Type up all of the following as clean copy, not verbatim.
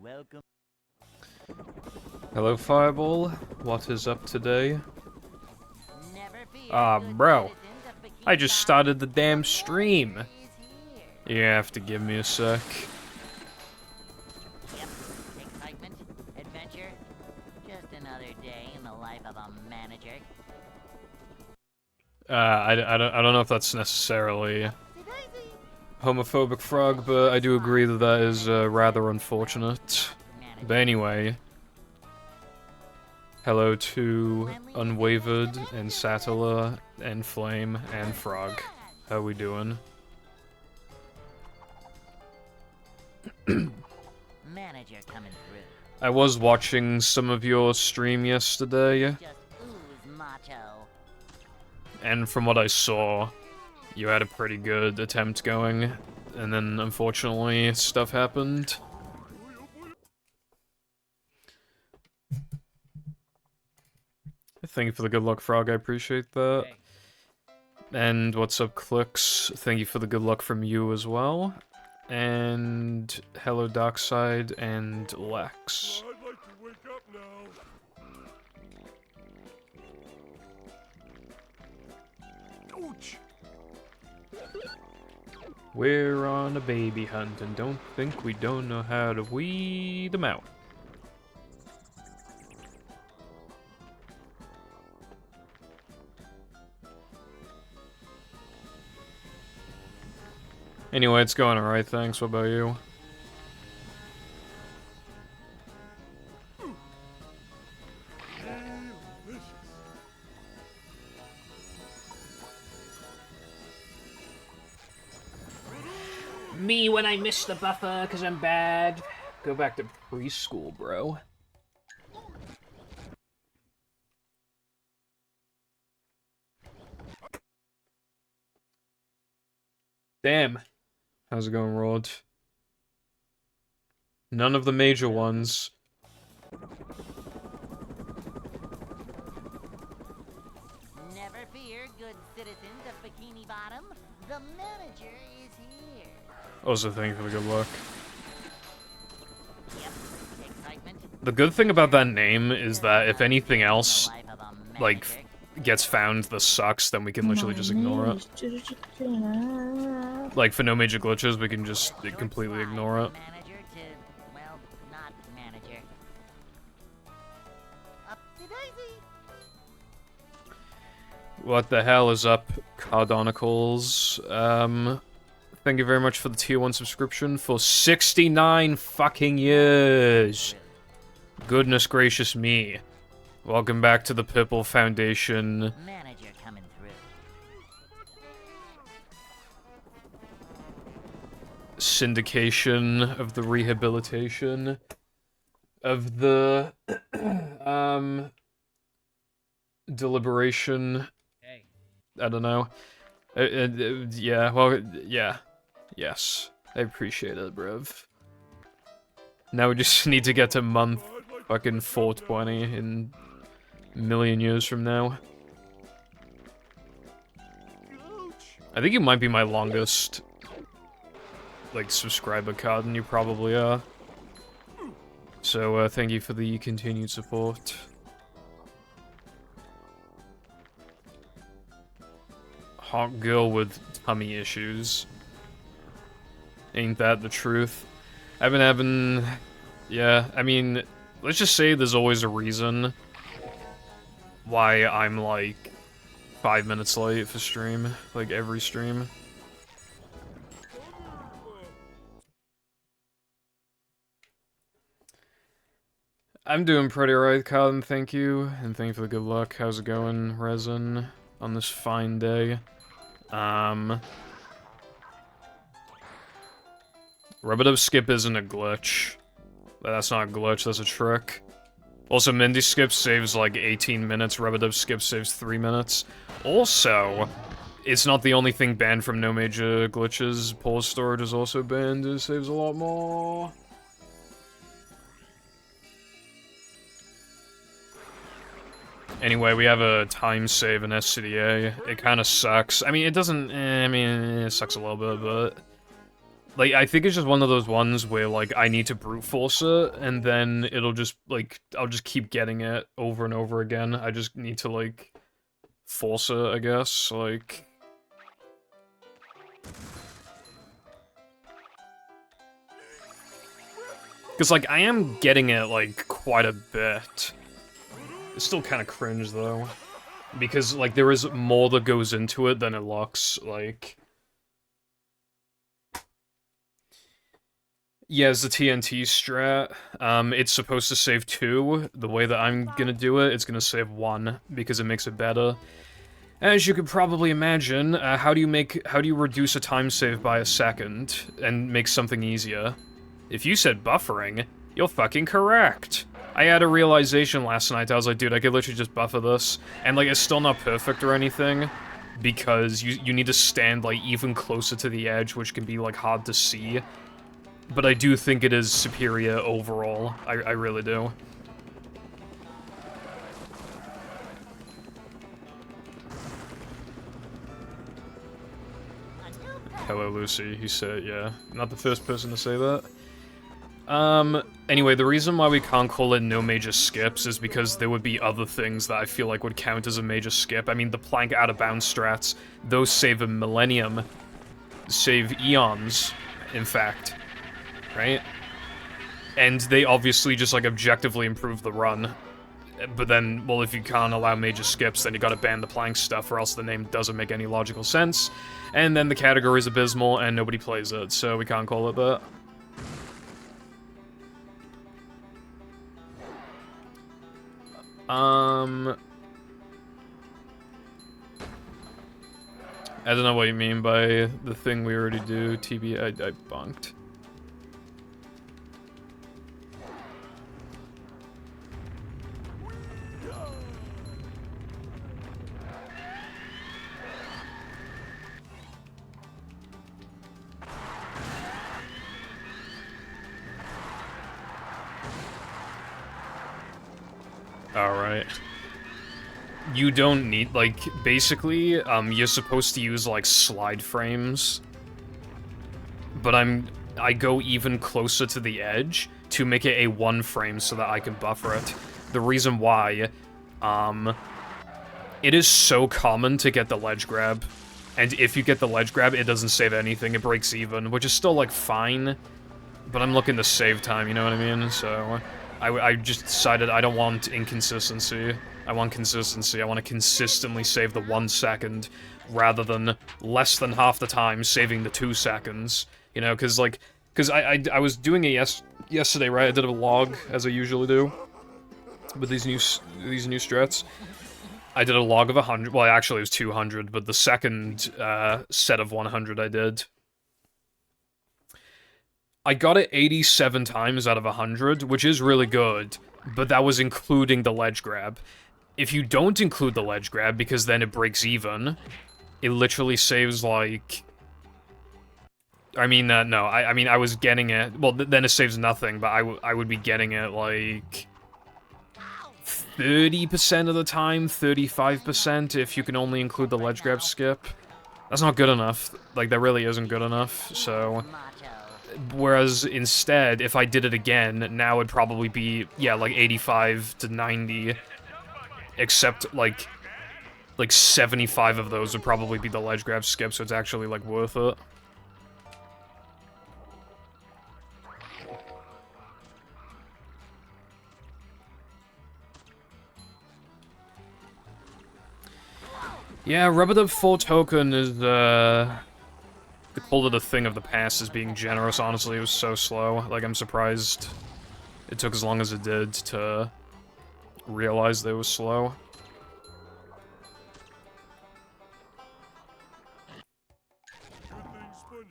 Welcome. Hello, Fireball. What is up today? Never fear, Bro. good citizens of Bikini I just Bottom, started the damn the stream. manager is here. You have to give me a sec. Yep, excitement, adventure, just another day in the life of a manager. I don't know if that's necessarily homophobic, Frog, but I do agree that that is rather unfortunate. But anyway, hello to Unwavered and Sattler and Flame and Frog. How we doing? Manager coming through. I was watching some of your stream yesterday, Just ooze macho. and from what I saw, you had a pretty good attempt going, and then unfortunately stuff happened. Thank you for the good luck, Frog, I appreciate that. And what's up, Clicks? Thank you for the good luck from you as well. And hello, Darkside and Lex. I'd like to wake up now. Ouch! We're on a baby hunt and don't think we don't know how to weed them out. Anyway, it's going alright, thanks. What about you? Me when I miss the buffer because I'm bad. Go back to preschool, bro. Damn. How's it going, Rod? None of the major ones. Never fear, good citizens of Bikini Bottom. The manager is here. Also, thank you for the good luck. Yep, excitement. The good thing about that name is that if anything else, The life of a like, manager. gets found that sucks, then we can literally just ignore it. Like, for no major glitches, we can just completely ignore it. Manager to, well, not manager. Up-to-daisy. What the hell is up, Cardonicles? Thank you very much for the tier 1 subscription for 69 fucking years. Goodness gracious me. Welcome back to the Pipple Foundation. Manager coming through. Syndication of the rehabilitation of the deliberation. I don't know. Yeah, well, yeah. Yes. I appreciate it, bruv. Now we just need to get to month fucking 420 in a million years from now. I think you might be my longest, like, subscriber card, and you probably are. So, thank you for the continued support. Hot girl with tummy issues. Ain't that the truth? I've been having... Yeah, I mean, let's just say there's always a reason why I'm, like, 5 minutes late for stream. Like, every stream. I'm doing pretty right, Colin, thank you. And thank you for the good luck. How's it going, Resin, on this fine day? Rub-a-dub skip isn't a glitch. That's not a glitch, that's a trick. Also, Mindy skip saves like 18 minutes, Rub-a-dub skip saves 3 minutes. Also, it's not the only thing banned from no major glitches. Pause storage is also banned, it saves a lot more. Anyway, we have a time save in SCDA. It kind of sucks. I mean, it doesn't... I mean, it sucks a little bit, but... Like, I think it's just one of those ones where, like, I need to brute force it, and then it'll just, like, I'll just keep getting it over and over again. I just need to, like, force it, I guess, like... Because, like, I am getting it, like, quite a bit. It's still kind of cringe, though. Because, like, there is more that goes into it than it looks, like... Yeah, it's the TNT strat. It's supposed to save 2. The way that I'm gonna do it, it's gonna save 1, because it makes it better. As you could probably imagine, how do you reduce a time save by a second, and make something easier? If you said buffering, you're fucking correct. I had a realization last night, I was like, dude, I could literally just buffer this, and, like, it's still not perfect or anything, because you need to stand, like, even closer to the edge, which can be, like, hard to see. But I do think it is superior overall. I really do. Hello, Lucy. He said, yeah. Not the first person to say that. Anyway, the reason why we can't call it no major skips is because there would be other things that I feel like would count as a major skip. I mean, the plank out-of-bounds strats, those save a millennium. Save eons, in fact. Right? And they obviously just, like, objectively improve the run. But then, well, if you can't allow major skips, then you gotta ban the plank stuff, or else the name doesn't make any logical sense. And then the category is abysmal, and nobody plays it, so we can't call it that. I don't know what you mean by the thing we already do, TB, I bunked. Alright. You don't need, like, basically, you're supposed to use, like, slide frames. But I go even closer to the edge to make it a 1 frame so that I can buffer it. The reason why, it is so common to get the ledge grab. And if you get the ledge grab, it doesn't save anything, it breaks even, which is still, like, fine. But I'm looking to save time, you know what I mean? So... I just decided I don't want inconsistency. I want consistency. I want to consistently save the 1 second, rather than less than half the time saving the 2 seconds. You know, because I was doing it yesterday, right? I did a log, as I usually do, with these new strats. I did a log of 100, well, actually it was 200, but the second set of 100 I did. I got it 87 times out of 100, which is really good, but that was including the ledge grab. If you don't include the ledge grab, because then it breaks even, it literally saves, like... I mean, no, I mean, I was getting it... Well, then it saves nothing, but I would be getting it, like... 30% of the time, 35% if you can only include the ledge grab skip. That's not good enough. Like, that really isn't good enough, so... Whereas, instead, if I did it again, now it'd probably be, yeah, like 85 to 90. Except, like 75 of those would probably be the ledge grab skip, so it's actually, like, worth it. Yeah, Rubber 4 token is, they called it a thing of the past as being generous, honestly. It was so slow. Like, I'm surprised it took as long as it did to realize that it was slow.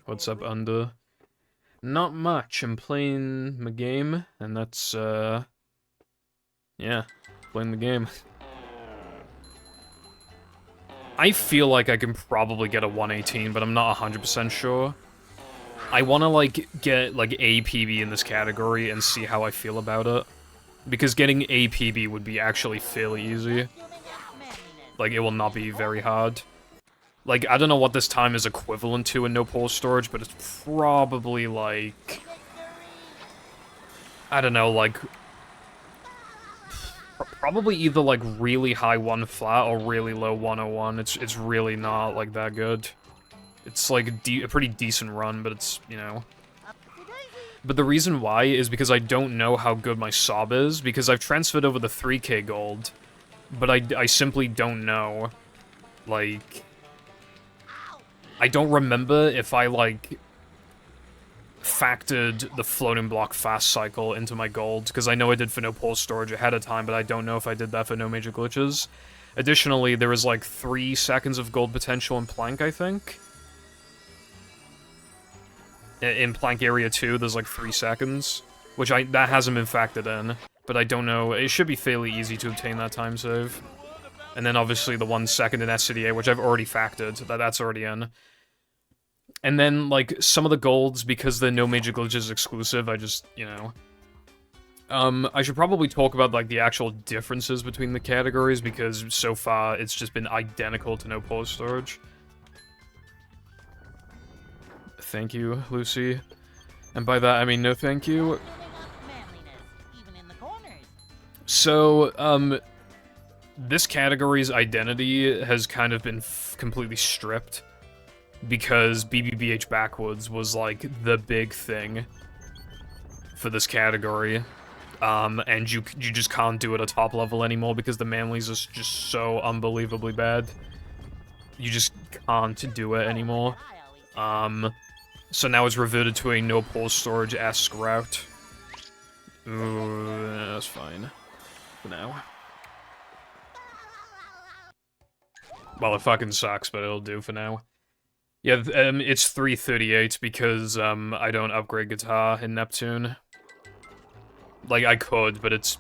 What's up, Under? Not much. I'm playing my game, and that's, yeah, playing the game. I feel like I can probably get a 118, but I'm not 100% sure. I want to, like, get, like, a PB in this category and see how I feel about it. Because getting a PB would be actually fairly easy. Like, it will not be very hard. Like, I don't know what this time is equivalent to in no pole storage, but it's probably like... I don't know, like... Probably either, like, really high 1 flat or really low 101. It's really not, like, that good. It's, like, a pretty decent run, but it's, you know... But the reason why is because I don't know how good my sob is, because I've transferred over the 3k gold, but I simply don't know. Like... I don't remember if I, like... factored the floating block fast cycle into my gold, because I know I did for no pole storage ahead of time, but I don't know if I did that for no major glitches. Additionally, there was like 3 seconds of gold potential in Plank, I think. In Plank Area 2, there's like 3 seconds, which that hasn't been factored in, but I don't know. It should be fairly easy to obtain that time save. And then obviously the 1 second in SCDA, which I've already factored, that's already in. And then, like, some of the golds, because they're no major glitches exclusive, I just, you know... I should probably talk about, like, the actual differences between the categories, because so far it's just been identical to no pole storage. Thank you, Lucy. And by that, I mean no thank you. So, this category's identity has kind of been completely stripped. Because BBBH backwards was, like, the big thing for this category. And you just can't do it at top level anymore because the manlies is just so unbelievably bad. You just can't do it anymore. So now it's reverted to a no pole storage-esque route. Ooh, that's fine. For now. Well, it fucking sucks, but it'll do for now. Yeah, it's 338 because, I don't upgrade guitar in Neptune. Like, I could, but it's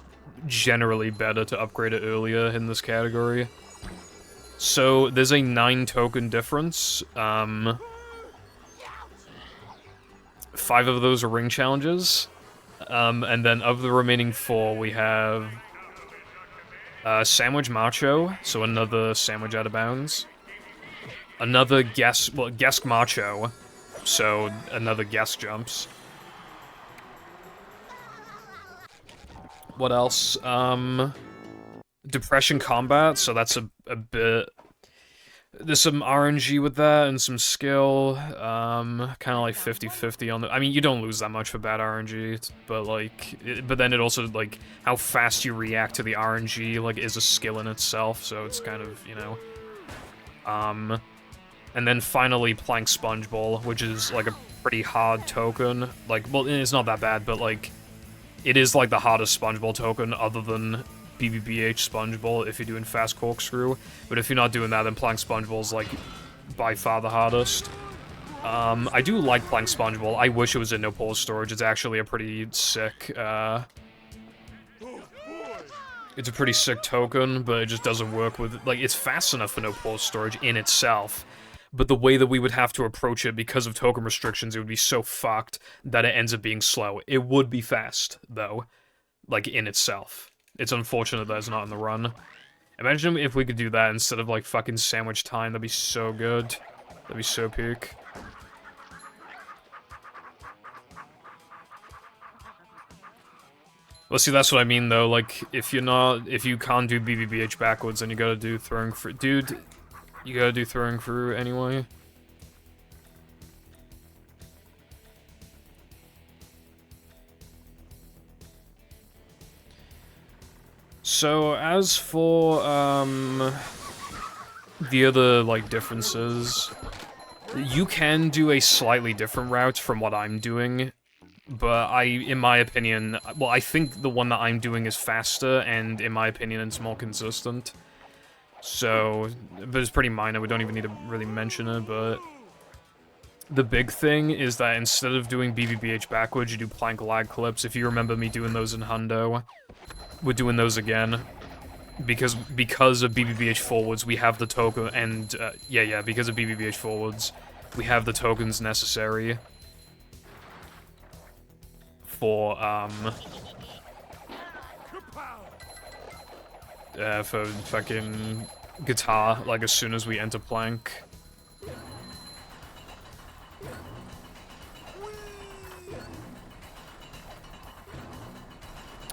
generally better to upgrade it earlier in this category. So, there's a 9 token difference. 5 of those are ring challenges. And then of the remaining 4, we have... Sandwich Macho, so another sandwich out of bounds. Another Gesk Macho, so another Gesk jumps. What else? Depression Combat, so that's a bit... There's some RNG with that, and some skill, kind of like 50-50 on the... I mean, you don't lose that much for bad RNG, but like... but then it also, like, how fast you react to the RNG, like, is a skill in itself, so it's kind of, you know... And then finally, Plank Sponge Bowl, which is, like, a pretty hard token. Like, well, it's not that bad, but, like, it is, like, the hardest Sponge Bowl token other than BBBH Sponge Bowl if you're doing Fast Corkscrew. But if you're not doing that, then Plank Sponge Bowl is, like, by far the hardest. I do like Plank Sponge Bowl. I wish it was in no pole storage. It's actually a pretty sick, it's a pretty sick token, but it just doesn't work with... Like, it's fast enough for no pole storage in itself. But the way that we would have to approach it because of token restrictions, it would be so fucked that it ends up being slow. It would be fast, though. Like, in itself. It's unfortunate that it's not in the run. Imagine if we could do that instead of, like, fucking sandwich time. That'd be so good. That'd be so peak. Well, see, that's what I mean, though. Like, if you can't do BBBH backwards, then you gotta do throwing for... Dude... You gotta do throwing through anyway. So, as for, the other, like, differences, you can do a slightly different route from what I'm doing, but in my opinion, well, I think the one that I'm doing is faster, and in my opinion, it's more consistent. So, but it's pretty minor, we don't even need to really mention it, but... The big thing is that instead of doing BBBH backwards, you do plank lag clips. If you remember me doing those in Hundo, we're doing those again. Because of BBBH forwards, we have the token, and, because of BBBH forwards, we have the tokens necessary for fucking guitar, like, as soon as we enter plank.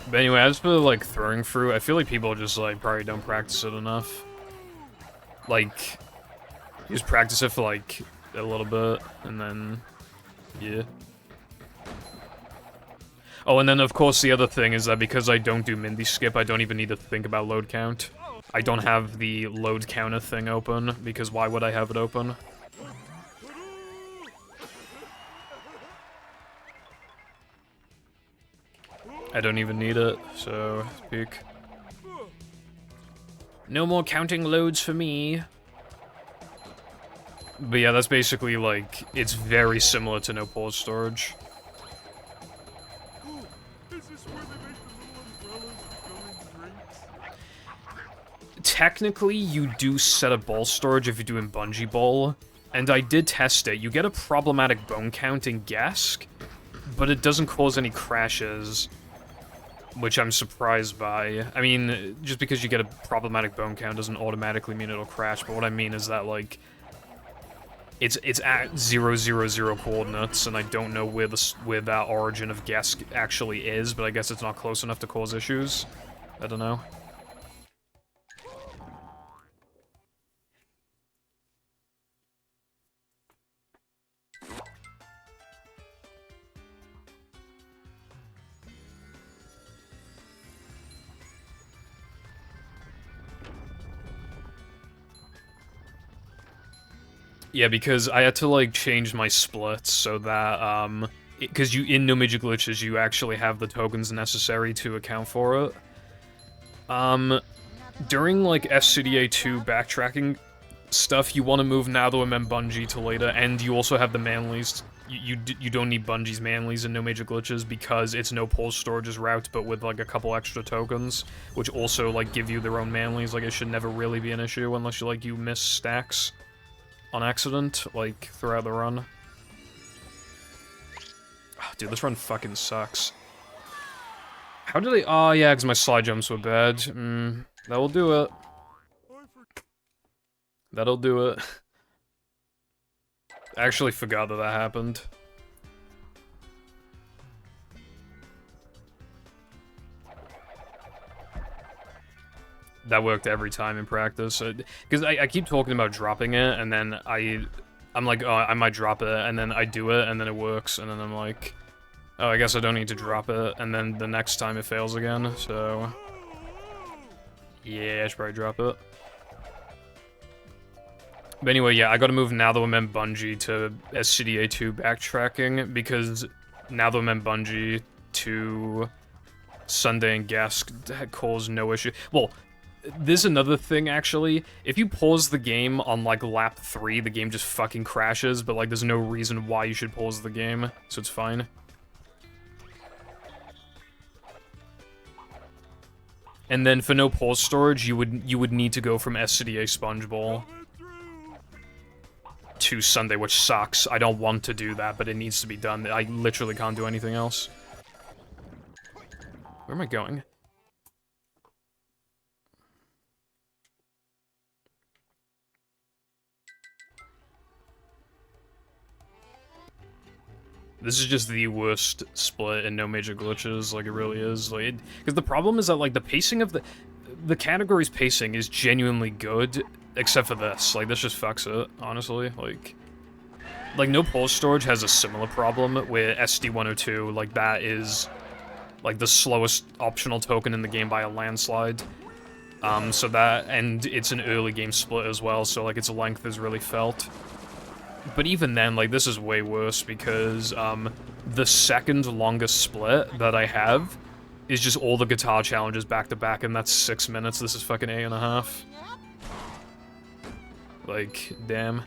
But anyway, as for, like, throwing fruit, I feel like people just, like, probably don't practice it enough. Like, you just practice it for, like, a little bit, and then, yeah. Oh, and then, of course, the other thing is that because I don't do Mindy Skip, I don't even need to think about load count. I don't have the load counter thing open, because why would I have it open? I don't even need it, so peek. No more counting loads for me. But yeah, that's basically like, it's very similar to no pause storage. Ooh, is this where they make the little umbrellas to go in drinks? Technically, you do set a ball storage if you're doing Bungee Ball, and I did test it. You get a problematic bone count in Gask, but it doesn't cause any crashes. Which I'm surprised by. I mean, just because you get a problematic bone count doesn't automatically mean it'll crash, but what I mean is that, like, it's at 0, 0, 0 coordinates, and I don't know where that origin of guess actually is, but I guess it's not close enough to cause issues. I don't know. Yeah, because I had to, like, change my splits so that, because in No Major Glitches, you actually have the tokens necessary to account for it. During, like, SCDA 2 backtracking stuff, you want to move Natho and then Bungie to later, and you also have the Manleys. You don't need Bungie's Manleys in No Major Glitches because it's no pause storage's route, but with, like, a couple extra tokens, which also, like, give you their own Manleys. Like, it should never really be an issue unless you miss stacks on accident, like, throughout the run. Oh, dude, this run fucking sucks. How did they— oh, yeah, because my slide jumps were bad. That'll do it. That'll do it. I actually forgot that happened. That worked every time in practice. Because I keep talking about dropping it, and then I'm like, oh, I might drop it, and then I do it, and then it works, and then I'm like, oh, I guess I don't need to drop it, and then the next time it fails again, so... yeah, I should probably drop it. But anyway, yeah, I gotta move Natho and then Bungie to SCDA 2 backtracking, because Natho and then Bungie to Sunday and Gask caused no issue. Well, there's another thing, actually. If you pause the game on, like, lap 3, the game just fucking crashes, but, like, there's no reason why you should pause the game, so it's fine. And then for no pause storage, you would need to go from SCDA Sponge Ball to Sunday, which sucks. I don't want to do that, but it needs to be done. I literally can't do anything else. Where am I going? This is just the worst split in No Major Glitches, like, it really is. Like, because the problem is that, like, the pacing of the category's pacing is genuinely good, except for this. Like, this just fucks it, honestly. Like, no pause storage has a similar problem, where SD102, like, that is, like, the slowest optional token in the game by a landslide. So that, and it's an early game split as well, so, like, its length is really felt. But even then, like, this is way worse because, the second longest split that I have is just all the guitar challenges back to back, and that's 6 minutes. This is fucking 8.5. Like, damn.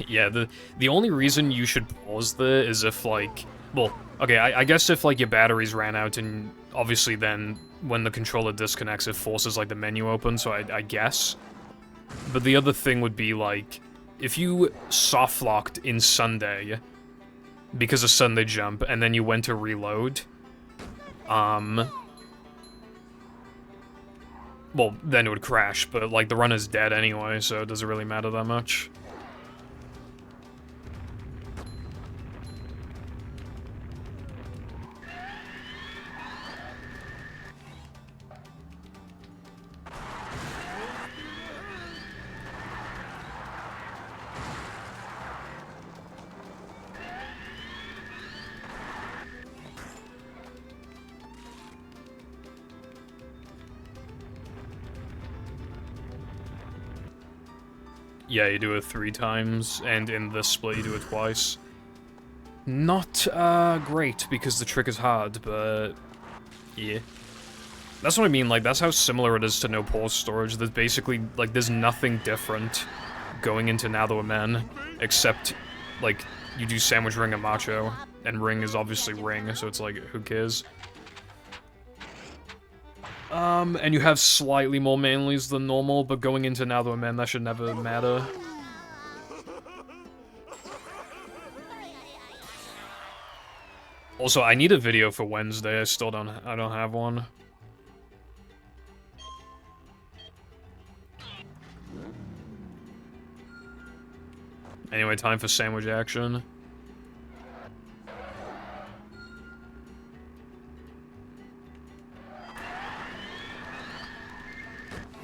Yeah, the only reason you should pause there is if, like... well, okay, I guess if, like, your batteries ran out, and obviously then, when the controller disconnects, it forces, like, the menu open, so I guess. But the other thing would be, like, if you soft-locked in Sunday because of Sunday Jump, and then you went to reload, Well, then it would crash, but, like, the run is dead anyway, so it doesn't really matter that much. Yeah, you do it 3 times, and in this split you do it twice. Not, great, because the trick is hard, but... yeah. That's what I mean, like, that's how similar it is to no pause storage. There's basically, like, there's nothing different going into Now That We're Men, except, like, you do Sandwich, Ring, and Macho, and Ring is obviously Ring, so it's like, who cares? And you have slightly more manlies than normal, but going into Now That We're Men, that should never matter. Also, I need a video for Wednesday. I don't have one. Anyway, time for sandwich action.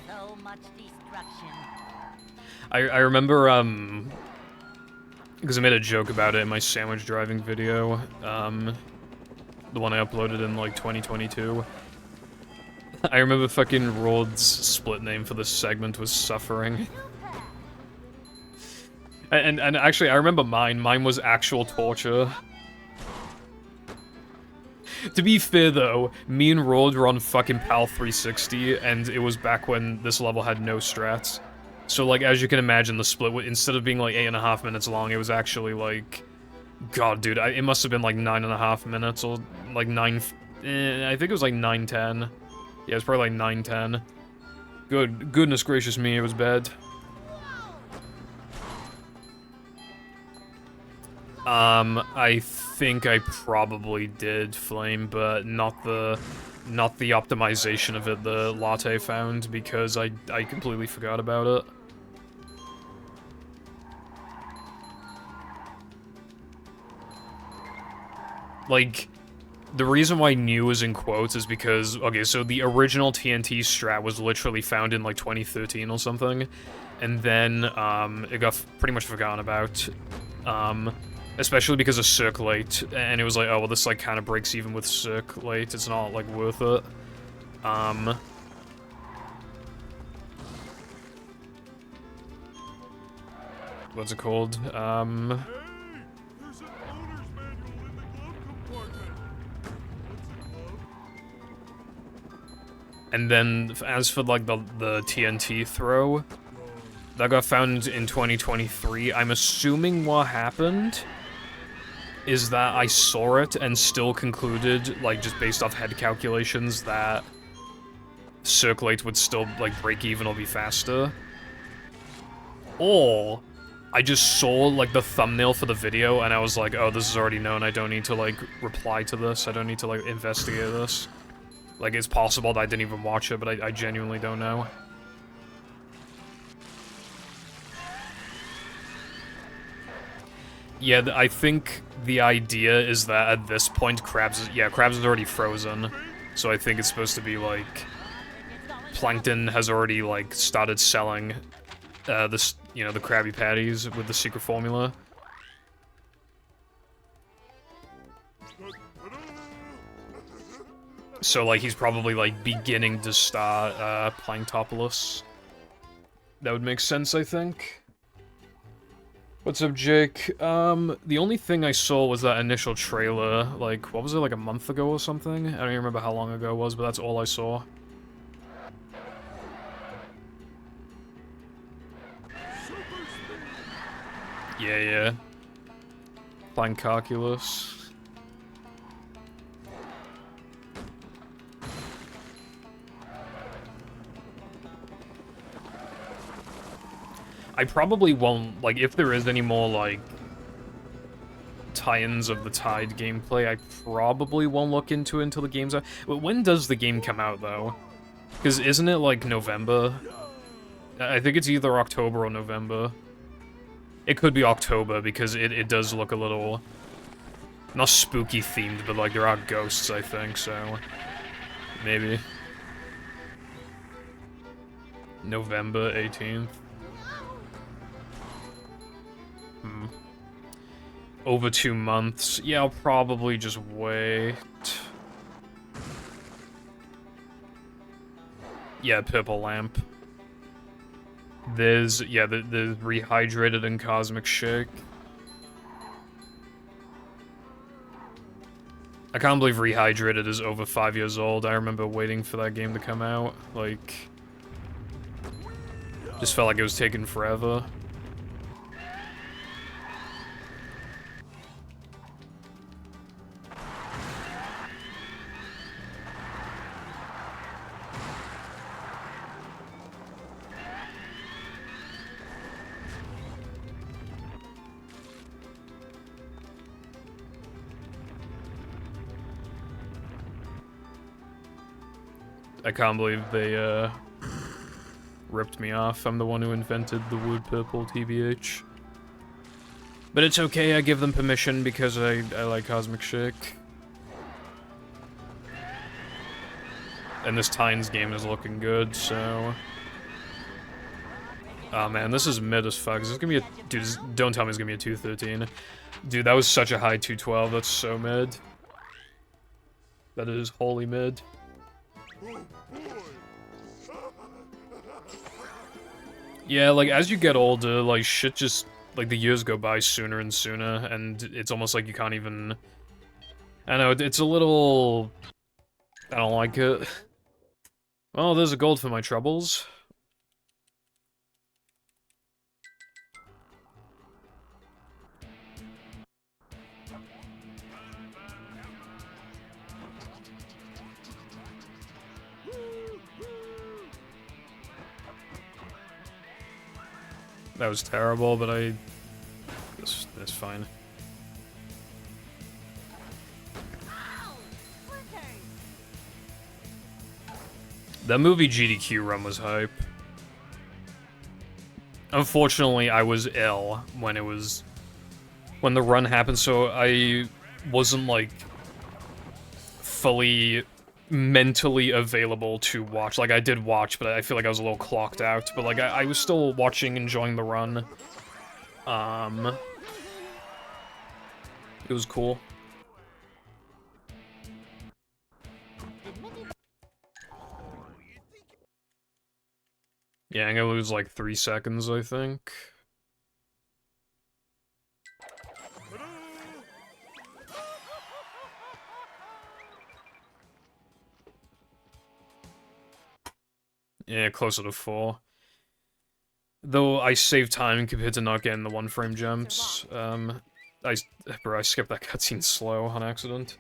So much destruction. I remember, because I made a joke about it in my sandwich driving video, the one I uploaded in, like, 2022. I remember fucking Rod's split name for this segment was Suffering. And actually, I remember mine. Mine was Actual Torture. To be fair, though, me and Rod were on fucking PAL 360, and it was back when this level had no strats. So, like, as you can imagine, the split, instead of being, like, 8.5 minutes long, it was actually, like... God, dude, it must have been, like, 9.5 minutes, or, like, 9... I think it was, like, 9:10. Yeah, it's probably, like, 9:10. Goodness gracious me, it was bad. I think I probably did Flame, but not the optimization of it the Latte found, because I completely forgot about it. Like, the reason why new is in quotes is because, okay, so the original TNT strat was literally found in, like, 2013 or something, and then, it got pretty much forgotten about, especially because of Circulate, and it was like, oh, well, this, like, kind of breaks even with Circulate, it's not, like, worth it. What's it called? Hey, there's an owner's manual in the glove compartment. What's a glove? And then, as for, like, the TNT throw, that got found in 2023, I'm assuming what happened is that I saw it and still concluded, like, just based off head calculations, that Circulate would still, like, break even or be faster. Or I just saw, like, the thumbnail for the video, and I was like, oh, this is already known, I don't need to, like, reply to this, I don't need to, like, investigate this. Like, it's possible that I didn't even watch it, but I genuinely don't know. Yeah, I think the idea is that at this point, Krabs is already frozen. So I think it's supposed to be, like, Plankton has already, like, started selling, this, you know, the Krabby Patties with the secret formula. So, like, he's probably, like, beginning to start, Planktopoulos. That would make sense, I think. What's up, Jake? The only thing I saw was that initial trailer, like, what was it, like a month ago or something? I don't even remember how long ago it was, but that's all I saw. Yeah. Planktoculus. I probably won't, like, if there is any more, like, tie-ins of the Tide gameplay, I probably won't look into it until the game's out. When does the game come out, though? Because isn't it, like, November? I think it's either October or November. It could be October, because it does look a little... not spooky themed, but, like, there are ghosts, I think, so... maybe. November 18th. Over 2 months. Yeah, I'll probably just wait. Yeah, purple lamp. There's, yeah, the rehydrated and cosmic shake. I can't believe rehydrated is over 5 years old. I remember waiting for that game to come out. Like, just felt like it was taking forever. I can't believe they, ripped me off. I'm the one who invented the wood purple TBH. But it's okay, I give them permission because I like Cosmic Shake. And this Tynes game is looking good, so... oh man, this is mid as fuck. Is this gonna be a... dude, don't tell me it's gonna be a 213. Dude, that was such a high 212, that's so mid. That is holy mid. Yeah, like, as you get older, like, shit just, like, the years go by sooner and sooner, and it's almost like you can't even... I don't know, it's a little... I don't like it. Well, there's a gold for my troubles. That was terrible, but that's fine. That movie GDQ run was hype. Unfortunately, I was ill when the run happened, so I wasn't, like, fully mentally available to watch. Like, I did watch, but I feel like I was a little clocked out. But, like, I was still watching, enjoying the run. It was cool. Yeah, I'm gonna lose, like, 3 seconds, I think. Yeah, closer to 4. Though I saved time compared to not getting the 1-frame jumps. I skipped that cutscene slow on accident.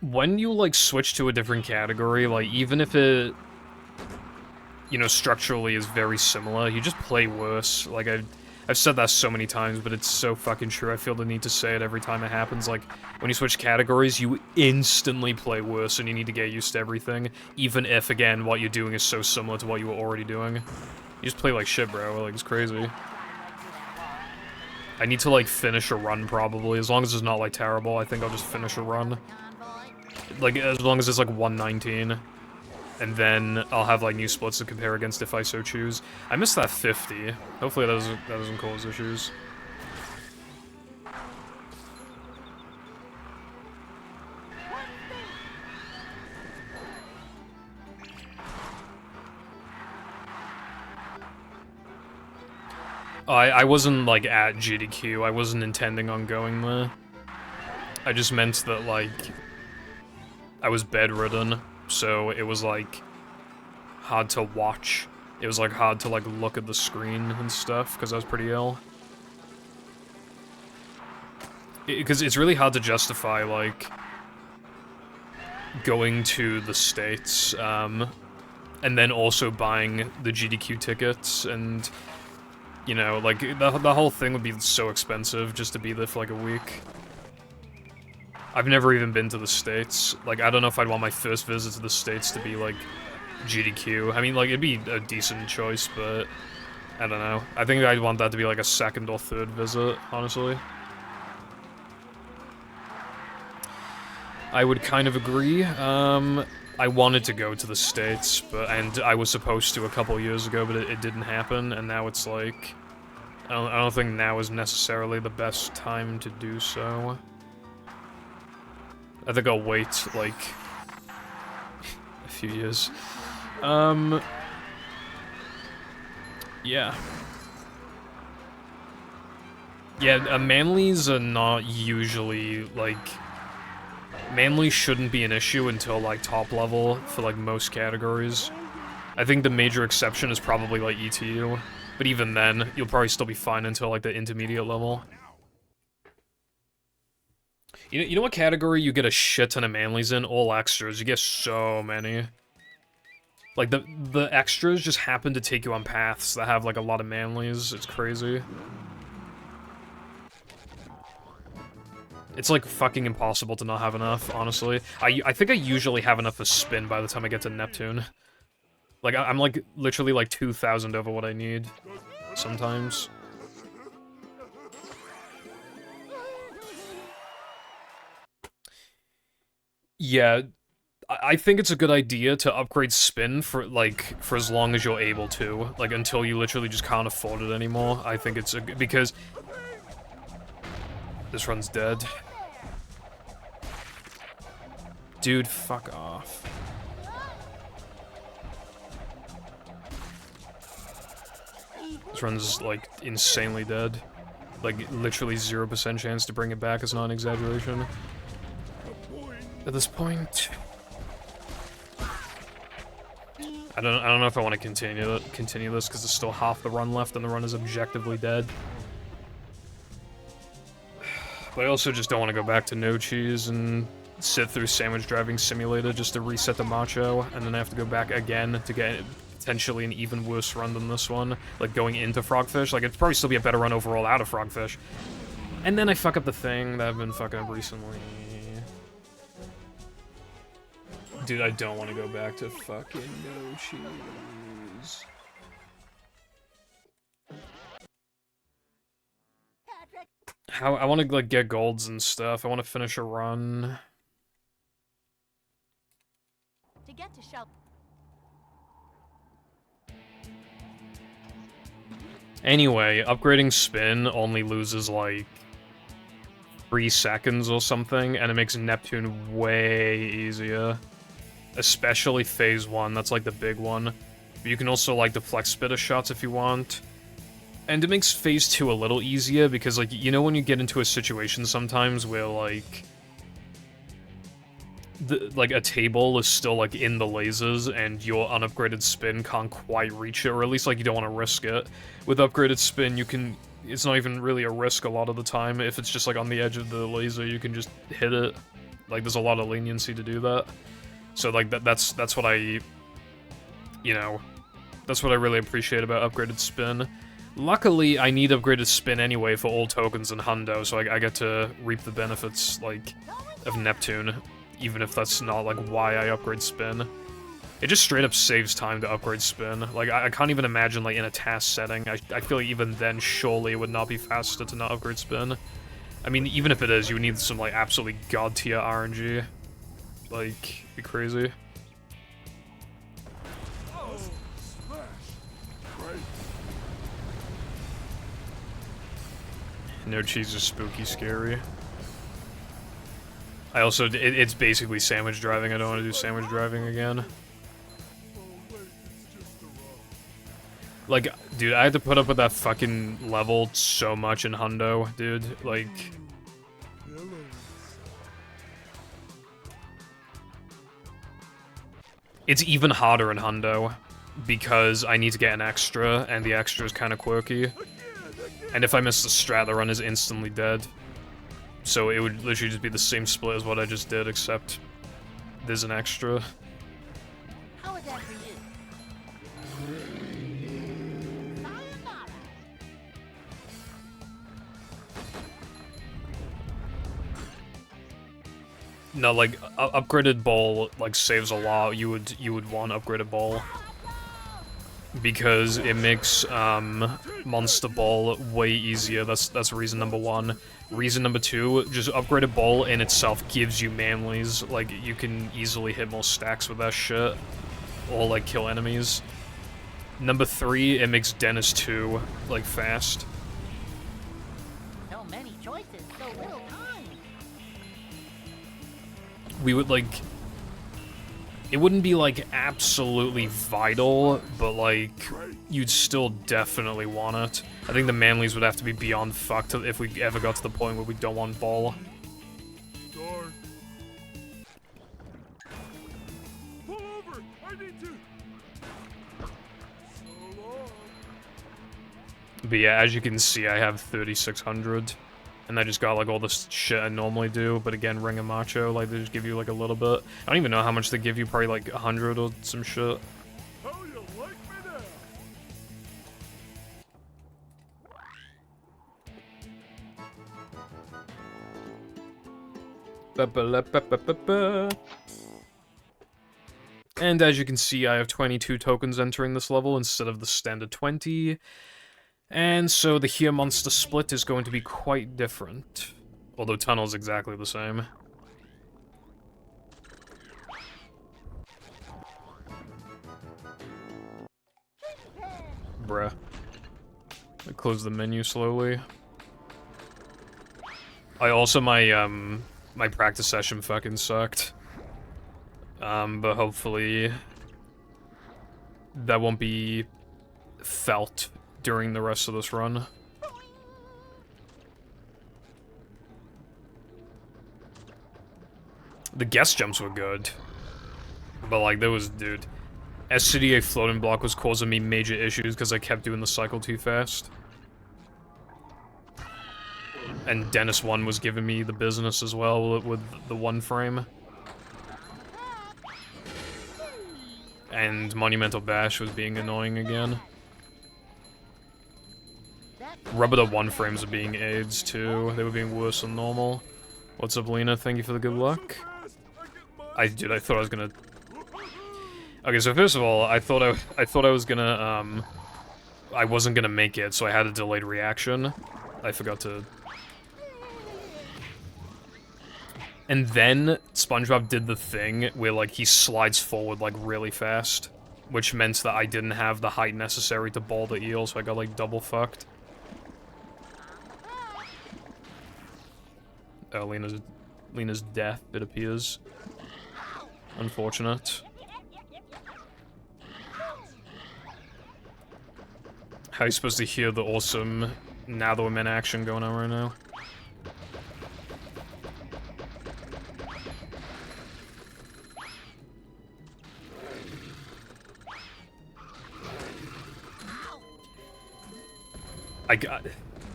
When you, like, switch to a different category, like, even if it, you know, structurally is very similar, you just play worse. Like, I've said that so many times, but it's so fucking true. I feel the need to say it every time it happens. Like, when you switch categories, you instantly play worse, and you need to get used to everything, even if, again, what you're doing is so similar to what you were already doing. You just play like shit, bro. Like, it's crazy. I need to, like, finish a run, probably. As long as it's not, like, terrible, I think I'll just finish a run. Like, as long as it's, like, 119. And then I'll have, like, new splits to compare against if I so choose. I missed that 50. Hopefully that doesn't cause issues. I wasn't, like, at GDQ. I wasn't intending on going there. I just meant that, like, I was bedridden, so it was, like, hard to watch. It was, like, hard to, like, look at the screen and stuff, because I was pretty ill. Because it's really hard to justify, like, going to the States, and then also buying the GDQ tickets, and... you know, like, the whole thing would be so expensive just to be there for, like, a week. I've never even been to the States. Like, I don't know if I'd want my first visit to the States to be, like, GDQ. I mean, like, it'd be a decent choice, but I don't know. I think I'd want that to be like a second or third visit, honestly. I would kind of agree. I wanted to go to the States, and I was supposed to a couple years ago, but it didn't happen, and now it's like... I don't think now is necessarily the best time to do so. I think I'll wait, like, a few years. Yeah. Yeah, Manly's are not usually, like... Manly shouldn't be an issue until, like, top level for, like, most categories. I think the major exception is probably, like, ETU. But even then, you'll probably still be fine until, like, the intermediate level. You know what category you get a shit ton of Manlys in? All extras. You get so many. Like, the extras just happen to take you on paths that have, like, a lot of Manlys. It's crazy. It's, like, fucking impossible to not have enough, honestly. I think I usually have enough to spin by the time I get to Neptune. Like, I'm, like, literally, like, 2,000 over what I need. Sometimes. Yeah, I think it's a good idea to upgrade spin for, like, for as long as you're able to. Like, until you literally just can't afford it anymore. I think it's a... because... This run's dead. Dude, fuck off. This run's, like, insanely dead. Like, literally 0% chance to bring it back is not an exaggeration. At this point... I don't know if I want to continue this, because there's still half the run left, and the run is objectively dead. But I also just don't want to go back to no cheese and sit through Sandwich Driving Simulator just to reset the macho, and then I have to go back again to get potentially an even worse run than this one. Like, going into Frogfish. Like, it'd probably still be a better run overall out of Frogfish. And then I fuck up the thing that I've been fucking up recently. Dude, I don't want to go back to fucking no cheese. How I want to, like, get golds and stuff. I want to finish a run. To get to shelter. Anyway, upgrading spin only loses, like, 3 seconds or something, and it makes Neptune way easier. Especially phase 1, that's, like, the big one. But you can also, like, deflect spitter shots if you want. And it makes phase 2 a little easier, because, like, you know when you get into a situation sometimes where, like... like, a table is still, like, in the lasers, and your unupgraded spin can't quite reach it, or at least, like, you don't want to risk it. With upgraded spin, you can... It's not even really a risk a lot of the time. If it's just, like, on the edge of the laser, you can just hit it. Like, there's a lot of leniency to do that. So, like, that's what I... You know... That's what I really appreciate about upgraded spin. Luckily, I need upgraded spin anyway for all tokens and hundo, so I get to reap the benefits, like, of Neptune. Even if that's not, like, why I upgrade spin. It just straight up saves time to upgrade spin. Like, I can't even imagine, like, in a task setting. I feel like even then, surely it would not be faster to not upgrade spin. I mean, even if it is, you would need some, like, absolutely god-tier RNG. Like, be crazy. No cheese is spooky scary. I also, it's basically sandwich driving. I don't want to do sandwich driving again. Like, dude, I had to put up with that fucking level so much in hundo, dude. Like... It's even harder in hundo, because I need to get an extra, and the extra is kind of quirky. And if I miss the strat, the run is instantly dead. So it would literally just be the same split as what I just did, except there's an extra. How is that for you? Sayonara. No, like, upgraded ball, like, saves a lot. You would want upgraded ball. Because it makes, monster ball way easier. That's reason number one. Reason number two, just upgraded ball in itself gives you manlies. Like, you can easily hit more stacks with that shit. Or, like, kill enemies. Number three, it makes Dennis 2, like, fast. So many choices, so little time. We would, like... It wouldn't be, like, absolutely vital, but, like, you'd still definitely want it. I think the manlies would have to be beyond fucked if we ever got to the point where we don't want ball. Darn. Pull over! I need to. So long. But yeah, as you can see, I have 3,600. And I just got, like, all this shit I normally do, but again, Ring and Macho, like, they just give you, like, a little bit. I don't even know how much they give you, probably, like, 100 or some shit. How you like me now? Ba-ba-la-ba-ba-ba-ba. And as you can see, I have 22 tokens entering this level instead of the standard 20. And so the here monster split is going to be quite different. Although tunnel's exactly the same. Bruh. I close the menu slowly. I also, my practice session fucking sucked. But hopefully that won't be felt during the rest of this run. The guest jumps were good. But, like, there was, dude... SCDA floating block was causing me major issues because I kept doing the cycle too fast. And Dennis 1 was giving me the business as well with the one frame. And Monumental Bash was being annoying again. Rubber the one frames are being AIDS too. They were being worse than normal. What's up, Lena? Thank you for the good luck. I thought I was gonna... Okay, so first of all, I thought I was gonna, I wasn't gonna make it, so I had a delayed reaction. I forgot to... And then, SpongeBob did the thing where, like, he slides forward, like, really fast. Which meant that I didn't have the height necessary to ball the eel, so I got, like, double fucked. Oh, Lena's death, it appears. Unfortunate. How are you supposed to hear the awesome now that we're in action going on right now?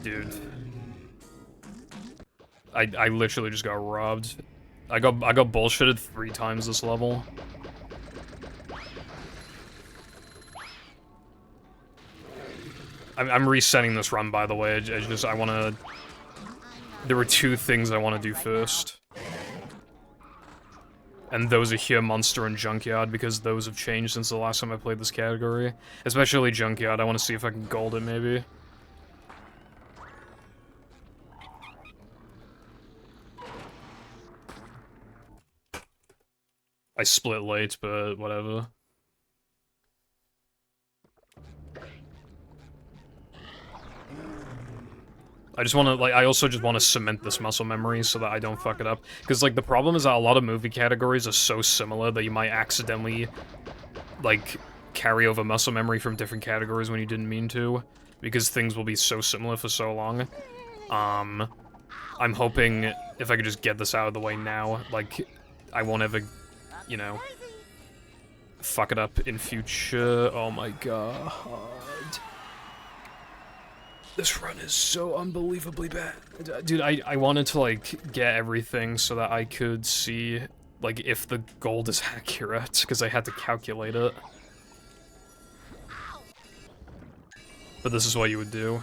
Dude. I literally just got robbed. I got bullshitted 3 times this level. I'm resetting this run, by the way. I wanna... There were 2 things I want to do first. And those are here, Monster and Junkyard, because those have changed since the last time I played this category. Especially Junkyard, I want to see if I can gold it, maybe. I split late, but whatever. I just want to, like, I also just want to cement this muscle memory so that I don't fuck it up. Because, like, the problem is that a lot of movie categories are so similar that you might accidentally, like, carry over muscle memory from different categories when you didn't mean to. Because things will be so similar for so long. I'm hoping if I could just get this out of the way now, like, I won't ever, you know, fuck it up in future. Oh my god. This run is so unbelievably bad. Dude, I wanted to, like, get everything so that I could see, like, if the gold is accurate, because I had to calculate it. But this is what you would do.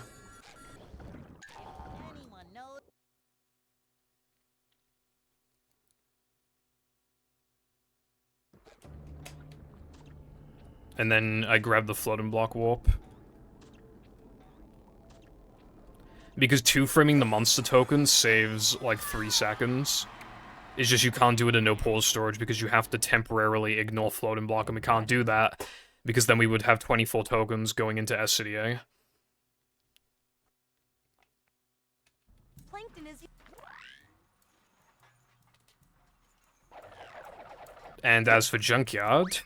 And then I grab the floating block warp. Because two-framing the monster token saves, like, 3 seconds. It's just you can't do it in no pause storage because you have to temporarily ignore floating block, and we can't do that because then we would have 24 tokens going into SCDA. Plankton is. And as for Junkyard,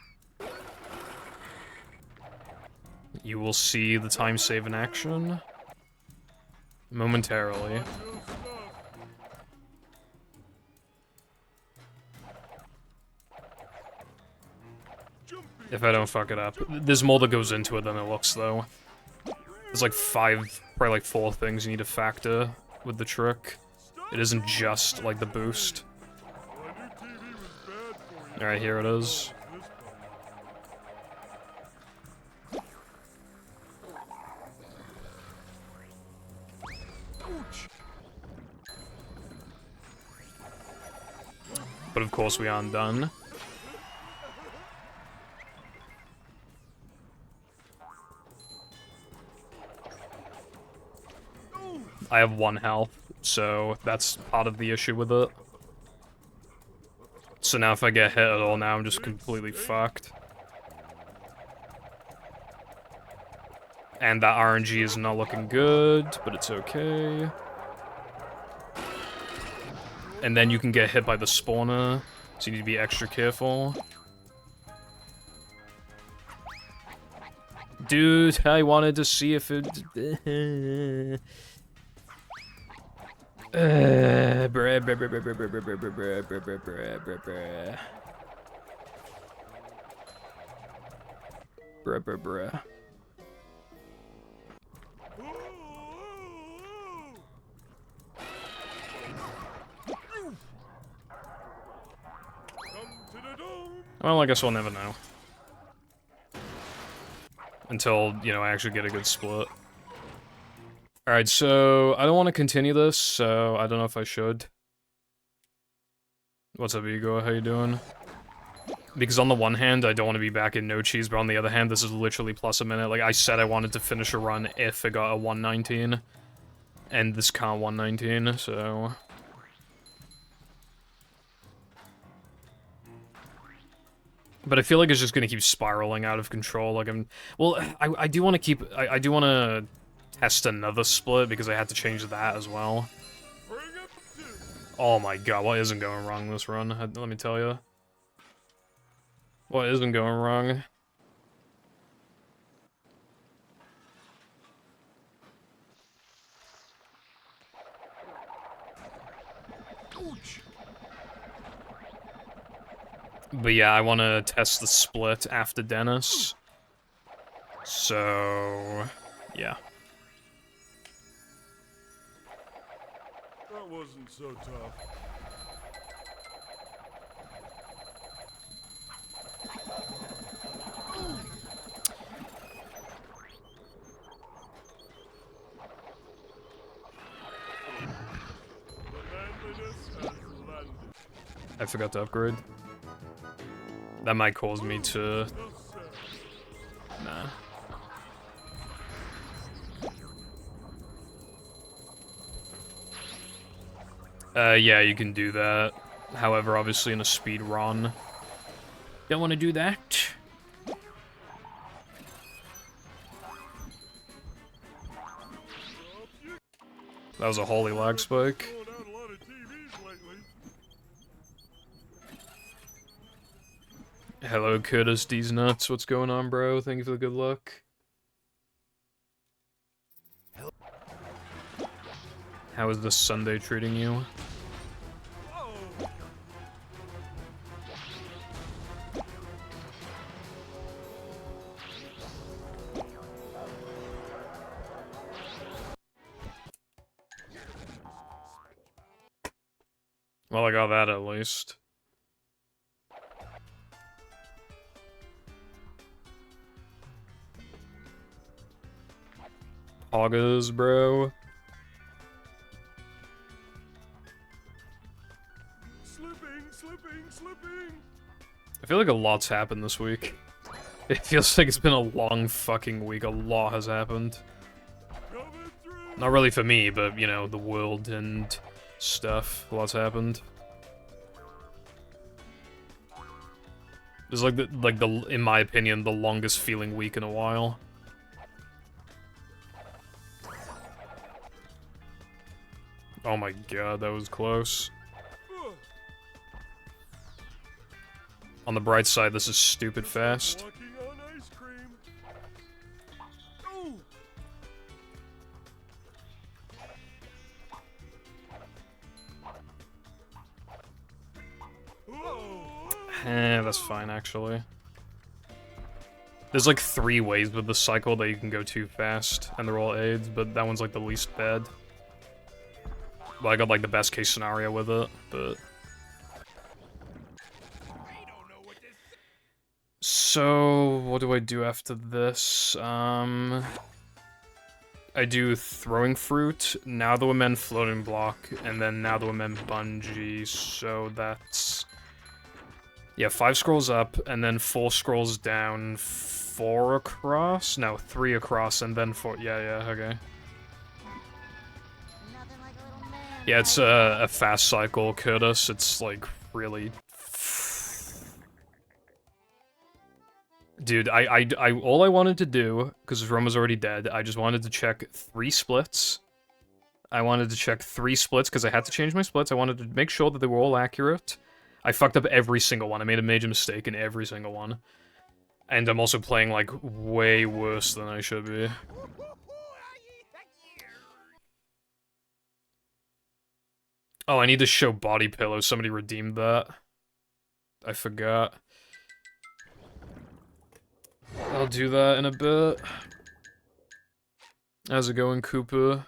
you will see the time save in action momentarily. If I don't fuck it up. There's more that goes into it than it looks, though. There's like 5, probably like 4 things you need to factor with the trick. It isn't just, like, the boost. Alright, here it is. But of course we aren't done. I have 1 health, so that's part of the issue with it. So now if I get hit at all now, I'm just completely fucked. And that RNG is not looking good, but it's okay. And then you can get hit by the spawner, so you need to be extra careful. Dude, I wanted to see if it... Bruh. Well, I guess we'll never know. Until, you know, I actually get a good split. Alright, so I don't want to continue this, so I don't know if I should. What's up, Igor? How you doing? Because on the one hand, I don't want to be back in no cheese, but on the other hand, this is literally plus a minute. Like, I said I wanted to finish a run if it got a 119. And this can't 119, so... But I feel like it's just gonna keep spiraling out of control. Like, I do want to keep... I do want to test another split, because I had to change that as well. Oh my god, what isn't going wrong this run? Let me tell you. What isn't going wrong? But yeah, I want to test the split after Dennis. So... yeah. That wasn't so tough. I forgot to upgrade. That might cause me to... Nah. Yeah, you can do that. However, obviously in a speed run. Don't want to do that. That was a holy lag spike. Hello, Curtis D's nuts. What's going on, bro? Thank you for the good luck. How is this Sunday treating you? Well, I got that at least. Poggers, bro. Slipping. I feel like a lot's happened this week. It feels like it's been a long fucking week. A lot has happened. Coming through. Not really for me, but, you know, the world and stuff. A lot's happened. It's like the, in my opinion, the longest feeling week in a while. Oh my god, that was close. On the bright side, this is stupid fast. Walking on ice cream. Ooh. That's fine, actually. There's like 3 ways with the cycle that you can go too fast, and they're all aids, but that one's like the least bad. Well, I got like the best case scenario with it, but... So, what do I do after this? I do throwing fruit, now the women floating block, and then now the women bungee, so that's... Yeah, 5 scrolls up, and then 4 scrolls down, 4 across? No, 3 across, and then 4... Yeah, okay. Nothing like a little man. Yeah, it's a fast cycle, Curtis. It's, like, really... Dude, all I wanted to do, because Roma's already dead, I just wanted to check 3 splits. I wanted to check 3 splits, because I had to change my splits. I wanted to make sure that they were all accurate. I fucked up every single one. I made a major mistake in every single one. And I'm also playing, like, way worse than I should be. Oh, I need to show body pillow. Somebody redeemed that. I forgot. I'll do that in a bit. How's it going, Cooper?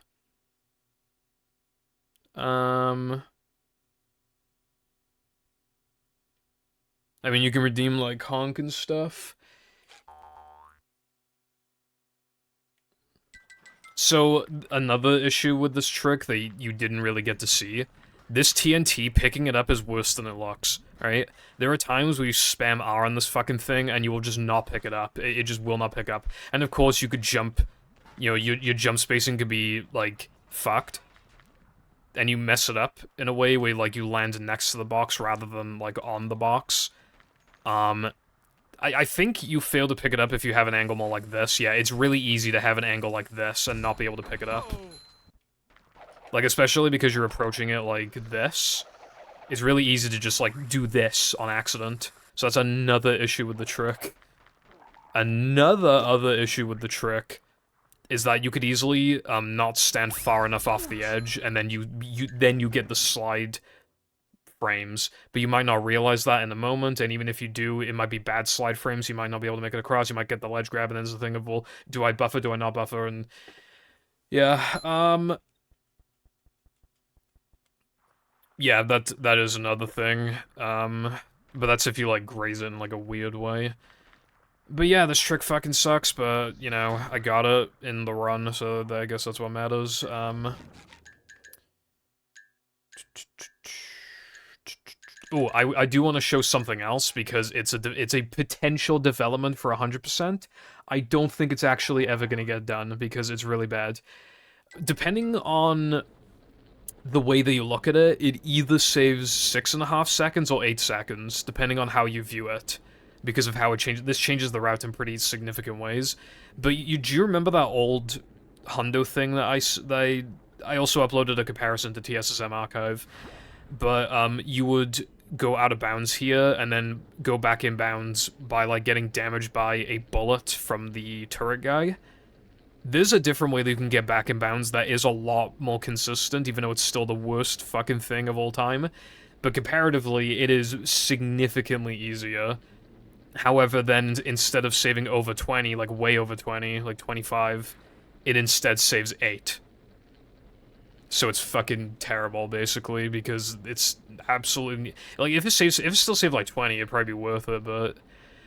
I mean, you can redeem, like, honk and stuff. So, another issue with this trick that you didn't really get to see, this TNT, picking it up is worse than it looks, right? There are times where you spam R on this fucking thing, and you will just not pick it up. It just will not pick up. And of course, you could jump, you know, your jump spacing could be, like, fucked. And you mess it up in a way where, like, you land next to the box rather than, like, on the box. I think you fail to pick it up if you have an angle more like this. Yeah, it's really easy to have an angle like this and not be able to pick it up. Like, especially because you're approaching it like this. It's really easy to just, like, do this on accident. So that's another issue with the trick. Another other issue with the trick is that you could easily, not stand far enough off the edge, and then you get the slide frames, but you might not realize that in the moment, and even if you do, it might be bad slide frames, you might not be able to make it across, you might get the ledge grab, and then there's the thing of, well, do I buffer, do I not buffer, and... Yeah, yeah, that is another thing, but that's if you, like, graze it in, like, a weird way. But yeah, this trick fucking sucks, but, you know, I got it in the run, so I guess that's what matters. Oh, I do want to show something else, because it's a potential development for 100%. I don't think it's actually ever gonna get done, because it's really bad. Depending on the way that you look at it, it either saves 6.5 seconds or 8 seconds, depending on how you view it. Because of how it changes, this changes the route in pretty significant ways. But do you remember that old hundo thing that I also uploaded a comparison to TSSM Archive? But, you would go out of bounds here, and then go back in bounds by, like, getting damaged by a bullet from the turret guy. There's a different way that you can get back in bounds that is a lot more consistent, even though it's still the worst fucking thing of all time. But comparatively, it is significantly easier. However, then, instead of saving over 20, like, way over 20, like 25, it instead saves 8. So it's fucking terrible, basically, because it's absolutely... Like, if it still saved, like, 20, it'd probably be worth it, but...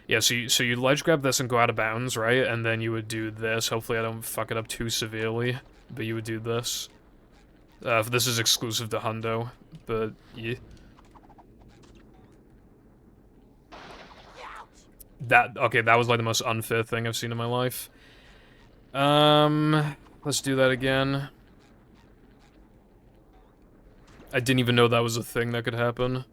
Yeah, so you ledge grab this and go out of bounds, right? And then you would do this. Hopefully I don't fuck it up too severely, but you would do this. This is exclusive to hundo, but yeah. Okay, that was like the most unfair thing I've seen in my life. Let's do that again. I didn't even know that was a thing that could happen.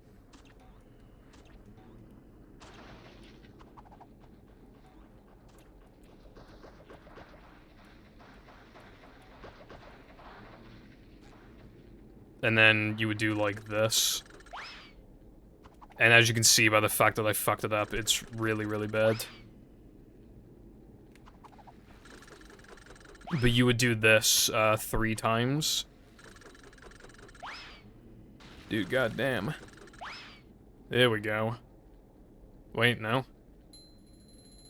And then you would do like this. And as you can see by the fact that I fucked it up, it's really, really bad. But you would do this 3 times. Dude, goddamn. There we go. Wait, no.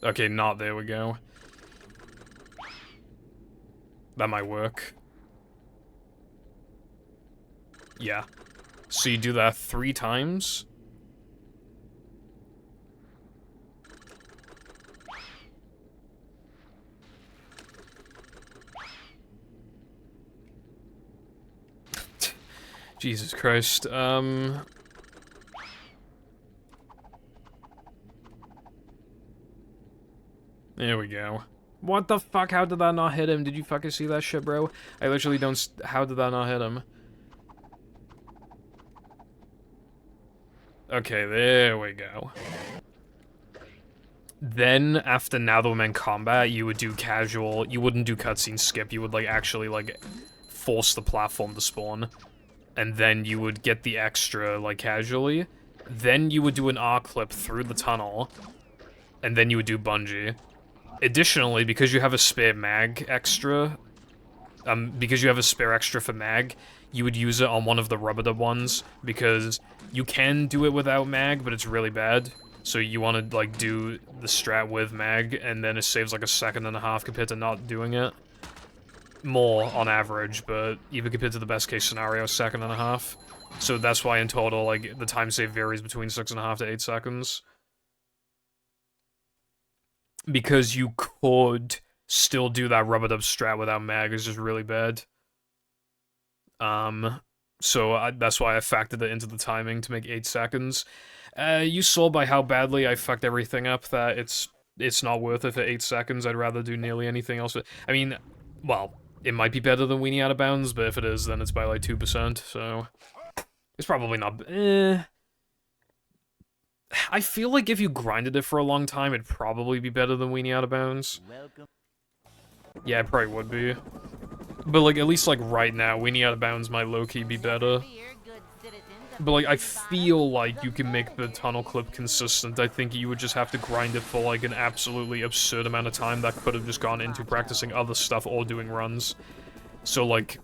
Okay, not there we go. That might work. Yeah. So you do that 3 times. Jesus Christ, There we go. What the fuck? How did that not hit him? Did you fucking see that shit, bro? I literally don't... How did that not hit him? Okay, there we go. Then, after Now That We're in Combat, you would do casual... You wouldn't do cutscene skip. You would, like, actually, like, force the platform to spawn. And then you would get the extra, like, casually. Then you would do an R-clip through the tunnel. And then you would do bungee. Additionally, because you have a spare mag extra... because you have a spare extra for mag, you would use it on one of the rubber-dub ones, because you can do it without mag, but it's really bad. So you want to, like, do the strat with mag, and then it saves, like, 1.5 seconds compared to not doing it. More, on average, but even compared to the best-case scenario, 1.5 seconds. So that's why, in total, like, the time save varies between 6.5 to 8 seconds. Because you could still do that rubber-dub strat without mag, is just really bad. So that's why I factored it into the timing to make 8 seconds. You saw by how badly I fucked everything up that it's not worth it for 8 seconds. I'd rather do nearly anything else. I mean, well, it might be better than Weenie Out of Bounds, but if it is, then it's by like 2%, so... It's probably not... I feel like if you grinded it for a long time, it'd probably be better than Weenie Out of Bounds. Welcome. Yeah, it probably would be. But, like, at least, like, right now, Weenie Out of Bounds might low-key be better. But, like, I feel like you can make the tunnel clip consistent. I think you would just have to grind it for, like, an absolutely absurd amount of time that could have just gone into practicing other stuff or doing runs. So, like,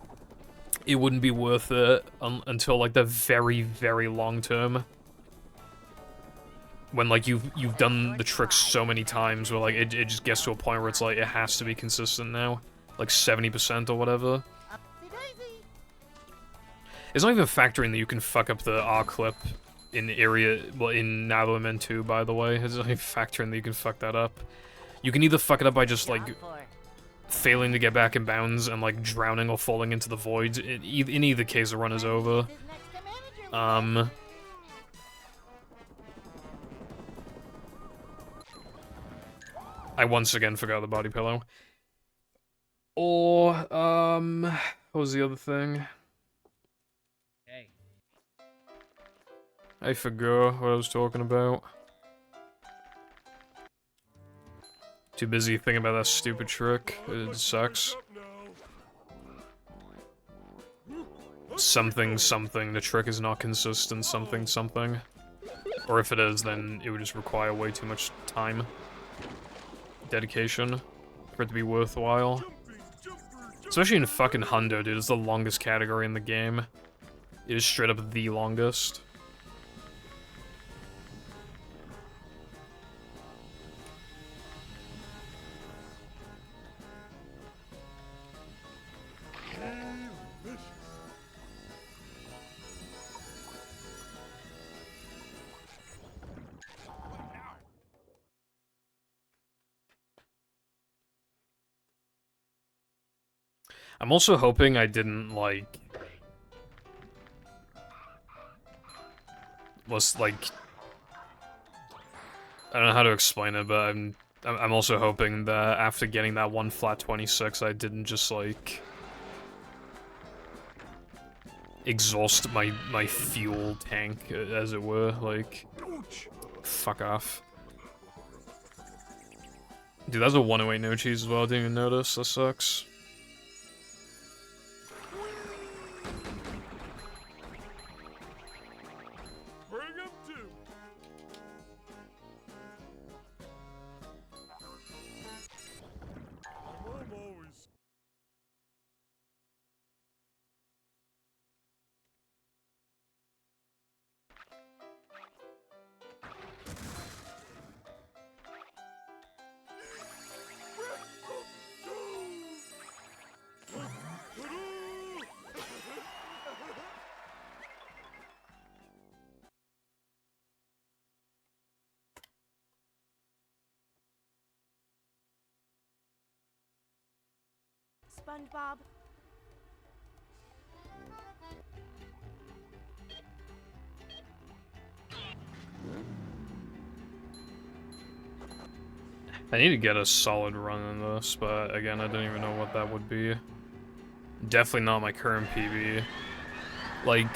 it wouldn't be worth it until, like, the very, very long term. When, like, you've done the tricks so many times where, like, it just gets to a point where it's like, it has to be consistent now. Like, 70% or whatever. It's not even factoring that you can fuck up the R-clip in area... Well, in Now That We're in 2, by the way. It's not even factoring that you can fuck that up. You can either fuck it up by just, like, failing to get back in bounds and, like, drowning or falling into the void. In either case, the run is over. I once again forgot the body pillow. Or, what was the other thing? Hey. I forgot what I was talking about. Too busy thinking about that stupid trick. It sucks. Something, something. The trick is not consistent. Something, something. Or if it is, then it would just require way too much time. Dedication. For it to be worthwhile. Especially in fucking Hundo, dude. It's the longest category in the game. It is straight up the longest. I'm also hoping I didn't, like... was, like... I don't know how to explain it, but I'm also hoping that after getting that one flat 26, I didn't just, like, exhaust my fuel tank, as it were, like, fuck off. Dude, that's a 108 no cheese as well, didn't even notice, that sucks. Bring him to. I'm always. SpongeBob. I need to get a solid run in this, but again, I don't even know what that would be. Definitely not my current PB. Like,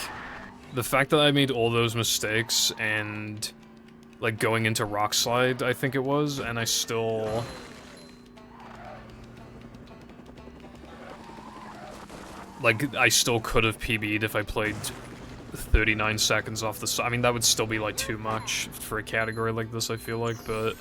the fact that I made all those mistakes and, like, going into Rock Slide, I think it was, and I still... Like, I still could have PB'd if I played 39 seconds off the... I mean, that would still be, like, too much for a category like this, I feel like, but...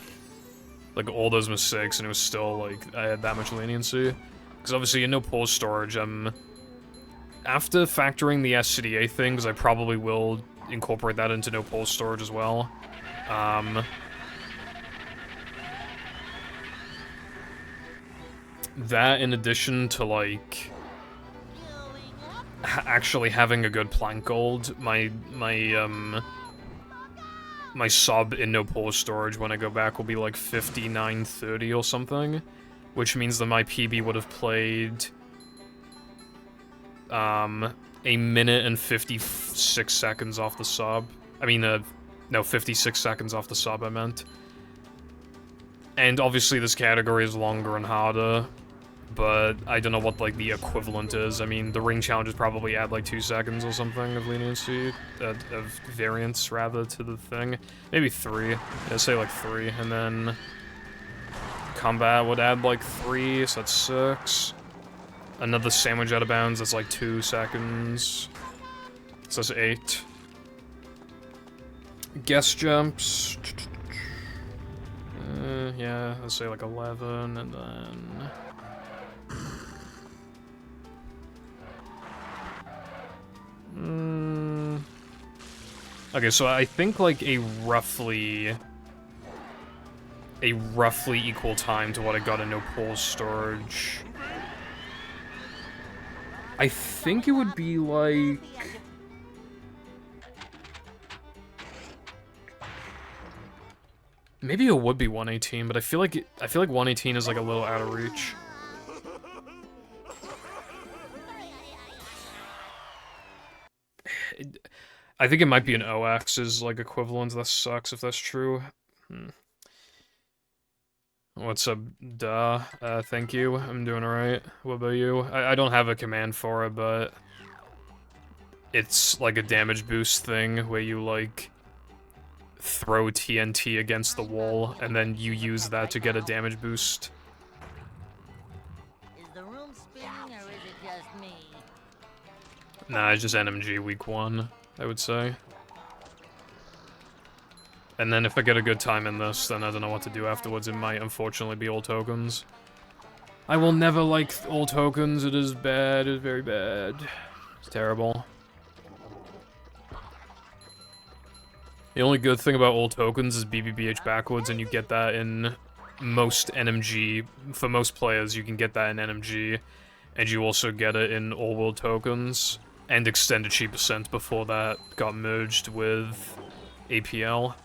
Like, all those mistakes, and it was still, like, I had that much leniency. Because obviously, in no pause storage, after factoring the SCDA thing, because I probably will incorporate that into no pause storage as well, that in addition to, like, actually having a good plank gold, my sub in no pause storage when I go back will be like 59.30 or something, which means that my PB would have played a minute and 56 seconds off the sub. I mean, no, 56 seconds off the sub, I meant. And obviously this category is longer and harder, but I don't know what, like, the equivalent is. I mean, the ring challenges probably add, like, 2 seconds or something of leniency, of variance, rather, to the thing. Maybe 3. Yeah, say, like, 3, and then combat would add, like, 3, so that's 6. Another sandwich out of bounds, that's, like, 2 seconds. So that's 8. Guest jumps... yeah, let's say, like, 11, and then... Okay, so I think like a roughly equal time to what I got in no pause storage. I think it would be like maybe it would be 118, but I feel like 118 is like a little out of reach. I think it might be an OX's like equivalent. That sucks if that's true. What's up, duh? Thank you. I'm doing alright. What about you? I don't have a command for it, but it's like a damage boost thing where you like throw TNT against the wall and then you use that to get a damage boost. Is the room spinning or is it just me? Nah, it's just NMG week 1, I would say. And then if I get a good time in this, then I don't know what to do afterwards. It might unfortunately be all tokens. I will never like all tokens. It is bad. It is very bad. It's terrible. The only good thing about all tokens is BBBH backwards, and you get that in most NMG. For most players, you can get that in NMG, and you also get it in all world tokens, and extended cheap percent before that got merged with APL.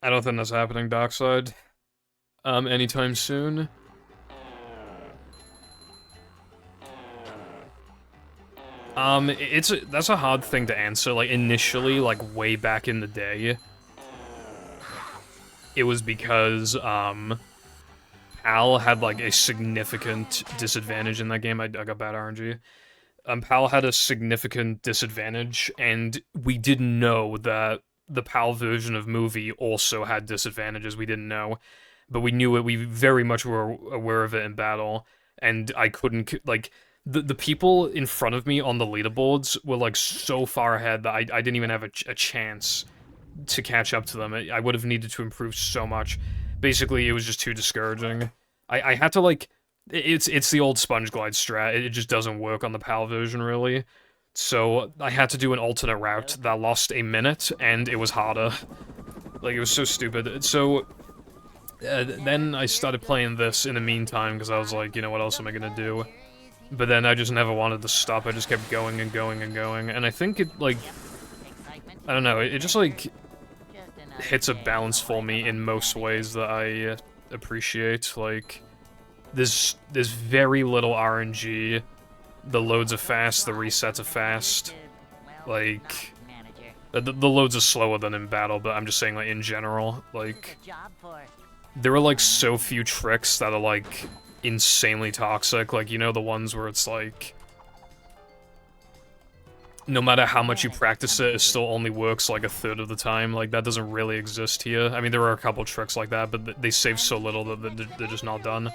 I don't think that's happening, Darkside. Anytime soon. That's a hard thing to answer. Like, initially, like, way back in the day, it was because, Pal had, like, a significant disadvantage in that game. I got bad RNG. Pal had a significant disadvantage, and we didn't know that the PAL version of movie also had disadvantages. We didn't know, but we knew it. We very much were aware of it in battle, and I couldn't, like, the people in front of me on the leaderboards were, like, so far ahead that I didn't even have a chance to catch up to them. I would have needed to improve so much. Basically, it was just too discouraging. I had to, like, it's the old sponge glide strat. It just doesn't work on the PAL version, really. So I had to do an alternate route that lost a minute, and it was harder. Like, it was so stupid. So then I started playing this in the meantime, because I was like, you know, what else am I gonna do? But then I just never wanted to stop. I just kept going and going and going. And I think it, like, I don't know, it just, like, hits a balance for me in most ways that I appreciate. Like, there's very little RNG. The loads are fast, the resets are fast. Like, the loads are slower than in battle, but I'm just saying, like, in general, like, there are, like, so few tricks that are, like, insanely toxic. Like, you know, the ones where it's, like, no matter how much you practice it, it still only works, like, a third of the time. Like, that doesn't really exist here. I mean, there are a couple tricks like that, but they save so little that they're just not done.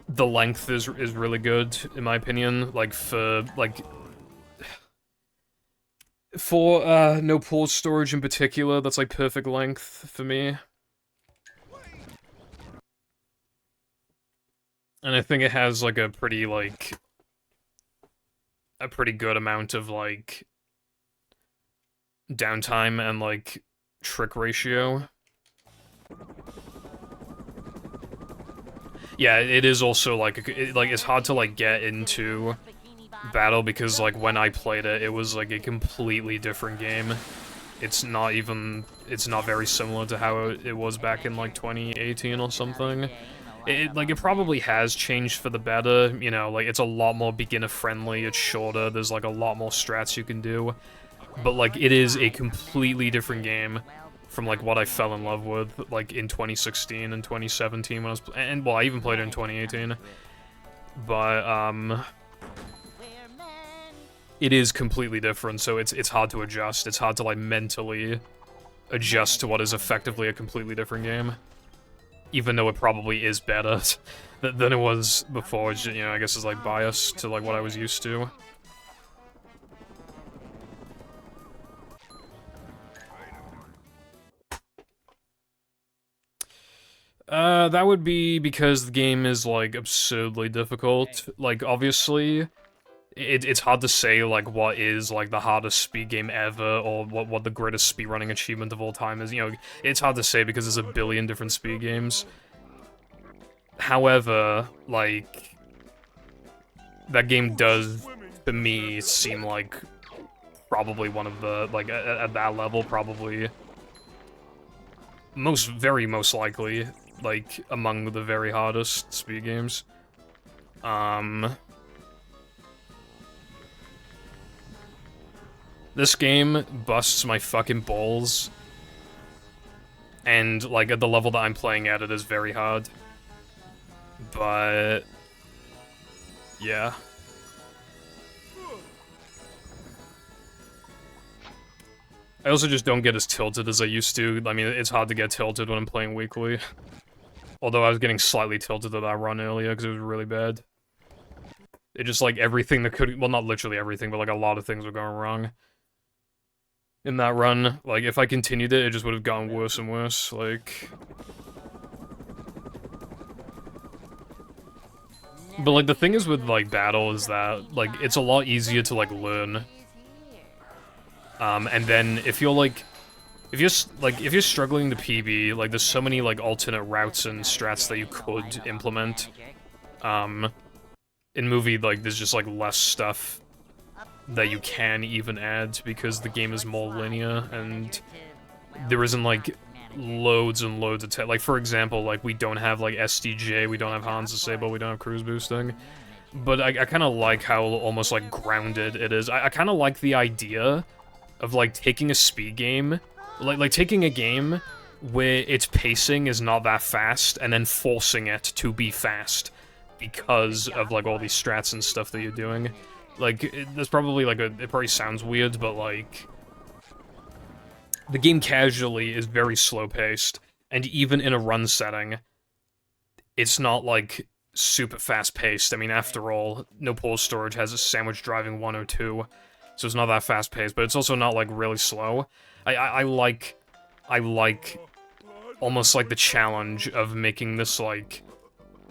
The length is really good, in my opinion. Like, for no pause storage in particular, that's, like, perfect length for me. And I think it has, like, a pretty, like, a pretty good amount of, like, downtime and, like, trick ratio. Yeah, it is also, like, it's hard to, like, get into battle because, like, when I played it, it was, like, a completely different game. It's not very similar to how it was back in, like, 2018 or something. It probably has changed for the better, you know, like, it's a lot more beginner-friendly, it's shorter, there's, like, a lot more strats you can do. But, like, it is a completely different game from, like, what I fell in love with, like, in 2016 and 2017 when I was, and, well, I even played it in 2018. But, it is completely different, so it's hard to adjust. It's hard to, like, mentally adjust to what is effectively a completely different game. Even though it probably is better than it was before, you know, I guess it's, like, biased to, like, what I was used to. That would be because the game is, like, absurdly difficult. Like, obviously, it's hard to say, like, what is, like, the hardest speed game ever, or what the greatest speedrunning achievement of all time is, you know, it's hard to say because there's a billion different speed games. However, like, that game does, to me, seem like probably one of the, like, at that level, probably very most likely, like, among the very hardest speed games. This game busts my fucking balls, and, like, at the level that I'm playing at, it is very hard. But yeah. I also just don't get as tilted as I used to. I mean, it's hard to get tilted when I'm playing weekly. Although I was getting slightly tilted at that run earlier because it was really bad. It just, like, everything that could, well, not literally everything, but, like, a lot of things were going wrong in that run. Like, if I continued it, it just would have gotten worse and worse. Like, but, like, the thing is with, like, battle is that, like, it's a lot easier to, like, learn. And then if you're, like, if you're struggling to PB, like, there's so many, like, alternate routes and strats that you could implement. In movie, like, there's just, like, less stuff that you can even add because the game is more linear, and there isn't, like, loads and loads of tech. Like, for example, like, we don't have, like, SDJ, we don't have Hans Disable, we don't have cruise boosting. But I kind of like how almost, like, grounded it is. I kind of like the idea of, like, taking a speed game, like taking a game where its pacing is not that fast, and then forcing it to be fast because of, like, all these strats and stuff that you're doing. Like, there's probably, like, it probably sounds weird, but, like, the game casually is very slow-paced, and even in a run setting, it's not, like, super fast-paced. I mean, after all, No Pause Storage has a sandwich driving 102, so it's not that fast-paced, but it's also not, like, really slow. I like almost, like, the challenge of making this, like,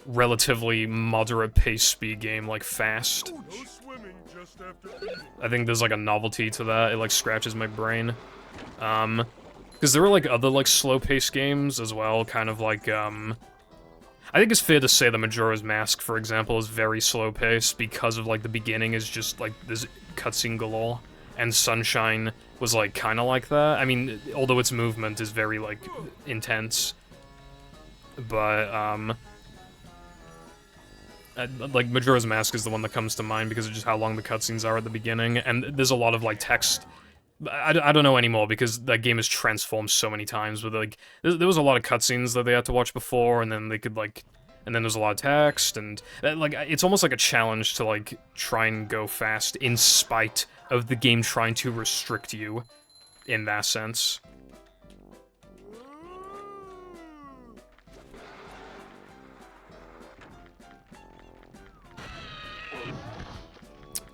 relatively moderate-paced speed game, like, fast. I think there's, like, a novelty to that. It, like, scratches my brain. Because there are, like, other, like, slow-paced games as well, kind of like, I think it's fair to say that Majora's Mask, for example, is very slow-paced because of, like, the beginning is just, like, this cutscene galore, and Sunshine was, like, kind of like that. I mean, although its movement is very, like, intense. But, like, Majora's Mask is the one that comes to mind because of just how long the cutscenes are at the beginning, and there's a lot of, like, text. I don't know anymore because that game has transformed so many times, but, like, there was a lot of cutscenes that they had to watch before, and then they could, like, and then there's a lot of text, and, like, it's almost like a challenge to, like, try and go fast in spite of the game trying to restrict you in that sense.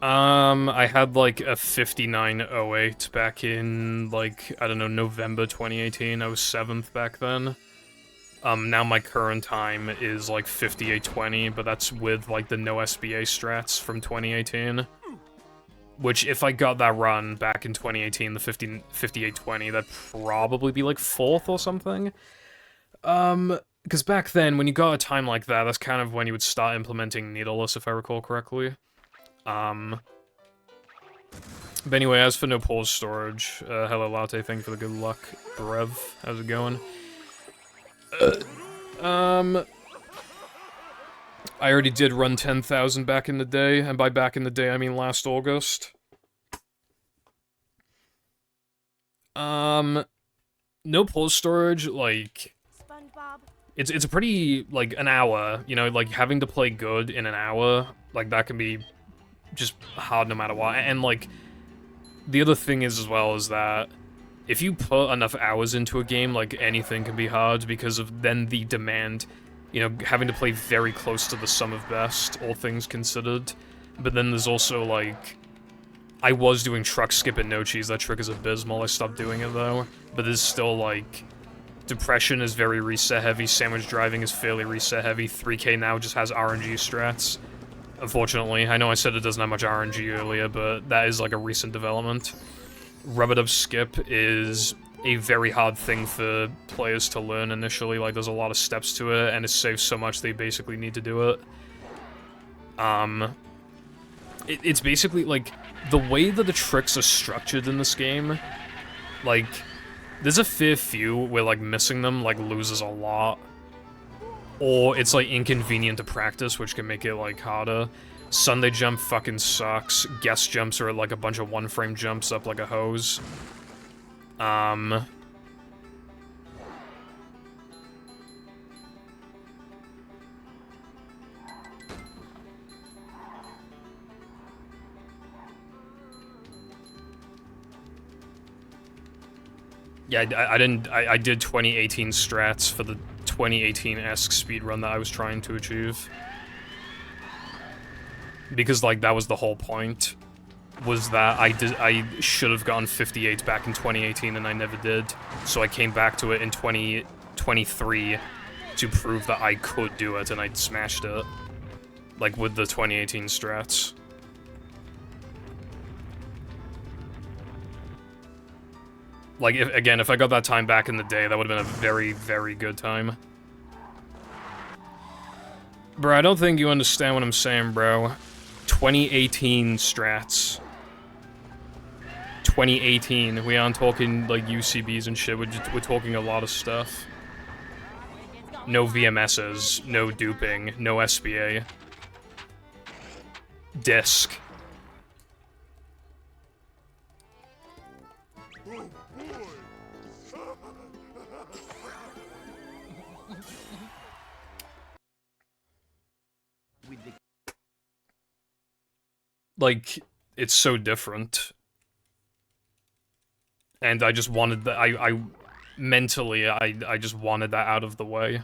I had, like, a 5908 back in, like, I don't know, November 2018. I was 7th back then. Now my current time is, like, 5820, but that's with, like, the no SBA strats from 2018. Which, if I got that run back in 2018, the 5820, that'd probably be, like, 4th or something. Because back then, when you got a time like that, that's kind of when you would start implementing needleless, if I recall correctly. But anyway, as for No Pause Storage, hello Latte, thank you for the good luck. Brev, how's it going? I already did run 10,000 back in the day, and by back in the day, I mean last August. No Pause Storage, like, SpongeBob. it's a pretty, like, an hour, you know, like, having to play good in an hour, like, that can be just hard no matter what. And, like, the other thing is as well is that if you put enough hours into a game, like, anything can be hard because of then the demand, you know, having to play very close to the sum of best, all things considered. But then there's also, like, I was doing truck skip and no cheese, that trick is abysmal, I stopped doing it though. But there's still, like, Depression is very reset heavy, Sandwich Driving is fairly reset heavy, 3K now just has RNG strats. Unfortunately, I know I said it doesn't have much RNG earlier, but that is, like, a recent development. Rub-a-dub skip is a very hard thing for players to learn initially, like, there's a lot of steps to it, and it saves so much they basically need to do it. It's basically, like, the way that the tricks are structured in this game, like, there's a fair few where, like, missing them, like, loses a lot. Or it's, like, inconvenient to practice, which can make it, like, harder. Sunday jump fucking sucks. Guest jumps are, like, a bunch of one-frame jumps up like a hose. Yeah, I did 2018 strats for the 2018-esque speedrun that I was trying to achieve. Because, like, that was the whole point. Was that I should have gotten 58 back in 2018 and I never did. So I came back to it in 2023 to prove that I could do it, and I smashed it. Like, with the 2018 strats. Like, if I got that time back in the day, that would have been a very, very good time. Bro, I don't think you understand what I'm saying, bro. 2018 strats. 2018. We aren't talking, like, UCBs and shit. We're talking a lot of stuff. No VMSs, no duping, no SBA. Disc. Like, it's so different. And I just wanted that, mentally, I just wanted that out of the way.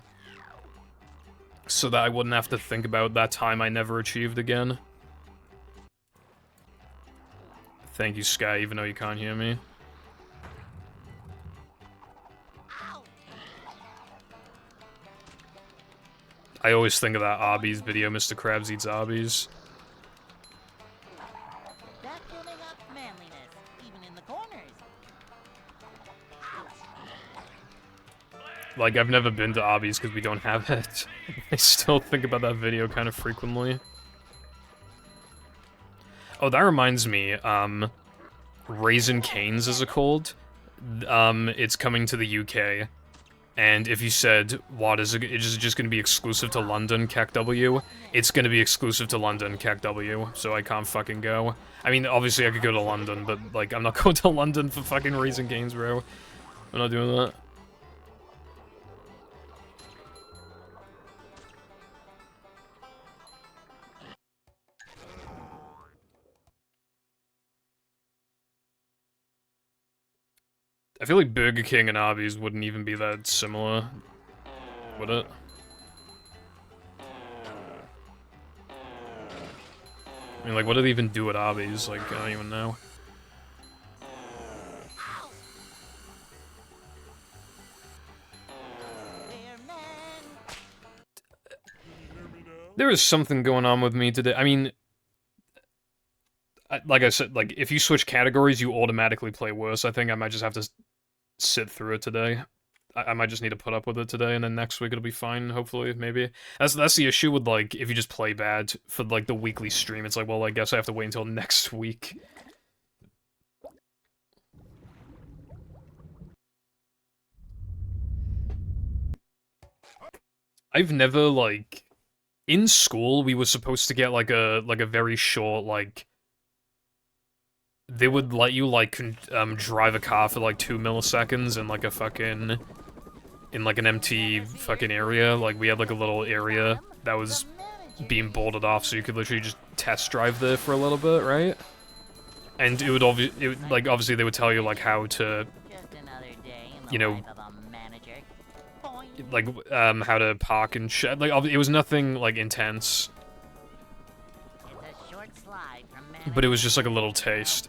So that I wouldn't have to think about that time I never achieved again. Thank you, Sky, even though you can't hear me. I always think of that Arby's video, Mr. Krabs Eats Arby's. That's building up manliness, even in the corners. Like, I've never been to Arby's because we don't have it. I still think about that video kind of frequently. Oh, that reminds me, Raisin Cane's is it called? It's coming to the UK. And if you said, what is it, it's just gonna be exclusive to London, CACW, it's gonna be exclusive to London, CACW, so I can't fucking go. I mean, obviously I could go to London, but, like, I'm not going to London for fucking Raisin Cane's, bro. I'm not doing that. I feel like Burger King and Arby's wouldn't even be that similar, would it? I mean, like, what do they even do at Arby's? Like, I don't even know. There is something going on with me today. I mean, like I said, like, if you switch categories, you automatically play worse. I think I might just have to sit through it today. I might just need to put up with it today, and then next week it'll be fine, hopefully, maybe. That's the issue with, like, if you just play bad for, like, the weekly stream, it's like, well, I guess I have to wait until next week. I've never, like... In school, we were supposed to get, like, a very short, like... They would let you, like, drive a car for, like, 2 milliseconds in, like, a fucking... In, like, an empty fucking area. Like, we had, like, a little area that was being boarded off, so you could literally just test drive there for a little bit, right? And it would obviously they would tell you, like, how to... You know... Like, how to park and shit. Like, it was nothing, like, intense. But it was just, like, a little taste.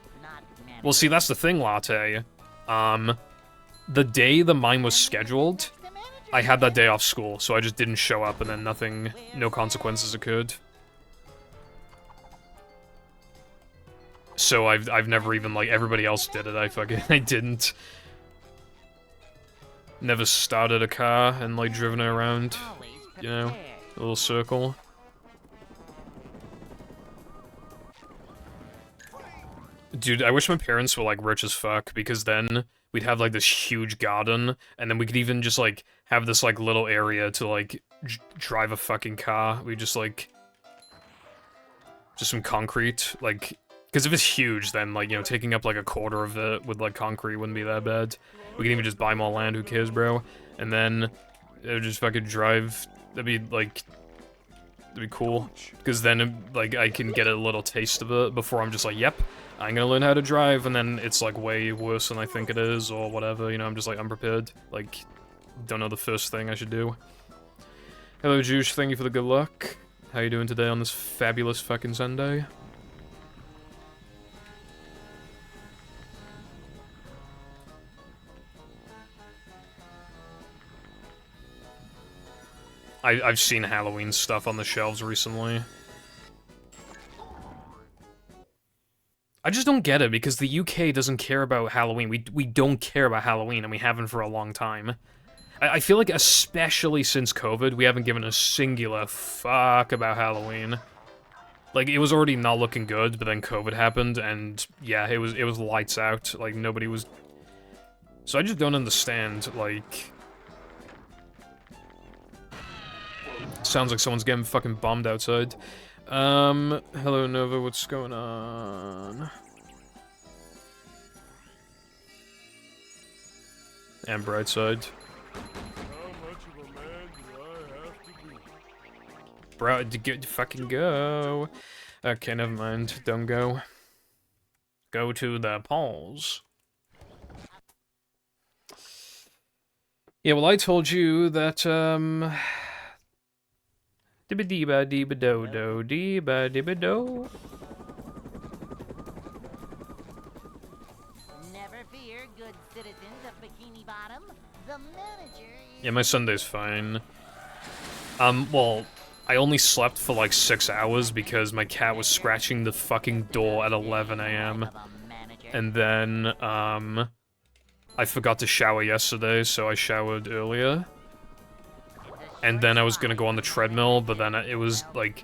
Well, see, that's the thing, Latte. The day the mine was scheduled, I had that day off school, so I just didn't show up, and then no consequences occurred. So I've never even, like, everybody else did it, I didn't. Never started a car and, like, driven it around, you know, a little circle. Dude, I wish my parents were, like, rich as fuck, because then we'd have, like, this huge garden, and then we could even just, like, have this, like, little area to, like, drive a fucking car. We just, like... Just some concrete, like... Because if it's huge, then, like, you know, taking up, like, a quarter of it with, like, concrete wouldn't be that bad. We can even just buy more land, who cares, bro? And then, it would just fucking drive... That'd be, like... That'd be cool. Because then, like, I can get a little taste of it before I'm just like, yep, I'm gonna learn how to drive, and then it's, like, way worse than I think it is, or whatever, you know, I'm just, like, unprepared. Like, don't know the first thing I should do. Hello, Juice, thank you for the good luck. How you doing today on this fabulous fucking Sunday? I've seen Halloween stuff on the shelves recently. I just don't get it, because the UK doesn't care about Halloween. We don't care about Halloween, and we haven't for a long time. I feel like, especially since COVID, we haven't given a singular fuck about Halloween. Like, it was already not looking good, but then COVID happened, and yeah, it was lights out. Like, nobody was... So I just don't understand, like... Sounds like someone's getting fucking bombed outside. Hello Nova, what's going on? And Brightside. How much of a man do I have to be? Bro, fucking go. Okay, never mind. Don't go. Go to the polls. Yeah, well, I told you that, Dibba-dee-ba-dee-ba-do-do, dee-ba-dee-ba-do. Never fear, good citizens of Bikini Bottom. The manager is... Yeah, my Sunday's fine. Well, I only slept for like 6 hours because my cat was scratching the fucking door at 11 a.m. And then, I forgot to shower yesterday, so I showered earlier. And then I was gonna go on the treadmill, but then it was, like,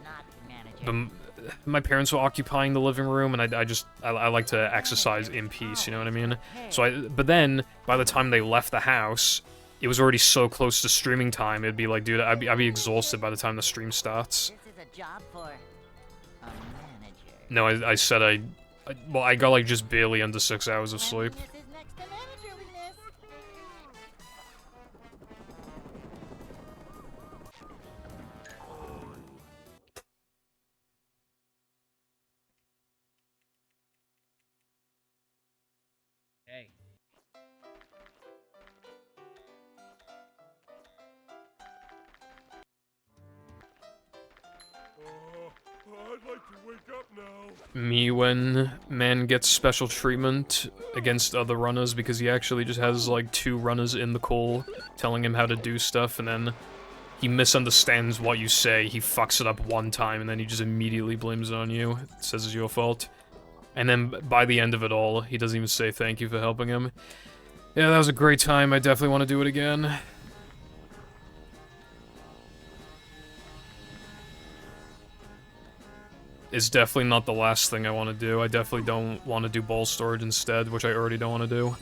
my parents were occupying the living room, and I like to exercise in peace, you know what I mean? So but then, by the time they left the house, it was already so close to streaming time, it'd be like, dude, I'd be exhausted by the time the stream starts. This is a job for a manager. No, I said well, I got, like, just barely under 6 hours of sleep. This is next to managerliness. Hey. I'd like to wake up now. Me when man gets special treatment against other runners because he actually just has like 2 runners in the call telling him how to do stuff, and then he misunderstands what you say, he fucks it up one time, and then he just immediately blames it on you, says it's your fault. And then by the end of it all, he doesn't even say thank you for helping him. Yeah, that was a great time, I definitely want to do it again. It's definitely not the last thing I want to do. I definitely don't want to do ball storage instead, which I already don't want to do.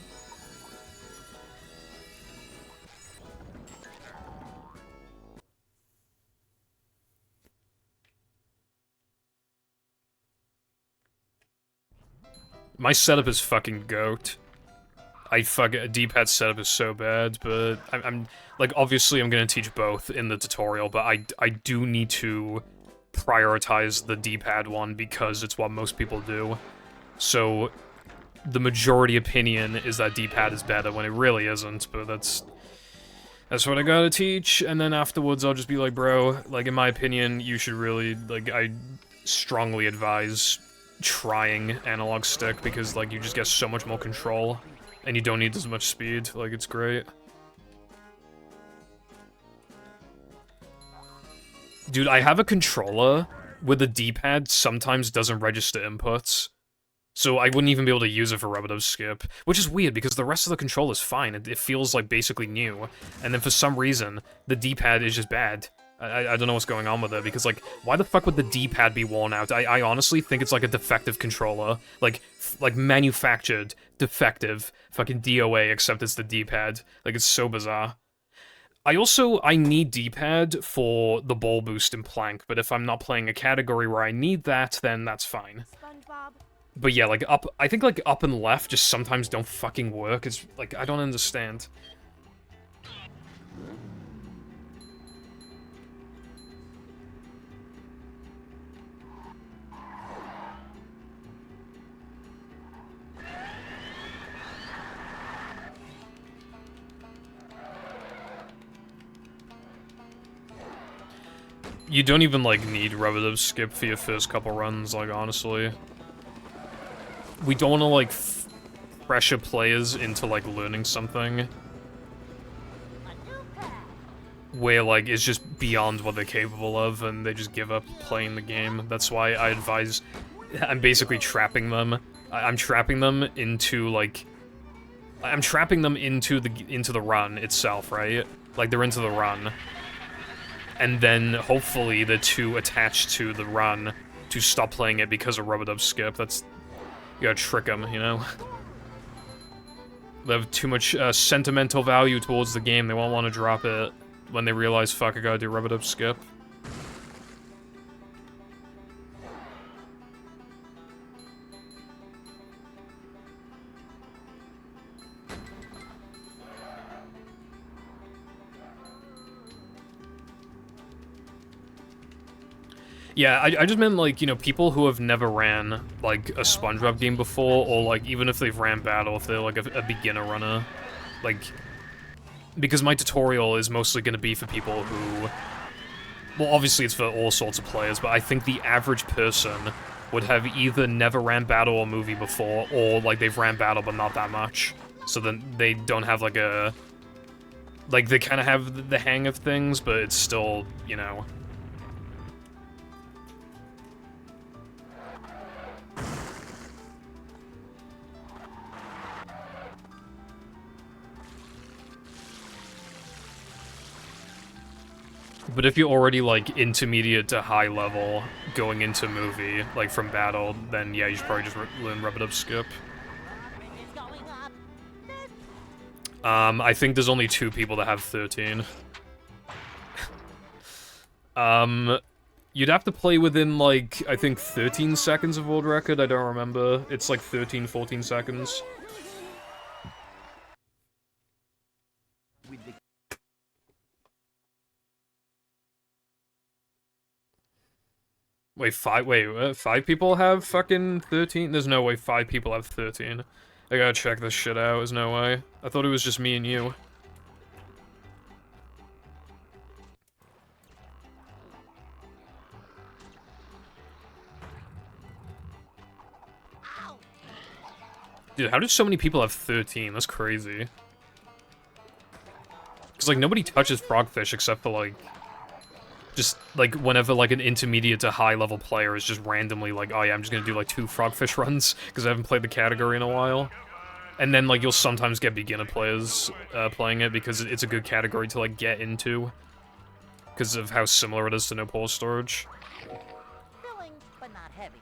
My setup is fucking goat. A D-pad setup is so bad, but I'm like, obviously I'm gonna teach both in the tutorial, but I do need to prioritize the D-pad one because it's what most people do. So the majority opinion is that D-pad is better when it really isn't, but that's what I gotta teach, and then afterwards I'll just be like, bro, like, in my opinion, you should really, like, I strongly advise trying analog stick because, like, you just get so much more control, and you don't need as much speed, like, it's great. Dude, I have a controller where the D-pad sometimes doesn't register inputs. So I wouldn't even be able to use it for rub-a-dub skip. Which is weird, because the rest of the controller is fine. It feels, like, basically new. And then for some reason, the D-pad is just bad. I don't know what's going on with it, because, like, why the fuck would the D-pad be worn out? I honestly think it's, like, a defective controller. Like, manufactured, defective, fucking DOA, except it's the D-pad. Like, it's so bizarre. I need D-pad for the ball boost in Plank, but if I'm not playing a category where I need that, then that's fine. SpongeBob. But yeah, like, I think, like, up and left just sometimes don't fucking work. It's, like, I don't understand. You don't even, like, need rub-a-dub skip for your first couple runs, like, honestly. We don't want to, like, pressure players into, like, learning something where, like, it's just beyond what they're capable of, and they just give up playing the game. That's why I advise... I'm basically trapping them. I'm trapping them into, like... I'm trapping them into the run itself, right? Like, they're into the run. And then, hopefully, the two attached to the run to stop playing it because of rub-a-dub skip. That's... You gotta trick them, you know? They have too much sentimental value towards the game. They won't want to drop it when they realize, fuck, I gotta do rub-a-dub skip. Yeah, I just meant, like, you know, people who have never ran, like, a SpongeBob game before, or, like, even if they've ran Battle, if they're, like, a beginner runner, like, because my tutorial is mostly going to be for people who, well, obviously it's for all sorts of players, but I think the average person would have either never ran Battle or Movie before, or, like, they've ran Battle but not that much, so then they don't have, like, a, like, they kind of have the hang of things, but it's still, you know... But if you're already, like, intermediate to high level going into Movie, like, from Battle, then, yeah, you should probably just learn Rub-a-Dub Skip. I think there's only 2 people that have 13. You'd have to play within, like, I think 13 seconds of world record, I don't remember. It's, like, 13, 14 seconds. Wait, 5 people have fucking 13? There's no way 5 people have 13. I gotta check this shit out, there's no way. I thought it was just me and you. Dude, how did so many people have 13? That's crazy. Because, like, nobody touches Frogfish except for, like... Just, like, whenever, like, an intermediate to high-level player is just randomly like, oh yeah, I'm just gonna do, like, 2 Frogfish runs, because I haven't played the category in a while. And then, like, you'll sometimes get beginner players playing it, because it's a good category to, like, get into. Because of how similar it is to No Pole Storage. Filling, but not heavy.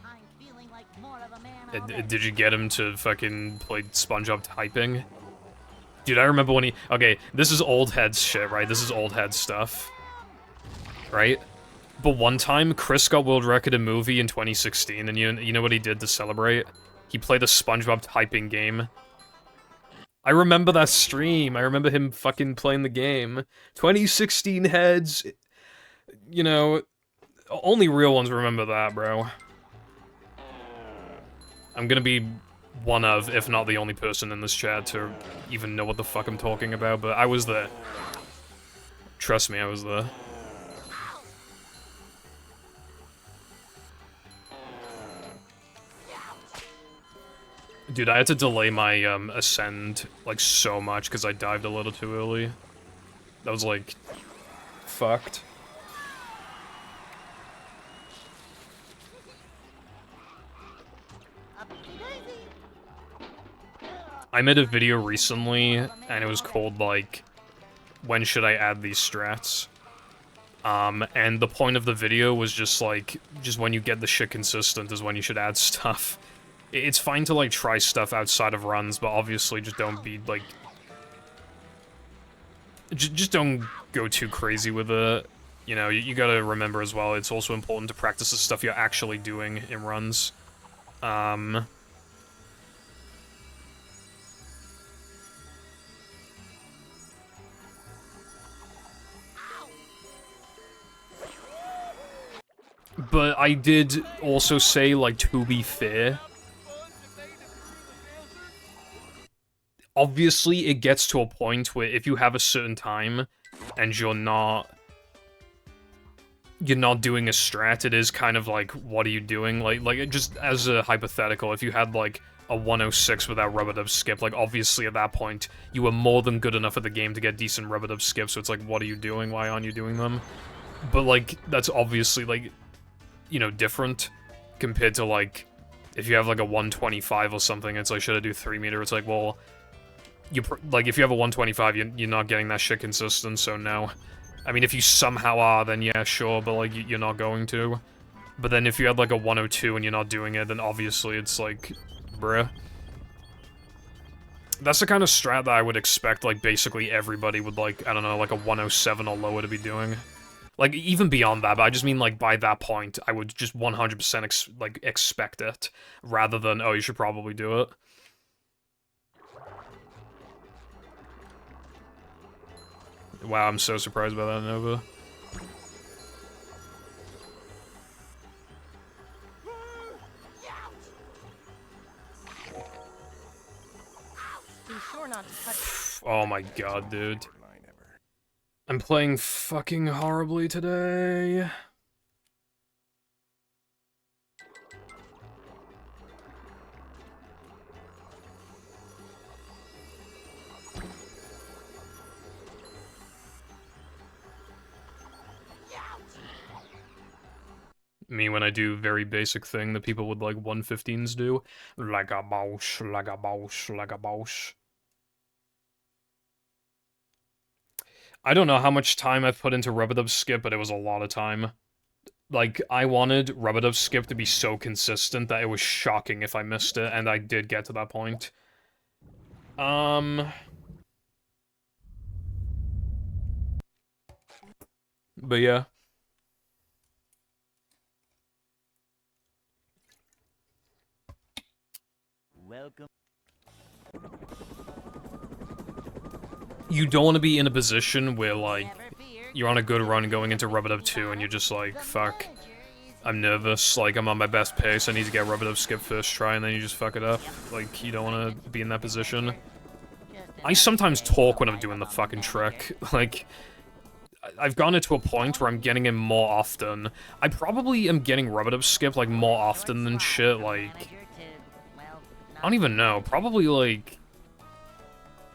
I'm feeling like more of a man already. Did you get him to fucking play SpongeBob typing? Dude, I remember when he... Okay, this is old head shit, right? This is old head stuff. Right? But one time, Chris got world record in Movie in 2016, and you know what he did to celebrate? He played a SpongeBob typing game. I remember that stream. I remember him fucking playing the game. 2016 heads. You know, only real ones remember that, bro. I'm gonna be one of, if not the only person in this chat to even know what the fuck I'm talking about, but I was there. Trust me, I was there. Dude, I had to delay my ascend, like, so much because I dived a little too early. That was, like, fucked. I made a video recently, and it was called, like, when should I add these strats? And the point of the video was just, like, just when you get the shit consistent is when you should add stuff. It's fine to, like, try stuff outside of runs, but obviously just don't be, like... Just don't go too crazy with it. You know, you gotta remember as well, it's also important to practice the stuff you're actually doing in runs. But I did also say, like, to be fair, obviously it gets to a point where if you have a certain time and you're not doing a strat, it is kind of like, what are you doing? Like just as a hypothetical, if you had like a 106 without rub-a-dub skip, like obviously at that point you were more than good enough at the game to get decent rub-a-dub skip, so it's like, what are you doing? Why aren't you doing them? But like, that's obviously like, you know, different compared to like, if you have like a 125 or something, it's like, should I do 3 meter? It's like, well, like, if you have a 125, you're not getting that shit consistent, so no. I mean, if you somehow are, then yeah, sure, but, like, you're not going to. But then if you had, like, a 102 and you're not doing it, then obviously it's like, bruh. That's the kind of strat that I would expect, like, basically everybody would, like, I don't know, like a 107 or lower to be doing. Like, even beyond that, but I just mean, like, by that point, I would just 100% expect it, rather than, oh, you should probably do it. Wow, I'm so surprised by that, Nova. Be sure not to touch. Oh my god, dude. I'm playing fucking horribly today. Me when I do very basic thing that people with like 115s do. Like a mouse, like a mouse, like a mouse. I don't know how much time I've put into Rub-a-Dub Skip, but it was a lot of time. Like, I wanted Rub-a-Dub Skip to be so consistent that it was shocking if I missed it, and I did get to that point. But yeah. Welcome. You don't want to be in a position where, like, Never fear, you're on a good run going into Rub-a-Dub 2 and you're just like, fuck, I'm nervous, like, I'm on my best pace, I need to get Rub-a-Dub Skip first try, and then you just fuck it up. Like, you don't want to be in that position. I sometimes talk when I'm doing the fucking trick. Like, I've gotten it to a point where I'm getting him more often. I probably am getting Rub-a-Dub Skip, like, more often than shit, like... I don't even know, probably, like...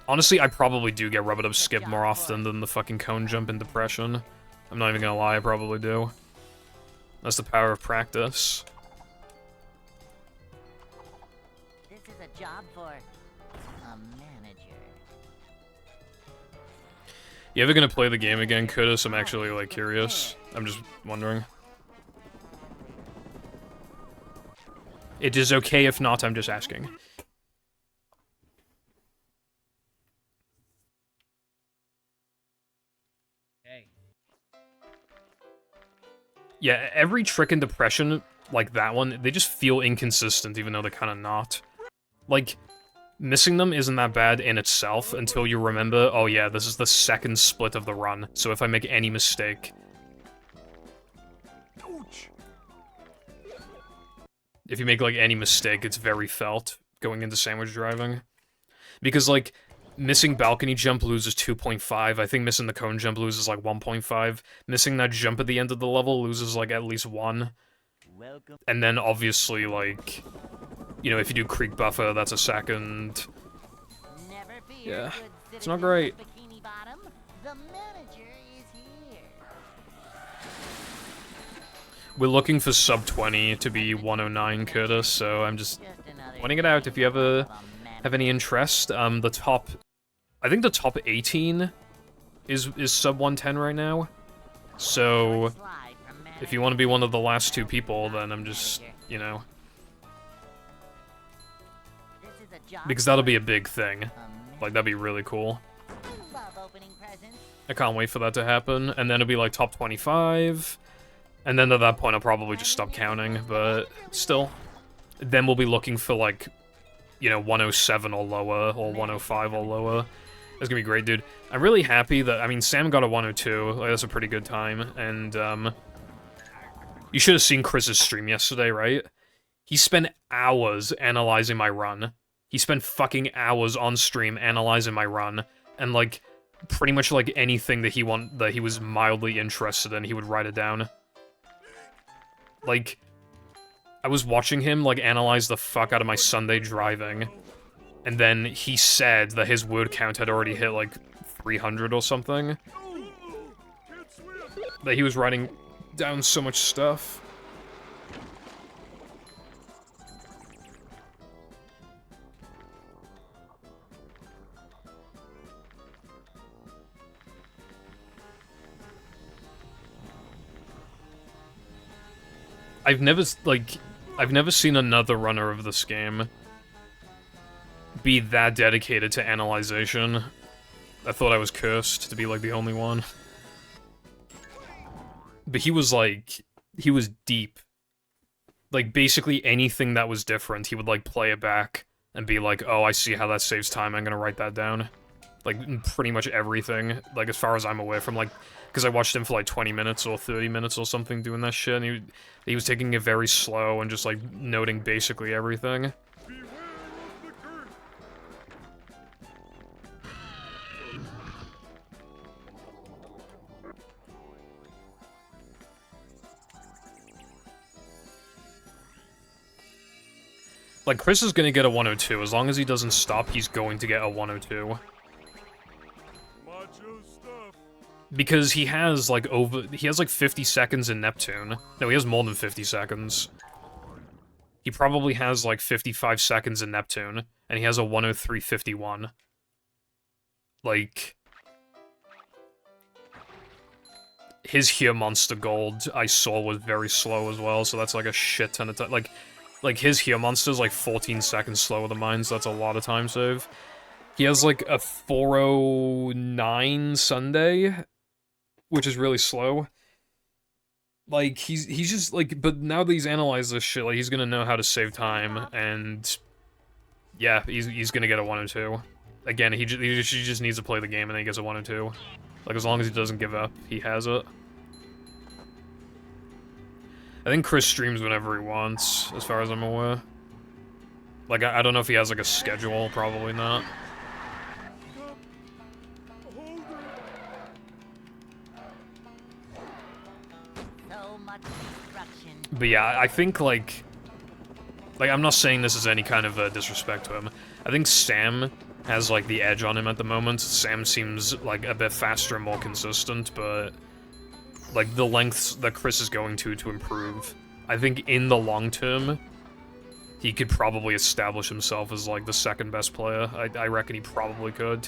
Honestly, I probably do get Rub-a-Dub Skip more often than the fucking cone jump in Depression. I'm not even gonna lie, I probably do. That's the power of practice. This is a job for a manager. You ever gonna play the game again, Curtis? I'm actually, like, curious. I'm just wondering. It is okay if not, I'm just asking. Hey. Yeah, every trick in Depression, like that one, they just feel inconsistent, even though they're kind of not. Like, missing them isn't that bad in itself until you remember, oh yeah, this is the second split of the run, so if I make any mistake... If you make, like, any mistake, it's very felt going into sandwich driving. Because, like, missing balcony jump loses 2.5, I think missing the cone jump loses, like, 1.5. Missing that jump at the end of the level loses, like, at least 1. Welcome. And then, obviously, like... You know, if you do creek buffer, that's a second. Never fear, Yeah, good it's not citizens great. of Bikini Bottom. The manager is here. We're looking for sub 20 to be 109, Curtis, so I'm just pointing it out if you ever have any interest. The top... I think the top 18 is sub 110 right now. So, if you want to be one of the last 2 people, then I'm just, you know... Because that'll be a big thing. Like, that'd be really cool. I can't wait for that to happen. And then it'll be like top 25. And then at that point I'll probably just stop counting, but still. Then we'll be looking for like, you know, 107 or lower, or 105 or lower. That's gonna be great, dude. I'm really happy that, I mean, Sam got a 102. Like, that's a pretty good time. And, you should have seen Chris's stream yesterday, right? He spent hours analyzing my run. He spent fucking hours on stream analyzing my run, and like, pretty much like anything that he was mildly interested in, he would write it down. Like, I was watching him like analyze the fuck out of my Sunday driving, and then he said that his word count had already hit like 300 or something. That he was writing down so much stuff. I've never, like, I've never seen another runner of this game be that dedicated to analyzation. I thought I was cursed to be, like, the only one. But he was, like, he was deep. Like, basically anything that was different, he would, like, play it back and be like, oh, I see how that saves time, I'm gonna write that down. Like, pretty much everything, like, as far as I'm aware from, like, because I watched him for, like, 20 minutes or 30 minutes or something doing that shit, and he was taking it very slow and just, like, noting basically everything. Beware of the curse. Like, Chris is gonna get a 102. As long as he doesn't stop, he's going to get a 102. Macho stuff. Because he has, like, he has, like, 50 seconds in Neptune. No, he has more than 50 seconds. He probably has, like, 55 seconds in Neptune, and he has a 103.51. Like... His Here Monster Gold, I saw, was very slow as well, so that's, like, a shit ton of time. Like, his Here Monster's, like, 14 seconds slower than mine, so that's a lot of time save. He has, like, a 409 Sunday, which is really slow. Like, he's just, like, but now that he's analyzed this shit, like, he's gonna know how to save time, and... Yeah, he's gonna get a 102. Again, he just needs to play the game, and then he gets a 102. Like, as long as he doesn't give up, he has it. I think Chris streams whenever he wants, as far as I'm aware. Like, I don't know if he has, like, a schedule, probably not. So much destruction. But yeah, I think, like, I'm not saying this is any kind of disrespect to him. I think Sam has, like, the edge on him at the moment. Sam seems, like, a bit faster and more consistent, but, like, the lengths that Chris is going to improve. I think in the long term, he could probably establish himself as, like, the second best player. I reckon he probably could.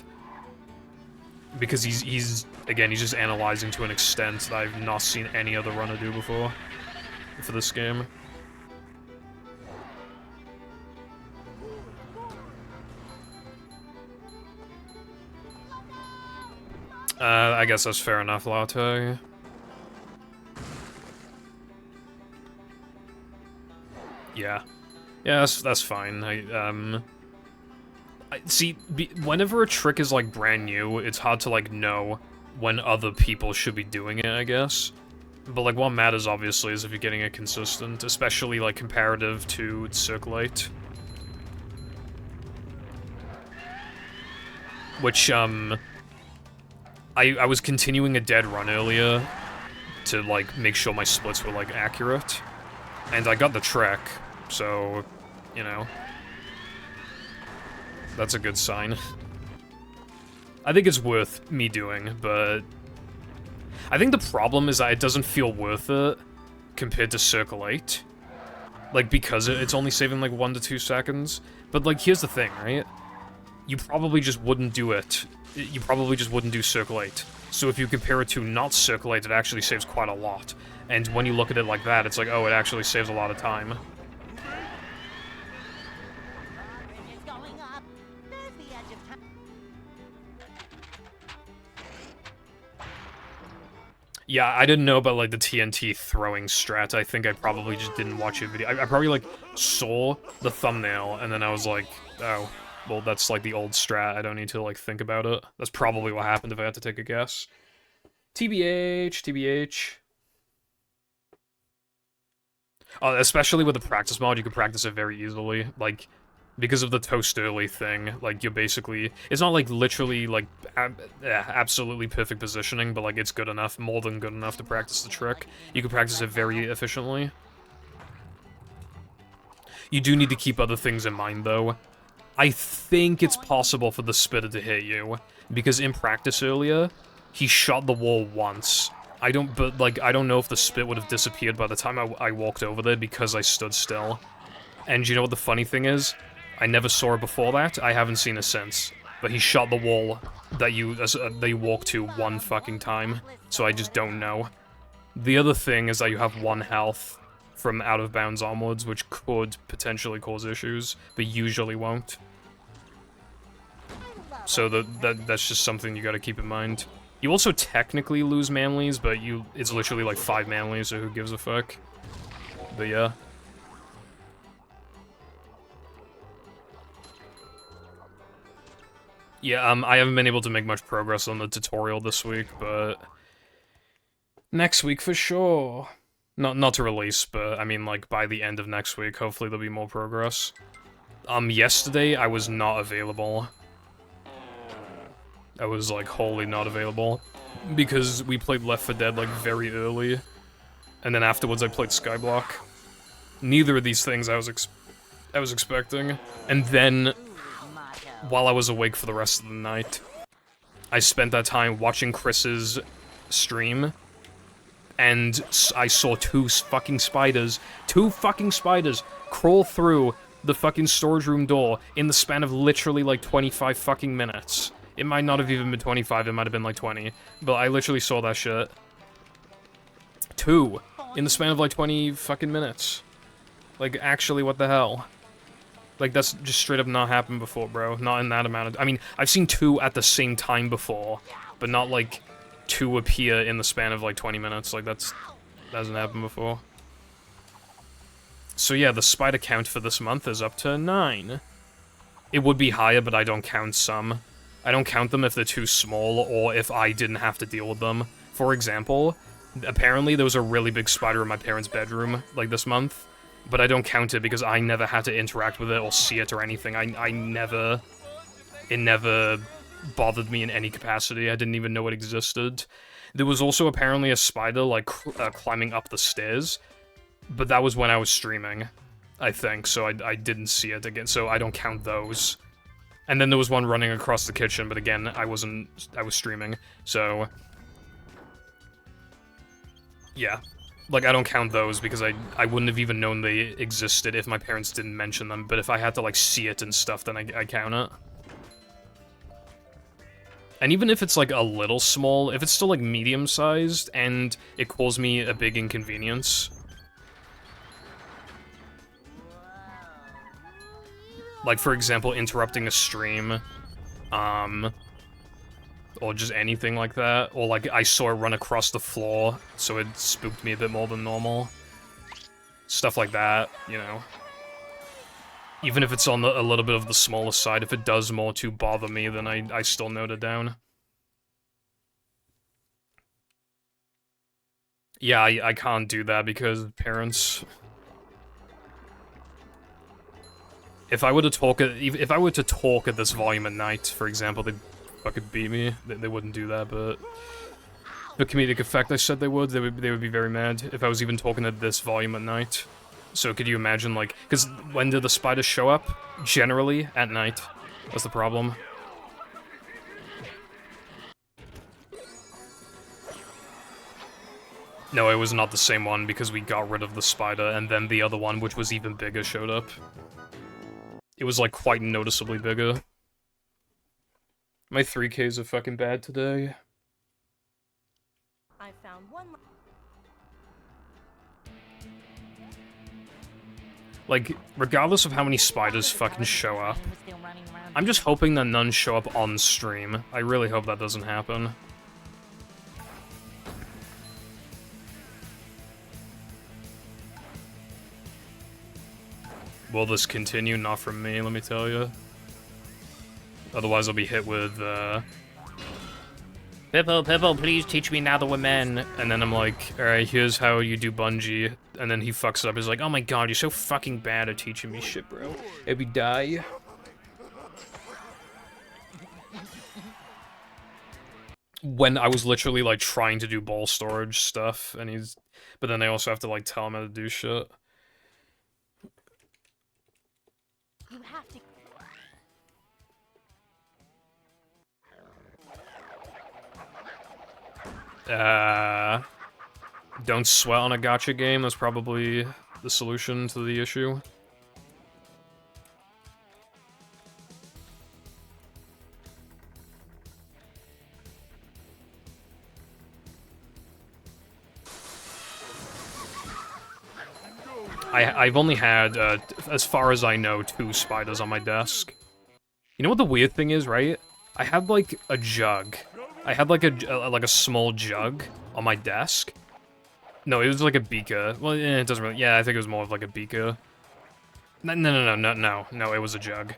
Because he's again, he's just analyzing to an extent that I've not seen any other runner do before for this game. I guess that's fair enough, Latte. Yeah. Yeah, that's fine. See, whenever a trick is, like, brand new, it's hard to, like, know when other people should be doing it, I guess. But, like, what matters, obviously, is if you're getting it consistent, especially, like, comparative to Circulate. Which, I was continuing a dead run earlier to, like, make sure my splits were, like, accurate. And I got the trick, so, you know. That's a good sign. I think it's worth me doing, but... I think the problem is that it doesn't feel worth it compared to Circulate. Like, because it's only saving, like, 1 to 2 seconds. But, like, here's the thing, right? You probably just wouldn't do it. You probably just wouldn't do Circulate. So if you compare it to not Circulate, it actually saves quite a lot. And when you look at it like that, it's like, oh, it actually saves a lot of time. It's going up. There's the edge of time. Yeah, I didn't know about, like, the TNT throwing strat. I think I probably just didn't watch a video. I probably, like, saw the thumbnail, and then I was like, oh, well, that's, like, the old strat. I don't need to, like, think about it. That's probably what happened if I had to take a guess. TBH, TBH. Especially with the practice mod, you can practice it very easily. Like, because of the toast early thing, like, you're basically... It's not, like, literally, like, absolutely perfect positioning, but, like, it's good enough, more than good enough to practice the trick. You can practice it very efficiently. You do need to keep other things in mind, though. I think it's possible for the spitter to hit you, because in practice earlier, he shot the wall once. I don't know if the spit would have disappeared by the time I walked over there because I stood still. And you know what the funny thing is? I never saw it before that, I haven't seen it since. But he shot the wall that you walked to one fucking time, so I just don't know. The other thing is that you have 1 health from out of bounds onwards, which could potentially cause issues, but usually won't. So that's just something you gotta keep in mind. You also technically lose manlies, but it's literally like 5 manlies, so who gives a fuck? But yeah. Yeah, I haven't been able to make much progress on the tutorial this week, but next week for sure. Not to release, but I mean like by the end of next week, hopefully there'll be more progress. Yesterday I was not available. I was like wholly not available because we played Left 4 Dead like very early, and then afterwards I played Skyblock. Neither of these things I was expecting, and then while I was awake for the rest of the night, I spent that time watching Chris's stream, and I saw two fucking spiders crawl through the fucking storage room door in the span of literally like 25 fucking minutes. It might not have even been 25, it might have been like 20, but I literally saw that shit. 2 in the span of like 20 fucking minutes. Like, actually, what the hell? Like, that's just straight up not happened before, bro. Not in that amount of... I mean, I've seen 2 at the same time before, but not, like, 2 appear in the span of, like, 20 minutes. Like, that hasn't happened before. So yeah, the spider count for this month is up to 9. It would be higher, but I don't count some. I don't count them if they're too small, or if I didn't have to deal with them. For example, apparently there was a really big spider in my parents' bedroom, like, this month. But I don't count it because I never had to interact with it or see it or anything. It never bothered me in any capacity. I didn't even know it existed. There was also apparently a spider, like, climbing up the stairs, but that was when I was streaming, I think, so I didn't see it again, so I don't count those. And then there was one running across the kitchen, but again, I was streaming, so... yeah. Like, I don't count those because I wouldn't have even known they existed if my parents didn't mention them, but if I had to, like, see it and stuff, then I count it. And even if it's, like, a little small, if it's still, like, medium-sized, and it caused me a big inconvenience... like, for example, interrupting a stream, or just anything like that, or like I saw it run across the floor, so it spooked me a bit more than normal. Stuff like that, you know. Even if it's on a little bit of the smaller side, if it does more to bother me, then I still note it down. Yeah, I can't do that because parents... If I were to talk at this volume at night, for example, they'd fucking beat me. They wouldn't do that, but the comedic effect I said they would be very mad if I was even talking at this volume at night. So could you imagine, like, because when do the spiders show up? Generally at night. That's the problem. No, it was not the same one because we got rid of the spider, and then the other one, which was even bigger, showed up. It was, like, quite noticeably bigger. My 3Ks are fucking bad today. I found one. Like, regardless of how many spiders fucking show up, I'm just hoping that none show up on stream. I really hope that doesn't happen. Will this continue? Not from me, let me tell you. Otherwise I'll be hit with, Pippo, please teach me now that we're men. And then I'm like, alright, here's how you do bungee. And then he fucks it up. He's like, oh my god, you're so fucking bad at teaching me shit, bro. Every die. When I was literally, like, trying to do ball storage stuff, and he's... But then I also have to, like, tell him how to do shit. You have to. Don't sweat on a gacha game. That's probably the solution to the issue. I've only had, as far as I know, 2 spiders on my desk. You know what the weird thing is, right? I had, like, a jug. I had, like, a small jug on my desk. No, it was like a beaker. Well, it doesn't really... Yeah, I think it was more of like a beaker. No, it was a jug.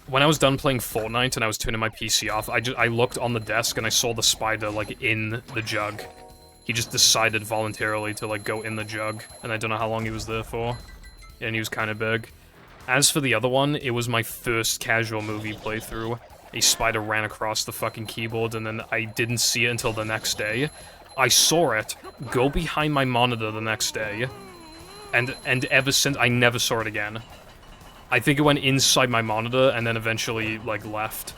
When I was done playing Fortnite and I was turning my PC off, I looked on the desk and I saw the spider, like, in the jug. He just decided voluntarily to, like, go in the jug, and I don't know how long he was there for. And he was kind of big. As for the other one, it was my first casual movie playthrough. A spider ran across the fucking keyboard, and then I didn't see it until the next day. I saw it go behind my monitor the next day, and ever since, I never saw it again. I think it went inside my monitor, and then eventually, like, left.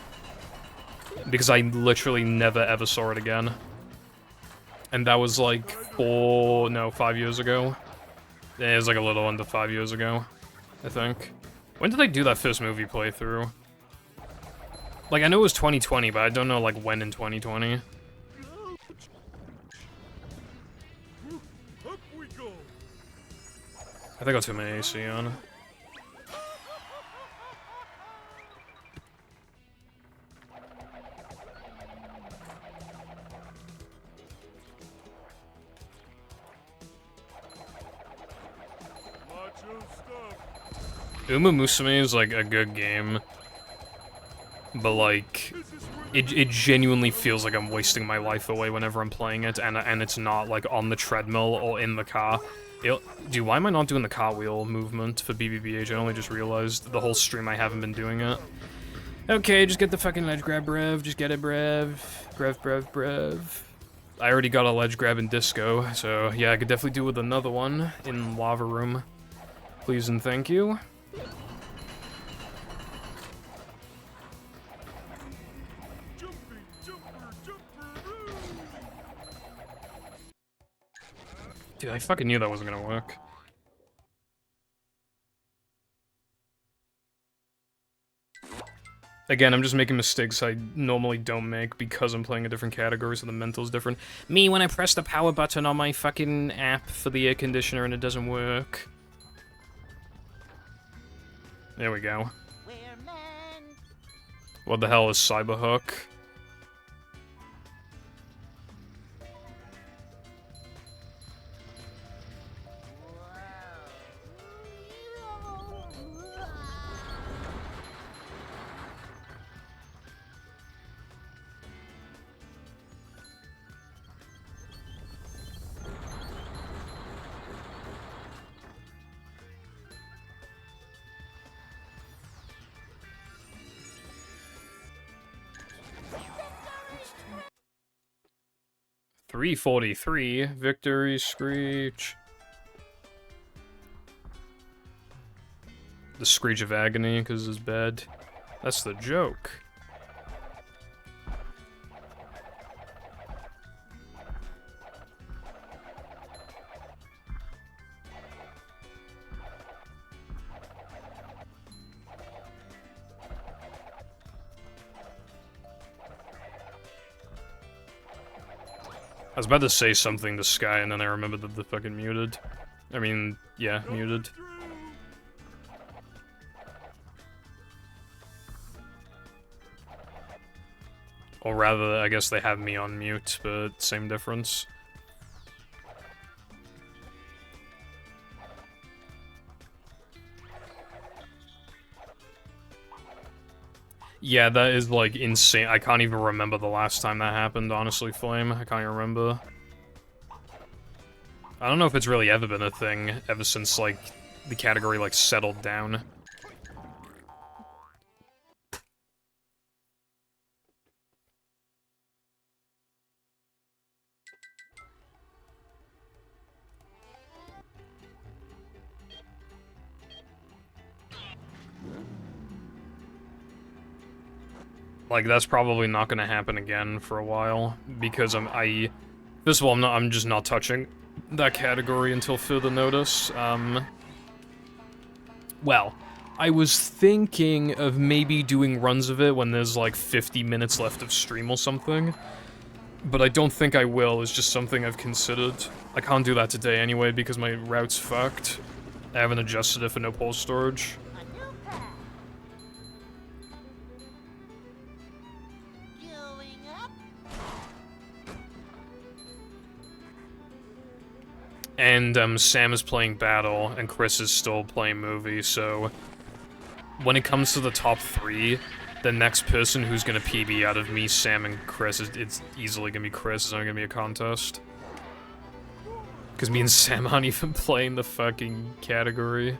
Because I literally never ever saw it again. And that was like 5 years ago. Yeah, it was like a little under 5 years ago, I think. When did I do that first movie playthrough? Like, I know it was 2020, but I don't know, like, when in 2020. Up we go. I think I got too many AC on. Macho stuff. Uma Musume is, like, a good game. But, like, it genuinely feels like I'm wasting my life away whenever I'm playing it, and it's not, like, on the treadmill or in the car. Dude, why am I not doing the cartwheel movement for BBBH? I only just realized the whole stream I haven't been doing it. Okay, just get the fucking ledge grab, brev. Just get it, brev. Brev. I already got a ledge grab in Disco, so yeah, I could definitely do with another one in Lava Room. Please and thank you. Dude, I fucking knew that wasn't gonna work. Again, I'm just making mistakes I normally don't make because I'm playing a different category, so the mental's different. Me, when I press the power button on my fucking app for the air conditioner and it doesn't work. There we go. What the hell is Cyberhook? .343, Victory Screech. The Screech of Agony, because it's bad. That's the joke. I was about to say something to Sky, and then I remembered that the fucking muted. I mean, yeah, muted. Or rather, I guess they have me on mute, but same difference. Yeah, that is, like, insane. I can't even remember the last time that happened, honestly, Flame. I can't even remember. I don't know if it's really ever been a thing, ever since, like, the category, like, settled down. Like, that's probably not gonna happen again for a while, because first of all, I'm just not touching that category until further notice. Well, I was thinking of maybe doing runs of it when there's like 50 minutes left of stream or something, But I don't think I will, it's just something I've considered. I can't do that today anyway because my route's fucked. I haven't adjusted it for no pole storage. A new path. Going up. And Sam is playing Battle, and Chris is still playing Movie, so... When it comes to the top 3, the next person who's gonna PB out of me, Sam, and Chris, it's easily gonna be Chris, it's not gonna be a contest. Because me and Sam aren't even playing the fucking category.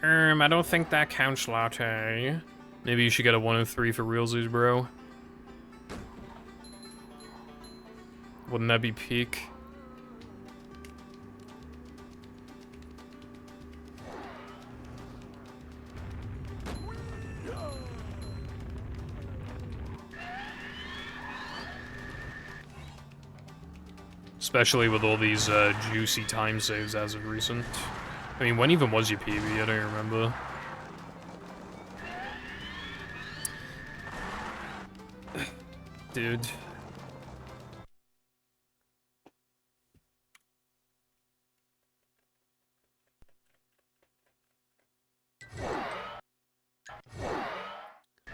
I don't think that counts, Latte. Maybe you should get a 103 for realsies, bro. Wouldn't that be peak? Especially with all these juicy time saves as of recent. I mean, when even was your PB? I don't even remember. Dude.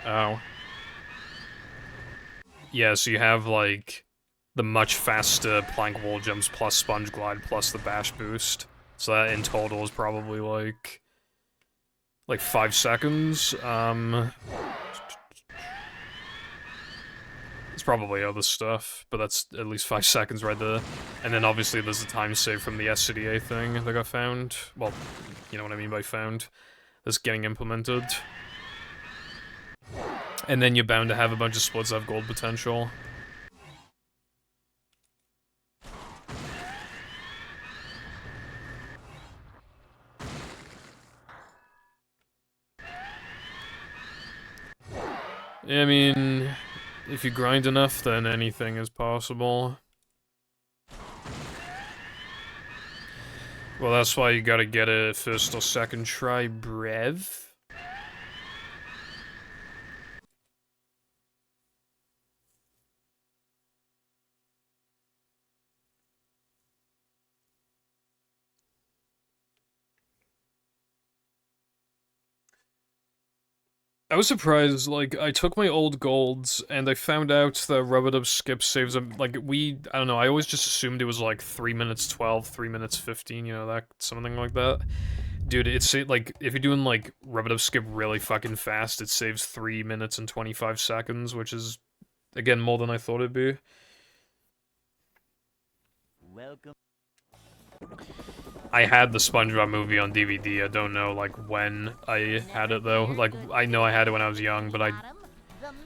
Oh. Yeah, so you have, like, the much faster plank wall jumps plus sponge glide plus the bash boost. So that in total is probably, like 5 seconds. It's probably other stuff, but that's at least 5 seconds right there. And then obviously there's the time save from the SCDA thing that got found. Well, you know what I mean by found. That's getting implemented. And then you're bound to have a bunch of splits that have gold potential. I mean, if you grind enough, then anything is possible. Well, that's why you gotta get it first or second try, brev. I was surprised, like, I took my old golds, and I found out that rub-a-dub skip saves, like, I don't know, I always just assumed it was, like, 3 minutes 12, 3 minutes 15, you know, that, something like that. Dude, it's, like, if you're doing, like, rub-a-dub skip really fucking fast, it saves 3 minutes and 25 seconds, which is, again, more than I thought it'd be. Welcome. I had the SpongeBob movie on DVD, I don't know, like, when I had it, though. Like, I know I had it when I was young, but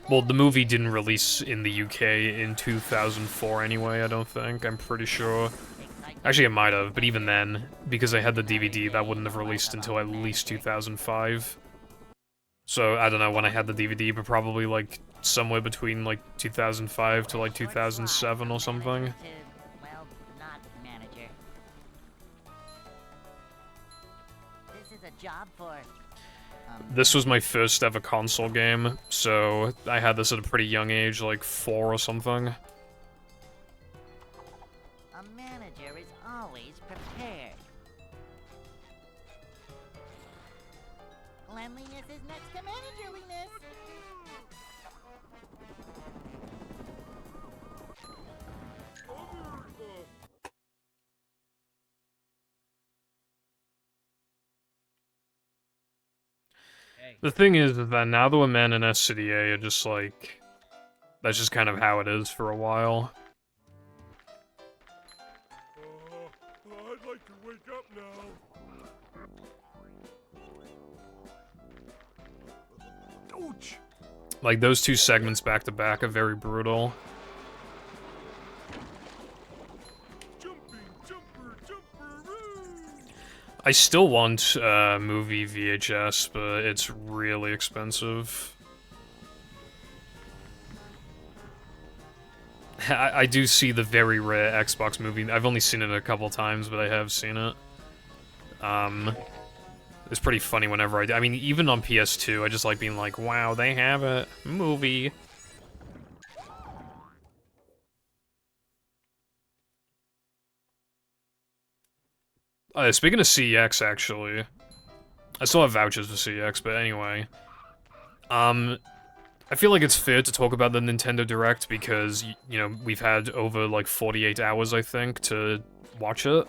well, the movie didn't release in the UK in 2004 anyway, I don't think. I'm pretty sure. Actually, it might have, but even then, because I had the DVD, that wouldn't have released until at least 2005. So, I don't know when I had the DVD, but probably, like, somewhere between, like, 2005 to, like, 2007 or something. Well, not manager. This is a job for... This was my first ever console game, so I had this at a pretty young age, like 4 or something. A manager is always prepared. Cleanliness is next to managerliness. Hey. The thing is that now that we're men in SCDA are just like... That's just kind of how it is for a while. I'd like to wake up now. Ouch! Like, those 2 segments back to back are very brutal. Jumping, jumper, jumper, I still want movie VHS, but it's really expensive. I do see the very rare Xbox movie. I've only seen it a couple times, but I have seen it. It's pretty funny whenever I mean, even on PS2, I just like being like, wow, they have a movie. Speaking of CEX, actually, I still have vouchers for CEX, but anyway. I feel like it's fair to talk about the Nintendo Direct because, you know, we've had over, like, 48 hours, I think, to watch it.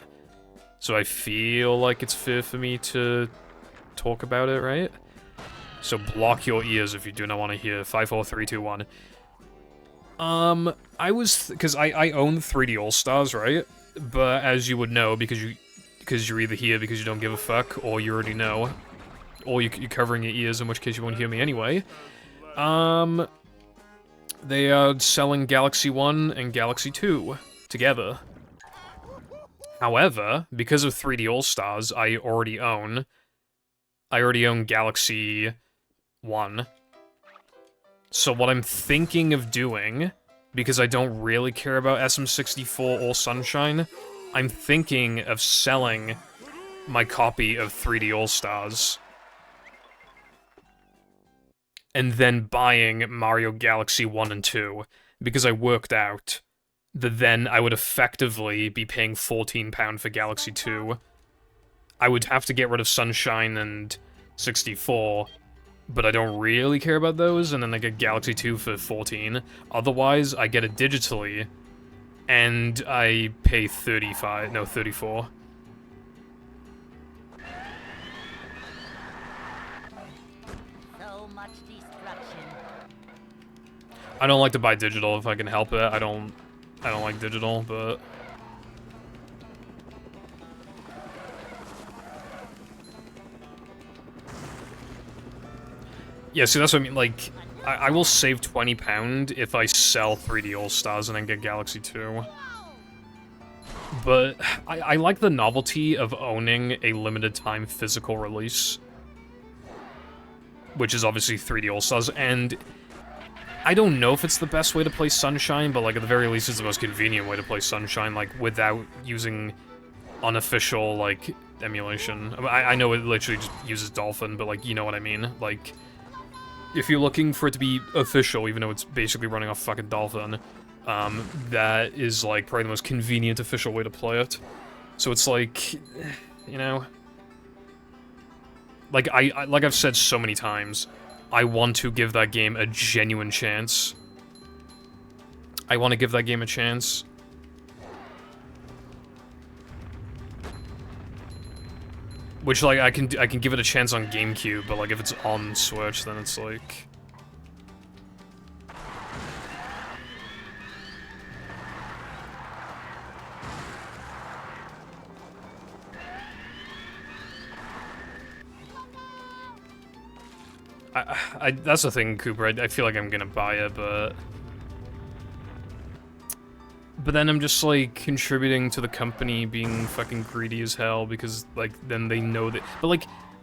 So I feel like it's fair for me to talk about it, right? So block your ears if you do not want to hear. 5, 4, 3, 2, 1. Because I own 3D All-Stars, right? But as you would know, because you're either here because you don't give a fuck, or you already know, or you're covering your ears, in which case you won't hear me anyway. They are selling Galaxy 1 and Galaxy 2 together. However, because of 3D All-Stars, I already own Galaxy 1. So what I'm thinking of doing, because I don't really care about SM64 or Sunshine, I'm thinking of selling my copy of 3D All-Stars. And then buying Mario Galaxy 1 and 2, because I worked out that then I would effectively be paying £14 for Galaxy 2. I would have to get rid of Sunshine and 64, but I don't really care about those, and then I get Galaxy 2 for 14. Otherwise, I get it digitally, and I pay 34. So much destruction. I don't like to buy digital if I can help it. I don't like digital, but... Yeah, see, that's what I mean, like, I will save £20 if I sell 3D All-Stars and then get Galaxy 2. But I like the novelty of owning a limited-time physical release, which is obviously 3D All-Stars, and I don't know if it's the best way to play Sunshine, but, like, at the very least, it's the most convenient way to play Sunshine, like, without using unofficial, like, emulation. I know it literally just uses Dolphin, but, like, you know what I mean? Like, if you're looking for it to be official, even though it's basically running off fucking Dolphin, that is, like, probably the most convenient official way to play it. So it's like, you know... Like, like I've said so many times, I want to give that game a genuine chance. I want to give that game a chance. Which, like, I can give it a chance on GameCube, but, like, if it's on Switch, then it's like... that's the thing, Cooper. I feel like I'm gonna buy it, but then I'm just, like, contributing to the company being fucking greedy as hell, because, like, then they know that...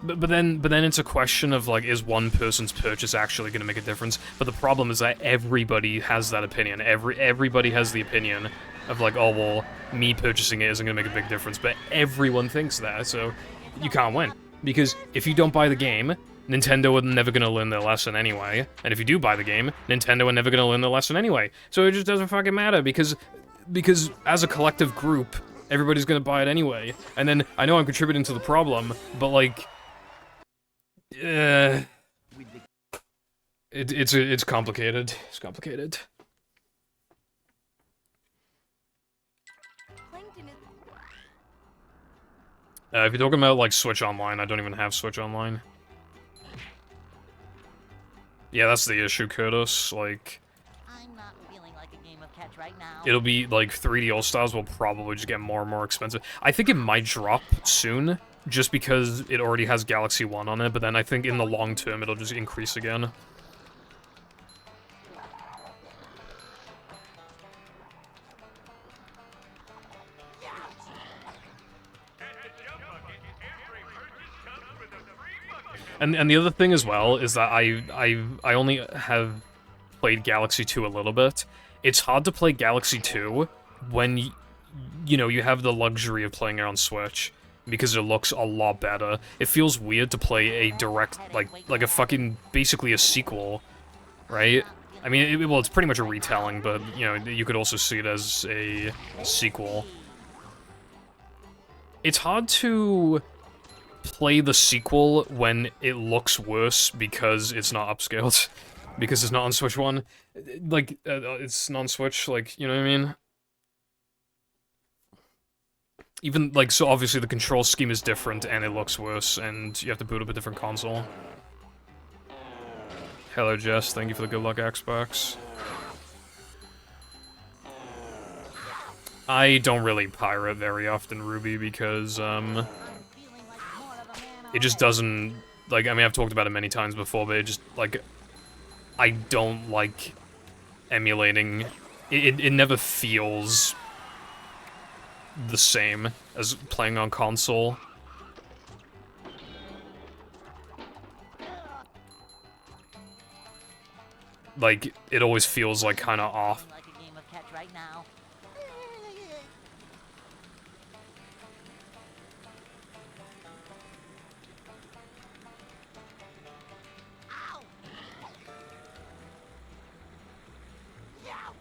But then it's a question of, like, is one person's purchase actually gonna make a difference? But the problem is that everybody has that opinion. Everybody has the opinion of, like, oh, well, me purchasing it isn't gonna make a big difference, but everyone thinks that, so you can't win. Because if you don't buy the game, Nintendo are never gonna learn their lesson anyway. And if you do buy the game, Nintendo are never gonna learn their lesson anyway. So it just doesn't fucking matter, because as a collective group, everybody's gonna buy it anyway. And then, I know I'm contributing to the problem, but, like... It's complicated. It's complicated. If you're talking about, like, Switch Online, I don't even have Switch Online. Yeah, that's the issue, Curtis. Like, I'm not feeling like a game of catch right now. it'll be, like, 3D All-Stars will probably just get more and more expensive. I think it might drop soon, just because it already has Galaxy 1 on it, but then I think in the long term it'll just increase again. And the other thing as well is that I only have played Galaxy 2 a little bit. It's hard to play Galaxy 2 when you know, you have the luxury of playing it on Switch. because it looks a lot better. It feels weird to play a direct, like a fucking, basically a sequel, right? I mean, well, it's pretty much a retelling, but, you know, you could also see it as a sequel. It's hard to play the sequel when it looks worse because it's not upscaled. Because it's not on Switch 1. Like, it's non-Switch, like, you know what I mean? Even, like, so obviously the control scheme is different and it looks worse, and you have to boot up a different console. Hello, Jess. Thank you for the good luck, Xbox. I don't really pirate very often, Ruby, because, it just doesn't, like, I mean, I've talked about it many times before, but it just, like, I don't like emulating. It never feels the same as playing on console. Like, it always feels, like, kinda off. Like a game of catch right now. Ow! Ouch!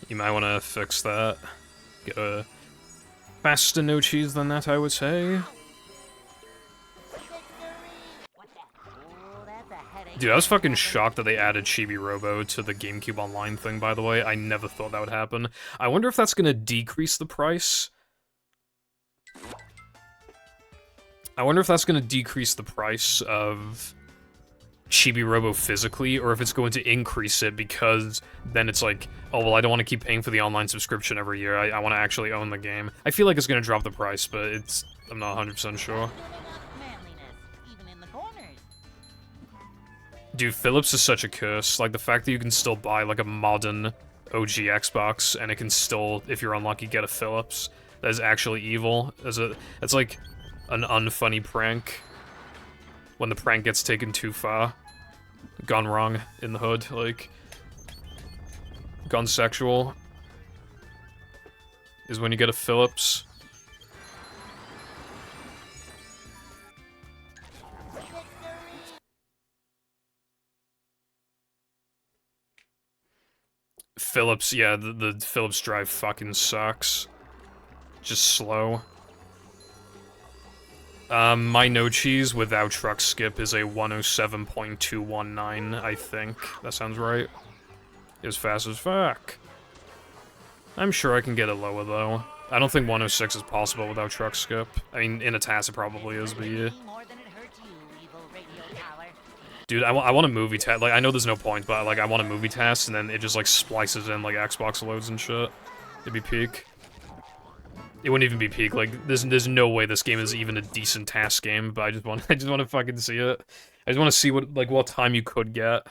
You might want to fix that. Get a faster no cheese than that, I would say. Dude, I was fucking shocked that they added Chibi Robo to the GameCube Online thing, by the way. I never thought that would happen. I wonder if that's gonna decrease the price. I wonder if that's gonna decrease the price of Chibi Robo physically, or if it's going to increase it, because then it's like, oh, well, I don't want to keep paying for the online subscription every year. I want to actually own the game. I feel like it's gonna drop the price, but I'm not 100% sure. Even in the corners. Dude, Philips is such a curse. Like, the fact that you can still buy, like, a modern OG Xbox, and it can still, if you're unlucky, get a Philips. That is actually evil. It's like an unfunny prank. When the prank gets taken too far. Gone wrong in the hood, like. Gone sexual. Is when you get a Philips. Philips, yeah, the Philips drive fucking sucks. Just slow. My no cheese without truck skip is a 107.219, I think. That sounds right. As fast as fuck. I'm sure I can get it lower, though. I don't think 106 is possible without truck skip. I mean, in a task it probably is, but yeah. Dude, I want a movie test. Like, I know there's no point, but, like, I want a movie test, and then it just, like, splices in, like, Xbox loads and shit. It'd be peak. It wouldn't even be peak. Like, there's no way this game is even a decent task game. But I just want to fucking see it. I just want to see what time you could get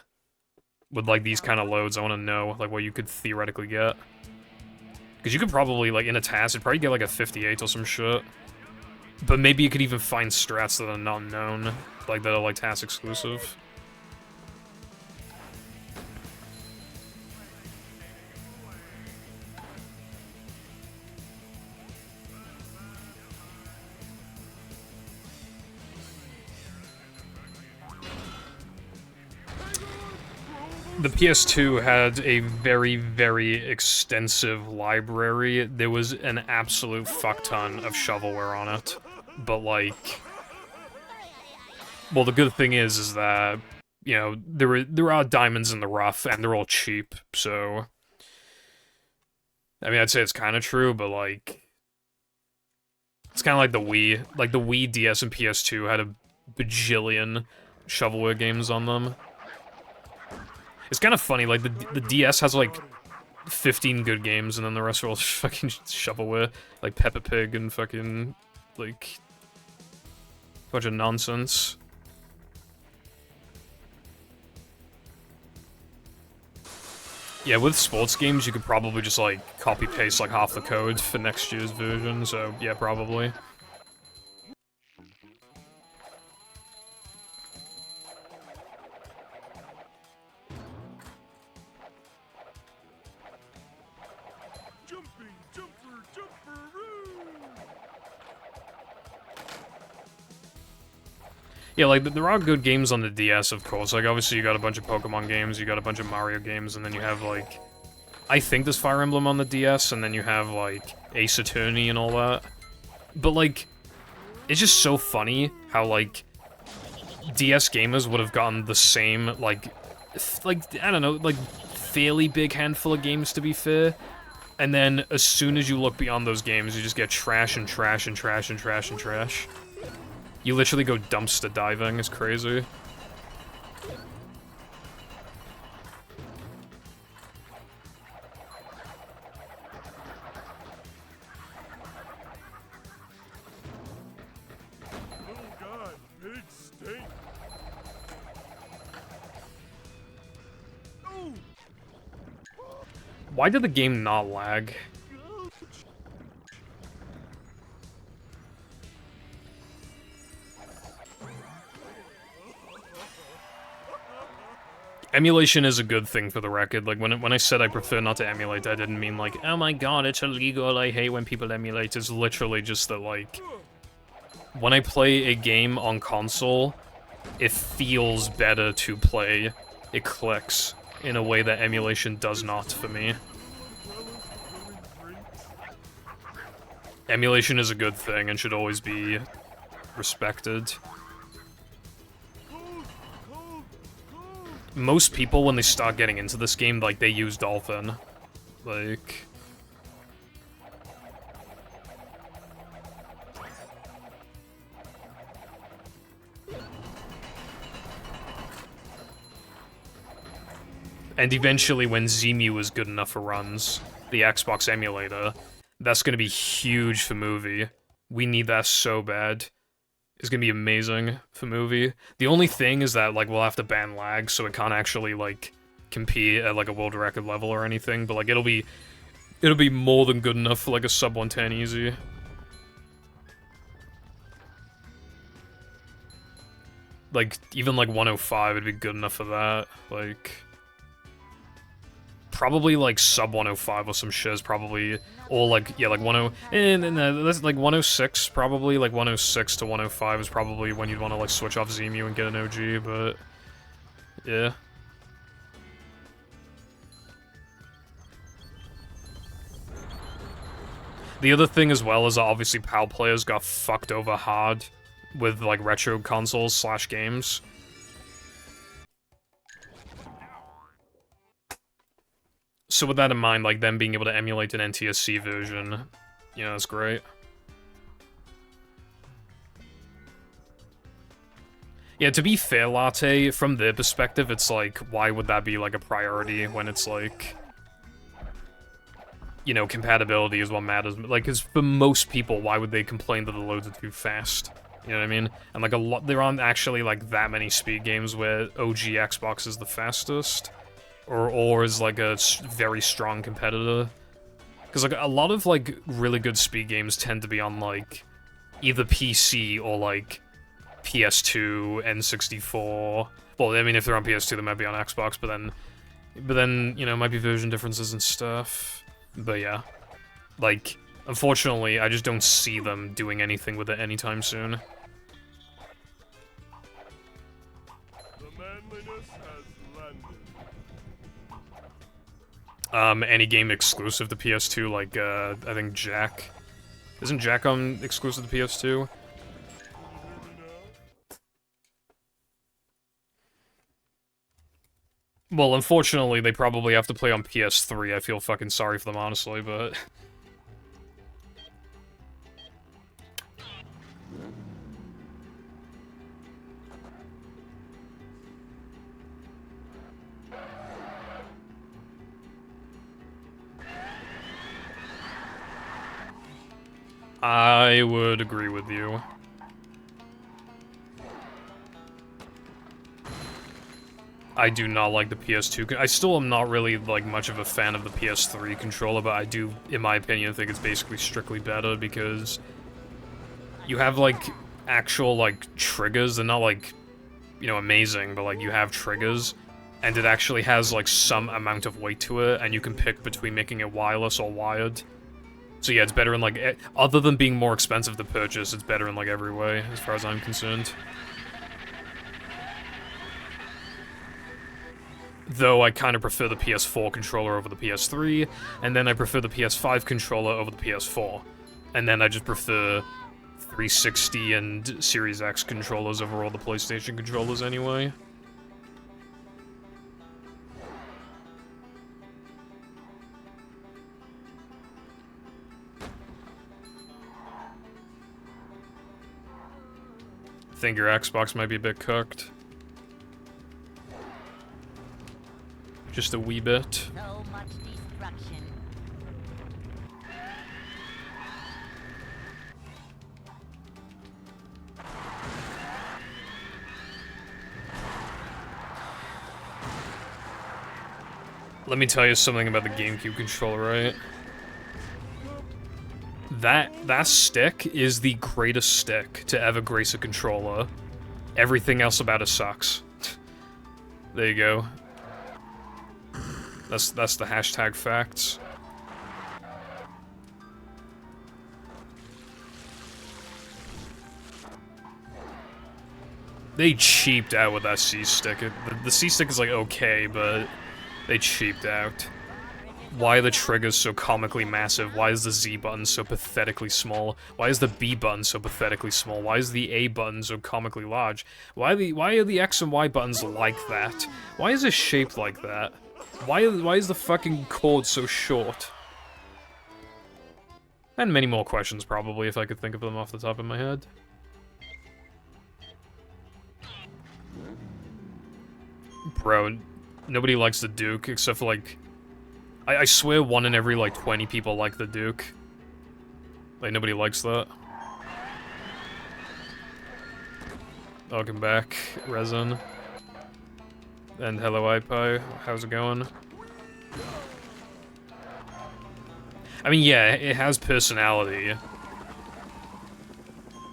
with like these kind of loads. I want to know like what you could theoretically get. Because you could probably like in a task, you'd probably get like a 58 or some shit. But maybe you could even find strats that are not known, like that are like task exclusive. The PS2 had a very, very extensive library. There was an absolute fuck ton of shovelware on it. But, like... Well, the good thing is that, you know, there are diamonds in the rough, and they're all cheap, so... I mean, I'd say it's kind of true, but, like... It's kind of like the Wii. Like, the Wii, DS, and PS2 had a bajillion shovelware games on them. It's kind of funny, like, the DS has, like, 15 good games, and then the rest are all fucking shovelware. Like, Peppa Pig and fucking, like, a bunch of nonsense. Yeah, with sports games, you could probably just, like, copy-paste, like, half the code for next year's version, so, yeah, probably. Yeah, like, there are good games on the DS, of course. Like, obviously you got a bunch of Pokemon games, you got a bunch of Mario games, and then you have, like... I think there's Fire Emblem on the DS, and then you have, like, Ace Attorney and all that. But, like, it's just so funny how, like, DS gamers would have gotten the same, like, I don't know, like, fairly big handful of games, to be fair. And then, as soon as you look beyond those games, you just get trash and trash and trash and trash and trash. You literally go dumpster diving, it's crazy. Oh god, big steak. Oh, Why did the game not lag? Emulation is a good thing for the record. Like, when I said I prefer not to emulate, I didn't mean like, oh my god, it's illegal, I hate when people emulate. It's literally just that, like, when I play a game on console, it feels better to play. It clicks in a way that emulation does not for me. Emulation is a good thing and should always be respected. Most people, when they start getting into this game, like, they use Dolphin. Like... And eventually, when Zemu is good enough for runs, the Xbox emulator, that's gonna be huge for movie. We need that so bad. It's gonna be amazing for movie. The only thing is that, like, we'll have to ban lag, so it can't actually, like, compete at, like, a world record level or anything, but, like, it'll be more than good enough for, like, a sub 110 easy. Like, even, like, 105 would be good enough for that, like... Probably, like, sub 105 or some shit is probably... Or, like, yeah, like, 10... that's, like, 106, probably. Like, 106 to 105 is probably when you'd want to, like, switch off Zemu and get an OG, but... Yeah. The other thing as well is that obviously PAL players got fucked over hard with, like, retro consoles / games. So with that in mind, like, them being able to emulate an NTSC version, you know, that's great. Yeah, to be fair, Latte, from their perspective, it's like, why would that be, like, a priority when it's, like... You know, compatibility is what matters. Like, because for most people, why would they complain that the loads are too fast? You know what I mean? And, like, there aren't actually, like, that many speed games where OG Xbox is the fastest. Or is, like, a very strong competitor. Because, like, a lot of, like, really good speed games tend to be on, like, either PC or, like, PS2, N64. Well, I mean, if they're on PS2, they might be on Xbox, but then, you know, might be version differences and stuff. But, yeah. Like, unfortunately, I just don't see them doing anything with it anytime soon. Any game exclusive to PS2, like, I think Jack. Isn't Jack on exclusive to PS2? Well, unfortunately, they probably have to play on PS3. I feel fucking sorry for them, honestly, but... I would agree with you. I do not like the PS2. I still am not really, like, much of a fan of the PS3 controller, but I do, in my opinion, think it's basically strictly better because you have, like, actual, like, triggers. They're not, like, you know, amazing, but, like, you have triggers, and it actually has, like, some amount of weight to it, and you can pick between making it wireless or wired. So yeah, it's better in, like, other than being more expensive to purchase, it's better in, like, every way, as far as I'm concerned. though I kind of prefer the PS4 controller over the PS3, and then I prefer the PS5 controller over the PS4, and then I just prefer 360 and Series X controllers over all the PlayStation controllers anyway. Think your Xbox might be a bit cooked. Just a wee bit. So much destruction. Let me tell you something about the GameCube controller, right? That stick is the greatest stick to ever grace a controller. Everything else about it sucks. There you go. That's the hashtag facts. They cheaped out with that C-stick. The C-stick is like okay, but they cheaped out. Why are the triggers so comically massive? Why is the Z button so pathetically small? Why is the B button so pathetically small? Why is the A button so comically large? Why are the X and Y buttons like that? Why is it shaped like that? Why is the fucking cord so short? And many more questions, probably, if I could think of them off the top of my head. Bro, nobody likes the Duke, except for, like... I swear 1 in every, like, 20 people like the Duke. Like, nobody likes that. Welcome back, Resin. And hello, iPie. How's it going? I mean, yeah, it has personality.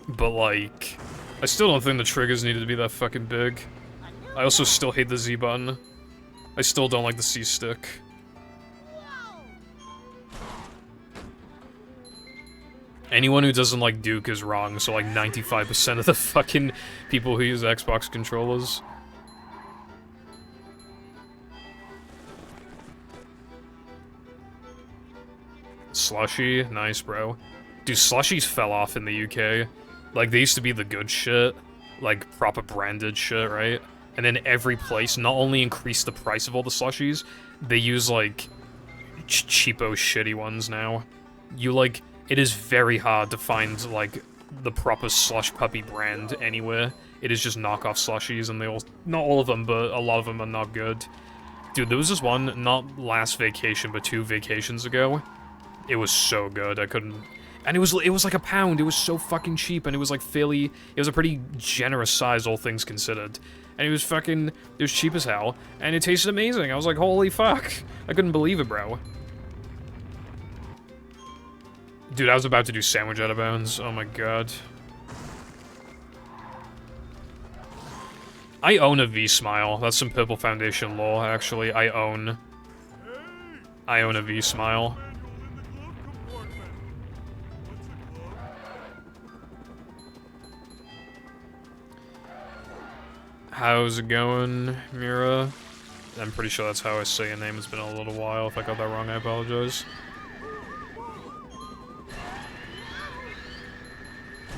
But, like... I still don't think the triggers needed to be that fucking big. I also still hate the Z button. I still don't like the C stick. Anyone who doesn't like Duke is wrong, so like 95% of the fucking people who use Xbox controllers. Slushy, nice, bro. Dude, slushies fell off in the UK. Like, they used to be the good shit. Like, proper branded shit, right? And then every place not only increased the price of all the slushies, they use, like, cheapo shitty ones now. You, like... It is very hard to find, like, the proper Slush Puppy brand anywhere. It is just knockoff slushies, and they all... Not all of them, but a lot of them are not good. Dude, there was this one, not last vacation, but 2 vacations ago. It was so good, I couldn't... And it was like £1. It was so fucking cheap, and it was, like, fairly... It was a pretty generous size, all things considered. And it was fucking... It was cheap as hell, and it tasted amazing. I was like, holy fuck. I couldn't believe it, bro. Dude, I was about to do sandwich out of bounds. Oh my god. I own a V-Smile. That's some Purple Foundation lore, actually. I own a V-Smile. How's it going, Mira? I'm pretty sure that's how I say your name. It's been a little while. If I got that wrong, I apologize.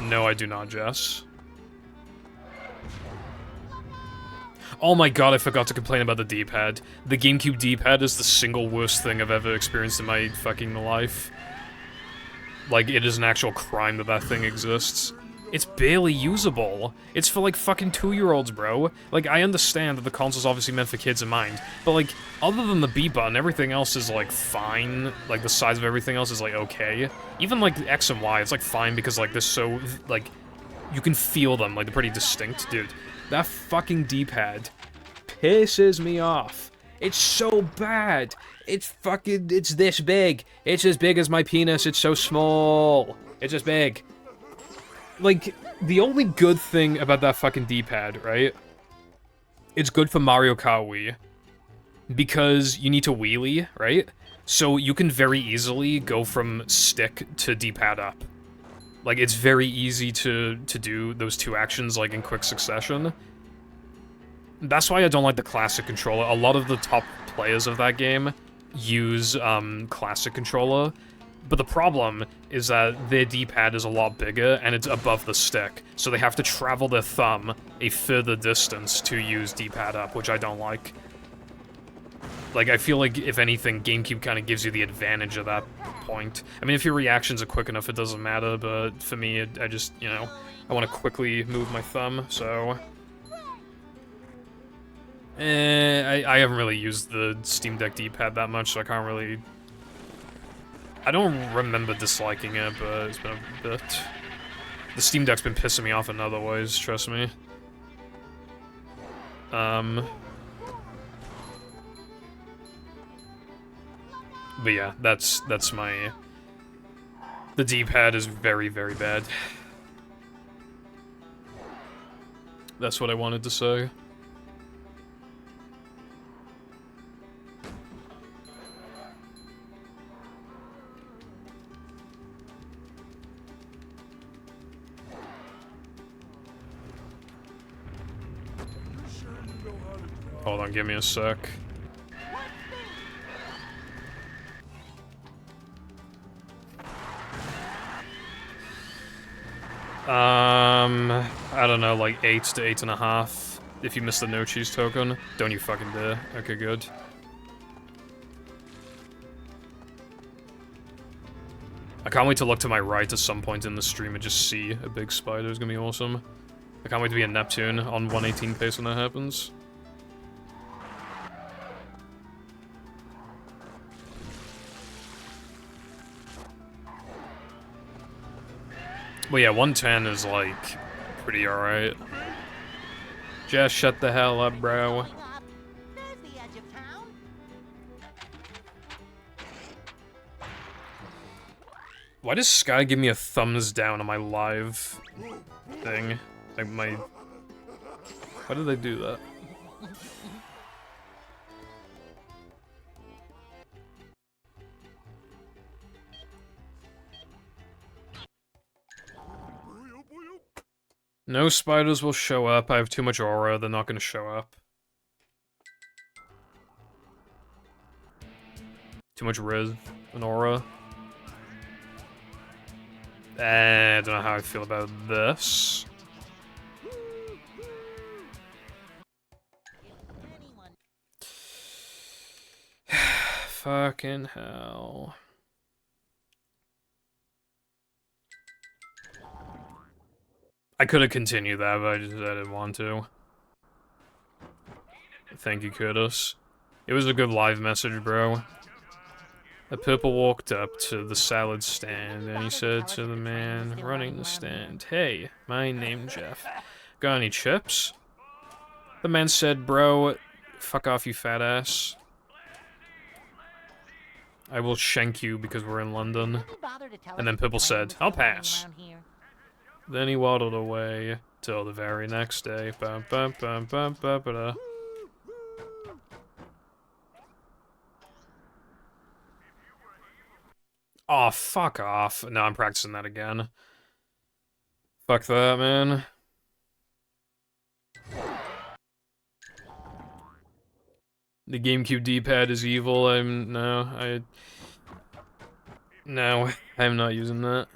No, I do not, Jess. Oh my god, I forgot to complain about the D-pad. The GameCube D-pad is the single worst thing I've ever experienced in my fucking life. Like, it is an actual crime that that thing exists. It's barely usable. It's for, like, fucking 2-year-olds, bro. Like, I understand that the console's obviously meant for kids in mind, but, like, other than the B button, everything else is, like, fine. Like, the size of everything else is, like, okay. Even, like, X and Y, it's, like, fine because, like, they're so, like, you can feel them. Like, they're pretty distinct. Dude, that fucking D-pad pisses me off. It's so bad. It's fucking, it's this big. It's as big as my penis. It's so small. It's just big. Like, the only good thing about that fucking D-pad, right? It's good for Mario Kart Wii. Because you need to wheelie, right? So you can very easily go from stick to D-pad up. Like, it's very easy to do those 2 actions, like, in quick succession. That's why I don't like the classic controller. A lot of the top players of that game use, classic controller, but the problem is that their D-pad is a lot bigger and it's above the stick, so they have to travel their thumb a further distance to use D-pad up, which I don't like. Like, I feel like, if anything, GameCube kind of gives you the advantage at that point. I mean, if your reactions are quick enough, it doesn't matter, but for me, I just, you know, I want to quickly move my thumb, so... I haven't really used the Steam Deck D-pad that much, so I can't really... I don't remember disliking it, but it's been a bit... The Steam Deck's been pissing me off in other ways, trust me. But yeah, that's my... The D-pad is very, very bad. That's what I wanted to say. Hold on, give me a sec. I don't know, like 8 to 8.5. If you miss the no cheese token, don't you fucking dare. Okay, good. I can't wait to look to my right at some point in the stream and just see a big spider. It's gonna be awesome. I can't wait to be a Neptune on 118 pace when that happens. Well, yeah, 110 is, like, pretty alright. Just shut the hell up, bro. There's the edge of town. Why does Sky give me a thumbs down on my live thing? Like, my... Why did they do that? No spiders will show up. I have too much aura. They're not going to show up. Too much res and aura. I don't know how I feel about this. Fucking hell. I could have continued that, but I didn't want to. Thank you, Curtis. It was a good live message, bro. A purple walked up to the salad stand, and he said to the man running the stand, "Hey, my name's Jeff. Got any chips?" The man said, "Bro, fuck off, you fat ass. I will shank you because we're in London." And then Pipple said, "I'll pass." Then he waddled away till the very next day. Bum, bum, bum, bum, bum, ba-da. Aw, fuck off. No, I'm practicing that again. Fuck that, man. The GameCube D-pad is evil. No, I'm not using that.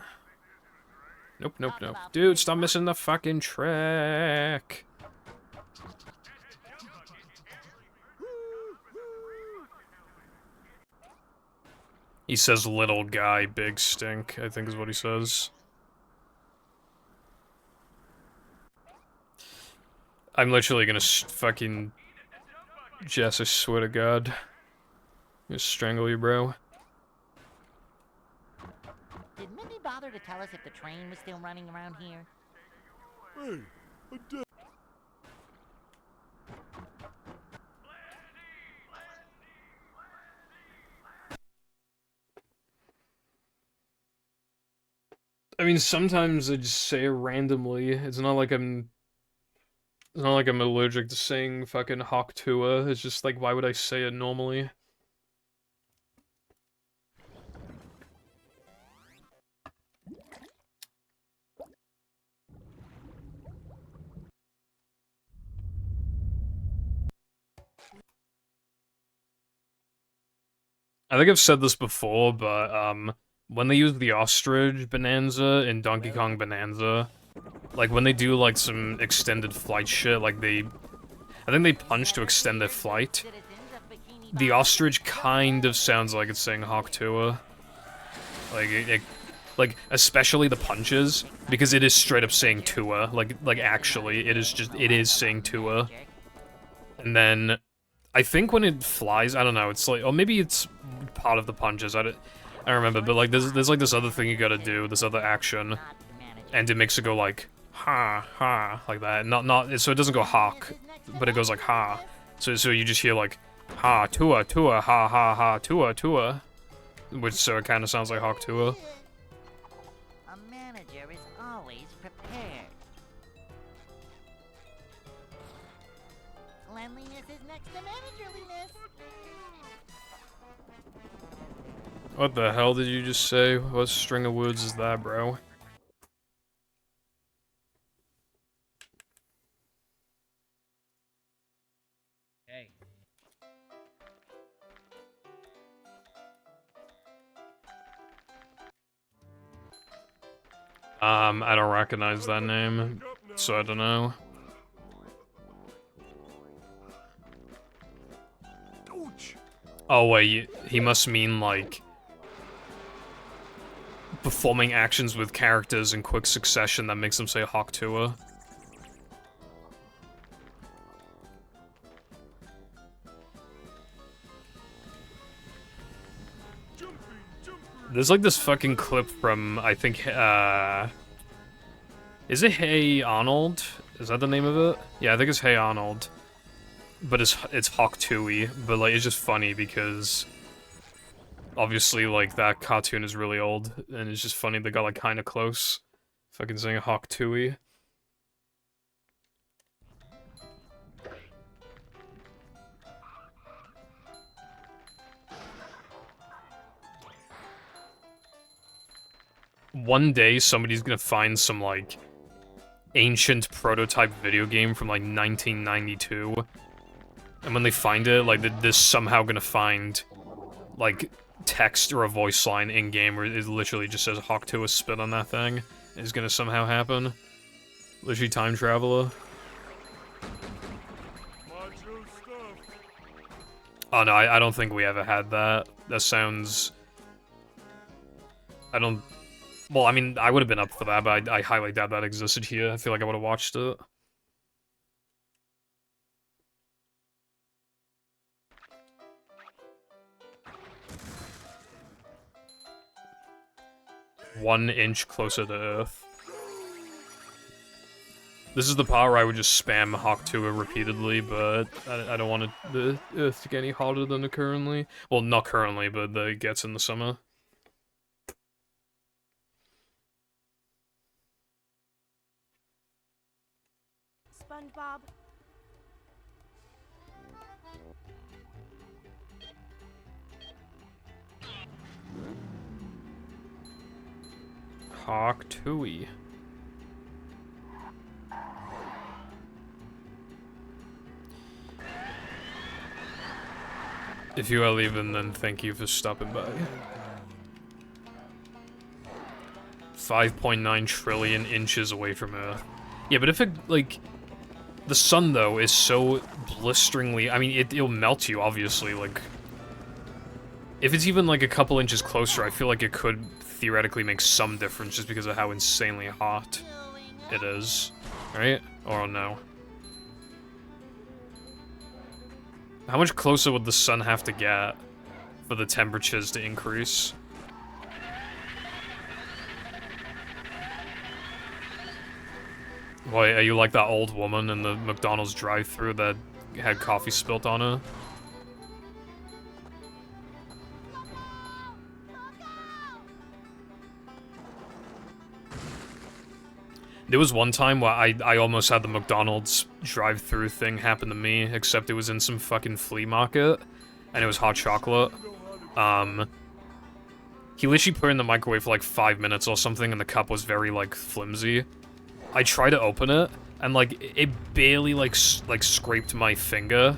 Nope, nope, nope. Dude, stop missing the fucking track. He says little guy, big stink, I think is what he says. I'm literally gonna fucking... Jess, I swear to God. I'm gonna strangle you, bro. Did Mindy bother to tell us if the train was still running around here? Hey, I'm dead. I mean, sometimes I just say it randomly. It's not like I'm allergic to saying fucking Hawk Tua. It's just like, why would I say it normally? think I've said this before, but, when they use the ostrich bonanza in Donkey Kong Bonanza, like, when they do, like, some extended flight shit, like, I think they punch to extend their flight. The ostrich kind of sounds like it's saying Hawk Tuah. Like, especially the punches, because it is straight up saying Tuah. Like, actually, it is saying Tuah. And then, I think when it flies, I don't know, it's like, or maybe it's part of the punches, I don't remember, but like, there's like this other thing you gotta do, this other action, and it makes it go like, ha, ha, like that, so it doesn't go hawk, but it goes like ha, so you just hear like, ha, Tuah, Tuah, ha, ha, ha, Tuah, Tuah, which, so it kind of sounds like Hawk Tuah. A manager is always prepared. Cleanliness is next to managerliness. What the hell did you just say? What string of words is that, bro? Hey. I don't recognize that name, so I don't know. Oh wait, he must mean like performing actions with characters in quick succession that makes them say Hawk Tuah. There's like this fucking clip from, I think, is it Hey Arnold? Is that the name of it? Yeah, I think it's Hey Arnold. But it's Hawk Tuah, but like, it's just funny because obviously, like, that cartoon is really old, and it's just funny they got like kinda close. Fucking saying Hawk Tuah. One day, somebody's gonna find some, like, ancient prototype video game from, like, 1992. And when they find it, like, they're somehow gonna find, like, text or a voice line in-game where it literally just says Hawk Tuah spit on that thing. It's gonna somehow happen. Literally time traveler. Oh no, I don't think we ever had that. That sounds... I don't... Well, I mean, I would have been up for that, but I highly doubt that existed here. I feel like I would have watched it. One inch closer to Earth. This is the part where I would just spam Hawk Tuah repeatedly, but I don't want the Earth to get any hotter than it currently. Well, not currently, but it gets in the summer. SpongeBob. Hawk Tuah. If you are leaving, then thank you for stopping by. 5.9 trillion inches away from Earth. Yeah, but if it, like... The sun, though, is so blisteringly... I mean, it'll melt you, obviously, like... If it's even, like, a couple inches closer, I feel like it could theoretically make some difference just because of how insanely hot it is. Right? Or no? How much closer would the sun have to get for the temperatures to increase? Why, are you like that old woman in the McDonald's drive-thru that had coffee spilt on her? There was one time where I almost had the McDonald's drive-thru thing happen to me, except it was in some fucking flea market, and it was hot chocolate. He literally put it in the microwave for like 5 minutes or something, and the cup was very, like, flimsy. I tried to open it, and, like, it barely, like scraped my finger.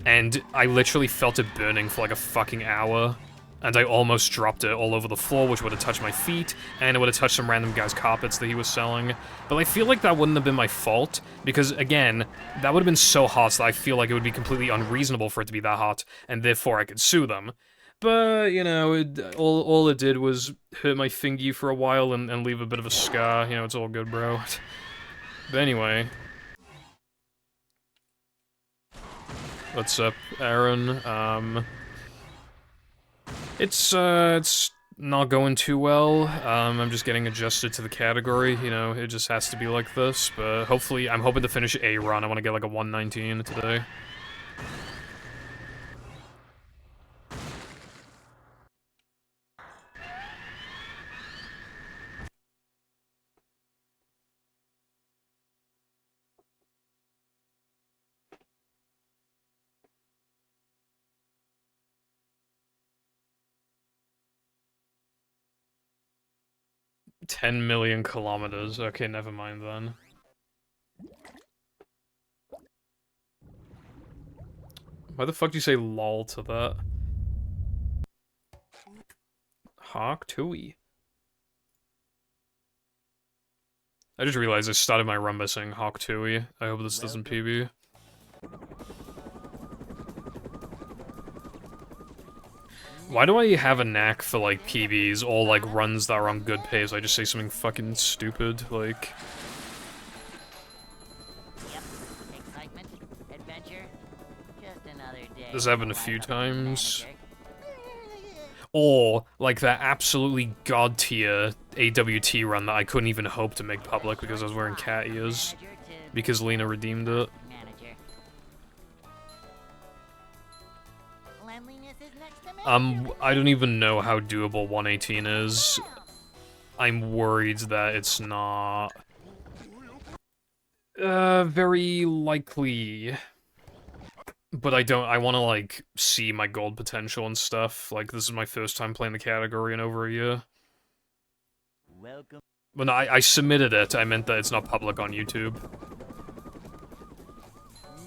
and I literally felt it burning for like a fucking hour. And I almost dropped it all over the floor, which would have touched my feet, and it would have touched some random guy's carpets that he was selling. But I feel like that wouldn't have been my fault, because, again, that would have been so hot that I feel like it would be completely unreasonable for it to be that hot, and therefore I could sue them. But, you know, all it did was hurt my fingy for a while and leave a bit of a scar. You know, it's all good, bro. But anyway. What's up, Aaron? It's not going too well. I'm just getting adjusted to the category, you know, it just has to be like this, but hopefully, I'm hoping to finish a run. I want to get like a 119 today. $10 million kilometers. Okay, never mind then. Why the fuck do you say lol to that? Hawk Tui. I just realized I started my run by saying Hawk Tui. I hope this doesn't PB. Why do I have a knack for, like, PBs or, like, runs that are on good pace? I just say something fucking stupid, like... Yep. Excitement, adventure, just another day. This happened a few times. Or, like, that absolutely god-tier AWT run that I couldn't even hope to make public because I was wearing cat ears. Because Lena redeemed it. I don't even know how doable 118 is. I'm worried that it's not... very likely. But I want to, like, see my gold potential and stuff. Like, this is my first time playing the category in over a year. Welcome. When I submitted it, I meant that it's not public on YouTube.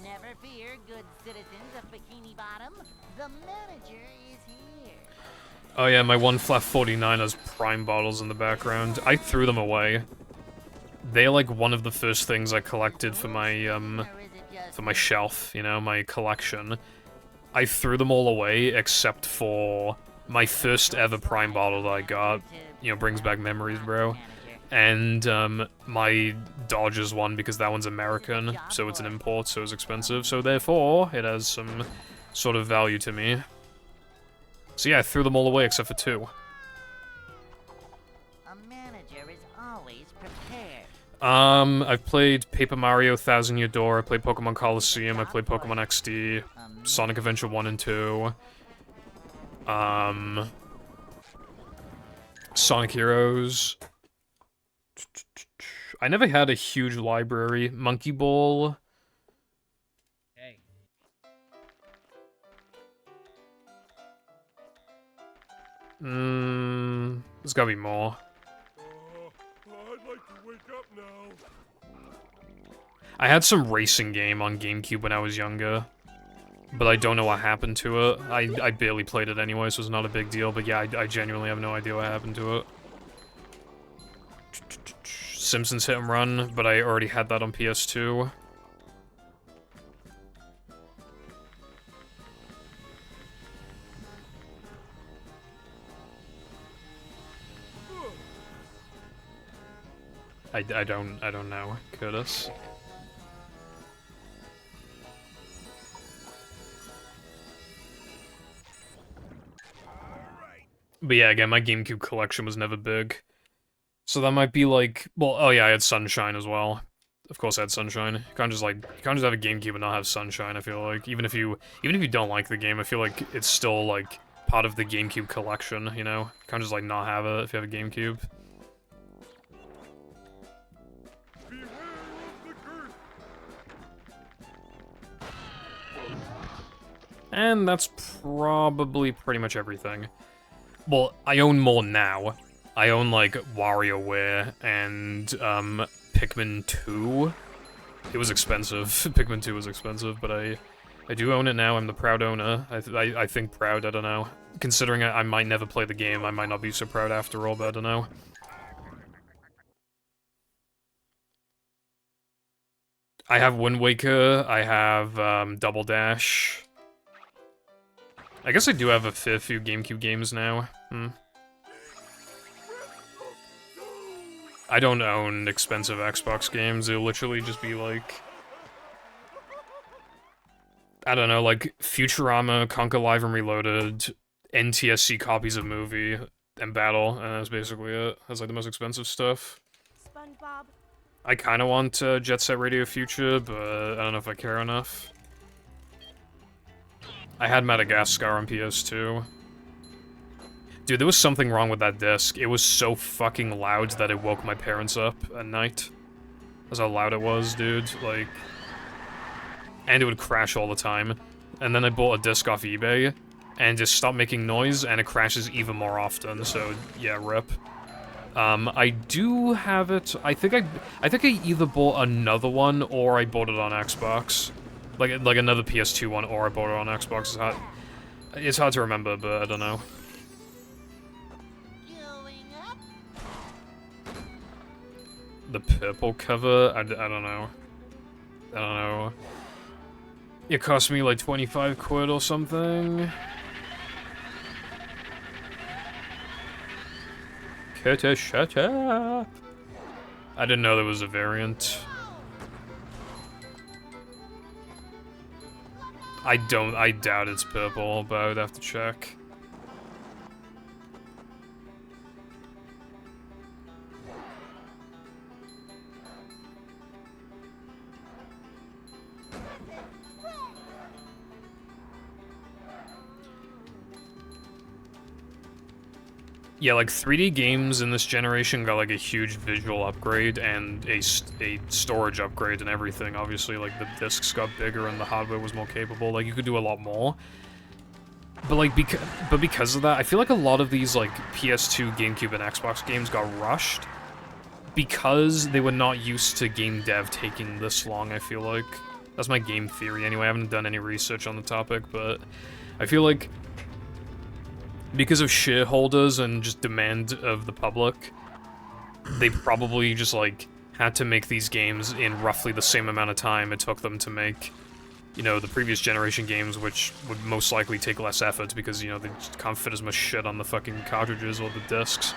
Never fear, good citizens of Bikini Bottom. The manager is here. Oh yeah, my one flat 49 has prime bottles in the background. I threw them away. They're like one of the first things I collected for my shelf, you know, my collection. I threw them all away except for my first ever prime bottle that I got. You know, brings back memories, bro. And my Dodgers one, because that one's American, so it's an import, so it's expensive. So therefore, it has some sort of value to me. So yeah, I threw them all away except for two. A manager is always prepared. I've played Paper Mario 1000 Year Door, I played Pokemon Coliseum, I played Pokemon XD, Sonic Adventure 1 and 2, Sonic Heroes. I never had a huge library. Monkey Ball. Hey. There's gotta be more. I'd like to wake up now. I had some racing game on GameCube when I was younger, but I don't know what happened to it. I barely played it anyway, so it's not a big deal, but yeah, I genuinely have no idea what happened to it. Simpsons Hit and Run, but I already had that on PS2. I don't know, Curtis. But yeah, again, my GameCube collection was never big. So that might be like, well, oh yeah, I had Sunshine as well. Of course I had Sunshine. You can't just have a GameCube and not have Sunshine, I feel like. Even if you don't like the game, I feel like it's still, like, part of the GameCube collection, you know? You can't just, like, not have it if you have a GameCube. Beware of the curse. And that's probably pretty much everything. Well, I own more now. I own, like, WarioWare and, Pikmin 2. It was expensive. Pikmin 2 was expensive, but I I do own it now, I'm the proud owner. I think proud, I don't know. Considering I might never play the game, I might not be so proud after all, but I don't know. I have Wind Waker, I have, Double Dash. I guess I do have a few GameCube games now. I don't own expensive Xbox games, it'll literally just be like... I don't know, like, Futurama, Conquer Live and Reloaded, NTSC copies of movie, and Battle, and that's basically it. That's like the most expensive stuff. SpongeBob. I kinda want Jet Set Radio Future, but I don't know if I care enough. I had Madagascar on PS2. Dude, there was something wrong with that disc. It was so fucking loud that it woke my parents up at night. That's how loud it was, dude. Like... And it would crash all the time. And then I bought a disc off eBay, and just stopped making noise, and it crashes even more often, so yeah, rip. I do have it, I think I either bought another one, or I bought it on Xbox. Like another PS2 one, or I bought it on Xbox. It's hard to remember, but I don't know. Going up. The purple cover? I don't know. I don't know. It cost me like 25 quid or something. Kitty, shut up. I didn't know there was a variant. I doubt it's purple, but I would have to check. Yeah, like 3D games in this generation got like a huge visual upgrade and a storage upgrade and everything. Obviously, like the discs got bigger and the hardware was more capable. Like you could do a lot more. But like because of that, I feel like a lot of these like PS2, GameCube, and Xbox games got rushed because they were not used to game dev taking this long. I feel like that's my game theory anyway. I haven't done any research on the topic, but I feel like because of shareholders and just demand of the public, they probably just, like, had to make these games in roughly the same amount of time it took them to make, you know, the previous generation games, which would most likely take less effort because, you know, they just can't fit as much shit on the fucking cartridges or the discs.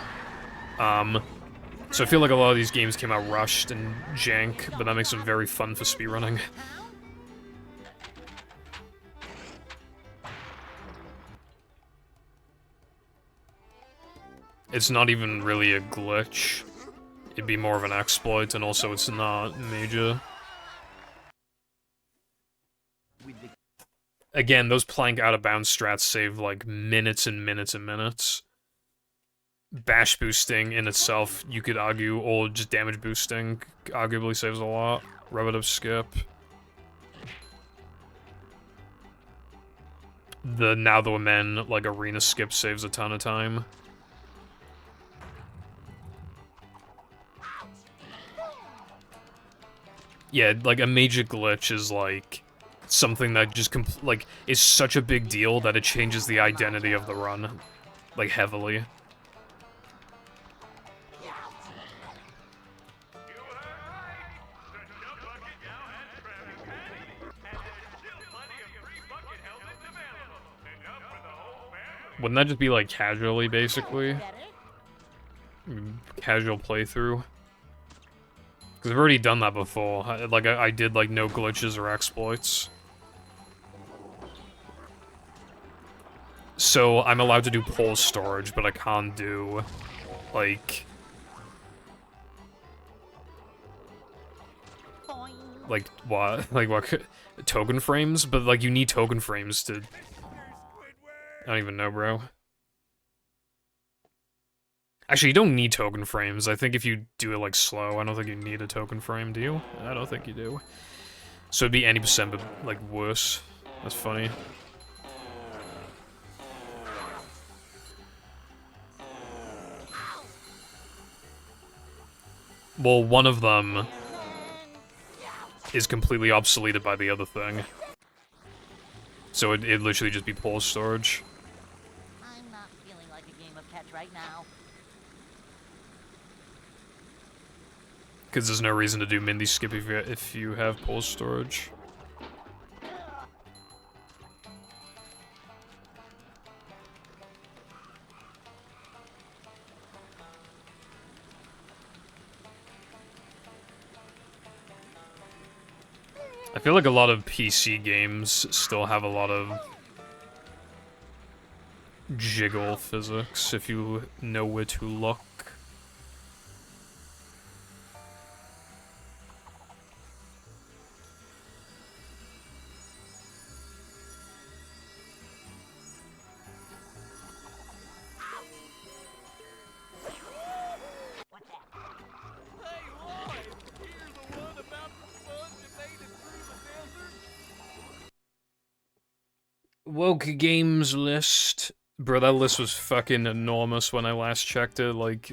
So I feel like a lot of these games came out rushed and jank, but that makes them very fun for speedrunning. It's not even really a glitch. It'd be more of an exploit, and also it's not major. Again, those plank out-of-bounds strats save, like, minutes and minutes and minutes. Bash boosting in itself, you could argue, or just damage boosting, arguably saves a lot. Relative skip. The Now That We're Men, like, arena skip saves a ton of time. Yeah, like, a major glitch is, like, something that just, like, is such a big deal that it changes the identity of the run, like, heavily. Wouldn't that just be, like, casually, basically? Casual playthrough? Because I've already done that before. I did, like, no glitches or exploits. So, I'm allowed to do pause storage, but I can't do, like... Like, what? Like, what? Token frames? But, like, you need token frames to... I don't even know, bro. Actually, you don't need token frames. I think if you do it, like, slow, I don't think you need a token frame, do you? I don't think you do. So it'd be any percent, but, like, worse. That's funny. Well, one of them is completely obsoleted by the other thing. So it'd literally just be pulse storage. I'm not feeling like a game of catch right now. Because there's no reason to do Mindy Skip if you have pulse storage. I feel like a lot of PC games still have a lot of jiggle physics if you know where to look. What's that? Hey, Lloyd! You're the one about the sponge that made it through the desert? Woke games list. Bro, that list was fucking enormous when I last checked it. Like,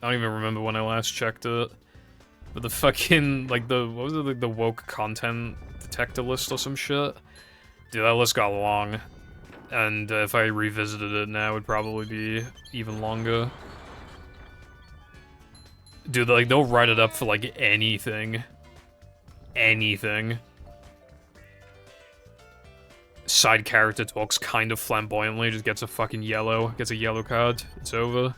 I don't even remember when I last checked it. But the fucking, like, what was it, like, the woke content detector list or some shit? Dude, that list got long. And if I revisited it now, it'd probably be even longer. Dude, like, they'll write it up for, like, anything. Anything. Side character talks kind of flamboyantly, just gets a fucking yellow, gets a yellow card, it's over.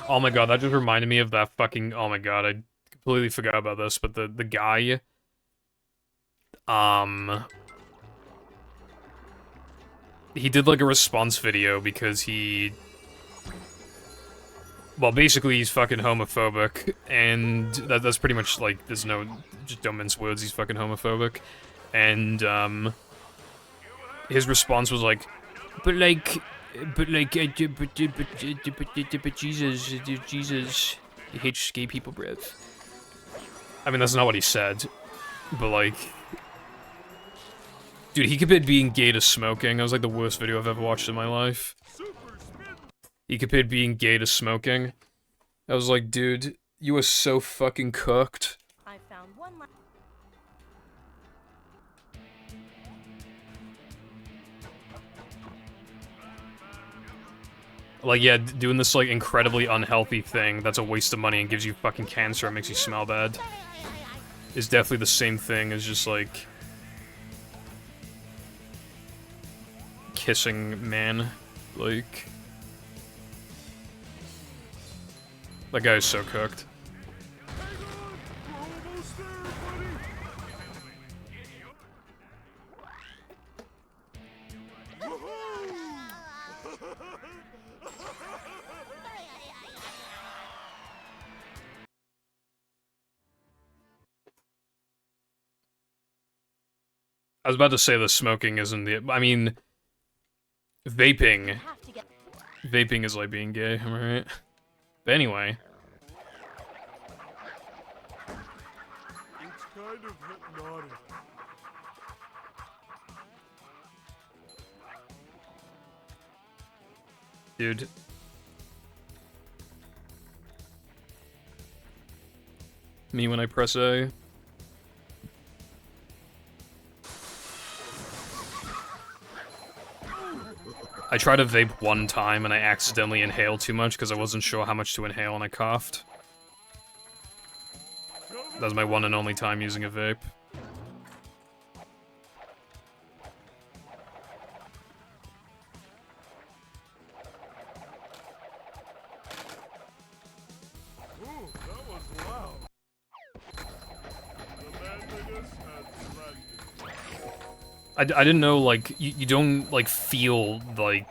Oh my god, that just reminded me of that fucking, oh my god, I completely forgot about this, but the guy, he did like a response video because he, well, basically he's fucking homophobic, and that's pretty much like, there's no, just don't mince words, he's fucking homophobic, and his response was like, but Jesus, he hates gay people, bruv. I mean, that's not what he said, but like, dude, he compared being gay to smoking. That was like the worst video I've ever watched in my life. He compared being gay to smoking. I was like, dude, you are so fucking cooked. I found one. Like, yeah, doing this, like, incredibly unhealthy thing that's a waste of money and gives you fucking cancer and makes you smell bad is definitely the same thing as just, like, kissing man. Like, that guy is so cooked. I was about to say the smoking isn't the, I mean, vaping is like being gay, am I right? But anyway. It's kind of hypnotic. Dude. Me when I press A. I tried to vape one time and I accidentally inhaled too much because I wasn't sure how much to inhale and I coughed. That was my one and only time using a vape. Ooh, that was loud. The manliness has landed. I didn't know, like, you don't, like, feel, like...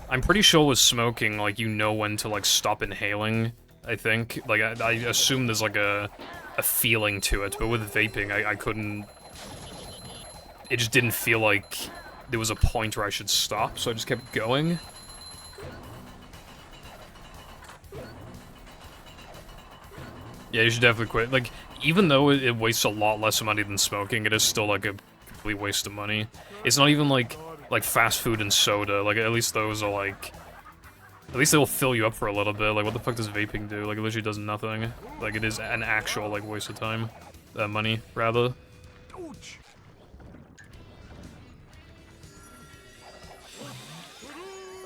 I'm pretty sure with smoking, like, you know when to, like, stop inhaling, I think. Like, I assume there's, like, a feeling to it, but with vaping, I couldn't... It just didn't feel like there was a point where I should stop, so I just kept going. Yeah, you should definitely quit. Like, even though it wastes a lot less money than smoking, it is still, like, a complete waste of money. It's not even like fast food and soda. Like at least those are like, at least they'll fill you up for a little bit. Like what the fuck does vaping do? Like it literally does nothing. Like it is an actual like waste of time, money rather.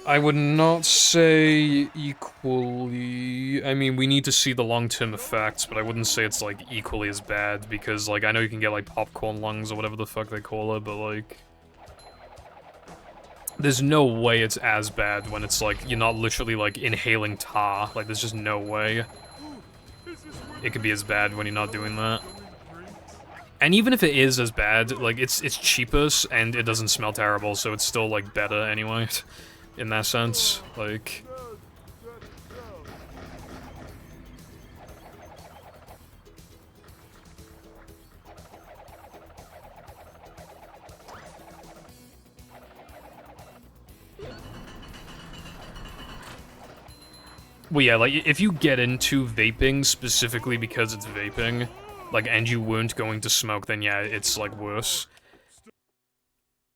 I would not say equally. I mean, we need to see the long-term effects, but I wouldn't say it's, like, equally as bad, because, like, I know you can get, like, popcorn lungs or whatever the fuck they call it, but, like... There's no way it's as bad when it's, like, you're not literally, like, inhaling tar. Like, there's just no way it could be as bad when you're not doing that. And even if it is as bad, like, it's cheapest, and it doesn't smell terrible, so it's still, like, better anyway. In that sense, like... Well, yeah, like, if you get into vaping specifically because it's vaping, like, and you weren't going to smoke, then yeah, it's, like, worse.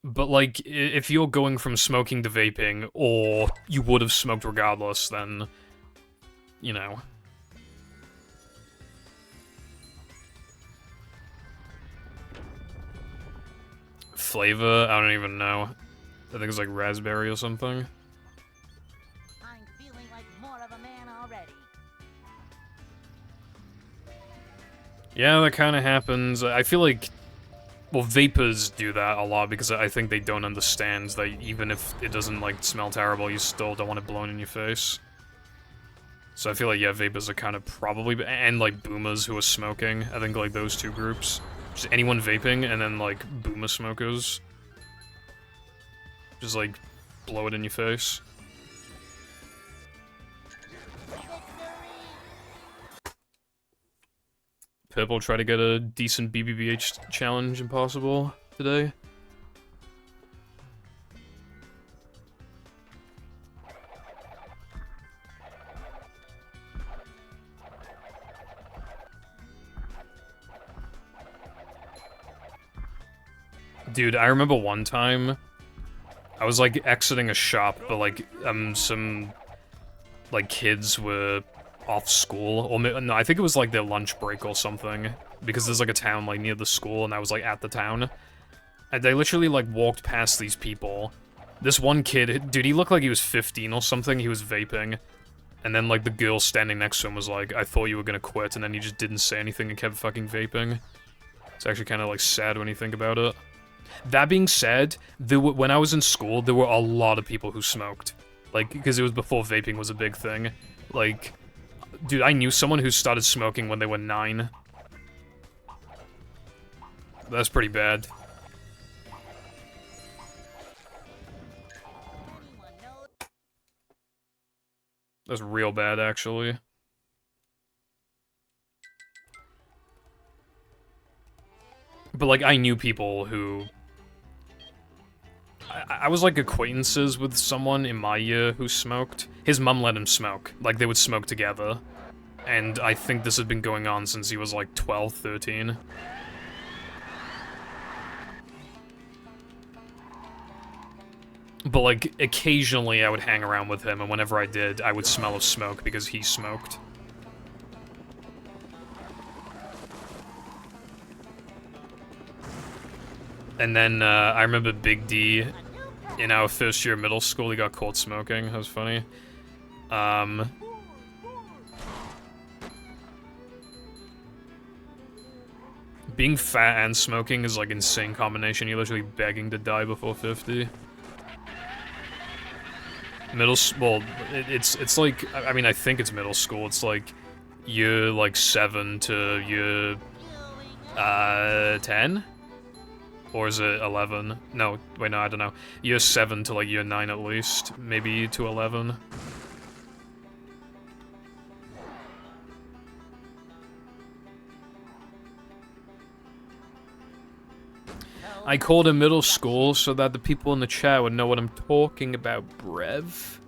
But, like, if you're going from smoking to vaping, or you would have smoked regardless, then, you know. Flavor? I don't even know. I think it's like raspberry or something. I'm feeling like more of a man already. Yeah, that kind of happens. I feel like... Well, vapors do that a lot because I think they don't understand that even if it doesn't, like, smell terrible, you still don't want it blown in your face. So I feel like, yeah, vapors are kind of probably... And, like, boomers who are smoking. I think, like, those two groups. Just anyone vaping, and then, like, boomer smokers. Just, like, blow it in your face. Purple try to get a decent BBBH challenge impossible today. Dude, I remember one time I was like exiting a shop, but like some like kids were off school, or no, I think it was like their lunch break or something, because there's like a town like near the school, and I was like at the town, and they literally like walked past these people. This one kid, dude, he looked like he was 15 or something, he was vaping, and then like the girl standing next to him was like, I thought you were gonna quit, and then he just didn't say anything and kept fucking vaping. It's actually kind of like sad when you think about it. That being said, when I was in school, there were a lot of people who smoked, like, because it was before vaping was a big thing. Like, dude, I knew someone who started smoking when they were 9. That's pretty bad. That's real bad, actually. But, like, I knew people who... I was, like, acquaintances with someone in my year who smoked. His mum let him smoke. Like, they would smoke together. And I think this had been going on since he was, like, 12, 13. But, like, occasionally I would hang around with him, and whenever I did, I would smell of smoke because he smoked. And then, I remember Big D, in our first year of middle school, he got caught smoking. That was funny. Being fat and smoking is, like, insane combination. You're literally begging to die before 50. Well, it's like, I mean, I think it's middle school. It's like, year, like, 7 to year, 10? Or is it 11? No, wait, no, I don't know. Year 7 to, like, year 9 at least. Maybe to 11. I called it middle school so that the people in the chat would know what I'm talking about, brev.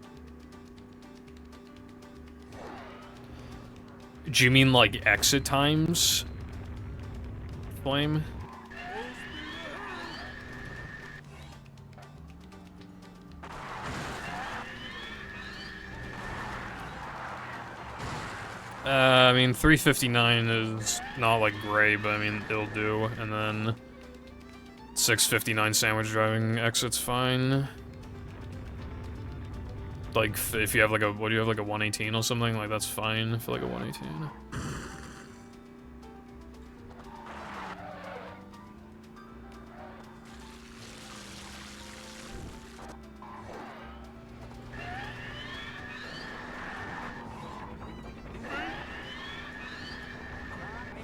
Do you mean, like, exit times? Flame? I mean, 359 is not, like, great, but I mean, it'll do. And then 659 sandwich driving exit's fine. Like, if you have, like, a, what do you have, like, a 118 or something? Like, that's fine for, like, a 118.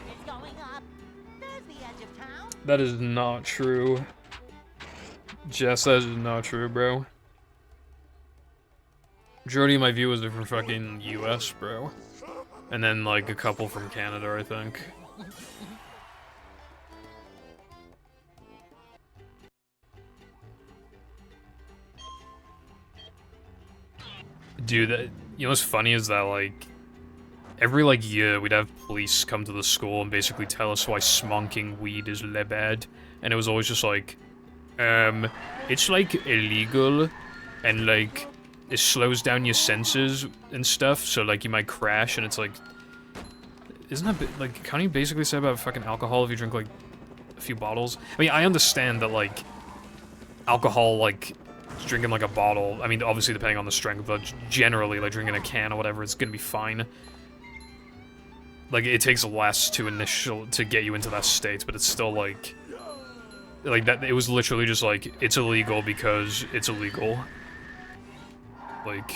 It's going up. There's the edge of town. That is not true. Jess, that is not true, bro. Majority of my viewers are from fucking US, bro. And then, like, a couple from Canada, I think. Dude, you know what's funny is that, like, every, like, year we'd have police come to the school and basically tell us why smoking weed is bad. And it was always just like, it's, like, illegal, and, like, it slows down your senses and stuff, so, like, you might crash, and it's like, isn't that, like, can't you basically say about fucking alcohol if you drink, like, a few bottles? I mean, I understand that, like, alcohol, like, drinking, like, a bottle, I mean, obviously depending on the strength, but generally, like, drinking a can or whatever, it's gonna be fine. Like, it takes less to get you into that state, but it's still, like that, it was literally just, like, it's illegal because it's illegal. Like,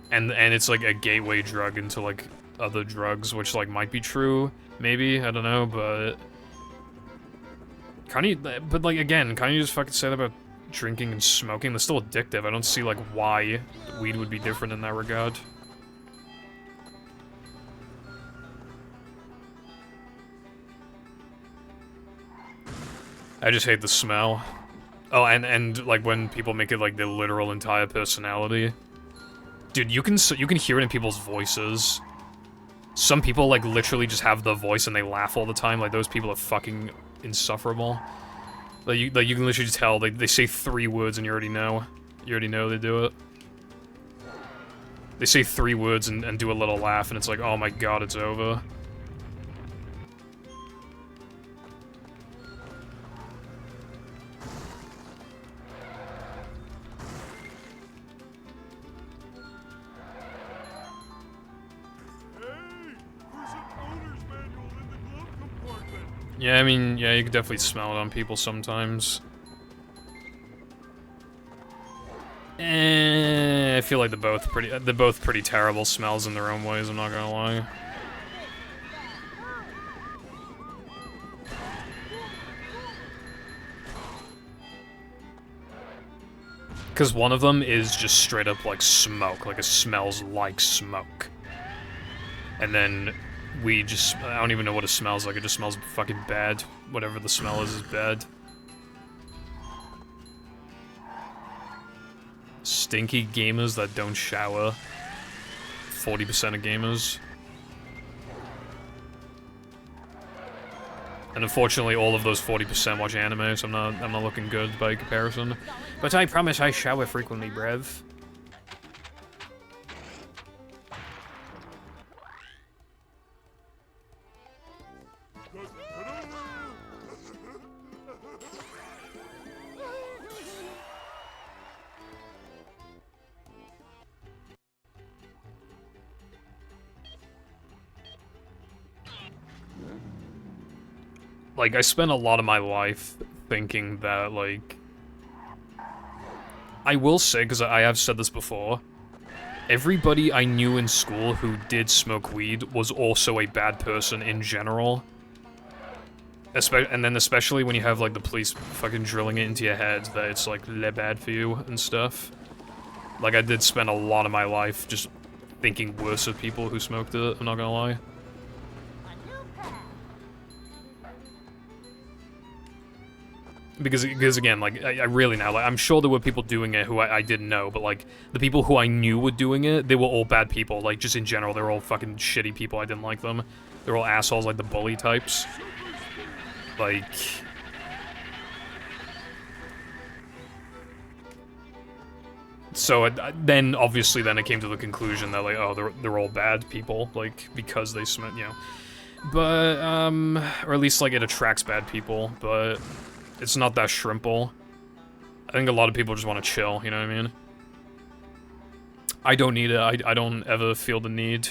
and it's, like, a gateway drug into, like, other drugs, which, like, might be true, maybe, I don't know, but can't you, but, like, again, can't you just fucking say that about drinking and smoking? They're still addictive. I don't see, like, why weed would be different in that regard. I just hate the smell. Oh, and like when people make it like the literal entire personality. Dude, you can hear it in people's voices. Some people like literally just have the voice and they laugh all the time. Like those people are fucking insufferable. Like you can literally just tell they say 3 words and you already know. You already know they do it. They say 3 words and do a little laugh and it's like, oh my god, it's over. Yeah, I mean, yeah, you can definitely smell it on people sometimes. I feel like they're both pretty terrible smells in their own ways, I'm not gonna lie. Because one of them is just straight up like smoke, like it smells like smoke. And then I don't even know what it smells like, it just smells fucking bad. Whatever the smell is bad. Stinky gamers that don't shower. 40% of gamers. And unfortunately all of those 40% watch anime, so I'm not looking good by comparison. But I promise I shower frequently, brev. Like, I spent a lot of my life thinking that, like... I will say, because I have said this before, everybody I knew in school who did smoke weed was also a bad person in general. And then especially when you have, like, the police fucking drilling it into your head that it's, like, bad for you and stuff. Like, I did spend a lot of my life just thinking worse of people who smoked it, I'm not gonna lie. Because again, like, I really now, like, I'm sure there were people doing it who I didn't know, but, like, the people who I knew were doing it, they were all bad people, like, just in general, they were all fucking shitty people, I didn't like them. They were all assholes, like the bully types. Like... So then, obviously, then it came to the conclusion that, like, oh, they're all bad people, like, because they smoke, you know. But, or at least, like, it attracts bad people, but it's not that shrimple. I think a lot of people just want to chill, you know what I mean? I don't need it. I don't ever feel the need.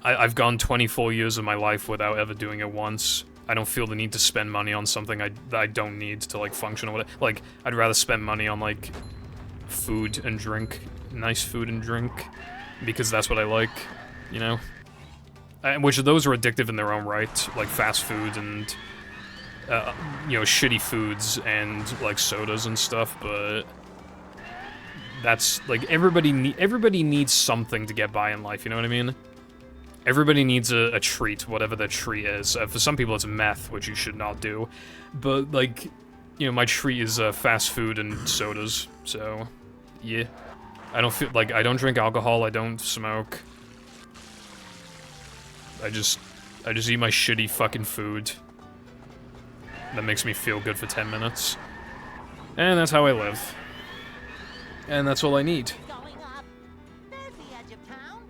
I've gone 24 years of my life without ever doing it once. I don't feel the need to spend money on something that I don't need to, like, function or whatever. Like, I'd rather spend money on, like, food and drink. Nice food and drink. Because that's what I like, you know? Which those are addictive in their own right. Like, fast food and, you know, shitty foods and, like, sodas and stuff, but... That's, like, everybody needs something to get by in life, you know what I mean? Everybody needs a treat, whatever their treat is. For some people it's meth, which you should not do. But, like, you know, my treat is fast food and sodas, so, yeah. I don't feel, like, I don't drink alcohol, I don't smoke. I just eat my shitty fucking food. That makes me feel good for 10 minutes. And that's how I live. And that's all I need. Going up. There's the edge of town.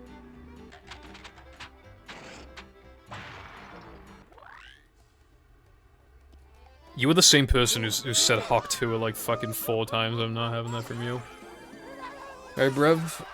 You were the same person who said Hawk 2 like fucking 4 times. I'm not having that from you. Alright, bruv.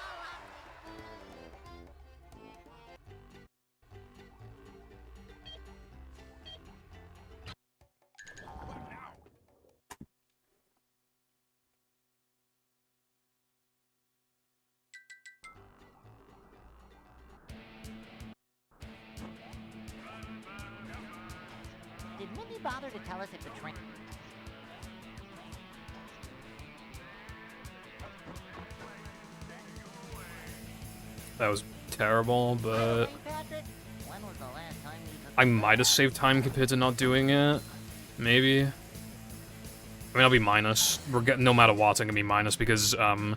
Did Mindy bother to tell us if the train... That was terrible, but... Hey, Patrick, when was the last time you took... I might have saved time compared to not doing it. Maybe. I mean, I'll be minus. No matter what, I'm gonna be minus because, the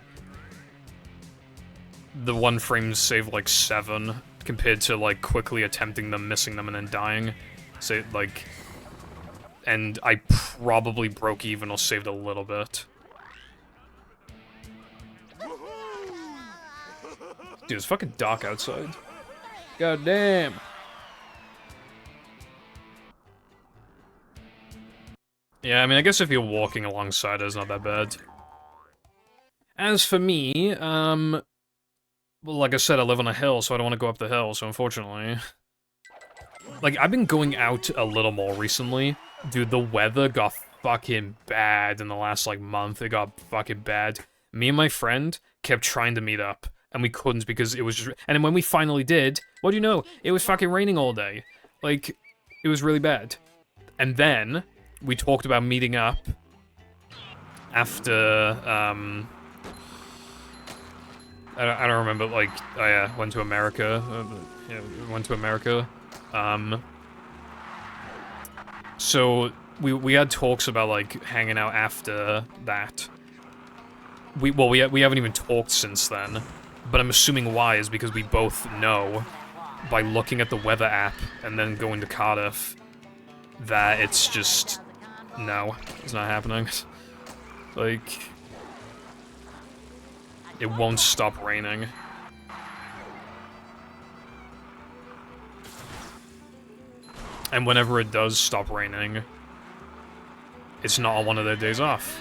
one frames save, like, 7, compared to, like, quickly attempting them, missing them, and then dying. So, like... And I probably broke even or saved a little bit. Dude, it's fucking dark outside. God damn. Yeah, I mean, I guess if you're walking alongside it, it's not that bad. As for me, well, like I said, I live on a hill, so I don't want to go up the hill, so unfortunately... Like, I've been going out a little more recently. Dude, the weather got fucking bad in the last, like, month. It got fucking bad. Me and my friend kept trying to meet up, and we couldn't because it was just... And then when we finally did, what do you know? It was fucking raining all day. Like, it was really bad. And then, we talked about meeting up after, I don't remember, like, I went to America. Yeah, went to America. So we had talks about, like, hanging out after that. We haven't even talked since then, but I'm assuming why is because we both know by looking at the weather app and then going to Cardiff that it's just no, it's not happening. Like, it won't stop raining. And whenever it does stop raining, it's not on one of their days off.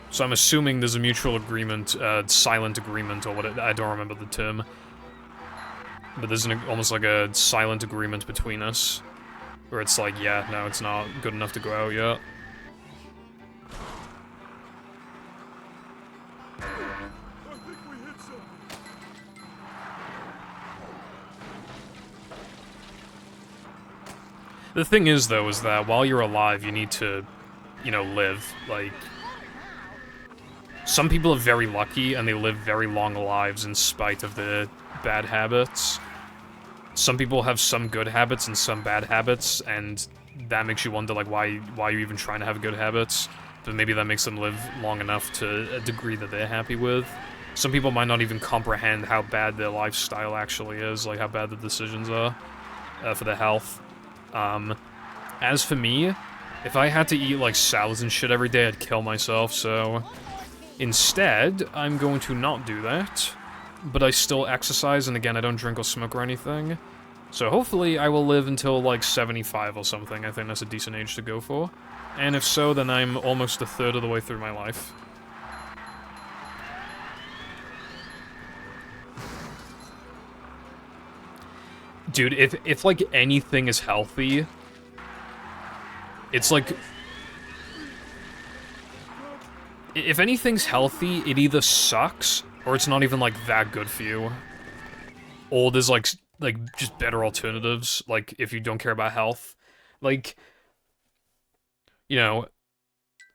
So I'm assuming there's a mutual agreement, silent agreement, or what I don't remember the term. But there's almost like a silent agreement between us. Where it's like, yeah, no, it's not good enough to go out yet. I think we hit something. The thing is, though, is that while you're alive, you need to, you know, live. Like, some people are very lucky, and they live very long lives in spite of their bad habits. Some people have some good habits and some bad habits, and that makes you wonder, like, why are you even trying to have good habits? But maybe that makes them live long enough to a degree that they're happy with. Some people might not even comprehend how bad their lifestyle actually is, like how bad the decisions are for their health. As for me, if I had to eat, like, salads and shit every day, I'd kill myself, so... Instead, I'm going to not do that, but I still exercise, and again, I don't drink or smoke or anything. So hopefully I will live until, like, 75 or something. I think that's a decent age to go for. And if so, then I'm almost a third of the way through my life. Dude, if like, anything is healthy, it's like... If anything's healthy, it either sucks, or it's not even, like, that good for you. Or there's, like, just better alternatives, like, if you don't care about health. Like, you know,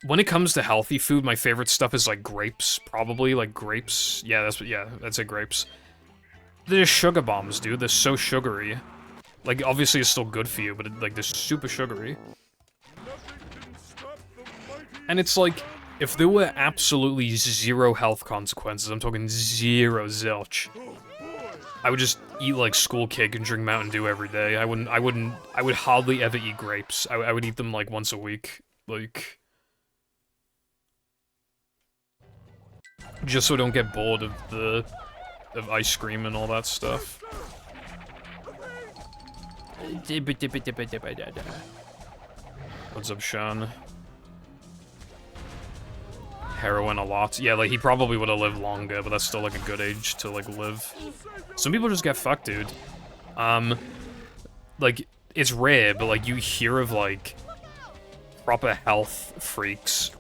when it comes to healthy food, my favorite stuff is, like, grapes, probably, like, grapes. Yeah, that's it, grapes. They're just sugar bombs, dude, they're so sugary. Like, obviously it's still good for you, but, like, they're super sugary. And it's like, if there were absolutely zero health consequences, I'm talking zero zilch, I would just eat, like, school cake and drink Mountain Dew every day. I would hardly ever eat grapes. I would eat them, like, once a week. Like... Just so I don't get bored of ice cream and all that stuff. What's up, Sean? Heroin a lot. Yeah, like, he probably would have lived longer, but that's still, like, a good age to, like, live. Some people just get fucked, dude. Like, it's rare, but, like, you hear of, like, proper health freaks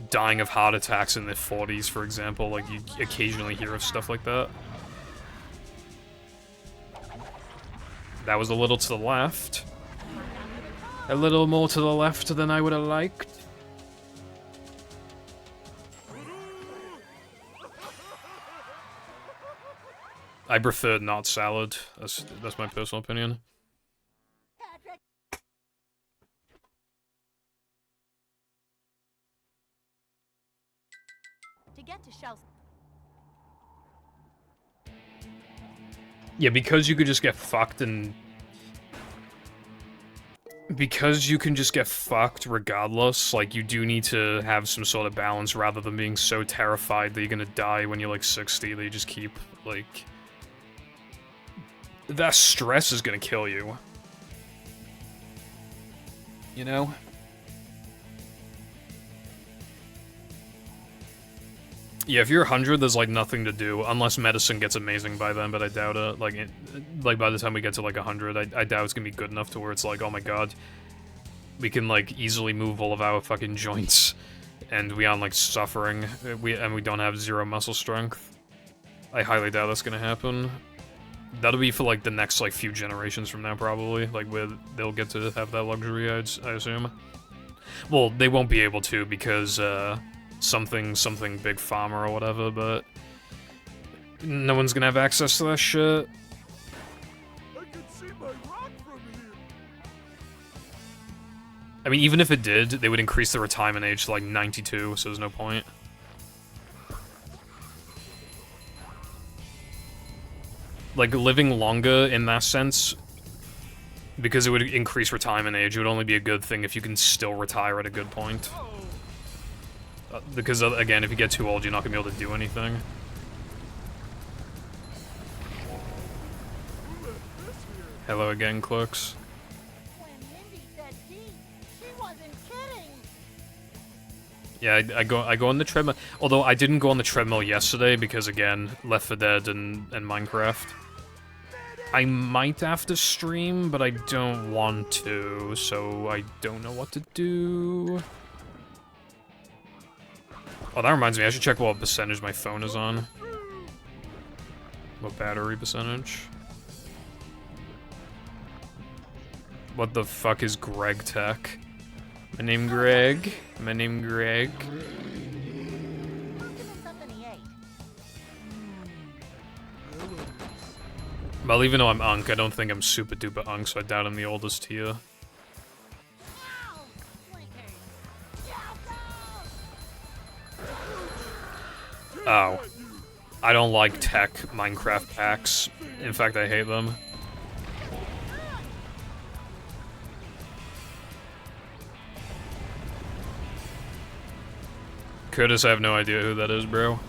dying of heart attacks in their 40s, for example. Like, you occasionally hear of stuff like that. That was a little to the left. A little more to the left than I would have liked. I prefer not salad. That's my personal opinion. To get to Shell. Yeah, because you could just get fucked and... Because you can just get fucked regardless, like, you do need to have some sort of balance rather than being so terrified that you're gonna die when you're, like, 60, that you just keep, like... That stress is gonna kill you. You know? Yeah, if you're 100, there's, like, nothing to do, unless medicine gets amazing by then, but I doubt it. Like, by the time we get to, like, 100, I doubt it's gonna be good enough to where it's like, oh my god, we can, like, easily move all of our fucking joints, and we aren't, like, suffering, and we don't have zero muscle strength. I highly doubt that's gonna happen. That'll be for, like, the next, like, few generations from now, probably, like, where they'll get to have that luxury, I assume. Well, they won't be able to, because, something big pharma or whatever, but no one's gonna have access to that shit. I can see my rock from here. I mean, even if it did, they would increase the retirement age to, like, 92, so there's no point. Like, living longer in that sense, because it would increase retirement age, it would only be a good thing if you can still retire at a good point. Because, again, if you get too old, you're not gonna be able to do anything. Hello again, clerks. When Mindy said deep, she wasn't kidding. Yeah, I go on the treadmill. Although I didn't go on the treadmill yesterday because, again, Left 4 Dead and Minecraft. I might have to stream, but I don't want to, so I don't know what to do. Oh, that reminds me, I should check what percentage my phone is on. What battery percentage? What the fuck is Greg Tech? My name Greg. My name Greg. Give him something he ate. Well, even though I'm Unk, I don't think I'm super duper Unk, so I doubt I'm the oldest here. Ow! Flickers. Oh. I don't like tech Minecraft packs. In fact, I hate them. Curtis, I have no idea who that is, bro.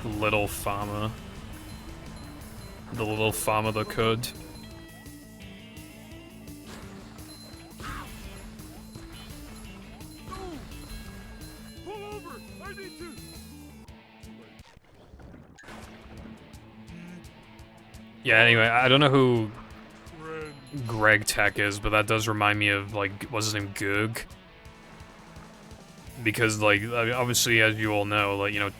Little farmer. The little farmer that could. Pull over! I need to! Yeah, anyway, I don't know who Friend. Greg Tech is, but that does remind me of, like, what's his name, Goog? Because, like, obviously, as you all know, like, you know,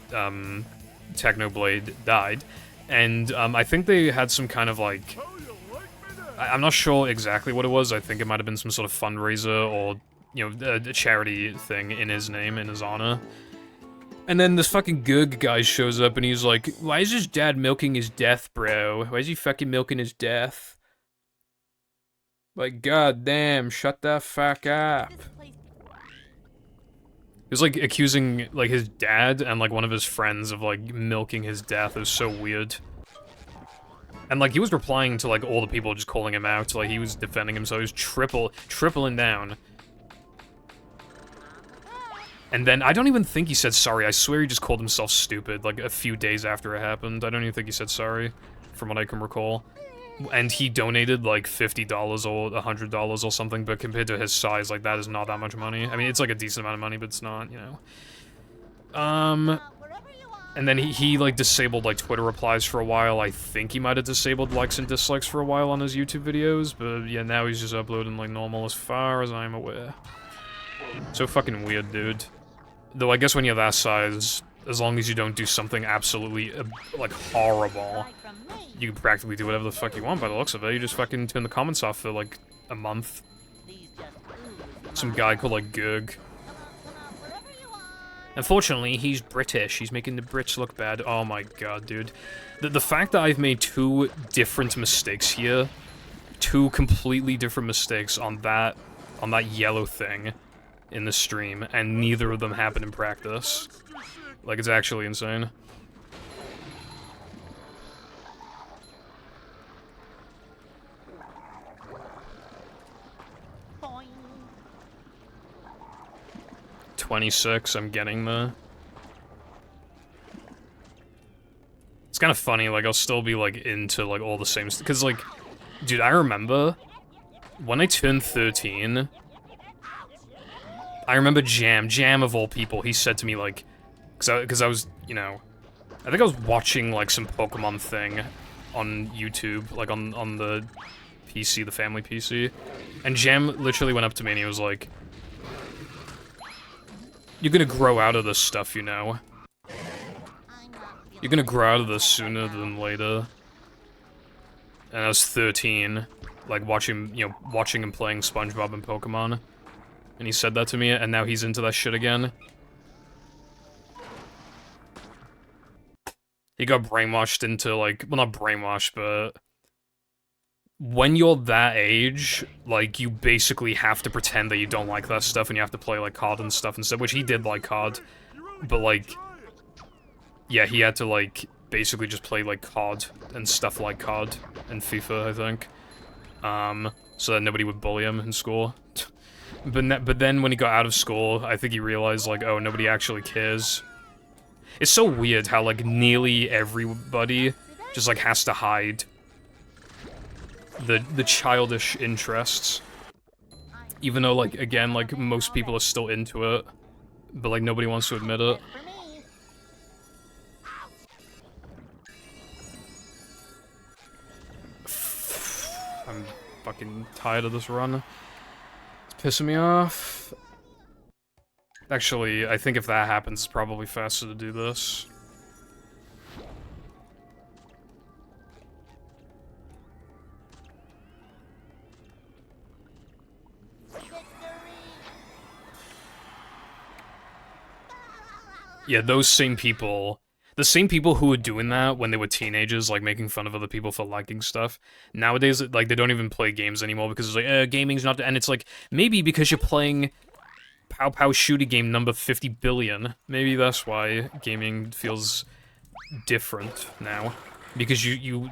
Technoblade died, and, I think they had some kind of, like, How you like me now? I'm not sure exactly what it was. I think it might have been some sort of fundraiser or, you know, a charity thing in his name, in his honor. And then this fucking Goog guy shows up and he's like, why is his dad milking his death, bro? Why is he fucking milking his death? Like, goddamn, shut the fuck up. This place He was, like, accusing, like, his dad and, like, one of his friends of, like, milking his death. It was so weird. And, like, he was replying to, like, all the people just calling him out. Like, he was defending himself. He was tripling down. And then, I don't even think he said sorry. I swear he just called himself stupid, like, a few days after it happened. I don't even think he said sorry, from what I can recall. And he donated, like, $50 or $100 or something, but compared to his size, like, that is not that much money. I mean, it's, like, a decent amount of money, but it's not, you know. Wherever you are. And then he like, disabled, like, Twitter replies for a while. I think he might have disabled likes and dislikes for a while on his YouTube videos, but, yeah, now he's just uploading, like, normal as far as I'm aware. So fucking weird, dude. Though I guess when you're that size, as long as you don't do something absolutely, like, horrible, Like from me. you can practically do whatever the fuck you want by the looks of it. You just fucking turn the comments off for, like, a month. These just ooze Some guy called, like, Goog. Come on, wherever you are. Unfortunately, he's British. He's making the Brits look bad. Oh my god, dude. The fact that I've made two different mistakes here, two completely different mistakes on that yellow thing in the stream, and neither of them happened in practice. Like, it's actually insane. Boing. 26, I'm getting there. It's kind of funny, like, I'll still be, like, into, like, all the same because, like, dude, I remember when I turned 13, I remember Jam of all people, he said to me, like, because I was, you know, I think I was watching, like, some Pokemon thing on YouTube, like, on the PC, the family PC, and Jam literally went up to me and he was like, you're gonna grow out of this stuff, you know. I'm not feeling You're gonna grow out of this sooner than later. And I was 13, like, watching him playing SpongeBob and Pokemon. And he said that to me, and now he's into that shit again. He got brainwashed into, like, well, not brainwashed, but when you're that age, like, you basically have to pretend that you don't like that stuff, and you have to play, like, COD and stuff instead, which he did like COD, but, like, yeah, he had to, like, basically just play, like, COD and stuff like COD and FIFA, I think, so that nobody would bully him in school. But then when he got out of school, I think he realized, like, oh, nobody actually cares. It's so weird how, like, nearly everybody just, like, has to hide the childish interests. Even though, like, again, like, most people are still into it. But, like, nobody wants to admit it. for me. I'm fucking tired of this run. It's pissing me off. Actually, I think if that happens, it's probably faster to do this. Yeah, those same people, the same people who were doing that when they were teenagers, like making fun of other people for liking stuff, nowadays, like, they don't even play games anymore because it's like, gaming's not, and it's like, maybe because you're playing Pow Pow Shooty game number 50 billion. Maybe that's why gaming feels different now. Because you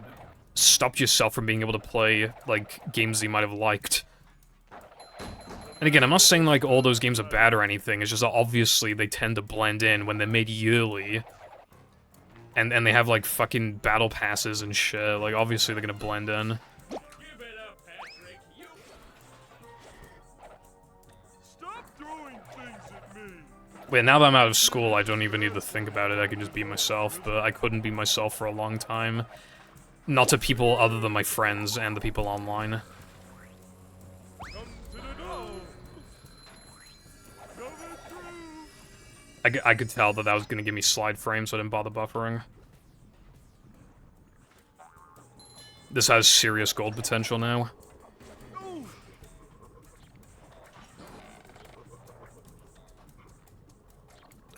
stopped yourself from being able to play, like, games that you might have liked. And again, I'm not saying, like, all those games are bad or anything, it's just that obviously they tend to blend in when they're made yearly. And they have, like, fucking battle passes and shit, like, obviously they're gonna blend in. Stop throwing things at me. Wait, now that I'm out of school, I don't even need to think about it, I can just be myself, but I couldn't be myself for a long time. Not to people other than my friends and the people online. Come to the door. Coming through. I could tell that that was gonna give me slide frames, so I didn't bother buffering. This has serious gold potential now.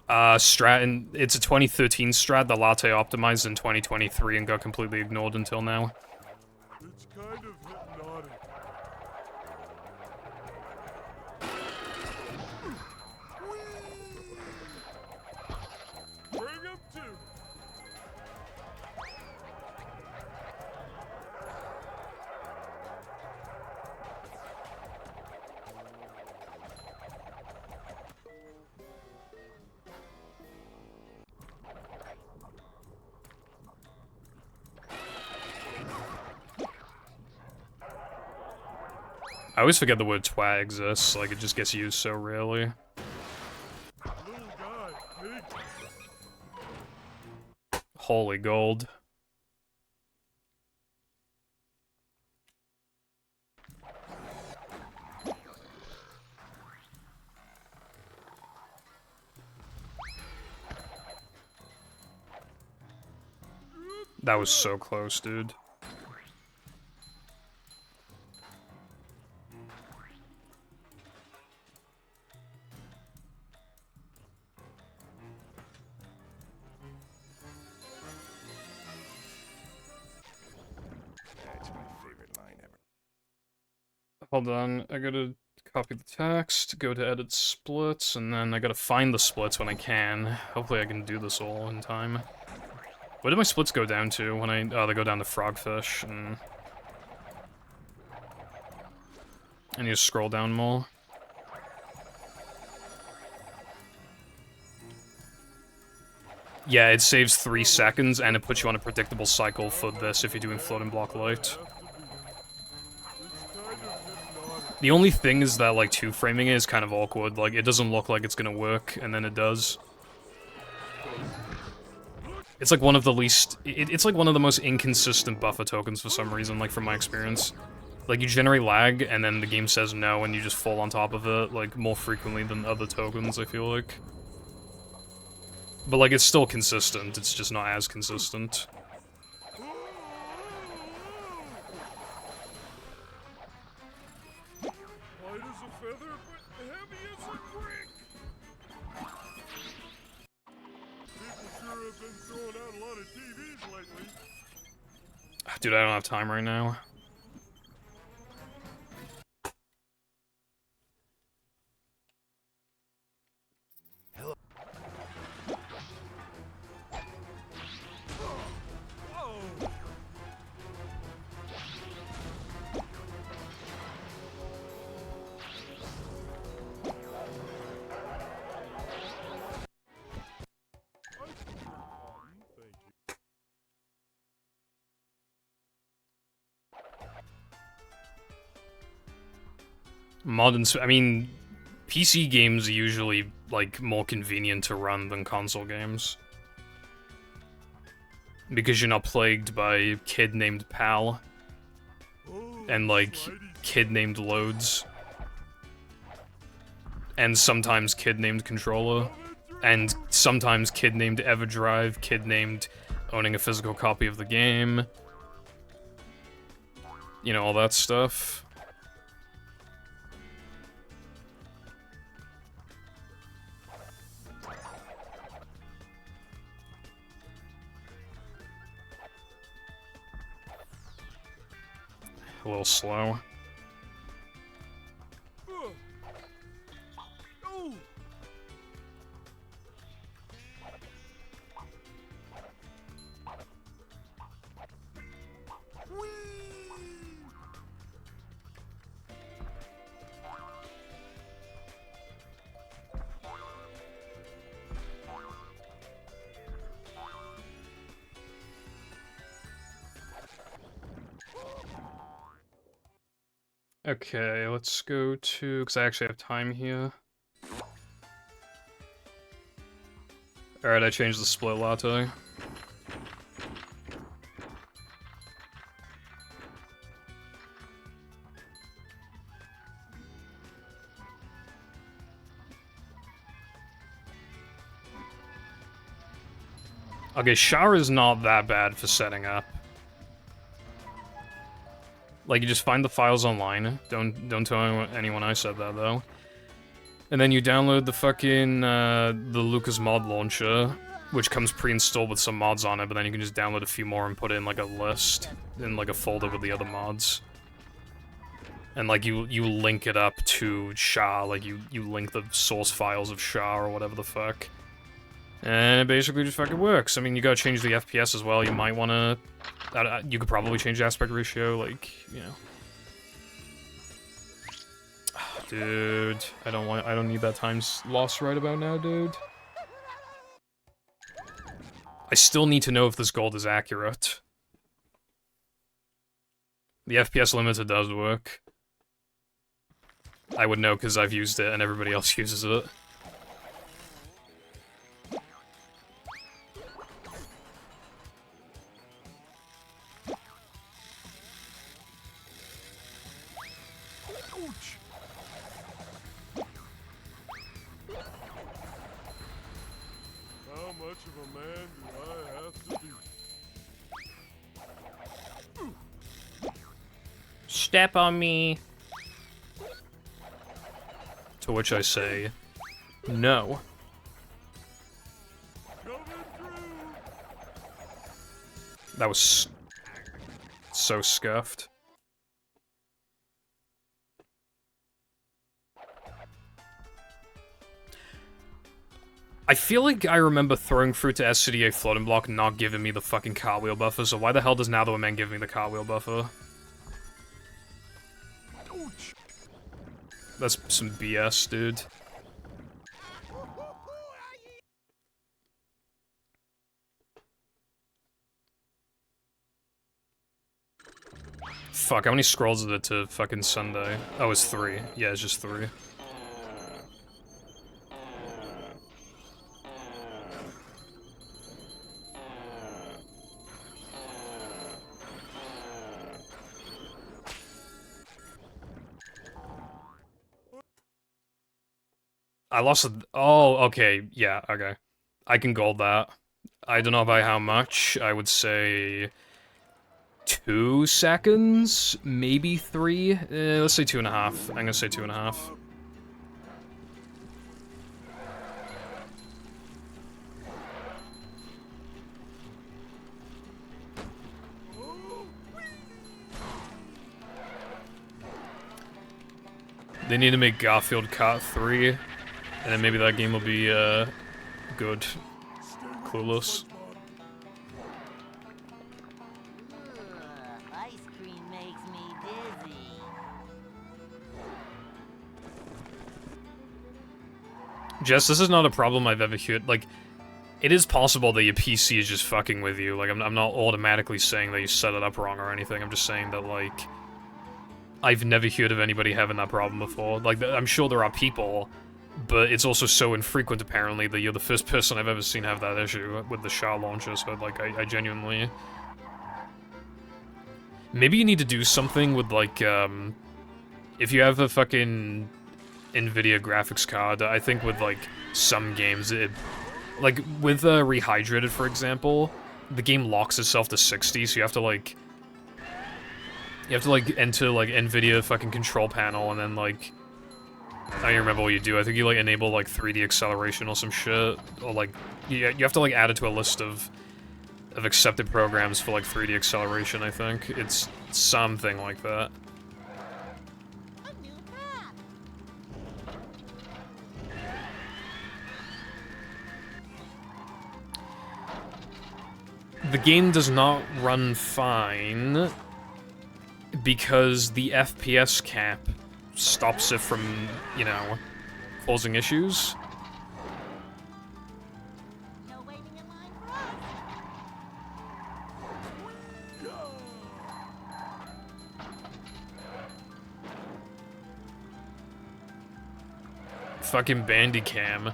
Strat, and it's a 2013 strat that Latte optimized in 2023 and got completely ignored until now. It's kind of hypnotic. Bring him to. I always forget the word twat exists, like it just gets used so rarely. Little guy, big. Holy gold. That was so close, dude. That's my favorite line ever. Hold on, I gotta copy the text, go to edit splits, and then I gotta find the splits when I can. Hopefully I can do this all in time. Where do my splits go down to when I... Oh, they go down to frogfish, and... I need to scroll down more. Yeah, it saves 3 seconds, and it puts you on a predictable cycle for this if you're doing floating block light. The only thing is that, like, two-framing it is kind of awkward. Like, it doesn't look like it's gonna work, and then it does. It's like one of the least... It's like one of the most inconsistent buffer tokens for some reason, like, from my experience. Like, you generate lag, and then the game says no, and you just fall on top of it, like, more frequently than other tokens, I feel like. But, like, it's still consistent, it's just not as consistent. Light as a feather, but heavy as a brick. People sure have been throwing out a lot of TVs lately. Dude, I don't have time right now. I mean, PC games are usually, like, more convenient to run than console games. Because you're not plagued by kid named Pal, and, like, kid named Loads. And sometimes kid named Controller. And sometimes kid named Everdrive, kid named owning a physical copy of the game. You know, all that stuff. A little slow. Okay, let's go to... because I actually have time here. Alright, I changed the split latte. Okay, shower is not that bad for setting up. Like, you just find the files online. Don't tell anyone I said that, though. And then you download the fucking, the Lucas mod launcher, which comes pre-installed with some mods on it, but then you can just download a few more and put it in, like, a list, in, like, a folder with the other mods. And, like, you link it up to SHA, like, you link the source files of SHA or whatever the fuck. And it basically just fucking works. I mean, you gotta change the FPS as well. You might wanna... you could probably change the aspect ratio, like, you know. Dude, I don't need that time loss right about now, dude. I still need to know if this gold is accurate. The FPS limiter does work. I would know because I've used it and everybody else uses it. How much of a man do I have to be? Step on me. To which I say, no. That was so scuffed. I feel like I remember throwing fruit to SCDA floating block not giving me the fucking cartwheel buffer, so why the hell does now the man give me the cartwheel buffer? That's some BS, dude. Fuck, how many scrolls is it to fucking Sunday? Oh, it's 3. Yeah, it's just 3. I lost a... Oh, okay. Yeah, okay. I can gold that. I don't know by how much. I would say... 2 seconds? Maybe 3? Let's say 2.5. I'm gonna say 2.5. They need to make Garfield Kart 3, and then maybe that game will be, good. Clueless. Ice cream makes me dizzy. Jess, this is not a problem I've ever heard. Like, it is possible that your PC is just fucking with you. Like, I'm not automatically saying that you set it up wrong or anything. I'm just saying that, like, I've never heard of anybody having that problem before. Like, I'm sure there are people, but it's also so infrequent, apparently, that you're the first person I've ever seen have that issue with the SHA launcher, so, like, I genuinely... Maybe you need to do something with, like, if you have a fucking NVIDIA graphics card, I think with, like, some games, like, with, Rehydrated, for example, the game locks itself to 60, so you have to, like, enter, like, NVIDIA fucking control panel, and then, like, I don't even remember what you do. I think you, like, enable, like, 3D acceleration or some shit, or, like, you have to, like, add it to a list of accepted programs for, like, 3D acceleration, I think. It's something like that. A new map. The game does not run fine because the FPS cap stops it from, you know, causing issues. No waiting in line for us. fucking Bandicam.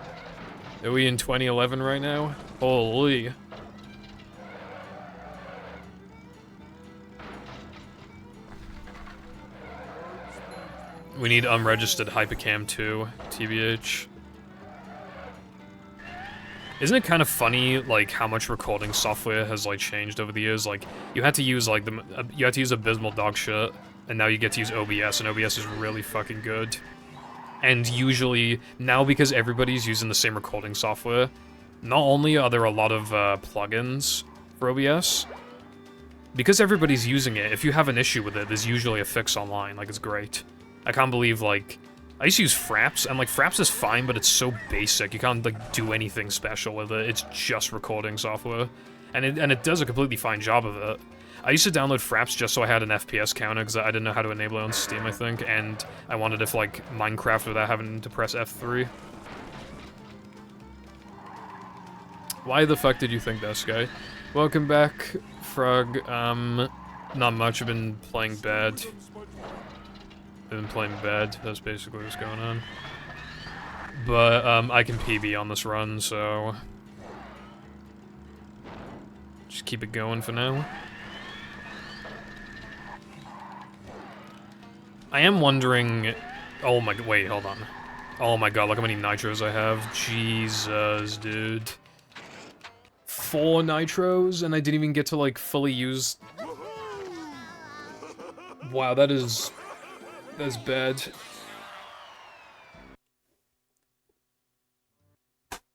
Are we in 2011 right now? Holy. We need unregistered Hypercam 2, TBH. Isn't it kind of funny, like, how much recording software has, like, changed over the years? Like, you had to use, like, you had to use Abysmal dog shit, and now you get to use OBS, and OBS is really fucking good. And usually, now because everybody's using the same recording software, not only are there a lot of, plugins for OBS, because everybody's using it, if you have an issue with it, there's usually a fix online, like, it's great. I can't believe, like, I used to use Fraps, and, like, Fraps is fine, but it's so basic. You can't, like, do anything special with it. It's just recording software. And it does a completely fine job of it. I used to download Fraps just so I had an FPS counter, because I didn't know how to enable it on Steam, I think, and I wanted it for, like, Minecraft without having to press F3. Why the fuck did you think that, Sky? Welcome back, Frog. Not much. I've been playing bad. That's basically what's going on. But, I can PB on this run, so... just keep it going for now. I am wondering... oh my... wait, hold on. Oh my god, look how many nitros I have. Jesus, dude. 4 nitros, and I didn't even get to, like, fully use... wow, that is... that's bad.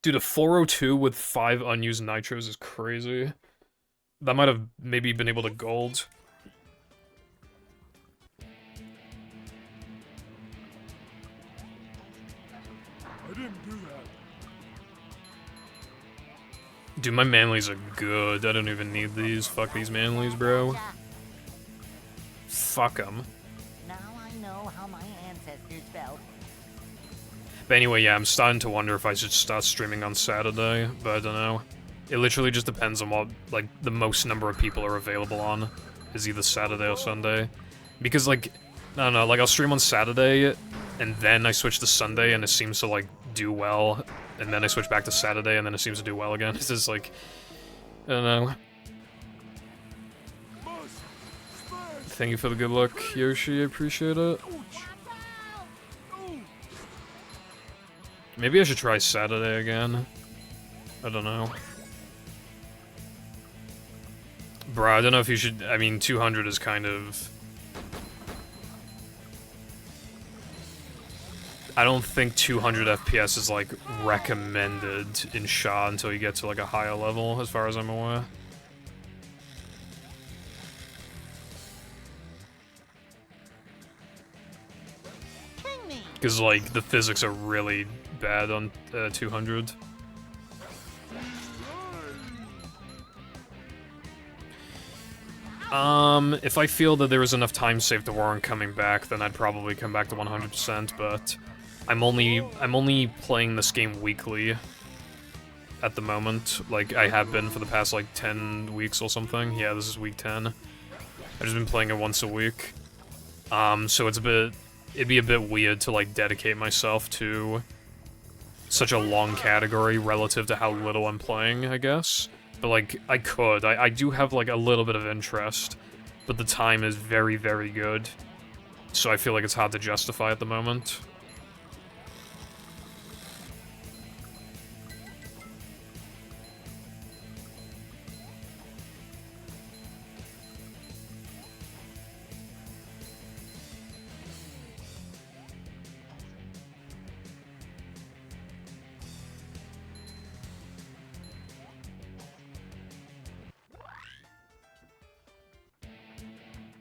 Dude, a 402 with 5 unused nitros is crazy. That might have maybe been able to gold. I didn't do that. Dude, my manlies are good. I don't even need these. Fuck these manlies, bro. Fuck them. Now I know how my ancestors felt. But anyway, yeah, I'm starting to wonder if I should start streaming on Saturday, but I don't know. It literally just depends on what, like, the most number of people are available on. Is either Saturday or Sunday. Because, like, I don't know, like, I'll stream on Saturday, and then I switch to Sunday, and it seems to, like, do well. And then I switch back to Saturday, and then it seems to do well again. It's just, like, I don't know. Thank you for the good luck, Yoshi, I appreciate it. Maybe I should try Saturday again. I don't know. Bruh, I don't know if you should... I mean, 200 is kind of... I don't think 200 FPS is, like, recommended in SHA until you get to, like, a higher level, as far as I'm aware. Because, like, the physics are really bad on 200. If I feel that there was enough time saved to warrant coming back, then I'd probably come back to 100%, but I'm only playing this game weekly at the moment. Like, I have been for the past, like, 10 weeks or something. Yeah, this is week 10. I've just been playing it once a week. So it's it'd be a bit weird to, like, dedicate myself to such a long category relative to how little I'm playing, I guess. But, like, I could. I do have, like, a little bit of interest, but the time is very, very good. So I feel like it's hard to justify at the moment.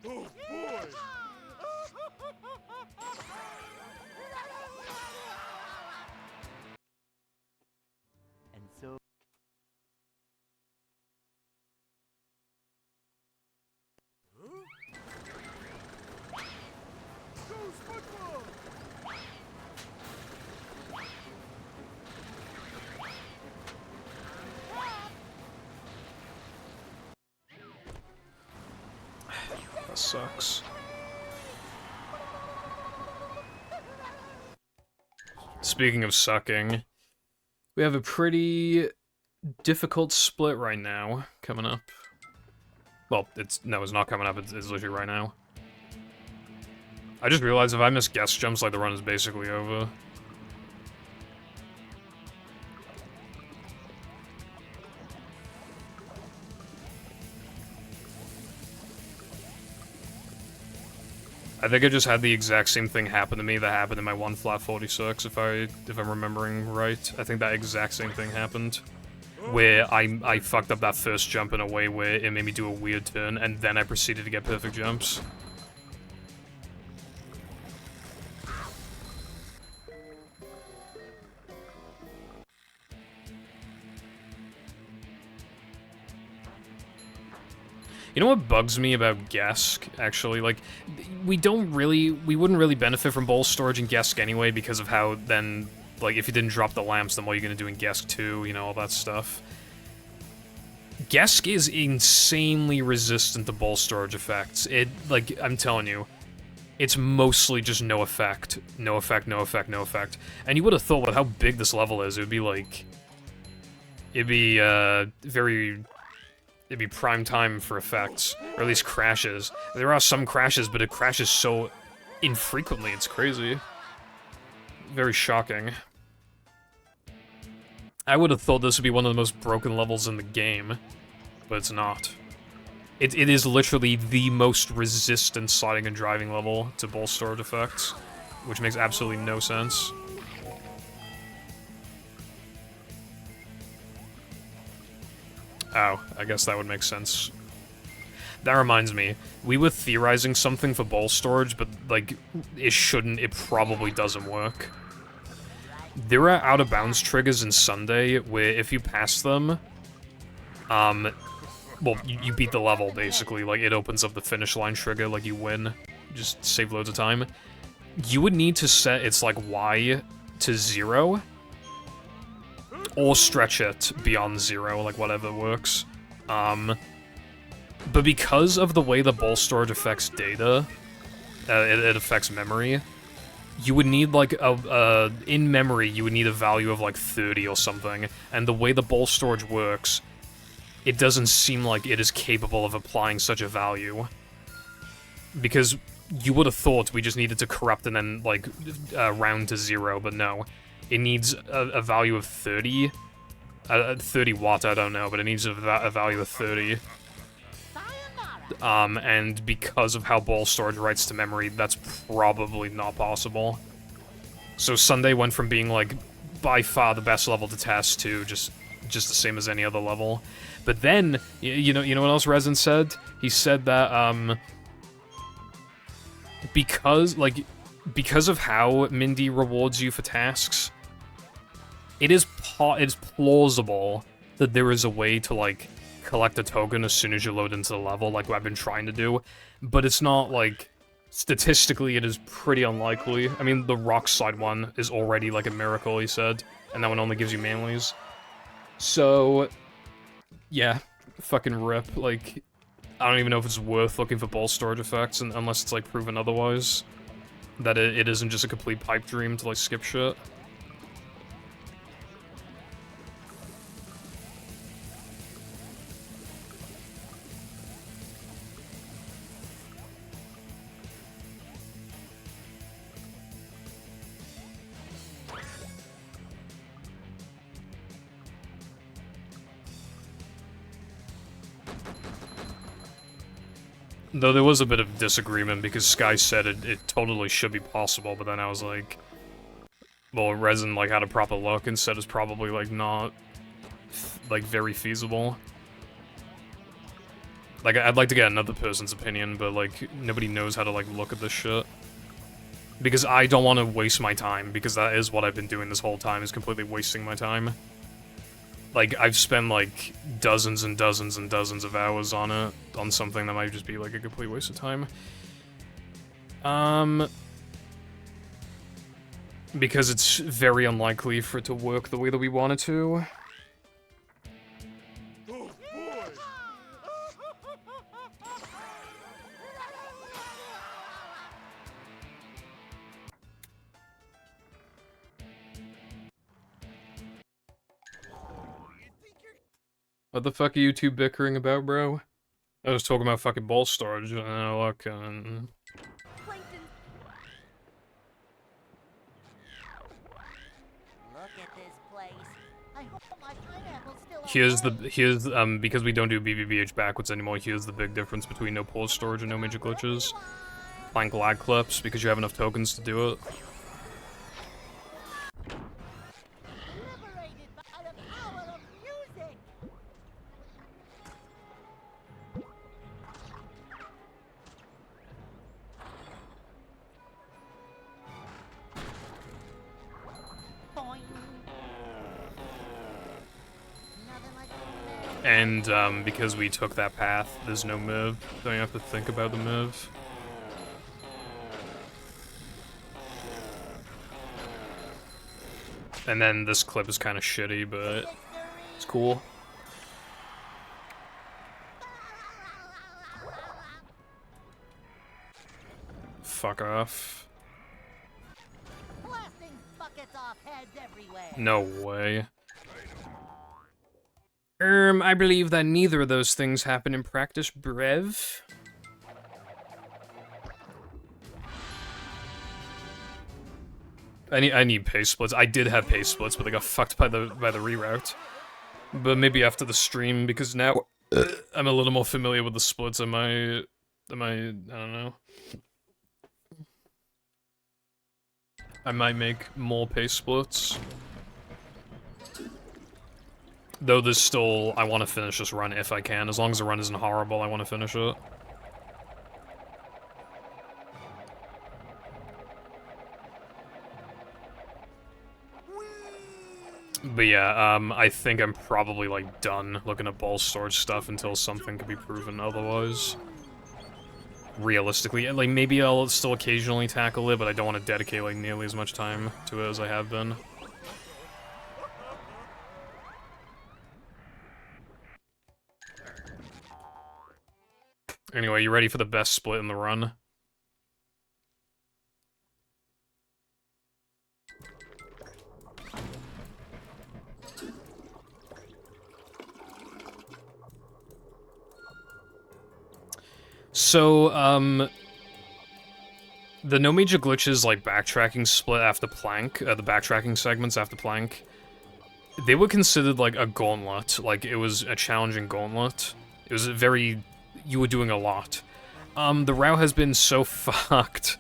Oh boy! And so... Goes football! That sucks. speaking of sucking, we have a pretty difficult split right now coming up. Well, it's not coming up, it's literally right now. I just realized if I miss guest jumps, like, the run is basically over. I think I just had the exact same thing happen to me that happened in my 1 flat 46, if I'm remembering right. I think that exact same thing happened. Where I fucked up that first jump in a way where it made me do a weird turn, and then I proceeded to get perfect jumps. You know what bugs me about Gesk, actually? Like, we wouldn't really benefit from bowl storage in Gesk anyway because of how then, like, if you didn't drop the lamps, then what are you gonna do in Gesk 2, you know, all that stuff. Gesk is insanely resistant to bowl storage effects. Like, I'm telling you, it's mostly just no effect. No effect, no effect, no effect. And you would have thought with how big this level is, it would be like... It'd be prime time for effects, or at least crashes. There are some crashes, but it crashes so infrequently, it's crazy. Very shocking. I would have thought this would be one of the most broken levels in the game, but it's not. It is literally the most resistant sliding and driving level to bowl storage effects, which makes absolutely no sense. Oh, I guess that would make sense. That reminds me, we were theorizing something for bowl storage, but, like, it probably doesn't work. There are out-of-bounds triggers in Sunday where if you pass them, well, you beat the level, basically. Like, it opens up the finish line trigger, like, you win. Just save loads of time. You would need to set its, like, Y to 0, or stretch it beyond 0, like, whatever works. But because of the way the bowl storage affects data, it affects memory, you would need, like, in memory, you would need a value of, like, 30 or something, and the way the bowl storage works, it doesn't seem like it is capable of applying such a value. Because you would have thought we just needed to corrupt and then, like, round to 0, but no. It needs a value of 30. 30 watt, I don't know, but it needs a value of 30. And because of how bowl storage writes to memory, that's probably not possible. So Sunday went from being, like, by far the best level to test to just the same as any other level. But then, you know what else Resin said? He said that, because of how Mindy rewards you for tasks, it is plausible that there is a way to, like, collect a token as soon as you load into the level, like what I've been trying to do, but it's not, like, statistically it is pretty unlikely. I mean, the rock slide one is already, like, a miracle, he said, and that one only gives you manlies. So, yeah, fucking rip, like, I don't even know if it's worth looking for bowl storage effects unless it's, like, proven otherwise. That it isn't just a complete pipe dream to, like, skip shit. Though there was a bit of disagreement because Sky said it totally should be possible, but then I was like, well, Resin, like, had a proper look and said it's probably, like, not, like, very feasible. Like, I'd like to get another person's opinion, but, like, nobody knows how to, like, look at this shit. Because I don't want to waste my time, because that is what I've been doing this whole time, is completely wasting my time. Like, I've spent, like, dozens and dozens and dozens of hours on it, on something that might just be, like, a complete waste of time. Because it's very unlikely for it to work the way that we want it to. What the fuck are you two bickering about, bro? I was talking about fucking ball storage, and look, Plankton. Look at this place. I hope my pineapple's still here's because we don't do BBBH backwards anymore, here's the big difference between no pause storage and no major glitches. Plank lag clips, because you have enough tokens to do it. liberated by the power of music. Boing. Nothing like a And, because we took that path, there's no move. Don't you have to think about the move? And then this clip is kind of shitty, but it's cool. Fuck off. blasting buckets off heads everywhere. No way. I believe that neither of those things happen in practice, Brev. I need pace splits. I did have pace splits, but they got fucked by the reroute. But maybe after the stream, because now I'm a little more familiar with the splits. I don't know. I might make more pace splits. Though there's still, I want to finish this run if I can. As long as the run isn't horrible, I want to finish it. But yeah, I think I'm probably, like, done looking at ball storage stuff until something can be proven otherwise. Realistically, like, maybe I'll still occasionally tackle it, but I don't want to dedicate, like, nearly as much time to it as I have been. Anyway, you ready for the best split in the run? So, the no major glitches, like, backtracking split after plank, the backtracking segments after plank, they were considered, like, a gauntlet. Like, it was a challenging gauntlet. It was you were doing a lot. The route has been so fucked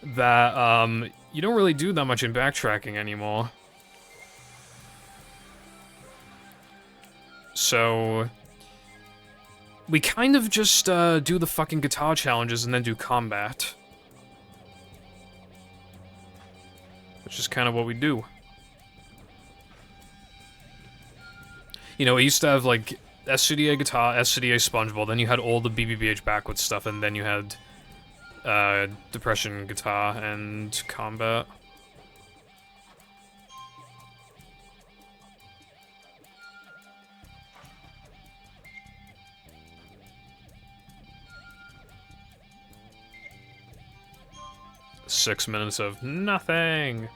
that, you don't really do that much in backtracking anymore. So, we kind of just, do the fucking guitar challenges and then do combat. Which is kind of what we do. You know, it used to have, like, SCDA guitar, SCDA spongeball, then you had all the BBBH backwards stuff, and then you had, depression guitar and combat. .6 minutes of nothing.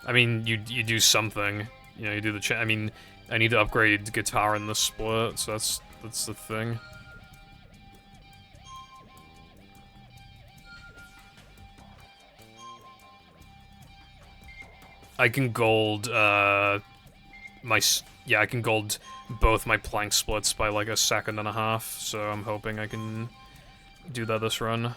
I mean, you do something. You know, you do the I mean, I need to upgrade guitar in the split, so that's the thing. I can gold, I can gold both my plank splits by like a second and a half, so I'm hoping I can do that this run.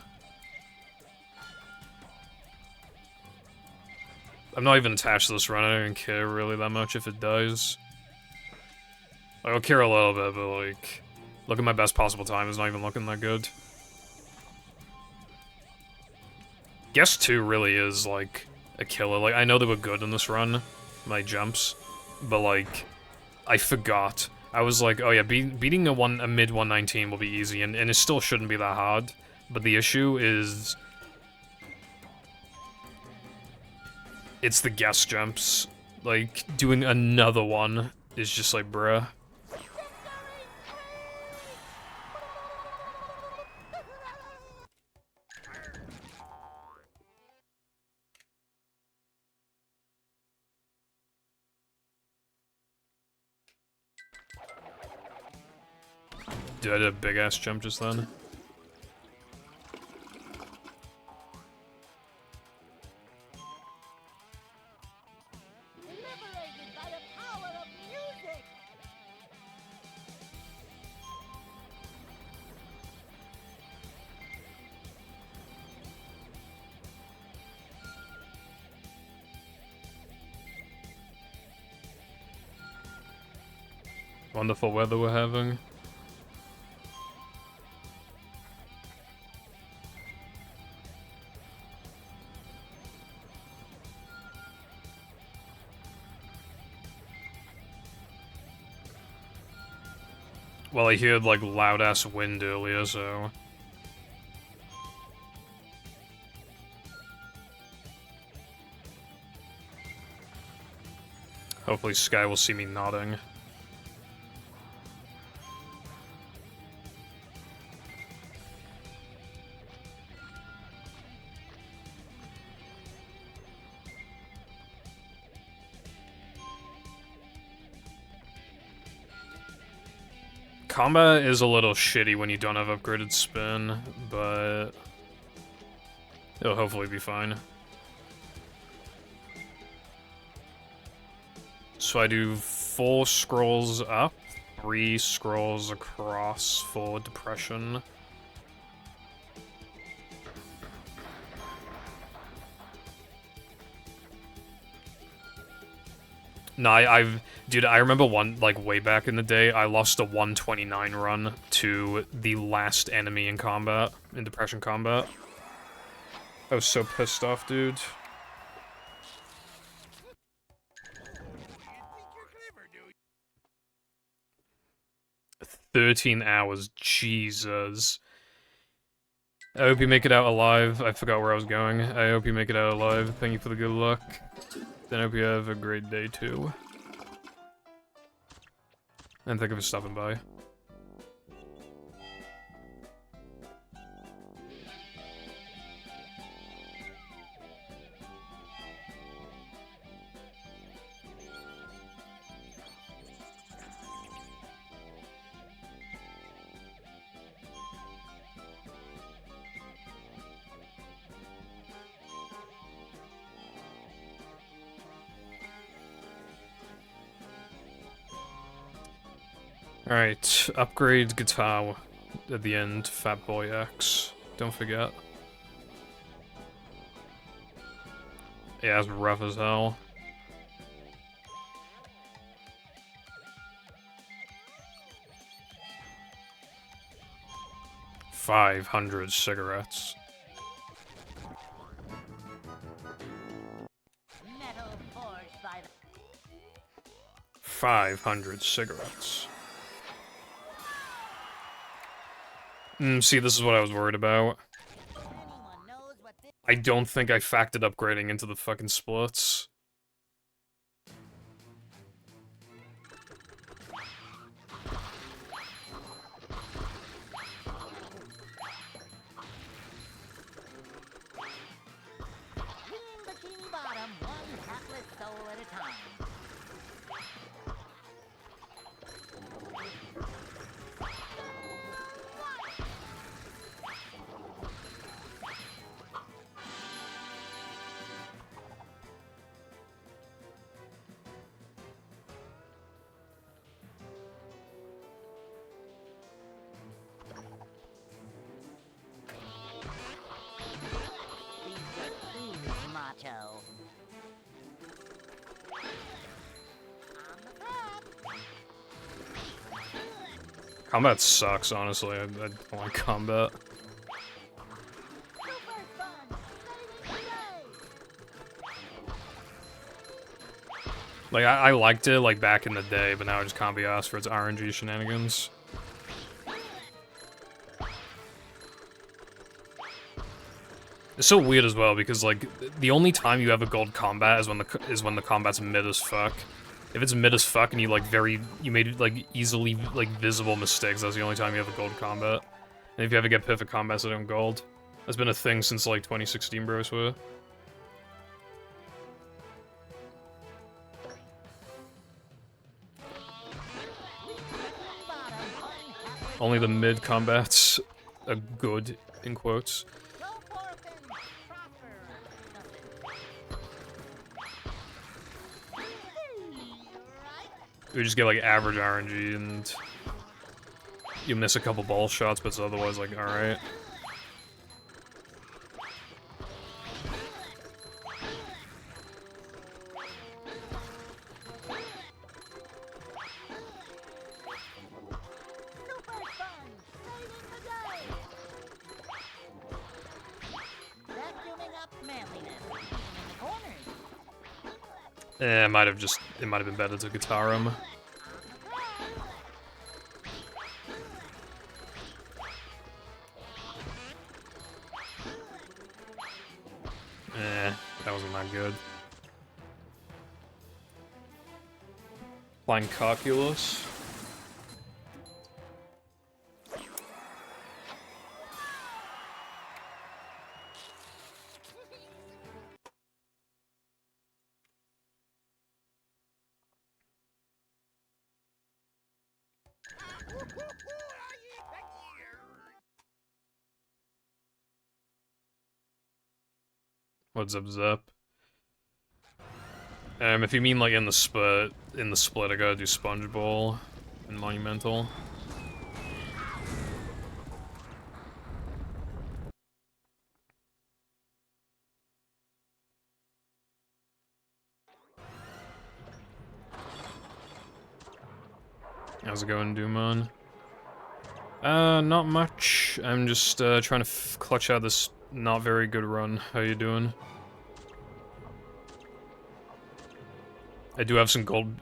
I'm not even attached to this run, I don't even care really that much if it dies. I'll care a little bit, but like, look at my best possible time, it's not even looking that good. Guess 2 really is, like, a killer. Like, I know they were good in this run, my jumps, but like, I forgot. I was like, oh yeah, beating a mid 119 will be easy, and it still shouldn't be that hard, but the issue is it's the guess jumps. Like, doing another one is just like, bruh. Dude, I did a big ass jump just then. Liberated by the power of music. Wonderful weather we're having. Well, I heard like loud ass wind earlier, so. Hopefully Sky will see me nodding. Combat is a little shitty when you don't have upgraded spin, but it'll hopefully be fine. So I do 4 scrolls up, 3 scrolls across for depression. No, dude, I remember way back in the day, I lost a 129 run to the last enemy in combat, in Depression combat. I was so pissed off, dude. 13 hours, Jesus. I hope you make it out alive. I forgot where I was going. I hope you make it out alive. Thank you for the good luck. Then I hope you have a great day, too. And thank you for stopping by. Alright, upgrade guitar at the end, Fat Boy X. Don't forget. Yeah, it's rough as hell. $500 cigarettes. Metal forged by the 500 cigarettes. See, this is what I was worried about. anyone knows what this I don't think I factored upgrading into the fucking splits. Queen Bikini Bottom, one hapless soul at a time. He's just ooze macho. On the prep. Combat sucks, honestly. I don't like combat. Super fun. Saving the day. Like, I liked it, like, back in the day, but now I just can't be asked for its RNG shenanigans. It's so weird as well, because, like, the only time you have a gold combat is when the combat's mid as fuck. If it's mid as fuck and you, like, you made, like, easily, like, visible mistakes, that's the only time you have a gold combat. And if you ever get perfect combats that don't gold, that's been a thing since, like, 2016, bro, I swear. Bottom, one hapless Only the mid combat's a good, in quotes. Go forth and prosper. Right? We just get like average RNG and you miss a couple ball shots, but it's otherwise like alright. Super fun! Saving the day! Vacuuming up manliness, even in the corners. It might have been better to guitar him. That wasn't that good. Flying calculus. What's up, Zep? If you mean like in the split, I gotta do Sponge Bowl and Monumental. How's it going, Doomon? Not much. I'm just trying to clutch out this not very good run. How you doing? I do have some gold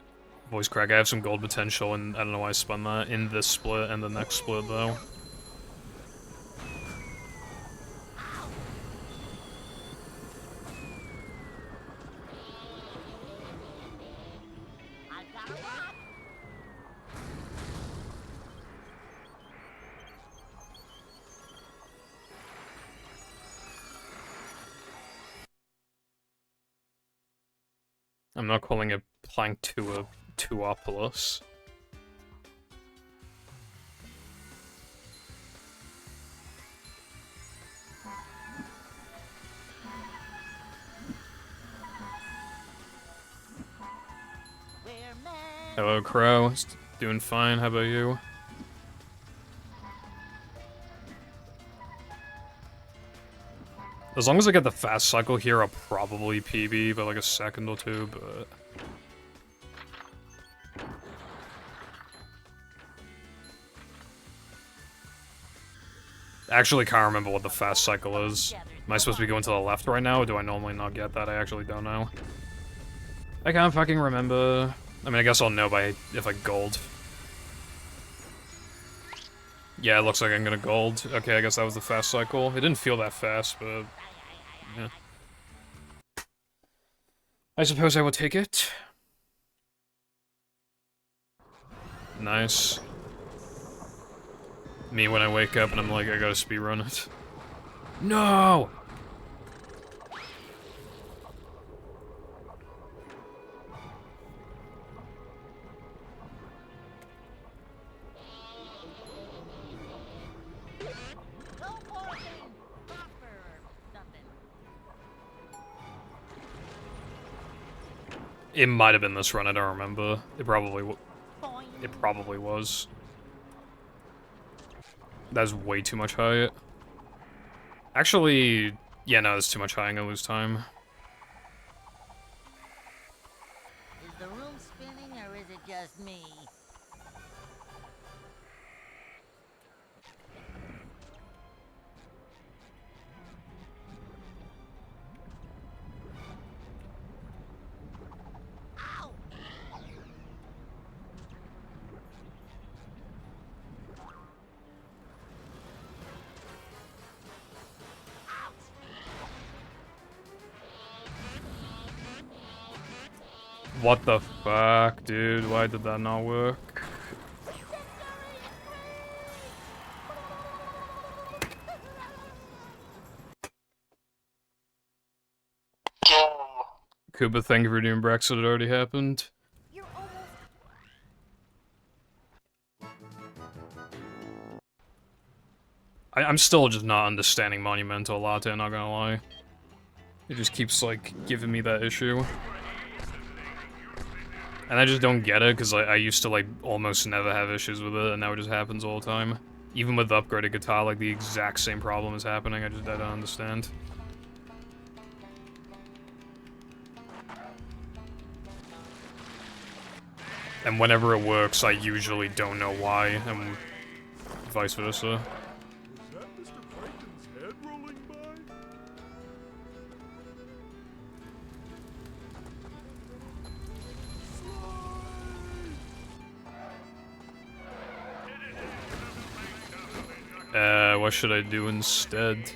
voice crack. I have some gold potential, and I don't know why I spun that in this split and the next split though. I've got a rock! I'm not calling it Plank 2 a Tuopolis. We're men. Hello, Crow. Doing fine. How about you? As long as I get the fast cycle here, I'll probably PB by like a second or two, but... Actually can't remember what the fast cycle is. Am I supposed to be going to the left right now, or do I normally not get that? I actually don't know. I can't fucking remember. I mean, I guess I'll know by if I gold. Yeah, it looks like I'm gonna gold. Okay, I guess that was the fast cycle. It didn't feel that fast, but... yeah. I suppose I will take it. Nice. Me when I wake up and I'm like, I gotta speedrun it. No! Go forth and prosper or something. It might have been this run, I don't remember. It probably Boing. was. That's way too much high. Actually, yeah, no, that's too much high. I'm gonna lose time. Is the room spinning or is it just me? Ow! What the fuck, dude? Why did that not work? Kuba, thank you for doing Brexit. It already happened. You're almost... I'm still just not understanding Monumental Latte, not gonna lie. It just keeps, like, giving me that issue. And I just don't get it, because I used to, like, almost never have issues with it, and now it just happens all the time. Even with the upgraded guitar, like, the exact same problem is happening, I don't understand. And whenever it works, I usually don't know why, and vice versa. Was that Mr. Plankton's head rolling by? What should I do instead?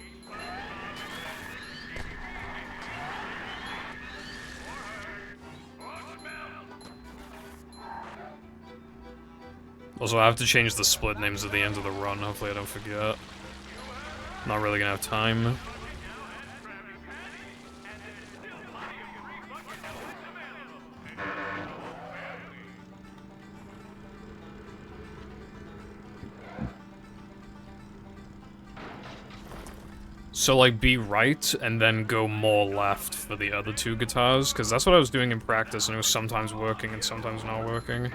Also, I have to change the split names at the end of the run, hopefully I don't forget. Not really gonna have time. So, like, be right, and then go more left for the other two guitars, because that's what I was doing in practice, and it was sometimes working and sometimes not working.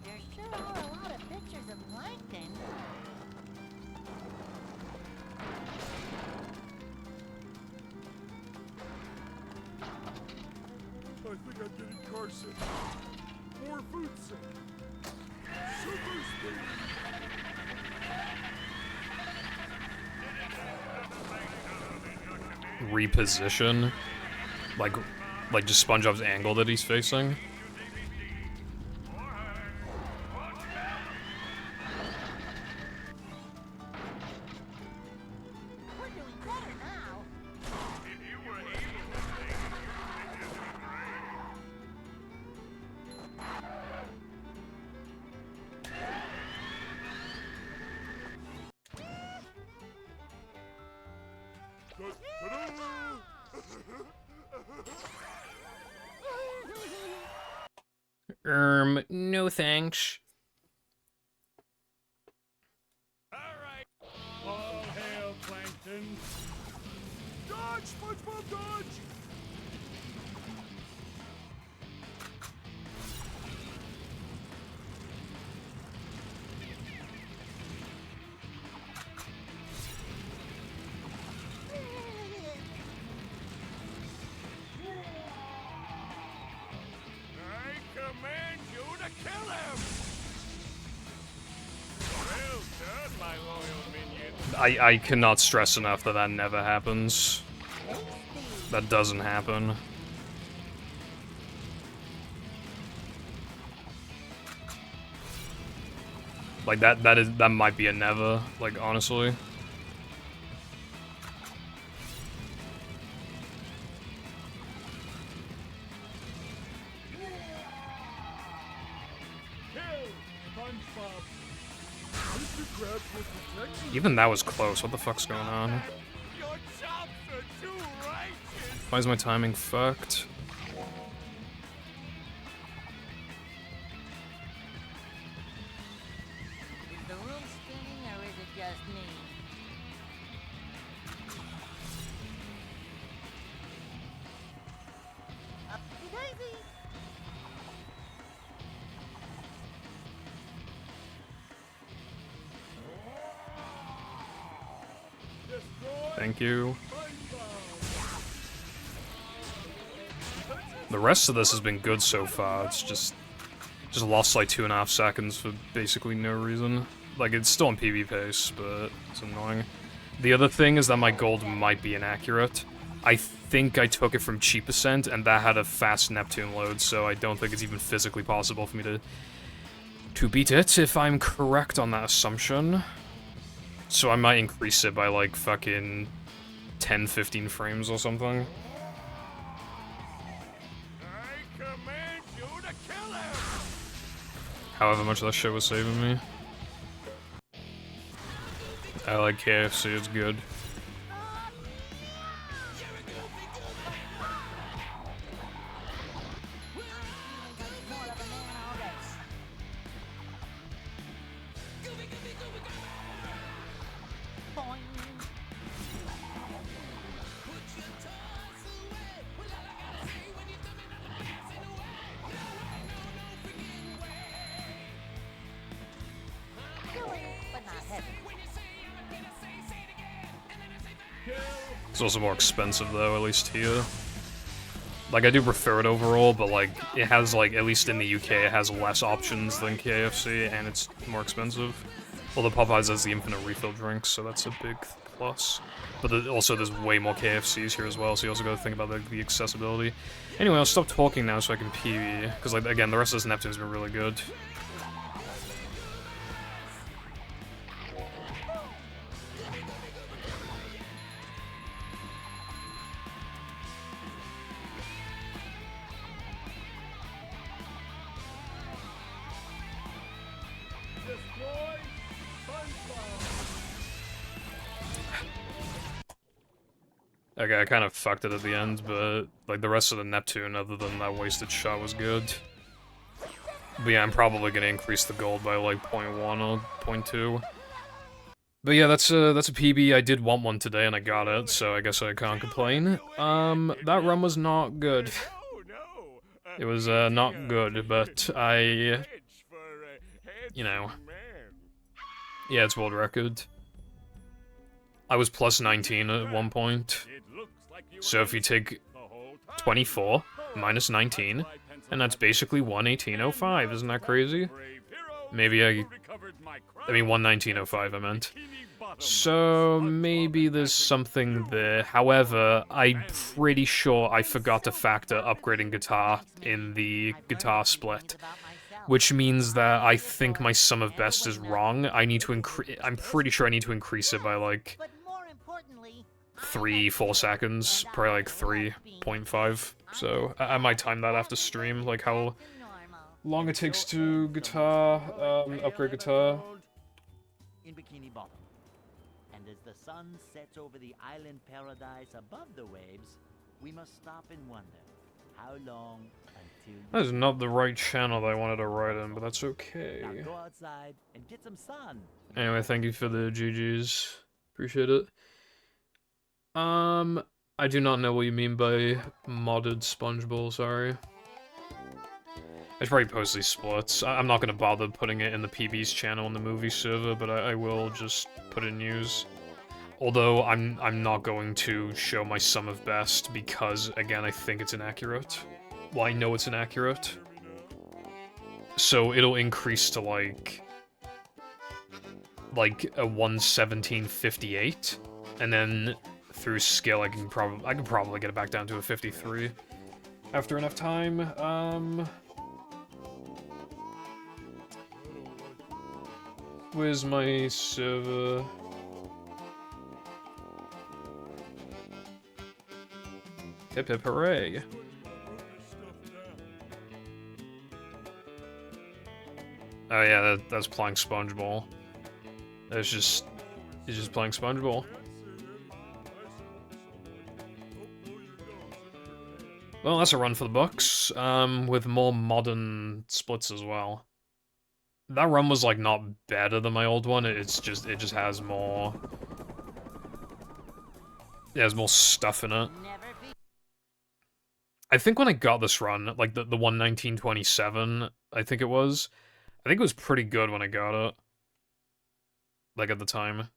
There sure are a lot of pictures of Plankton. I think I'm getting car sick. More food sick. Super speed. Reposition? Like just SpongeBob's angle that he's facing? We're doing better now. No thanks. All hail, Plankton. Dodge, SpongeBob, dodge! I command you to kill him! Well done, my loyal minion. I cannot stress enough that that never happens. That doesn't happen. Like, that might be a never, like, honestly. Kill SpongeBob. Mr. Krabs will protect you. Even that was close. What the fuck's going on? Your chops are too righteous. Why is my timing fucked? Is the room spinning or is it just me? Upsy daisy. Destroy Thank you. SpongeBob. The rest of this has been good so far. It's just lost like 2.5 seconds for basically no reason. Like, it's still on PB pace, but it's annoying. The other thing is that my gold might be inaccurate. I think I took it from Cheap Ascent, and that had a fast Neptune load, so I don't think it's even physically possible for me to beat it, if I'm correct on that assumption. So I might increase it by, like, fucking 10-15 frames or something. I command you to kill him. However much that shit was saving me. I like KFC, it's good. It's also more expensive though, at least here. Like, I do prefer it overall, but like, it has like, at least in the UK, it has less options than KFC, and it's more expensive. Although Popeyes has the infinite refill drinks, so that's a big plus. But also, there's way more KFCs here as well, so you also gotta think about the accessibility. Anyway, I'll stop talking now so I can pee, because like, again, the rest of this Neptune's been really good. Okay, I kind of fucked it at the end, but like the rest of the Neptune, other than that wasted shot, was good. But yeah, I'm probably gonna increase the gold by like 0.1 or 0.2. But yeah, that's a PB. I did want one today, and I got it, so I guess I can't complain. That run was not good. It was not good, but I, you know, yeah, it's world record. I was plus 19 at one point. So if you take 24 minus 19, and that's basically 118.05, isn't that crazy? Maybe I mean 119.05 I meant. So maybe there's something there. However, I'm pretty sure I forgot to factor upgrading guitar in the guitar split. Which means that I think my sum of best is wrong. I need to I'm pretty sure I need to increase it by like 3-4 seconds, probably like 3.5. So I might time that after stream, like how long it takes to upgrade guitar. In Bikini Bottom. And as the sun sets over the island paradise above the waves, we must stop and wonder how long until That is not the right channel that I wanted to write in, but that's okay. Now go outside and get some sun. Anyway, thank you for the GGs. Appreciate it. I do not know what you mean by modded SpongeBob, sorry. I should probably post these splits. I'm not gonna bother putting it in the PB's channel in the movie server, but I will just put in news. Although I'm not going to show my sum of best because, again, I think it's inaccurate. Well, I know it's inaccurate. So it'll increase to like a 117.58, and then through skill I can probably get it back down to a 53 after enough time. Where's my server? Hip hip hooray. Oh yeah, that's playing SpongeBob. It's just playing SpongeBob. Well, that's a run for the books, with more modern splits as well. That run was like not better than my old one. It just has more. It has more stuff in it. I think when I got this run, like the 119.27, I think it was pretty good when I got it. Like at the time.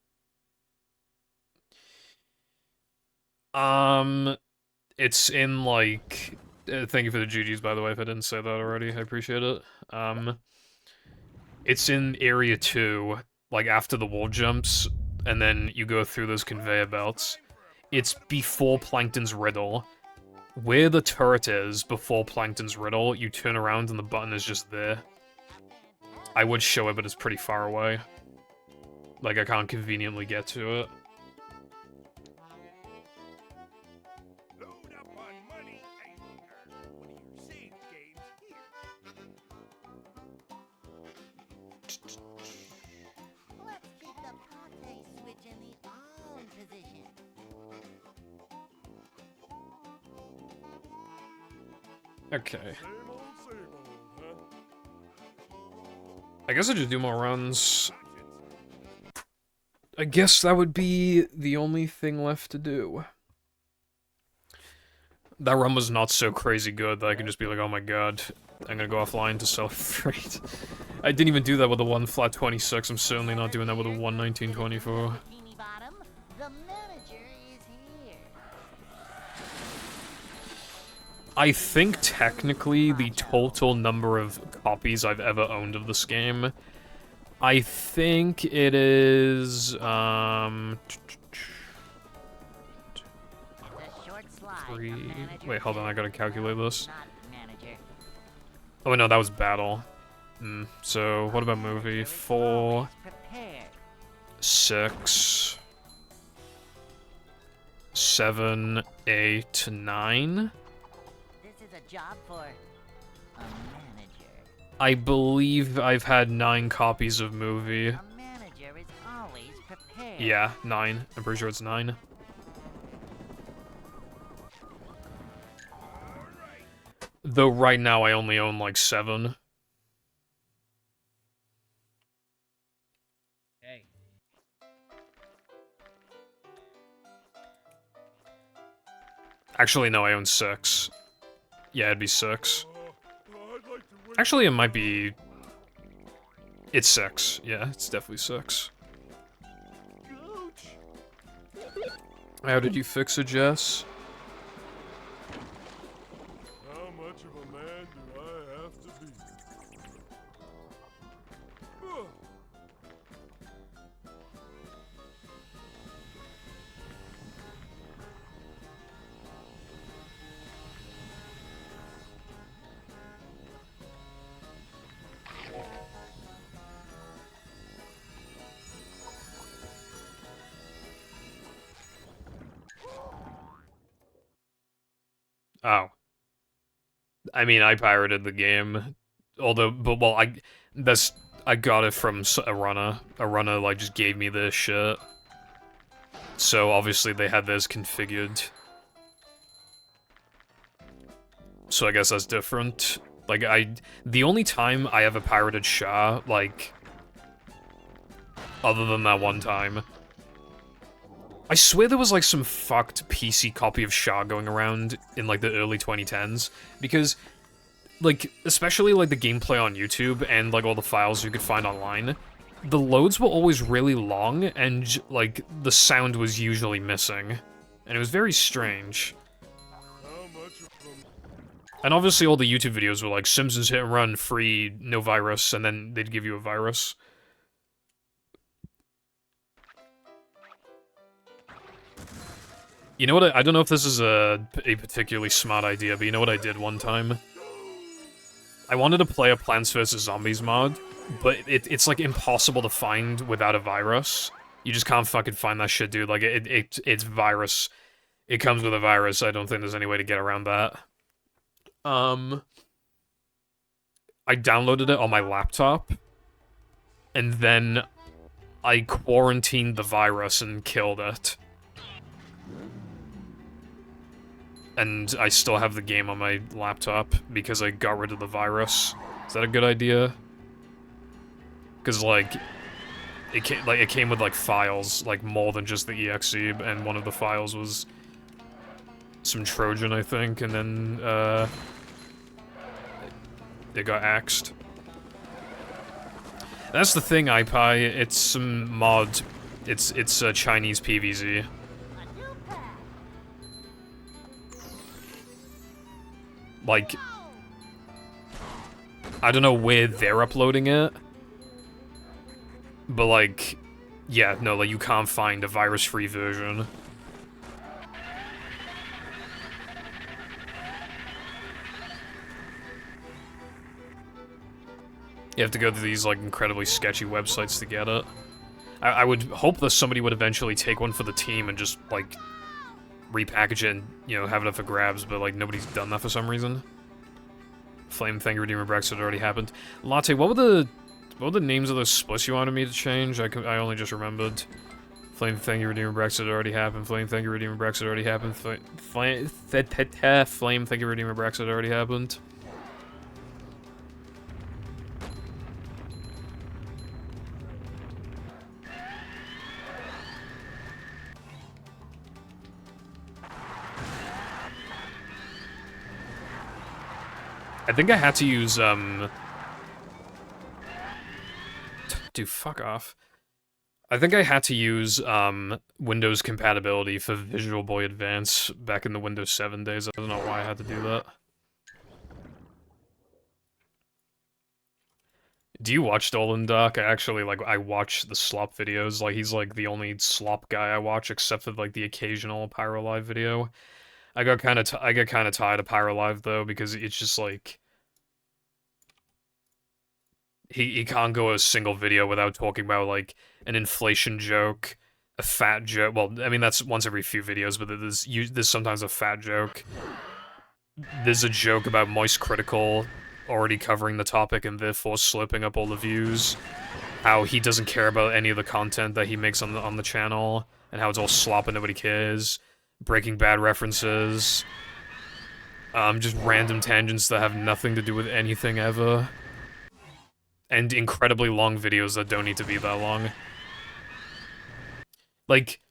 It's in like thank you for the GGs, by the way, if I didn't say that already. I appreciate it. It's in Area 2, like after the wall jumps, and then you go through those conveyor belts. It's before Plankton's Riddle. Where the turret is before Plankton's Riddle, you turn around and the button is just there. I would show it, but it's pretty far away. Like, I can't conveniently get to it. Let's keep the party switch in the on position. Okay. Same old, huh? I guess I just do more runs. I guess that would be the only thing left to do. That run was not so crazy good that I can just be like, oh my god, I'm gonna go offline to celebrate. I didn't even do that with a 1 flat 26, I'm certainly not doing that with a 119.24. Bikini Bottom, the manager I think technically the total number of copies I've ever owned of this game, I think it is, three... Wait, hold on, I gotta calculate this. Oh, no, that was battle. So, what about movie? 4... 6... 7, 8, 9? This is a job for a manager. I believe I've had 9 copies of movie. A manager is always prepared. Yeah, 9. I'm pretty sure it's 9. Though right now I only own like 7. Hey. Actually, no, I own 6. Yeah, it'd be 6. I'd like to wait. Actually, it might be... It's 6. Yeah, it's definitely 6. How did you fix it, Jess? How much of a man do I have to be? Ugh. Oh. I mean, I pirated the game. Although, but, well, I got it from a runner. A runner, like, just gave me this shit. So, obviously, they had this configured. So, I guess that's different. Like, the only time I ever pirated Sha, like, other than that one time, I swear there was, like, some fucked PC copy of Sha going around in, like, the early 2010s, because, like, especially, like, the gameplay on YouTube and, like, all the files you could find online, the loads were always really long, and, like, the sound was usually missing, and it was very strange. How much of a And obviously all the YouTube videos were like, Simpsons hit and run, free, no virus, and then they'd give you a virus. You know what, I don't know if this is a particularly smart idea, but you know what I did one time? I wanted to play a Plants vs. Zombies mod, but it's like impossible to find without a virus. You just can't fucking find that shit, dude. Like, it's virus. It comes with a virus. I don't think there's any way to get around that. I downloaded it on my laptop, and then I quarantined the virus and killed it. And I still have the game on my laptop because I got rid of the virus. Is that a good idea? Because, like, it came with, like, files, like, more than just the exe, and one of the files was some Trojan, I think, and then, it got axed. That's the thing, iPie. It's some mod. It's a Chinese PVZ. Like, I don't know where they're uploading it, but, like, yeah, no, like, you can't find a virus-free version. You have to go to these, like, incredibly sketchy websites to get it. I would hope that somebody would eventually take one for the team and just, like, repackage it and, you know, have it up for grabs, but, like, nobody's done that for some reason. Flame, thank you, Redeemer Brexit already happened. Latte, what were the names of those splits you wanted me to change? I only just remembered. Flame, thank you, Redeemer Brexit already happened. Flame, thank you, Redeemer Brexit already happened. Flame, thank you, Redeemer Brexit already happened. I think I had to use, Dude, fuck off. I think I had to use Windows compatibility for Visual Boy Advance back in the Windows 7 days. I don't know why I had to do that. Do you watch Dolan, Doc? I actually, like, I watch the slop videos. Like, he's, like, the only slop guy I watch, except for, like, the occasional Pyrolive video. I got kind of tired of Pyrolive, though, because it's just, like... He can't go a single video without talking about, like, an inflation joke, a fat joke. Well, I mean, that's once every few videos, but there's sometimes a fat joke. There's a joke about Moist Critical already covering the topic and therefore slurping up all the views. How he doesn't care about any of the content that he makes on the channel, and how it's all slop and nobody cares. Breaking Bad references. Just random tangents that have nothing to do with anything ever. And incredibly long videos that don't need to be that long. Like,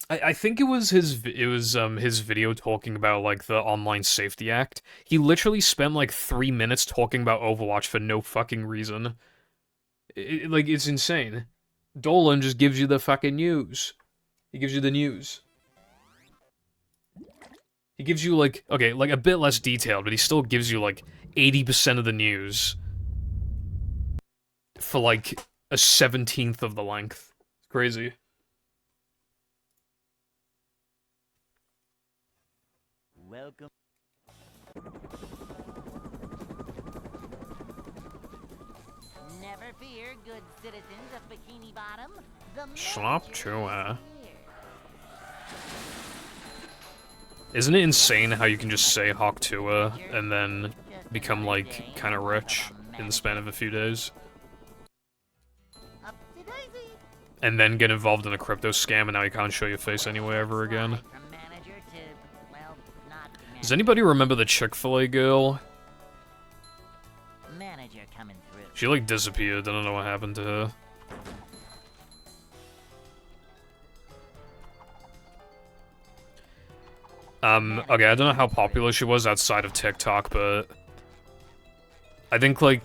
I think it was his video talking about, like, the Online Safety Act. He literally spent, like, 3 minutes talking about Overwatch for no fucking reason. Like, it's insane. Dolan just gives you the fucking news. He gives you the news. He gives you, like, okay, like, a bit less detailed, but he still gives you, like, 80% of the news. For, like, a 17th of the length. It's crazy. Welcome. Never fear, good citizens of Bikini Bottom. The Slop manager Chua. is here. Isn't it insane how you can just say Hawk Tua and then become, like, kinda rich in the span of a few days? Upsy-daisy. And then get involved in a crypto scam and now you can't show your face anywhere ever again? From manager to, well, not Does anybody remember the Chick-fil-A girl? manager coming through. She, like, disappeared. I don't know what happened to her. Okay, I don't know how popular she was outside of TikTok, but... I think, like,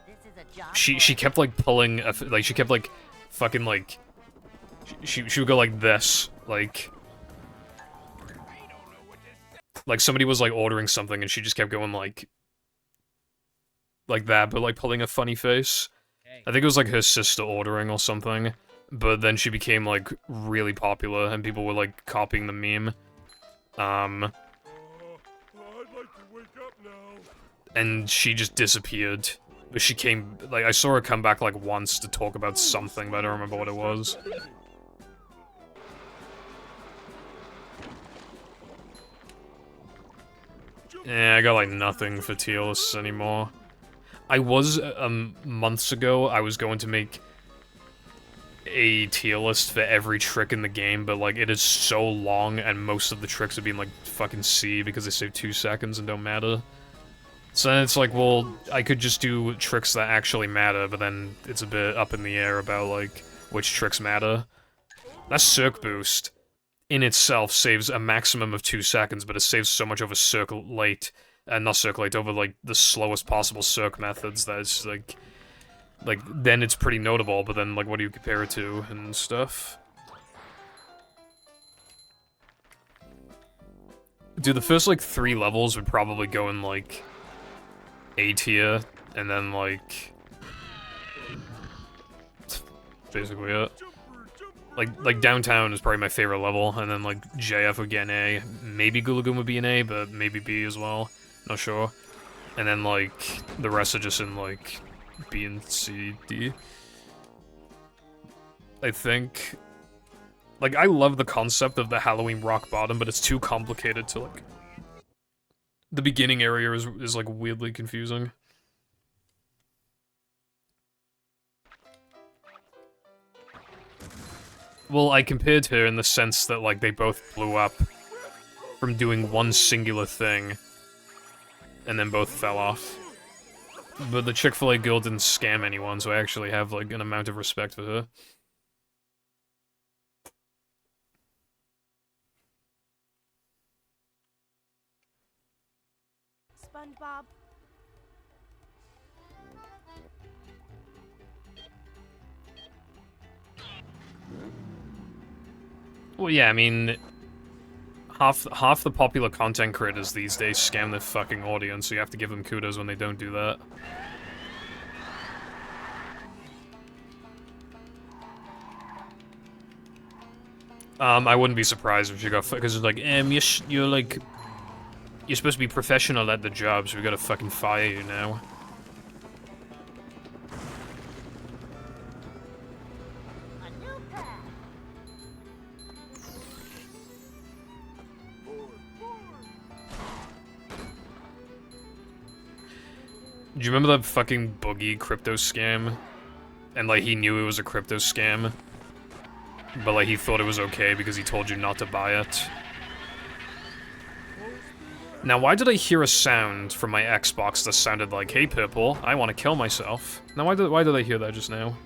This is a job she kept, like, pulling, like, she kept, like, fucking, like... She would go like this, like... Like, somebody was, like, ordering something and she just kept going, like that, but, like, pulling a funny face. I think it was, like, her sister ordering or something. But then she became, like, really popular and people were, like, copying the meme. I'd like to wake up now. And she just disappeared. But she came, like, I saw her come back, like, once to talk about something, but I don't remember what it was. Yeah, I got, like, nothing for tier lists anymore. I was, months ago, I was going to make a tier list for every trick in the game, but, like, it is so long, and most of the tricks have been, like, fucking C because they save 2 seconds and don't matter. So then it's like, well, I could just do tricks that actually matter, but then it's a bit up in the air about, like, which tricks matter. That Circ Boost in itself saves a maximum of 2 seconds, but it saves so much over Circulate, not Circulate, over, like, the slowest possible Circ methods that it's, like, then it's pretty notable, but then, like, what do you compare it to and stuff? Dude, the first, like, 3 levels would probably go in, like, A tier, and then, like... basically it. Like, Downtown is probably my favorite level, and then, like, JF would get an A. Maybe Gulagoon would be an A, but maybe B as well. Not sure. And then, like, the rest are just in, like, B and C, D. I think... Like, I love the concept of the Halloween rock bottom, but it's too complicated to, like... The beginning area is like, weirdly confusing. Well, I compared her in the sense that, like, they both blew up from doing one singular thing, and then both fell off. But the Chick-fil-A girl didn't scam anyone, so I actually have, like, an amount of respect for her. SpongeBob. Well, yeah, I mean, half the popular content creators these days scam their fucking audience, so you have to give them kudos when they don't do that. I wouldn't be surprised if you got, because it's like, you're like, you're supposed to be professional at the job, so we gotta fucking fire you now. Do you remember that fucking Boogie crypto scam? And, like, he knew it was a crypto scam. But, like, he thought it was okay because he told you not to buy it. Now, why did I hear a sound from my Xbox that sounded like, "Hey, Purple, I want to kill myself"? Now, why did I hear that just now?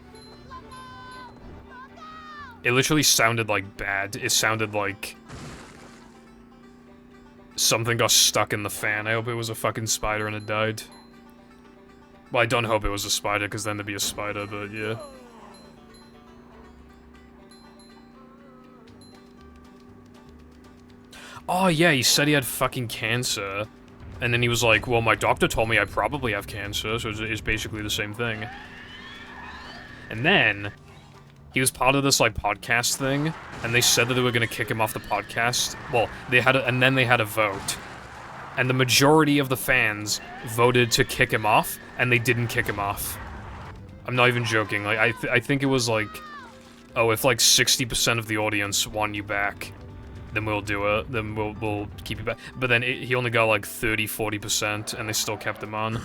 It literally sounded, like, bad. It sounded like something got stuck in the fan. I hope it was a fucking spider and it died. Well, I don't hope it was a spider, because then there'd be a spider, but yeah. Oh, yeah, he said he had fucking cancer. And then he was like, well, my doctor told me I probably have cancer, so it's basically the same thing. And then, he was part of this, like, podcast thing, and they said that they were gonna kick him off the podcast. Well, and then they had a vote. And the majority of the fans voted to kick him off, and they didn't kick him off. I'm not even joking. Like, I think it was like, oh, if like 60% of the audience want you back, then we'll do it. Then we'll keep you back. But then he only got like 30-40%, and they still kept him on.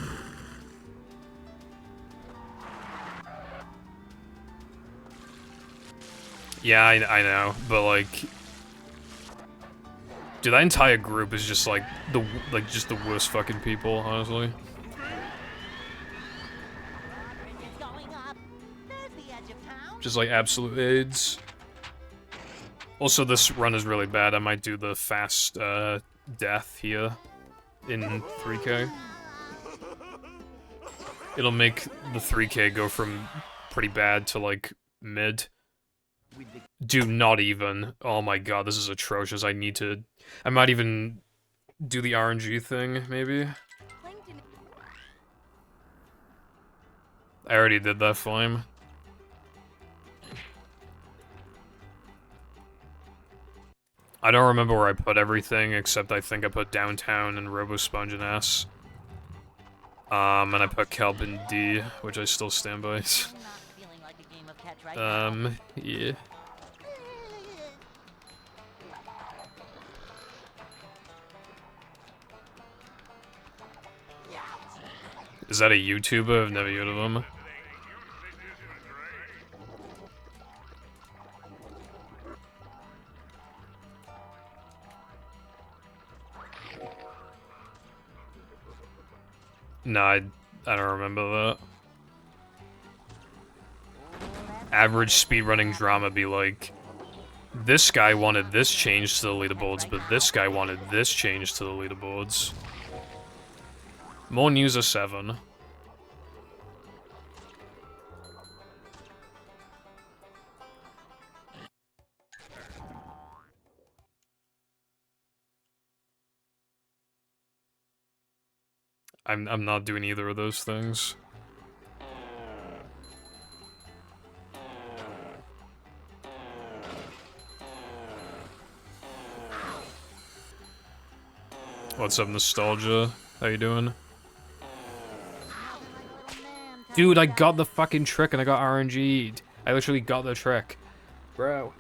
Yeah, I know, but like, dude, that entire group is just like just the worst fucking people, honestly. Just like absolute AIDS. Also, this run is really bad. I might do the fast death here in 3K. It'll make the 3K go from pretty bad to like mid. Dude, not even. Oh my god, this is atrocious. I might even do the RNG thing, maybe. I already did that flame. I don't remember where I put everything, except I think I put Downtown and Robo-Sponge and S. And I put Kelp in D, which I still stand by. Yeah. Is that a YouTuber? I've never heard of him. No, I don't remember that. Average speedrunning drama be like, this guy wanted this change to the leaderboards, but this guy wanted this change to the leaderboards. More news of 7. I'm not doing either of those things. What's up, Nostalgia? How you doing? Dude, I got the fucking trick and I got RNG'd. I literally got the trick. Bro.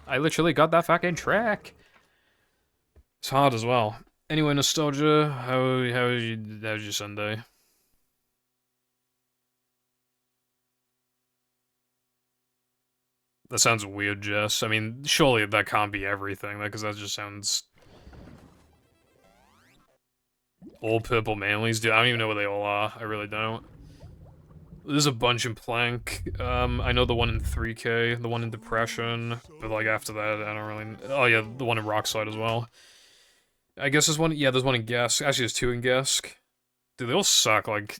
I literally got that fucking trick. It's hard as well. Anyway, Nostalgia, how's your Sunday? That sounds weird, Jess. I mean, surely that can't be everything, because that just sounds... All purple manlies? Dude, I don't even know where they all are. I really don't. There's a bunch in Plank. I know the one in 3K, the one in Depression, but like after that, I don't really... Oh yeah, the one in Rockside as well. I guess there's one, yeah, there's one in Gesk. Actually, there's 2 in Gesk. Dude, they all suck, like...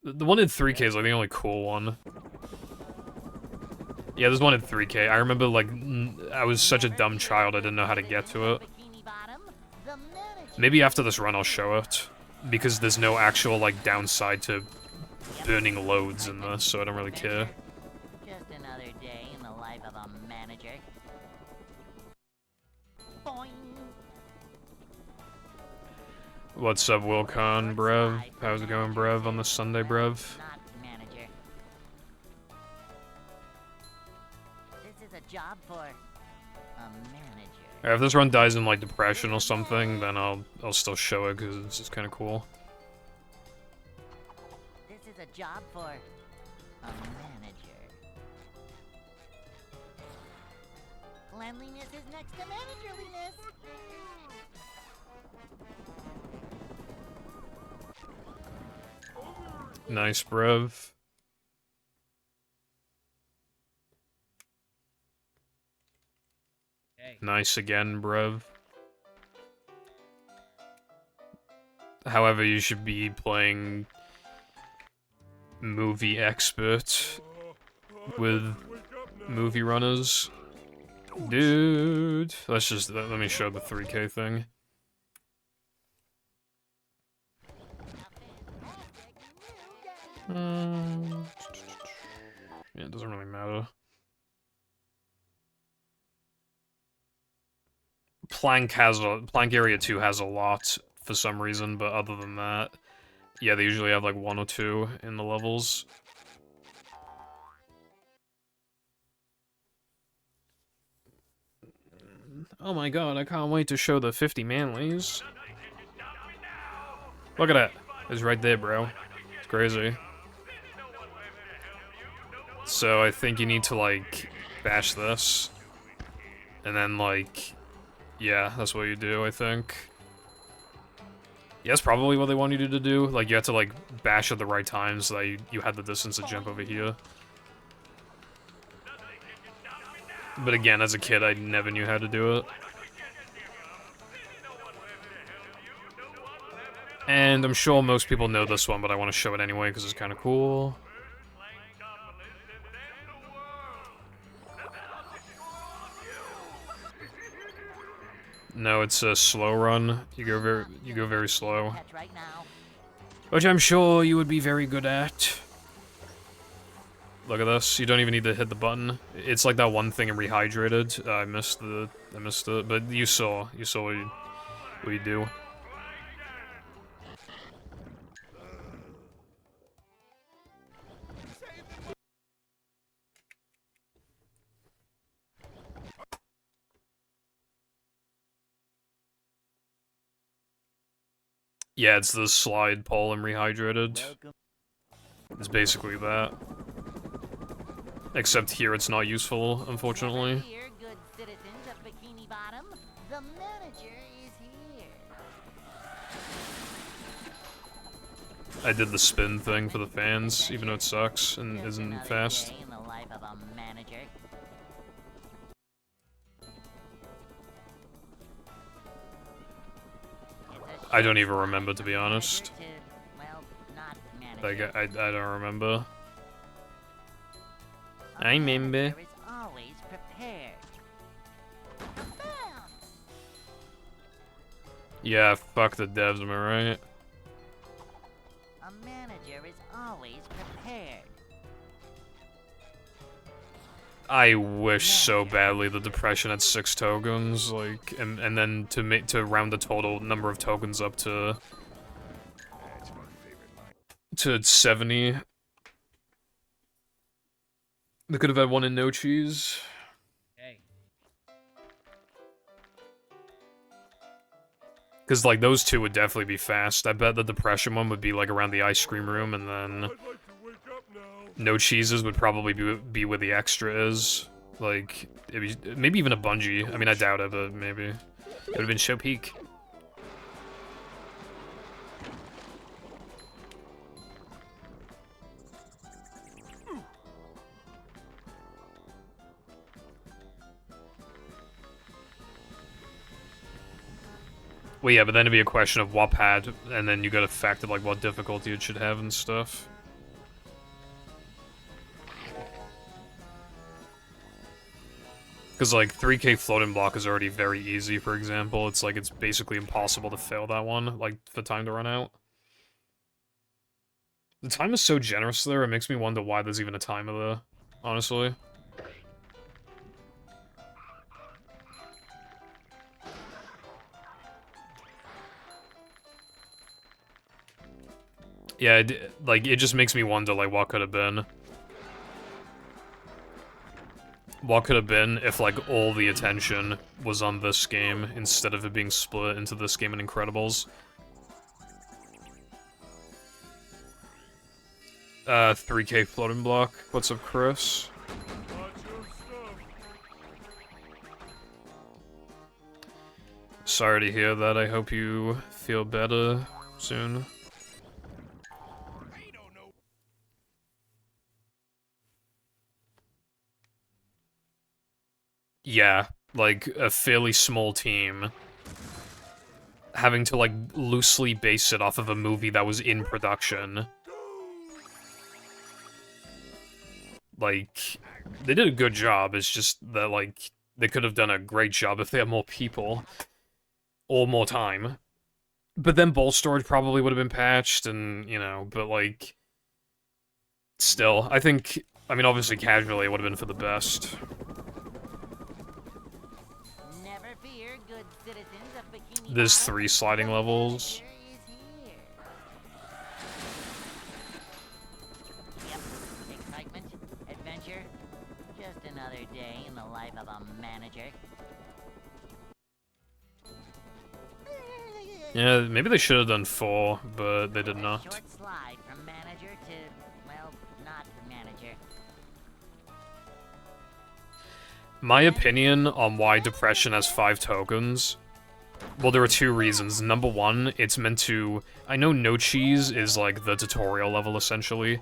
The one in 3K is like the only cool one. Yeah, there's one in 3K. I remember, like, I was such a dumb child, I didn't know how to get to it. Maybe after this run I'll show it, because there's no actual, like, downside to burning loads in this, so I don't really care. Just another day in the life of a manager. Boing. What's up, Wilcon, bruv? How's it going, bruv, on this Sunday, bruv? Not manager. This is a job for a manager. If this run dies in, like, depression or something, then I'll still show it, because this is kind of cool. This is a job for a manager. Cleanliness is next to managerliness. Nice, bruv. Hey. Nice again, bruv. However, you should be playing movie expert with movie runners. Dude, let's just, let me show the 3K thing. Yeah, it doesn't really matter. Plank Area 2 has a lot for some reason, but other than that, yeah, they usually have like 1 or 2 in the levels. Oh my god, I can't wait to show the 50 manlies. Look at that. It's right there, bro. It's crazy. So I think you need to, like, bash this. And then, like, yeah, that's what you do, I think. Yeah, that's probably what they want you to do. Like, you have to, like, bash at the right times so that you had the distance to jump over here. But again, as a kid, I never knew how to do it. And I'm sure most people know this one, but I want to show it anyway because it's kind of cool. No, it's a slow run. You go very slow. Right now. Which I'm sure you would be very good at. Look at this. You don't even need to hit the button. It's like that one thing in Rehydrated. I missed it, but you saw what you do. Yeah, it's the slide pole in Rehydrated. It's basically that. Except here it's not useful, unfortunately. Here, good citizens of Bikini Bottom, the manager is here. I did the spin thing for the fans, even though it sucks and Just isn't another fast. day in the life of a manager. I don't even remember, to be honest. Well, not Like, manager. I don't remember. I remember. Manager is always prepared. Bam! Yeah, fuck the devs, am I right? A manager is always prepared. I wish so badly the Depression had 6 tokens, like, and then to round the total number of tokens up to 70. They could have had one in no cheese. Hey. Because, like, those two would definitely be fast. I bet the Depression one would be, like, around the ice cream room, and then I'd like to wake up now. no cheeses would probably be where the extra is. Like, maybe even a bungee. I mean, I doubt it, but maybe. It would have been show peak. Well, yeah, but then it'd be a question of what pad, and then you gotta factor, like, what difficulty it should have and stuff. Because, like, 3K floating block is already very easy, for example. It's like, it's basically impossible to fail that one, like, for time to run out. The time is so generous there, it makes me wonder why there's even a timer there, honestly. Yeah, like, it just makes me wonder, like, what could have been. What could have been if, like, all the attention was on this game instead of it being split into this game and Incredibles. 3K floating block. What's up, Chris? Sorry to hear that. I hope you feel better soon. Yeah, like, a fairly small team having to, like, loosely base it off of a movie that was in production. Like, they did a good job, it's just that, like, they could have done a great job if they had more people. Or more time. But then ball storage probably would have been patched, and, you know, but, like... Still, I think... I mean, obviously, casually, it would have been for the best. Never fear, good citizens of Bikini There's Bottom. 3 sliding levels. Yep, excitement, adventure, just another day in the life of a manager. Yeah, maybe they should have done 4, but they did not. Short slide from manager to, well, not manager. My opinion on why Depression has 5 tokens... Well, there are 2 reasons. Number 1, it's meant to... I know No Cheese is, like, the tutorial level, essentially.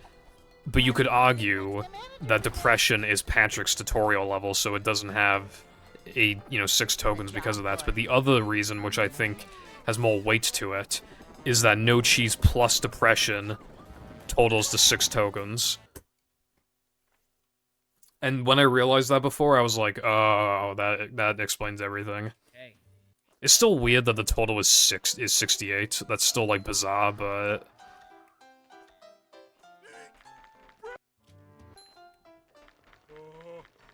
But you could argue that Depression is Patrick's tutorial level, so it doesn't have 6 tokens because of that. But the other reason, which I think has more weight to it, is that No Cheese plus Depression totals to 6 tokens. And when I realized that before, I was like, oh, that explains everything. Hey. It's still weird that the total is 68. That's still, like, bizarre, but...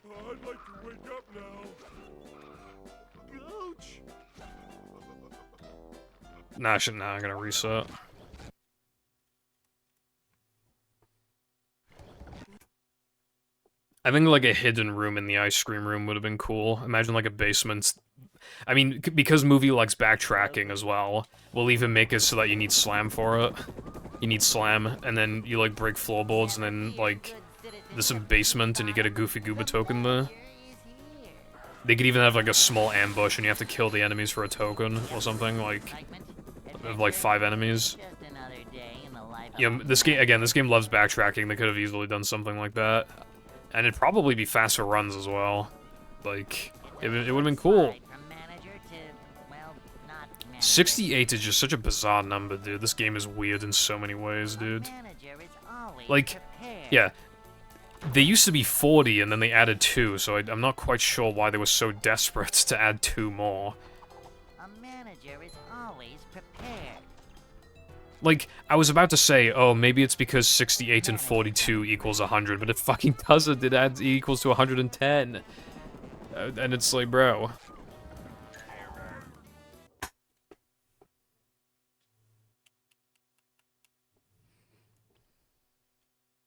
I'd like to wake up now. Ouch! Nah, I'm gonna reset. I think, like, a hidden room in the ice cream room would have been cool. Imagine, like, a basement. I mean, because movie likes backtracking as well, we'll even make it so that you need slam for it. You need slam, and then you, like, break floorboards, and then, like, there's some basement, and you get a Goofy Gooba token there. They could even have, like, a small ambush, and you have to kill the enemies for a token, or something, like, of, like, 5 enemies. Yeah, this game loves backtracking. They could have easily done something like that. And it'd probably be faster runs as well. Like, it would have been cool. 68 is just such a bizarre number, dude. This game is weird in so many ways, dude. Like, yeah. They used to be 40, and then they added 2, so I'm not quite sure why they were so desperate to add 2 more. A manager is always prepared. Like, I was about to say, oh, maybe it's because 68 and 42 equals 100, but it fucking doesn't. It equals to 110. And it's like, bro.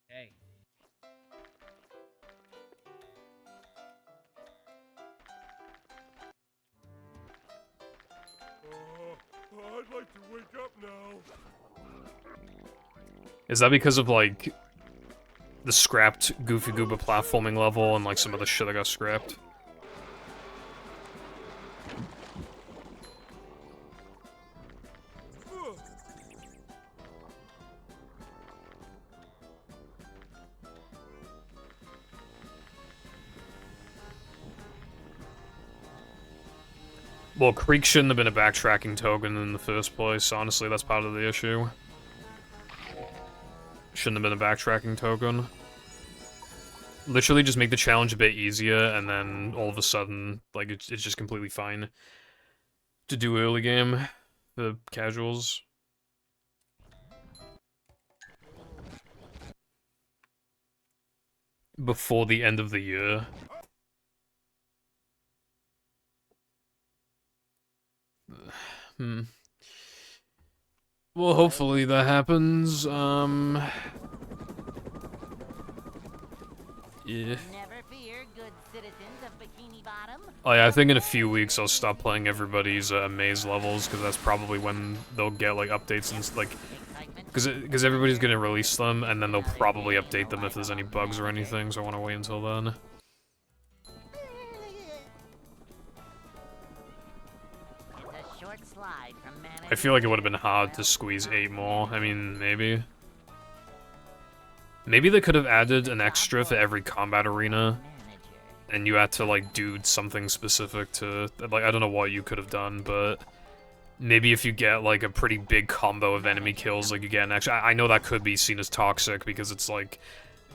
Hey. I'd like to wake up now. Is that because of, like, the scrapped Goofy Gooba platforming level and, like, some of the shit that got scrapped? Well, Creek shouldn't have been a backtracking token in the first place. Honestly, that's part of the issue. Shouldn't have been a backtracking token. Literally just make the challenge a bit easier, and then all of a sudden, like, it's just completely fine to do early game, the casuals. Before the end of the year. Well, hopefully that happens, yeah. Never fear, good citizens of Bikini Bottom. Oh yeah, I think in a few weeks I'll stop playing everybody's maze levels, because that's probably when they'll get, like, updates and, like, because everybody's gonna release them, and then they'll probably update them if there's any bugs or anything, so I want to wait until then. It's a short slide from I feel like it would have been hard to squeeze 8 more. I mean, maybe. Maybe they could have added an extra for every combat arena, and you had to, like, do something specific to, like, I don't know what you could have done, but maybe if you get, like, a pretty big combo of enemy kills, like, you get an extra. I know that could be seen as toxic, because it's, like,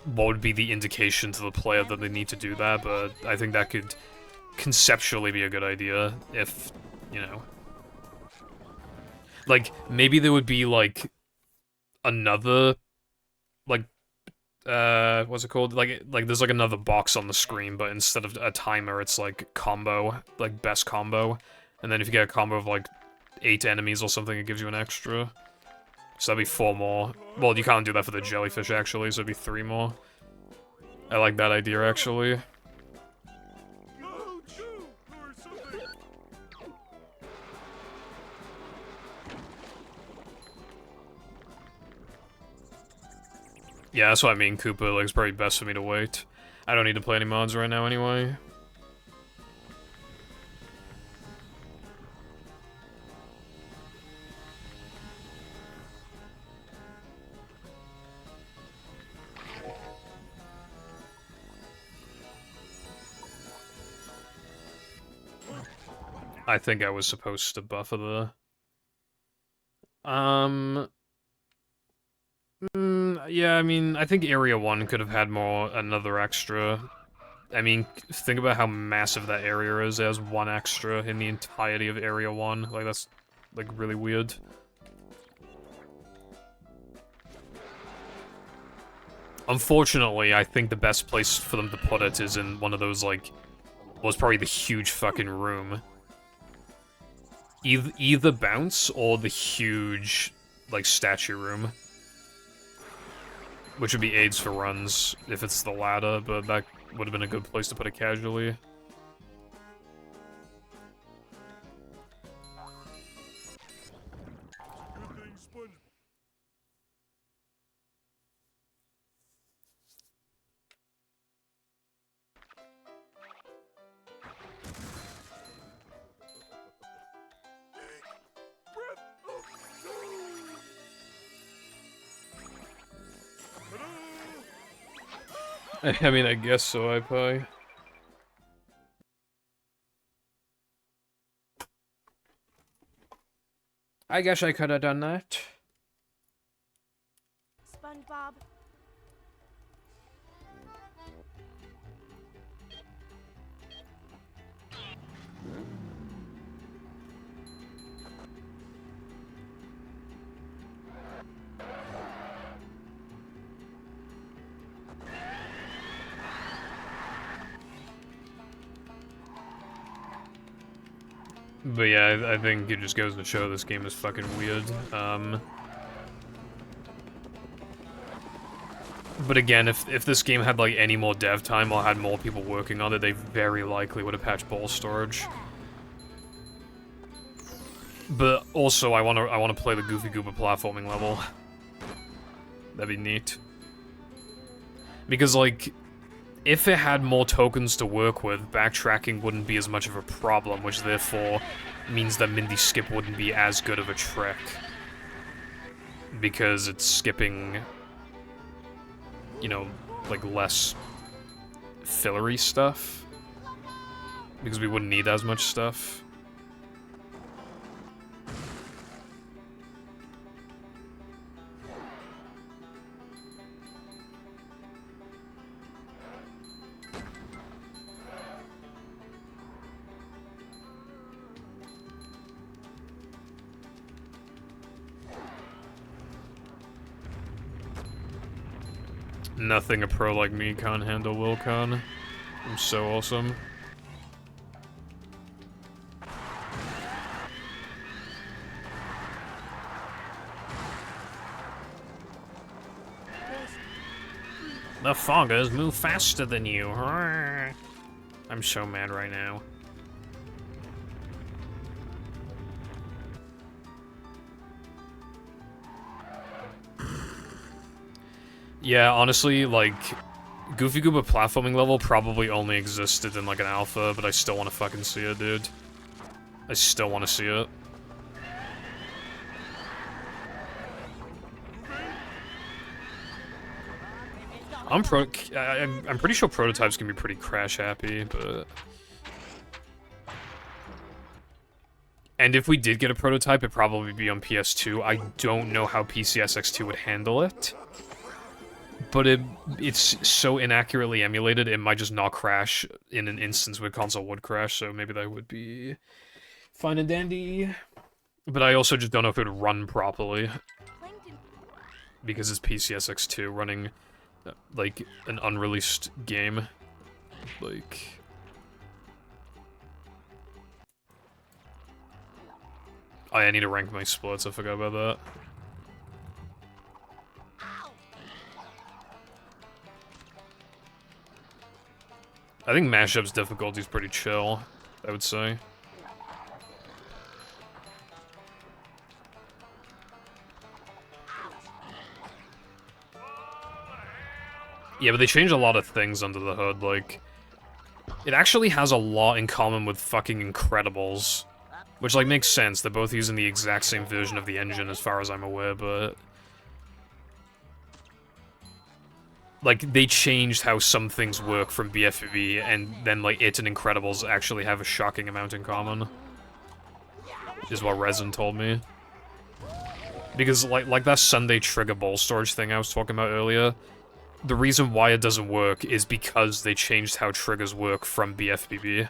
what would be the indication to the player that they need to do that, but I think that could conceptually be a good idea if, you know. Like, maybe there would be, like, another, like, what's it called? Like there's, like, another box on the screen, but instead of a timer, it's, like, combo, like, best combo. And then if you get a combo of, like, 8 enemies or something, it gives you an extra. So that'd be 4 more. Well, you can't do that for the jellyfish, actually, so it'd be 3 more. I like that idea, actually. Yeah, that's what I mean, Koopa. Like, it's probably best for me to wait. I don't need to play any mods right now anyway. I think I was supposed to buffer the... yeah, I mean, I think Area 1 could have had another extra. I mean, think about how massive that area is. There's 1 extra in the entirety of Area 1. Like, that's, like, really weird. Unfortunately, I think the best place for them to put it is in one of those, like... Well, it's probably the huge fucking room. Either bounce or the huge, like, statue room. Which would be aids for runs, if it's the latter, but that would have been a good place to put it casually. I mean, I guess so, iPie. I guess I could have done that. SpongeBob. But yeah, I think it just goes to show this game is fucking weird. But again, if this game had, like, any more dev time or had more people working on it, they very likely would have patched ball storage. But also, I wanna play the Goofy Goober platforming level. That'd be neat. Because, like, if it had more tokens to work with, backtracking wouldn't be as much of a problem, which therefore means that Mindy Skip wouldn't be as good of a trick. Because it's skipping, you know, like, less fillery stuff. Because we wouldn't need as much stuff. Nothing a pro like me can't handle will can. I'm so awesome. The foggers move faster than you. I'm so mad right now. Yeah, honestly, like, Goofy Gooba platforming level probably only existed in, like, an alpha, but I still want to fucking see it, dude. I still want to see it. I'm pretty sure prototypes can be pretty crash happy, but... And if we did get a prototype, it'd probably be on PS2. I don't know how PCSX2 would handle it. But it's so inaccurately emulated, it might just not crash in an instance where console would crash, so maybe that would be fine and dandy. But I also just don't know if it would run properly. Because it's PCSX2 running, like, an unreleased game. Like... Oh, yeah, I need to rank my splits, I forgot about that. I think Mashup's difficulty is pretty chill, I would say. Yeah, but they changed a lot of things under the hood, like... It actually has a lot in common with fucking Incredibles. Which, like, makes sense. They're both using the exact same version of the engine as far as I'm aware, but... Like, they changed how some things work from BFB, and then, like, it and Incredibles actually have a shocking amount in common. Is what Resin told me. Because, like that Sunday trigger ball storage thing I was talking about earlier, the reason why it doesn't work is because they changed how triggers work from BFBB.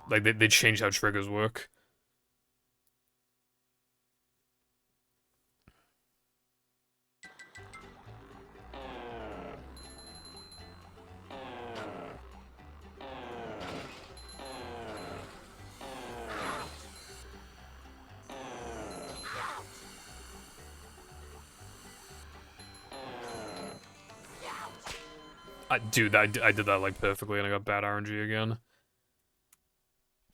Like, they changed how triggers work. Dude, I did that, like, perfectly, and I got bad RNG again.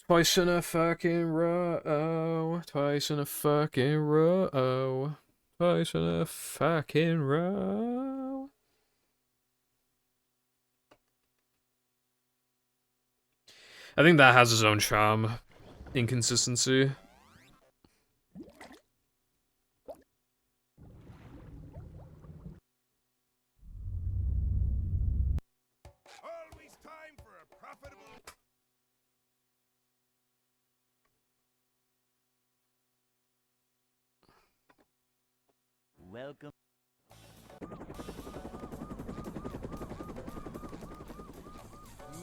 Twice in a fucking row. Twice in a fucking row. Twice in a fucking row. I think that has its own charm. Inconsistency. Always time for a profitable... Welcome.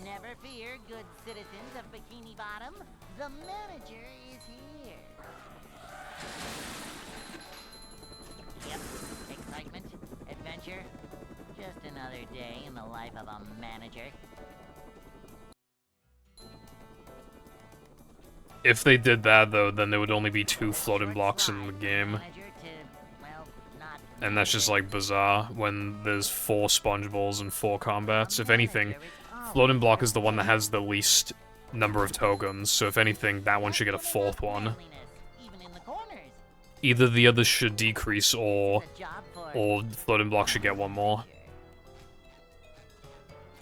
Never fear, good citizens of Bikini Bottom. The manager is here. Yep, excitement, adventure. Just another day in the life of a manager. If they did that, though, then there would only be 2 floating blocks in the game. And that's just, like, bizarre, when there's 4 sponge balls and 4 combats. If anything, floating block is the one that has the least number of tokens, so if anything, that one should get a 4th one. Either the others should decrease, or floating block should get 1 more.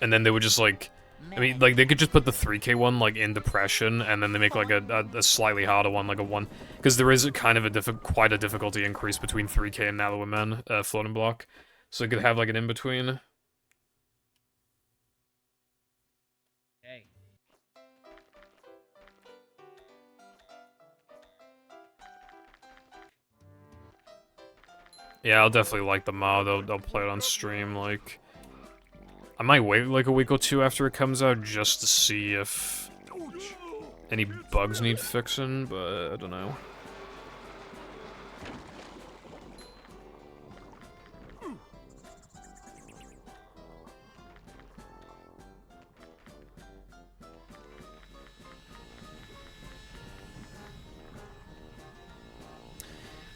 And then they would just, like... I mean, like, they could just put the 3K one, like, in depression, and then they make, like, a slightly harder one, like a 1... Because there is kind of quite a difficulty increase between 3K and Now Men, floating block. So they could have, like, an in-between. Hey. Yeah, I'll definitely like the mod. They'll play it on stream, like... I might wait, like, a week or 2 after it comes out just to see if any bugs need fixing, but I don't know.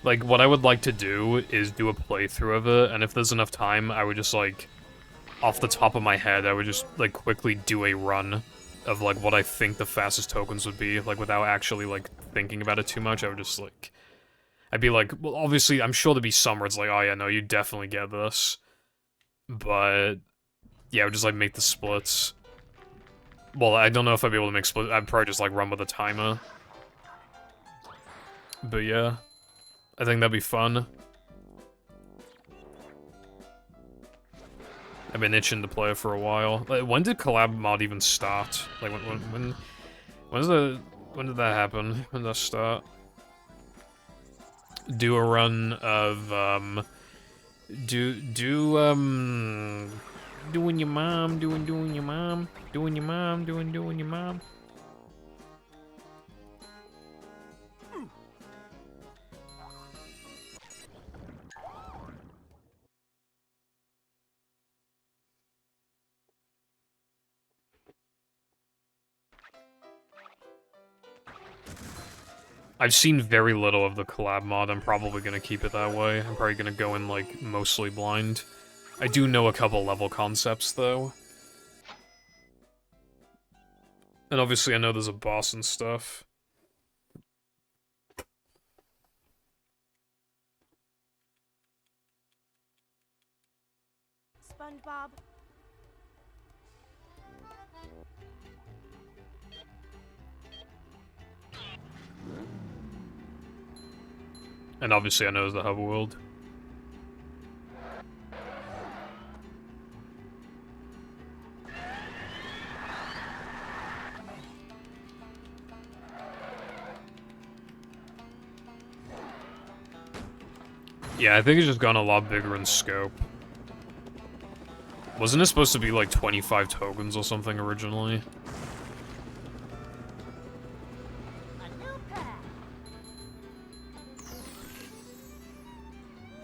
Like, what I would like to do is do a playthrough of it, and if there's enough time, I would just, like, off the top of my head, I would just, like, quickly do a run of, like, what I think the fastest tokens would be, like, without actually, like, thinking about it too much. I would just, like... I'd be like, well, obviously, I'm sure there'd be some where it's like, oh yeah, no, you definitely get this. But, yeah, I would just, like, make the splits. Well, I don't know if I'd be able to make splits. I'd probably just, like, run with a timer. But, yeah. I think that'd be fun. I've been itching to play it for a while. Like, when did collab mod even start? Like, when did that happen? When did that start? Do a run of, doing your mom, doing your mom, doing your mom, doing your mom. I've seen very little of the collab mod. I'm probably gonna keep it that way. I'm probably gonna go in, like, mostly blind. I do know a couple level concepts, though. And obviously I know there's a boss and stuff. SpongeBob. And obviously I know there's the hub world. Yeah, I think it's just gone a lot bigger in scope. Wasn't it supposed to be like 25 tokens or something originally? A new path.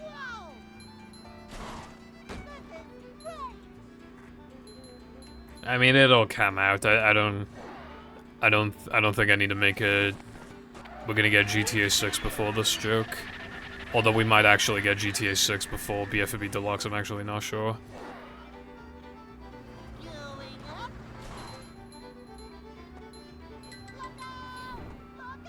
Whoa! This is great. I mean, it'll come out. I don't think I need to make a... We're gonna get GTA 6 before this joke. Although we might actually get GTA 6 before BFB Deluxe, I'm actually not sure. Going up. Look out! Look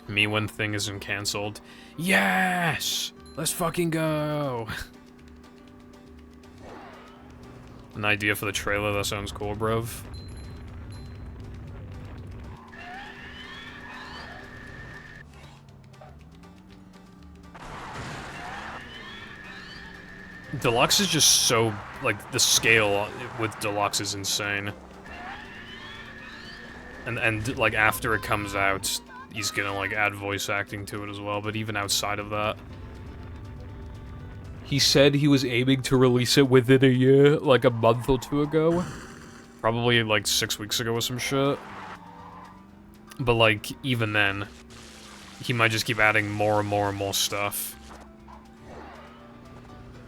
out! Me when thing isn't cancelled. Yes! Let's fucking go! An idea for the trailer, that sounds cool, bruv. Deluxe is just so, like, the scale with Deluxe is insane. And like, after it comes out, he's gonna, like, add voice acting to it as well, but even outside of that... He said he was aiming to release it within a year, like a month or two ago. Probably, like, 6 weeks ago or some shit. But, like, even then, he might just keep adding more and more and more stuff.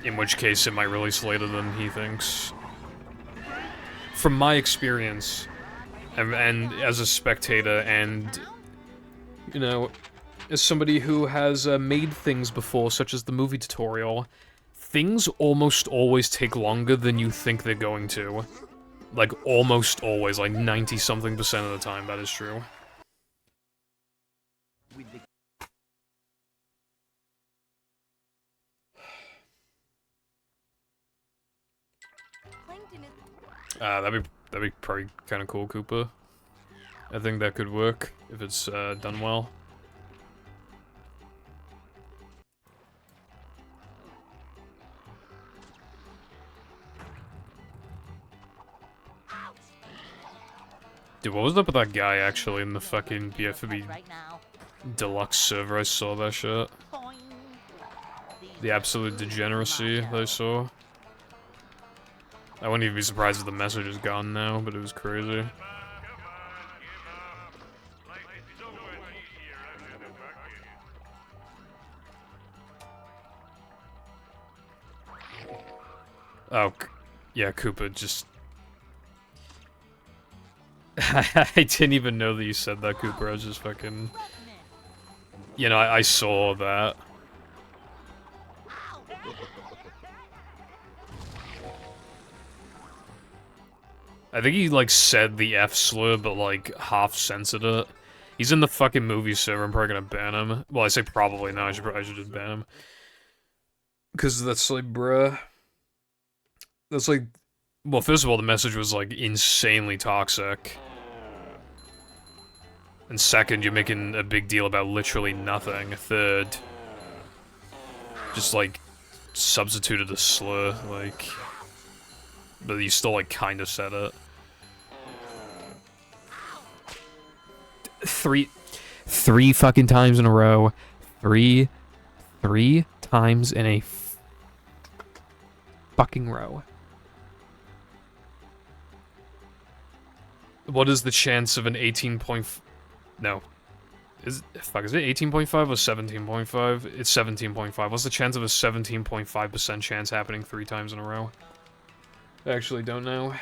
In which case, it might release later than he thinks. From my experience, and as a spectator, and, you know, as somebody who has made things before, such as the movie tutorial, things almost always take longer than you think they're going to. Like, almost always, like 90-something% of the time, that is true. With the Plankton is That'd be probably kind of cool, Cooper. I think that could work, if it's done well. Dude, what was up with that guy, actually, in the fucking BFB right now. Deluxe server? I saw that shit. Boing. The absolute degeneracy that I saw. I wouldn't even be surprised if the message is gone now, but it was crazy. Oh, yeah, Koopa just... I didn't even know that you said that, Cooper. I was just fucking... You know, I saw that. I think he, like, said the F slur, but, like, half-censored it. He's in the fucking movie server, I'm probably gonna ban him. Well, I say probably now, I should just ban him. Because that's, like, bruh... That's, like... Well, first of all, the message was, like, insanely toxic. And second, you're making a big deal about literally nothing. Third, just, like, substituted a slur, like... But you still, like, kind of said it. Three fucking times in a row. Three times in a fucking row. What is the chance of an 18 point... No. Is it 18.5 or 17.5? It's 17.5. What's the chance of a 17.5% chance happening 3 times in a row? I actually don't know.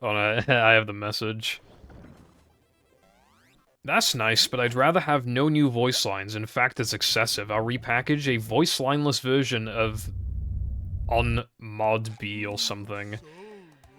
Oh, no, I have the message. That's nice, but I'd rather have no new voice lines. In fact, it's excessive. I'll repackage a voice lineless version of on mod B or something.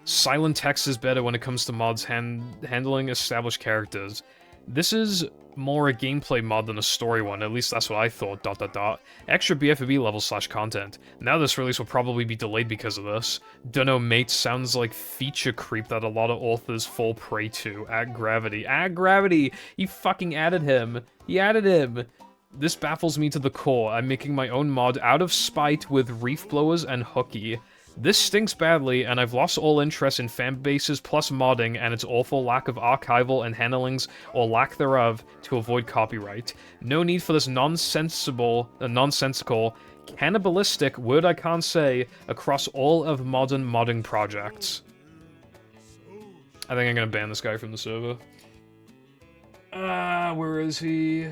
Silent text is better when it comes to mods handling established characters. This is more a gameplay mod than a story one, at least that's what I thought, ... Extra BFB level / content. Now this release will probably be delayed because of this. Dunno, mate, sounds like feature creep that a lot of authors fall prey to. At Gravity. At Gravity! He fucking added him! He added him! This baffles me to the core. I'm making my own mod out of spite with reef blowers and hooky. This stinks badly, and I've lost all interest in fanbases plus modding and its awful lack of archival and handlings, or lack thereof, to avoid copyright. No need for this nonsensical, cannibalistic, word I can't say, across all of modern modding projects. I think I'm gonna ban this guy from the server. Where is he?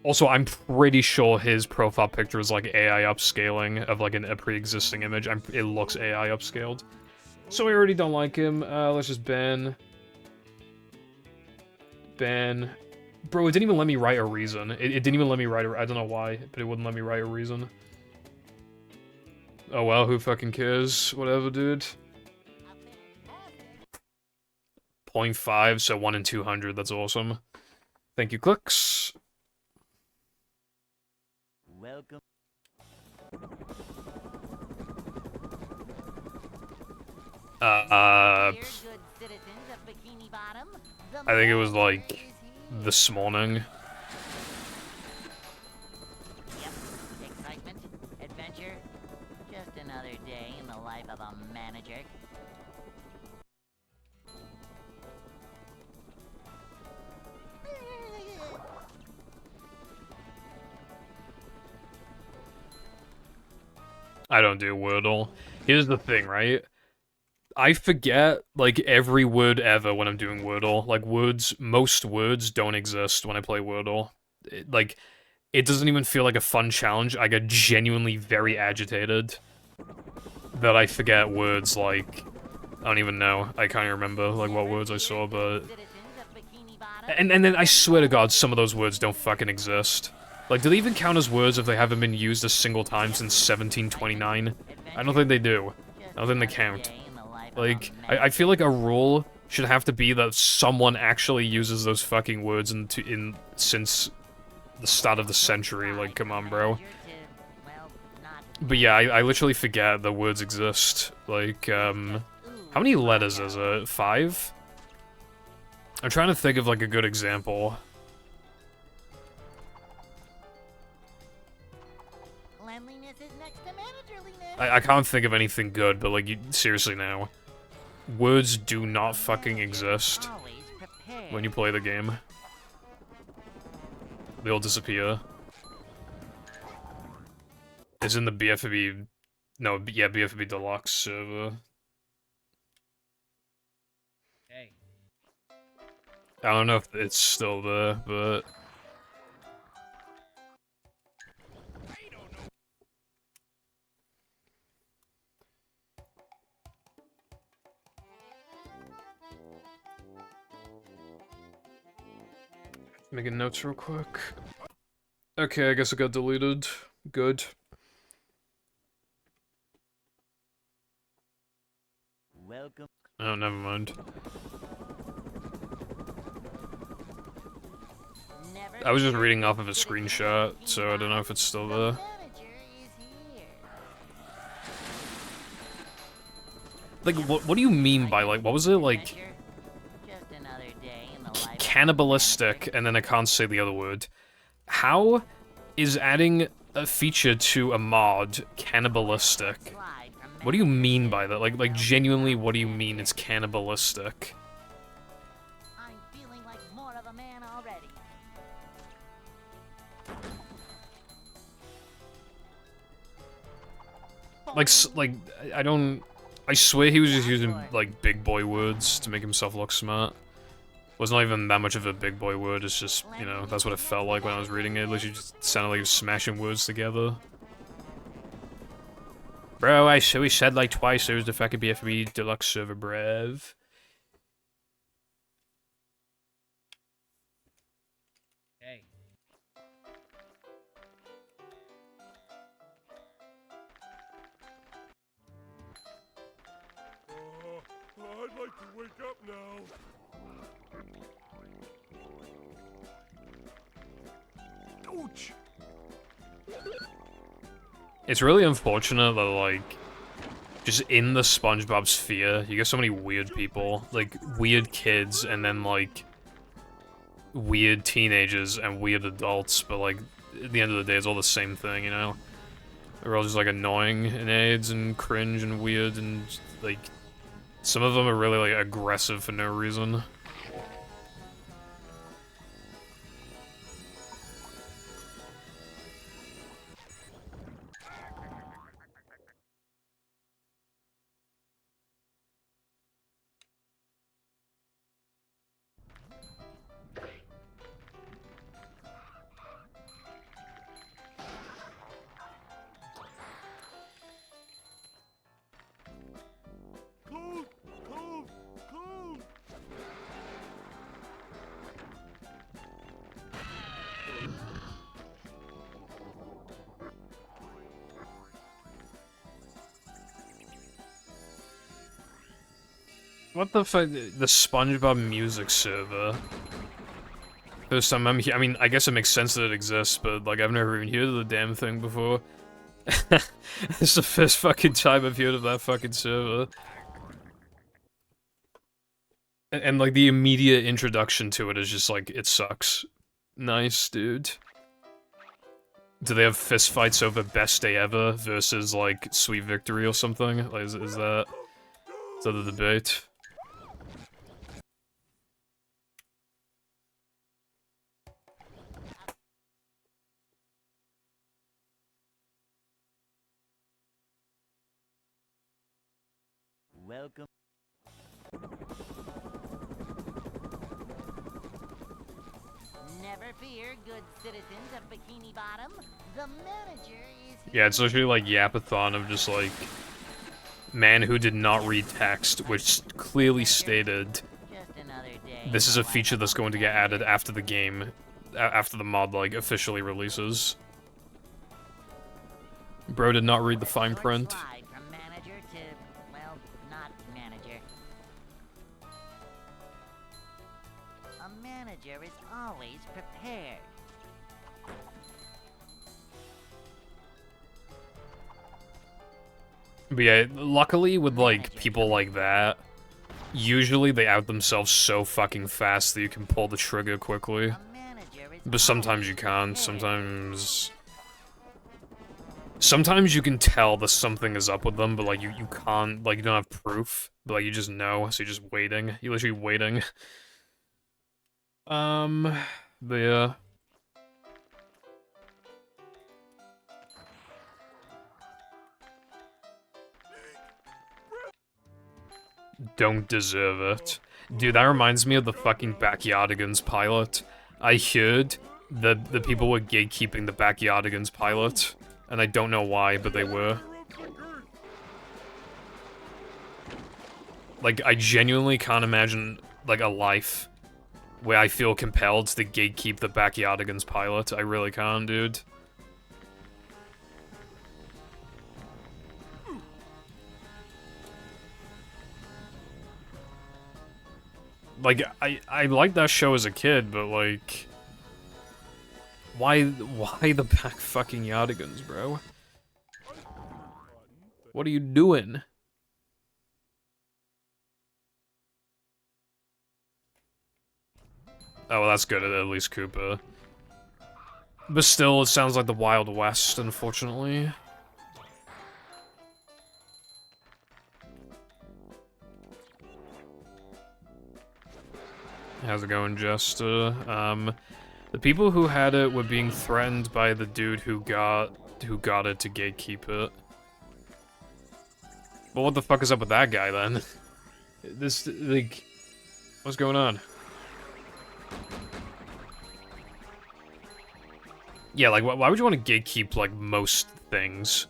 Also, I'm pretty sure his profile picture is like AI upscaling of like a pre-existing image. It looks AI upscaled. So I already don't like him. Let's just ban. Ban. Bro, it didn't even let me write a reason. It didn't even let me write I don't know why, but it wouldn't let me write a reason. Oh well, who fucking cares? Whatever, dude. 0.5, so 1 in 200, that's awesome. Thank you, Clicks. Welcome. I think it was like this morning. Yep, excitement, adventure, just another day in the life of a manager. I don't do Wordle. Here's the thing, right? I forget, like, every word ever when I'm doing Wordle. Like, most words don't exist when I play Wordle. It doesn't even feel like a fun challenge. I get genuinely very agitated that I forget words like... I don't even know. I can't even remember, like, what words I saw, but... And then I swear to God, some of those words don't fucking exist. Like, do they even count as words if they haven't been used a single time since 1729? I don't think they do. I don't think they count. Like, I feel like a rule should have to be that someone actually uses those fucking words since the start of the century. Like, come on, bro. But yeah, I literally forget that words exist. Like, how many letters is it? 5? I'm trying to think of, like, a good example. I can't think of anything good, but, like, seriously now. Words do not fucking exist when you play the game. They all disappear. is in the BFB. No, yeah, BFB Deluxe server. Hey. I don't know if it's still there, but making notes real quick. Okay, I guess it got deleted. Good. Welcome. Oh, never mind. Never I was just fear, reading off good of a citizens of screenshot, Bikini so I don't know if it's still Bottom. there. The manager is here. Like, what do you mean by, like, what was it, like, Adventure? Just another day in the life of a cannibalistic, manager. and then I can't say the other word. How is adding a feature to a mod cannibalistic? Slide from What do you mean manager by that? Like, genuinely, what do you mean it's cannibalistic? I'm feeling like more of a man already. Like, I don't... I swear he was just using, like, big boy words to make himself look smart. Was not even that much of a big boy word, it's just, you know, that's what it felt like when I was reading it. Literally just sounded like he was smashing words together. Bro, we said like twice there was the fucking BFB Deluxe server, brev. Hey. I'd like to wake up now. Ouch! It's really unfortunate that, like, just in the SpongeBob sphere, you get so many weird people. Like, weird kids, and then, like, weird teenagers and weird adults, but, like, at the end of the day, it's all the same thing, you know? They're all just, like, annoying and AIDS and cringe and weird, and, like, some of them are really, like, aggressive for no reason. Cold! Cold! Cold! What the fuck? The SpongeBob music server. First time I'm here. I mean, I guess it makes sense that it exists, but, like, I've never even heard of the damn thing before. It's the first fucking time I've heard of that fucking server. And, like, the immediate introduction to it is just, like, it sucks. Nice, dude. Do they have fistfights over Best Day Ever versus, like, Sweet Victory or something? Like, is that the debate? Welcome. Never fear, good citizens of Bikini Bottom. The manager is here. Yeah, it's literally like Yapathon of just, like, man who did not read text, which clearly stated Just another day this in is the a life feature of that's a going to get manager. added after the game, after the mod, like, officially releases. Bro did not read the fine Short print. slide from manager to, well, not manager. A manager is always prepared. But yeah, luckily with, like, people like that, usually they out themselves so fucking fast that you can pull the trigger quickly. A manager is But sometimes always you can't, prepared. sometimes you can tell that something is up with them, but, like, you can't, like, you don't have proof, but, like, you just know, so you're just waiting. You're literally waiting. But yeah. don't deserve it. Dude, that reminds me of the fucking Backyardigans pilot. I heard that the people were gatekeeping the Backyardigans pilot, and I don't know why, but they were. Like, I genuinely can't imagine, like, a life where I feel compelled to gatekeep the Backyardigans pilot. I really can't, dude. Like, I liked that show as a kid, but, like... Why the fucking Yardigans, bro? What are you doing? Oh, well, that's good, at least Koopa. But still, it sounds like the Wild West, unfortunately. How's it going, Jester? The people who had it were being threatened by the dude who got it to gatekeep it. Well, what the fuck is up with that guy, then? This, like... What's going on? Yeah, like, why would you want to gatekeep, like, most things?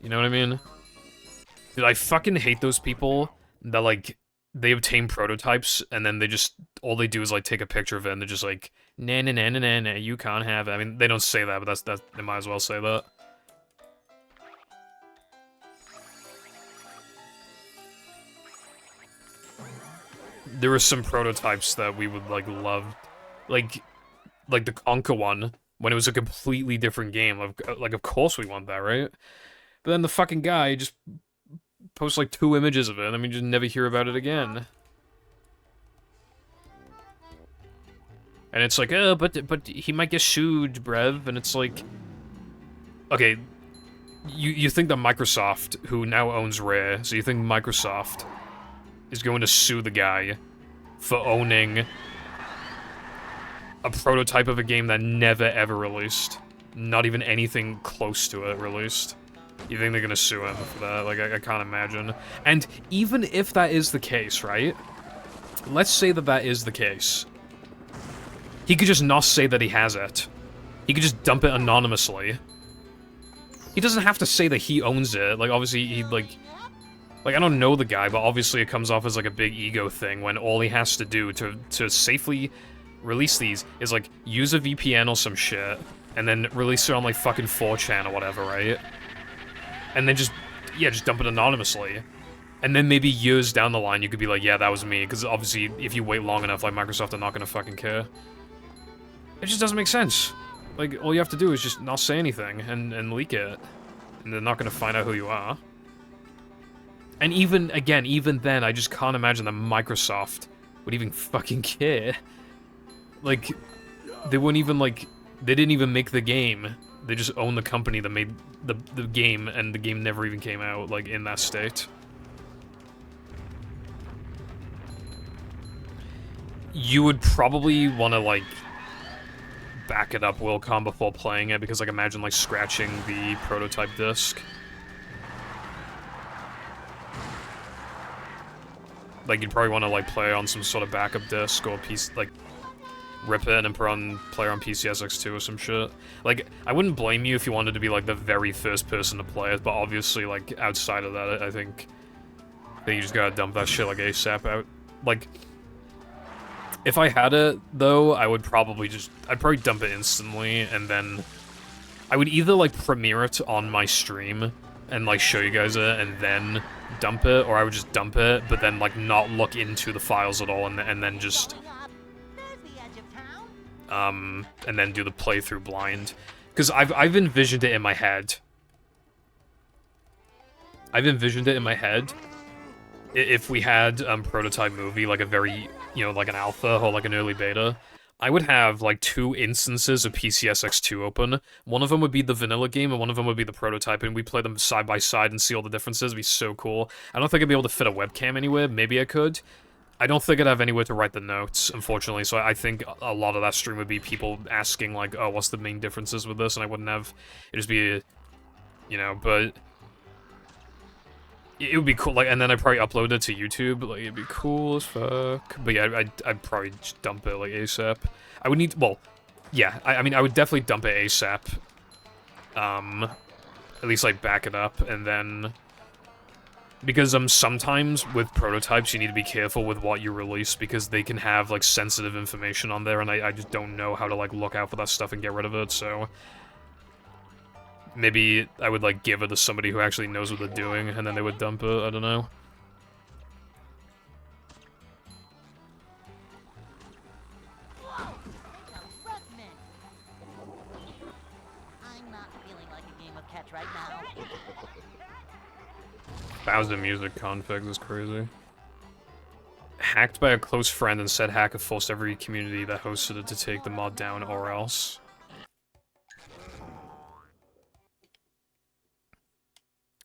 You know what I mean? Dude, I fucking hate those people that, like, they obtain prototypes, and then they just, all they do is, like, take a picture of it, and they're just like, nah, nah, nah, nah, nah, nah, you can't have it. I mean, they don't say that, but that's, they might as well say that. There were some prototypes that we would, like, love. Like the Conker one, when it was a completely different game. Like, of course we want that, right? But then the fucking guy just posts, like, 2 images of it, and then we just never hear about it again. And it's like, oh, but he might get sued, bruv, and it's like... Okay, you think that Microsoft, who now owns Rare, so you think Microsoft is going to sue the guy for owning a prototype of a game that never ever released. Not even anything close to it released. You think they're gonna sue him for that? Like, I can't imagine. And even if that is the case, right? Let's say that that is the case. He could just not say that he has it. He could just dump it anonymously. He doesn't have to say that he owns it. Like, obviously, he, like, I don't know the guy, but obviously it comes off as, like, a big ego thing when all he has to do to safely release these is, like, use a VPN or some shit, and then release it on, like, fucking 4chan or whatever, right? And then just, yeah, just dump it anonymously. And then maybe years down the line you could be like, yeah, that was me, because obviously if you wait long enough, like, Microsoft are not gonna fucking care. It just doesn't make sense. Like, all you have to do is just not say anything, and leak it. And they're not gonna find out who you are. And even, again, even then, I just can't imagine that Microsoft would even fucking care. Like, they wouldn't even, like, they didn't even make the game. They just own the company that made the game, and the game never even came out, like, in that state. You would probably want to, like, back it up, Wilcom, before playing it, because, like, imagine, like, scratching the prototype disc. Like, you'd probably want to, like, play on some sort of backup disc, or piece, like, rip it and play it on PCSX2 or some shit. Like, I wouldn't blame you if you wanted to be, like, the very first person to play it, but obviously, like, outside of that, I think you just gotta dump that shit, like, ASAP out. Like, if I had it, though, I'd probably dump it instantly, and then I would either, like, premiere it on my stream and, like, show you guys it, and then dump it, or I would just dump it, but then, like, not look into the files at all, and then just... and then do the playthrough blind. Because I've envisioned it in my head. If we had, prototype movie, like a very, you know, like an alpha or like an early beta, I would have, like, 2 instances of PCSX2 open. One of them would be the vanilla game, and one of them would be the prototype, and we play them side by side and see all the differences. It'd be so cool. I don't think I'd be able to fit a webcam anywhere. Maybe I could. I don't think I'd have anywhere to write the notes, unfortunately, so I think a lot of that stream would be people asking, like, oh, what's the main differences with this, and I wouldn't have... It'd just be, you know, but... It would be cool, like, and then I'd probably upload it to YouTube, like, it'd be cool as fuck. But yeah, I'd probably just dump it, like, ASAP. I would need, well, yeah, I mean, I would definitely dump it ASAP. At least, like, back it up, and then... Because, sometimes with prototypes, you need to be careful with what you release, because they can have, like, sensitive information on there, and I just don't know how to, like, look out for that stuff and get rid of it, so... Maybe I would, like, give it to somebody who actually knows what they're doing, and then they would dump it, I don't know. I'm not feeling like a game of catch right now. 1,000 music configs is crazy. Hacked by a close friend, and said hacker forced every community that hosted it to take the mod down or else.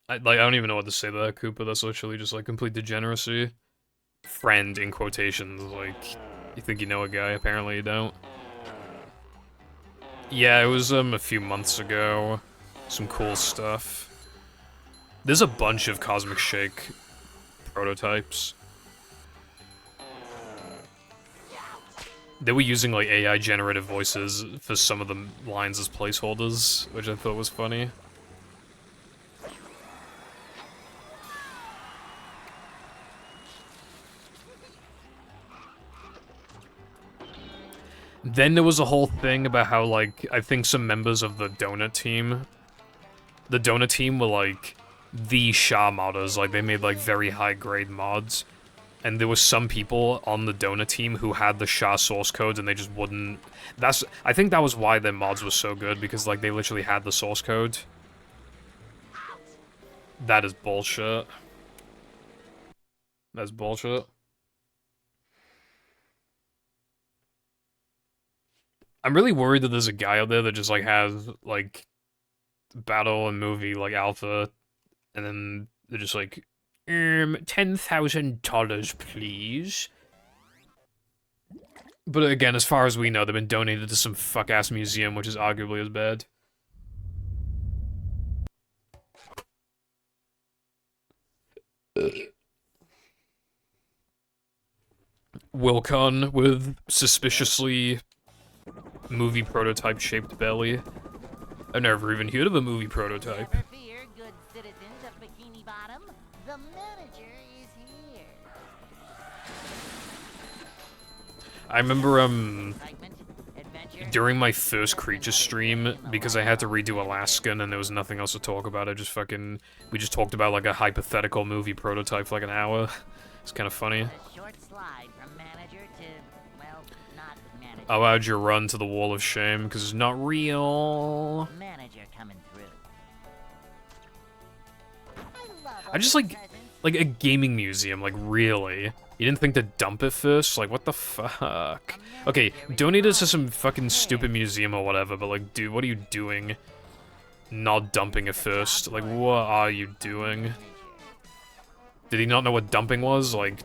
I don't even know what to say to that, Koopa. That's literally just, like, complete degeneracy. Friend, in quotations, like, you think you know a guy, apparently you don't. Yeah, it was, a few months ago. Some cool stuff. There's a bunch of Cosmic Shake prototypes. They were using, like, AI-generated voices for some of the lines as placeholders, which I thought was funny. Then there was a whole thing about how, like, I think some members of the Donut team... The Donut team were, like, the Sha modders. Like, they made, like, very high-grade mods. And there were some people on the Donut team who had the Sha source codes and they just wouldn't... I think that was why their mods were so good, because, like, they literally had the source code. That is bullshit. That's bullshit. I'm really worried that there's a guy out there that just, like, has, like, battle and movie, like, alpha, and then they're just like, $10,000, please. But again, as far as we know, they've been donated to some fuck-ass museum, which is arguably as bad. Wilcon with suspiciously movie prototype-shaped belly. I've never even heard of a movie prototype. Never fear, good citizens of Bikini Bottom. The manager is here. I remember, Excitement, adventure, during my first Creature stream, because I had to redo Alaskan and there was nothing else to talk about, we just talked about, like, a hypothetical movie prototype for, like, an hour. It's kind of funny. a short slide from manager to, well, not manager. Allowed you run to the wall of shame, because it's not real. Manager coming through. I just, like a gaming museum, like, really? You didn't think to dump it first? Like, what the fuck? Okay, donate it to some fucking stupid museum or whatever, but, like, dude, what are you doing? Not dumping it first? Like, what are you doing? Did he not know what dumping was? Like,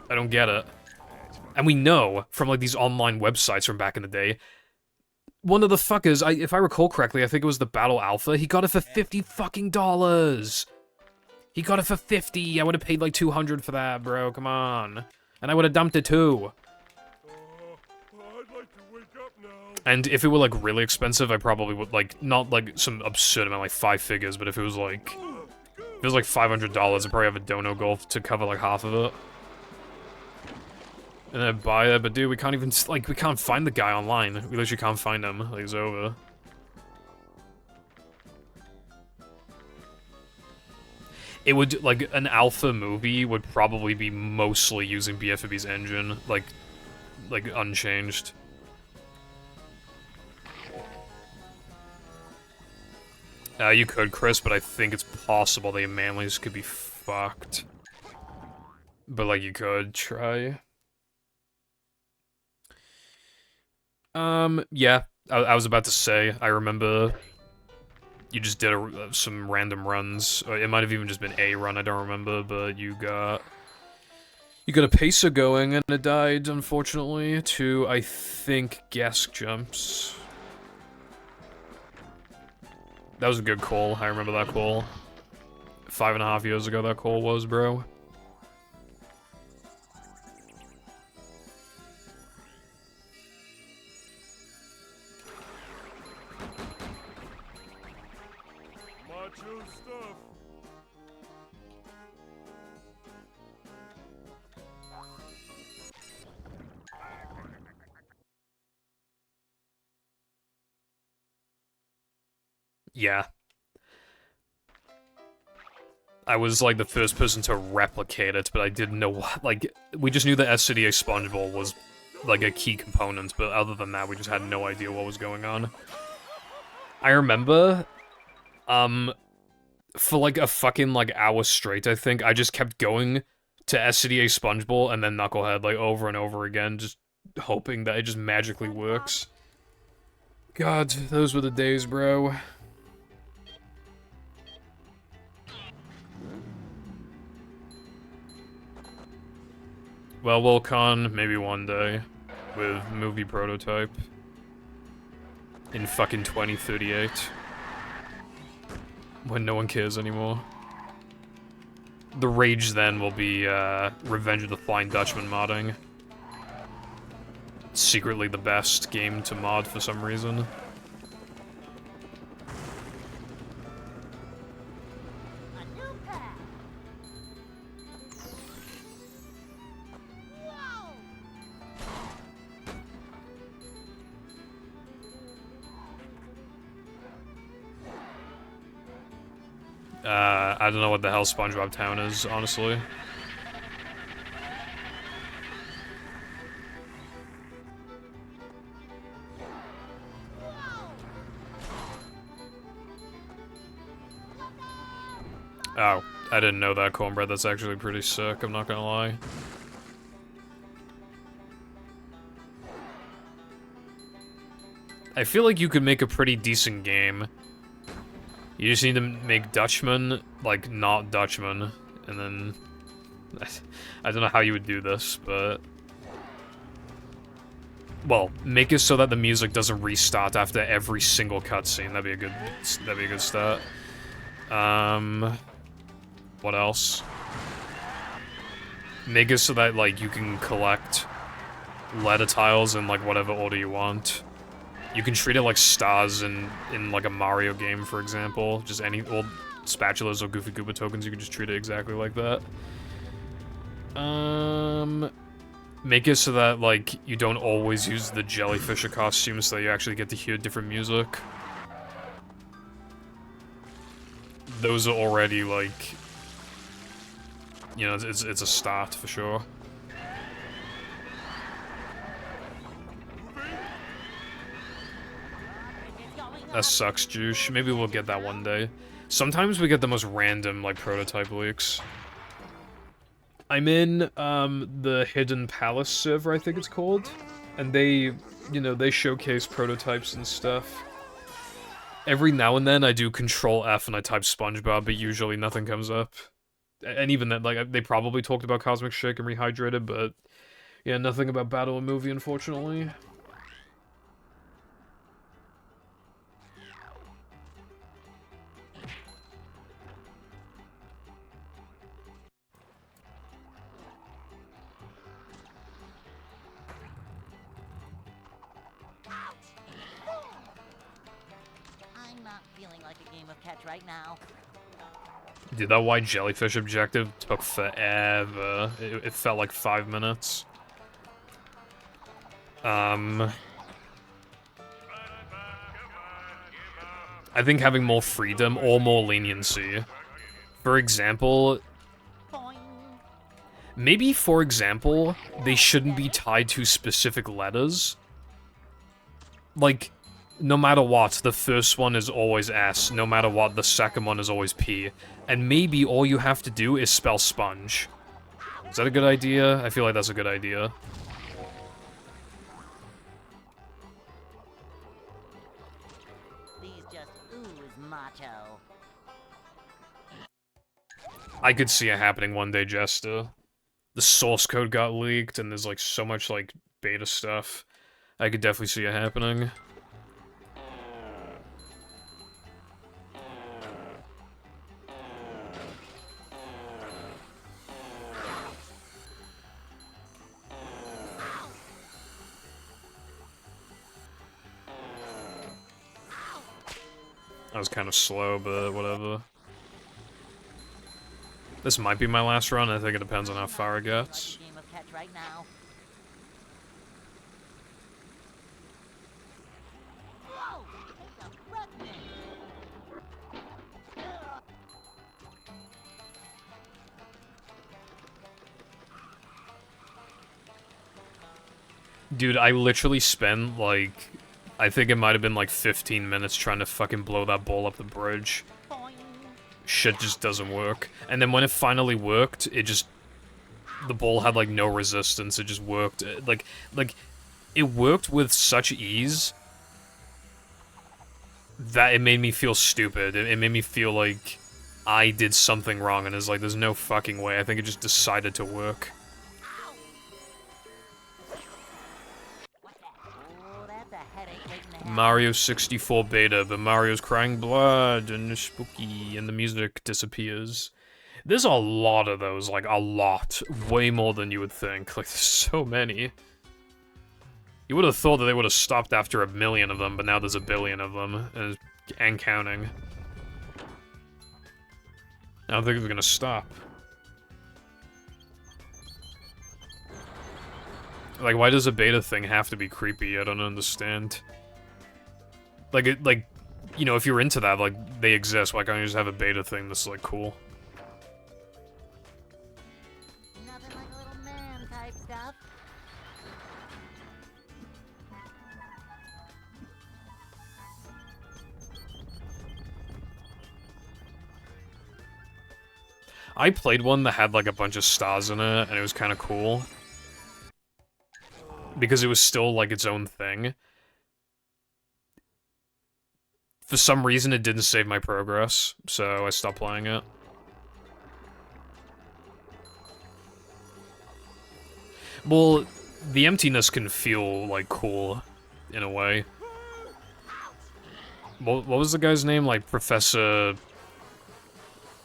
I don't get it. And we know, from, like, these online websites from back in the day, one of the fuckers, if I recall correctly, I think it was the Battle Alpha, he got it for $50 fucking dollars! He got it for 50. I would have paid like 200 for that, bro. Come on. And I would have dumped it too. I'd like to wake up now. And if it were like really expensive, I probably would like, not like some absurd amount, like 5 figures, but if it was like $500, I'd probably have a dono goal to cover like half of it. And then buy it, but dude, we can't even, like, we can't find the guy online. We literally can't find him. Like, he's over. It would, like, an alpha movie would probably be mostly using BFB's engine, like unchanged. You could, Chris, but I think it's possible the Manlys could be fucked. But, like, you could try. Yeah, I was about to say, I remember you just did some random runs. Or it might have even just been a run, I don't remember, but you got a pacer going, and it died, unfortunately, to, I think, gas jumps. That was a good call, I remember that call. 5.5 years ago that call was, bro. Macho stuff. Yeah. I was, like, the first person to replicate it, but I didn't know what, like, we just knew that SCDA Sponge Ball was, like, a key component, but other than that, we just had no idea what was going on. I remember, for, like, a fucking, like, hour straight, I think, I just kept going to SCDA Sponge Ball and then Knucklehead, like, over and over again, just hoping that it just magically works. God, those were the days, bro. Well, we'll con maybe one day with movie prototype in fucking 2038 when no one cares anymore. The rage then will be Revenge of the Flying Dutchman modding. Secretly the best game to mod for some reason. I don't know what the hell SpongeBob Town is, honestly. Oh, I didn't know that, Cornbread. That's actually pretty sick, I'm not gonna lie. I feel like you could make a pretty decent game. You just need to make Dutchman, like, not Dutchman, and then... I don't know how you would do this, but... Well, make it so that the music doesn't restart after every single cutscene. That'd be a good start. What else? Make it so that, like, you can collect letter tiles in, like, whatever order you want. You can treat it like stars in like a Mario game, for example. Just any old spatulas or Goofy Gooba tokens, you can just treat it exactly like that. Make it so that, like, you don't always use the jellyfisher costume, so that you actually get to hear different music. Those are already, like... You know, it's a start, for sure. That sucks, Juice. Maybe we'll get that one day. Sometimes we get the most random, like, prototype leaks. I'm in, the Hidden Palace server, I think it's called. And they, you know, they showcase prototypes and stuff. Every now and then I do Control F and I type SpongeBob, but usually nothing comes up. And even then, like, they probably talked about Cosmic Shake and Rehydrated, but... Yeah, nothing about Battle and Movie, unfortunately. I'm not feeling like a game of catch right now. Dude, that white jellyfish objective took forever. It felt like 5 minutes. I think having more freedom or more leniency. For example... Maybe, for example, they shouldn't be tied to specific letters. Like, no matter what, the first one is always S. No matter what, the second one is always P. And maybe all you have to do is spell sponge. Is that a good idea? I feel like that's a good idea. These just ooze macho. I could see it happening one day, Jester. The source code got leaked, and there's, like, so much, like, beta stuff. I could definitely see it happening. That was kind of slow, but whatever. This might be my last run. I think it depends on how far it gets. Game of catch right now. Whoa! Take a breath, man. Dude, I literally spent, like, I think it might have been like 15 minutes trying to fucking blow that ball up the bridge. Boing. Shit just doesn't work. And then when it finally worked, it just... The ball had, like, no resistance, it just worked. Like, it worked with such ease that it made me feel stupid. It made me feel like I did something wrong, and it's like, there's no fucking way. I think it just decided to work. Oh, that's a headache waiting to happen. Mario 64 beta, but Mario's crying blood and it's spooky and the music disappears. There's a lot of those, like a lot. Way more than you would think. Like, there's so many. You would have thought that they would have stopped after 1 million of them, but now there's 1 billion of them, and counting. I don't think it's gonna stop. Like, why does a beta thing have to be creepy? I don't understand. Like, you know, if you're into that, like, they exist, why can't you just have a beta thing that's, like, cool? Nothing like a little man type stuff. I played one that had, like, a bunch of stars in it, and it was kind of cool. Because it was still, like, its own thing. For some reason, it didn't save my progress, so I stopped playing it. Well, the emptiness can feel, like, cool, in a way. What was the guy's name? Like, Professor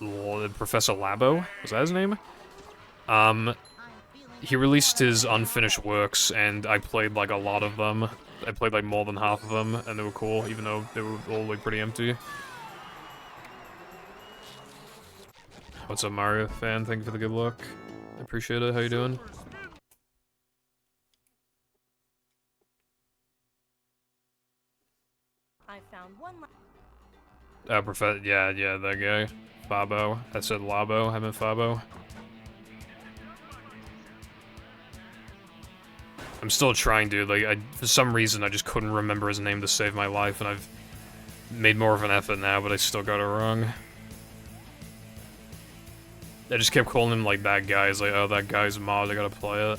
Labo? Was that his name? He released his unfinished works, and I played, like, a lot of them. I played, like, more than half of them, and they were cool, even though they were all, like, pretty empty. What's up, Mario fan? Thank you for the good luck. I appreciate it. How you doing? I found one. Yeah, that guy. Fabo. I said Labo, I meant Fabo. I'm still trying, dude. Like, for some reason, I just couldn't remember his name to save my life, and I've made more of an effort now, but I still got it wrong. I just kept calling him, like, that guy. It's like, oh, that guy's mod, I gotta play it.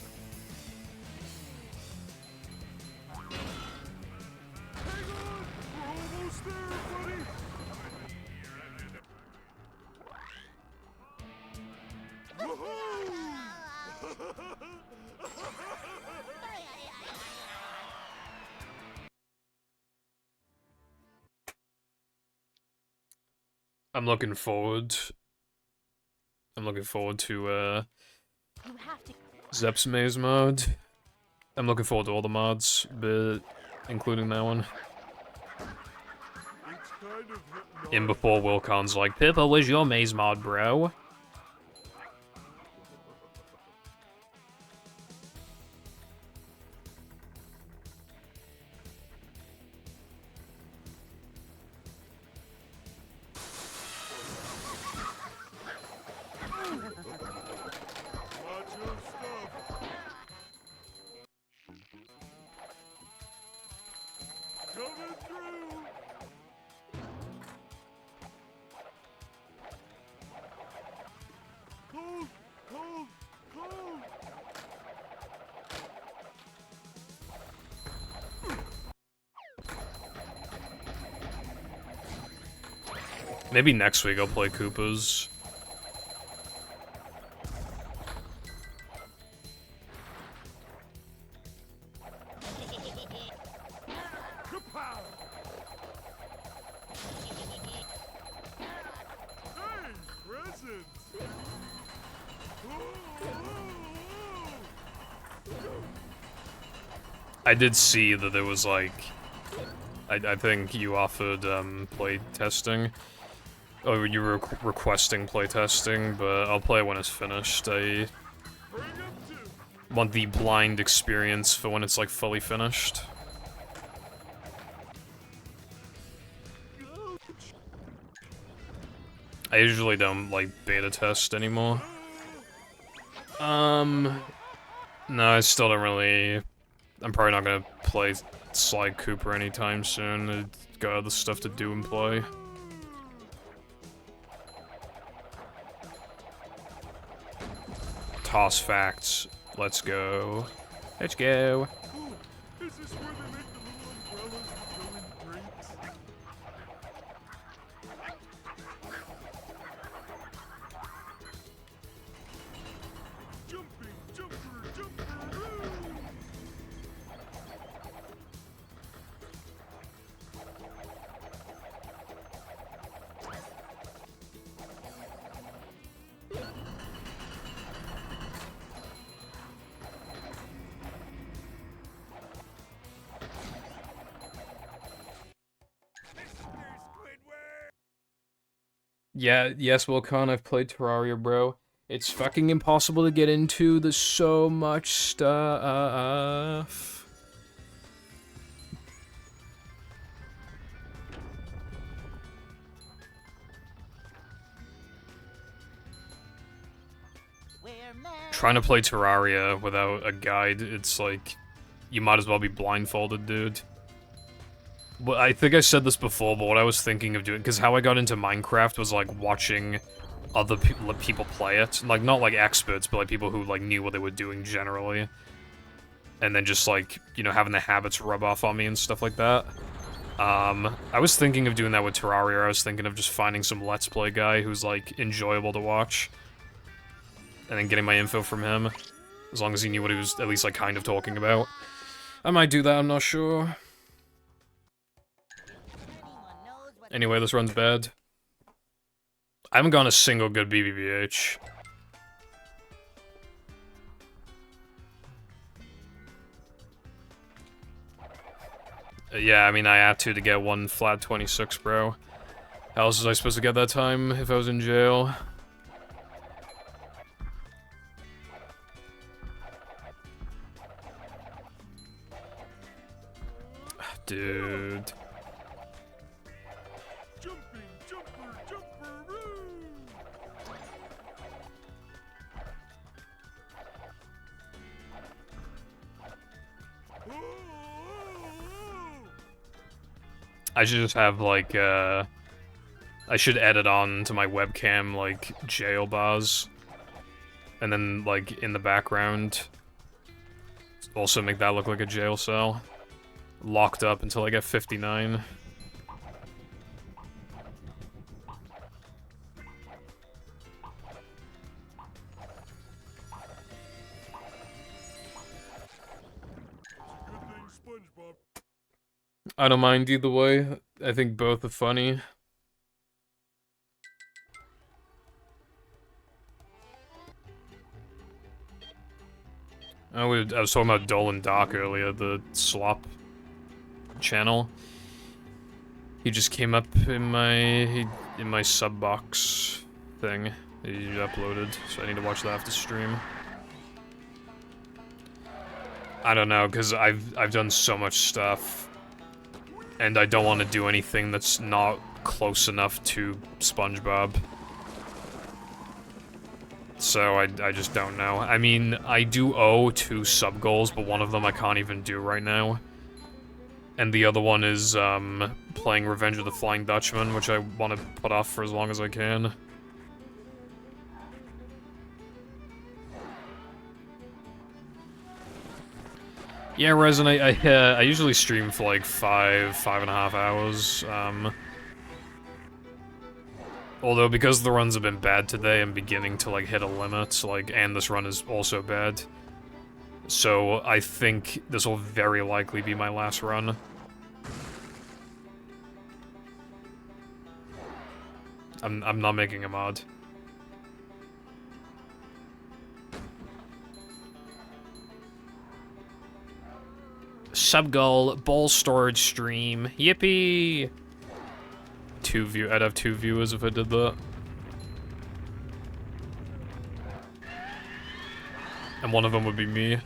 I'm looking forward to, You have to. Zep's Maze mod. I'm looking forward to all the mods, but including that one. It's kind of hypnotic. In before Wilcon's like, Pippa, where's your maze mod, bro? Watch your stuff. Coming through. Cold, cold, cold. Maybe next week I'll play Koopas. Kapow! Hey, presents! I did see that there was, like, I think you offered play testing. Oh, you were requesting play testing, but I'll play when it's finished. I want the blind experience for when it's like fully finished. I usually don't like beta test anymore. No, I still don't really. I'm probably not gonna play Sly Cooper anytime soon. I've got other stuff to do and play. Toss facts. Let's go. Let's go. Ooh, is this where they make the little umbrellas that go in drinks? Jumping, jumper, jumperoo! Yeah, yes, Wilcon, I've played Terraria, bro. It's fucking impossible to get into. There's so much stuff. Trying to play Terraria without a guide, it's like, you might as well be blindfolded, dude. Well, I think I said this before, but what I was thinking of doing, because how I got into Minecraft was like watching other people play it. Like, not like experts, but like people who like knew what they were doing generally. And then just like, you know, having the habits rub off on me and stuff like that. I was thinking of doing that with Terraria. I was thinking of just finding some Let's Play guy who's like enjoyable to watch. And then getting my info from him. As long as he knew what he was at least like kind of talking about. I might do that, I'm not sure. Anyway, this run's bad. I haven't gotten a single good BBBH. Yeah, I mean, I had to get one flat 26, bro. How else was I supposed to get that time if I was in jail? Dude. Jumping, jumper, jumperoo! I should just have, like, I should edit on to my webcam, like, jail bars. And then, like, in the background, also make that look like a jail cell. Locked up until I get 59. Good thing SpongeBob. I don't mind either way. I think both are funny. I was talking about Dole and Doc earlier, the slop channel. He just came up in my sub box thing. He uploaded, so I need to watch that after stream. I don't know, because I've done so much stuff, and I don't want to do anything that's not close enough to SpongeBob. So I just don't know. I mean, I do owe 2 sub goals, but one of them I can't even do right now. And the other one is, playing Revenge of the Flying Dutchman, which I want to put off for as long as I can. Yeah, Resin, I usually stream for like 5.5 hours, although because the runs have been bad today, I'm beginning to like hit a limit, like, and this run is also bad. So I think this will very likely be my last run. I'm not making a mod. Subgoal ball storage stream. Yippee! I'd have 2 viewers if I did that. And one of them would be me.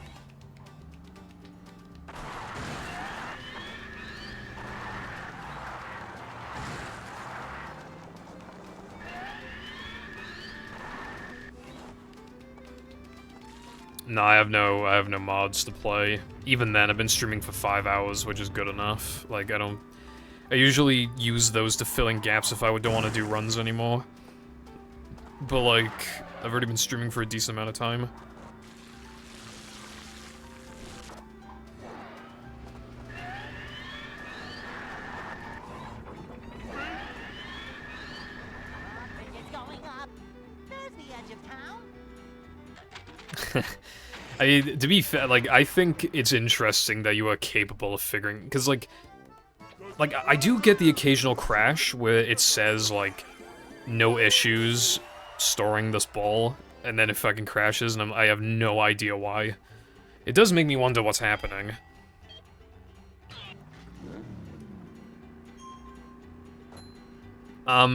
No, I have no mods to play. Even then, I've been streaming for 5 hours, which is good enough. Like, I usually use those to fill in gaps if I don't want to do runs anymore. But, like, I've already been streaming for a decent amount of time. It's going up. There's the edge of town. I mean, to be fair, like, I think it's interesting that you are capable of figuring, because, like, I do get the occasional crash where it says, like, no issues storing this ball, and then it fucking crashes, and I have no idea why. It does make me wonder what's happening.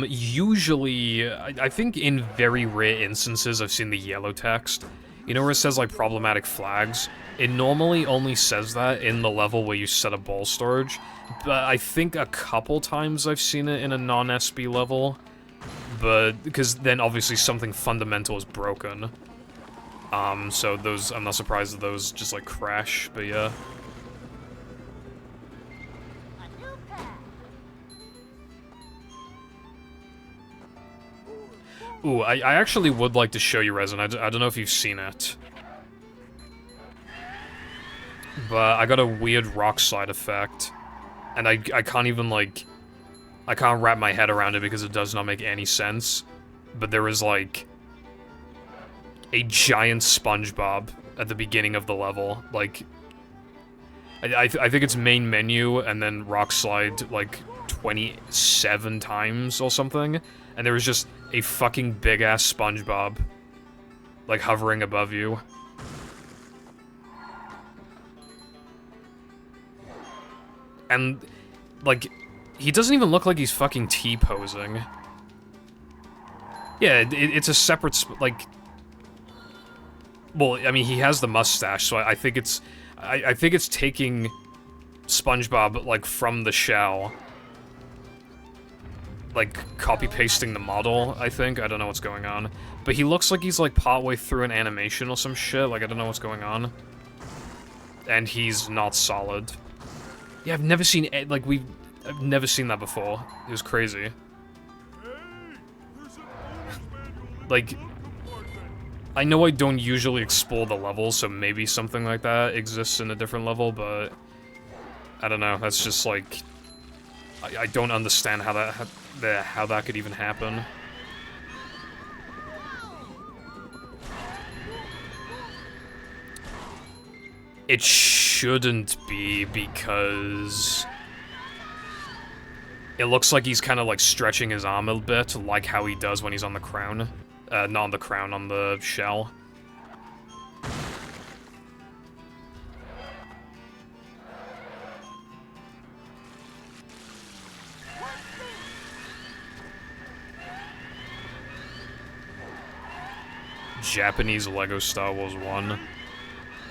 Usually, I think in very rare instances I've seen the yellow text. You know where it says, like, problematic flags? It normally only says that in the level where you set a ball storage, but I think a couple times I've seen it in a non-SB level, but, because then obviously something fundamental is broken. So those, I'm not surprised that those just, like, crash, but yeah. Ooh, I actually would like to show you Resin. I don't know if you've seen it. But I got a weird rock slide effect. And I can't even, like... I can't wrap my head around it because it does not make any sense. But there is, like... a giant SpongeBob at the beginning of the level. Like... I think it's main menu and then rock slide, like, 27 times or something. And there was just a fucking big-ass SpongeBob, like, hovering above you. And, like, he doesn't even look like he's fucking T-posing. Yeah, it's a separate, like... Well, I mean, he has the mustache, so I think it's... I think it's taking SpongeBob, like, from the shell. Like, copy-pasting the model, I think. I don't know what's going on. But he looks like he's, like, partway through an animation or some shit. Like, I don't know what's going on. And he's not solid. Yeah, I've never seen, like, I've never seen that before. It was crazy. Like, I know I don't usually explore the levels, so maybe something like that exists in a different level, but... I don't know, that's just, like... I don't understand how that could even happen. It shouldn't be, because... It looks like he's kind of, like, stretching his arm a bit, like how he does when he's on the crown. Not on the crown, on the shell. Japanese Lego Star Wars 1.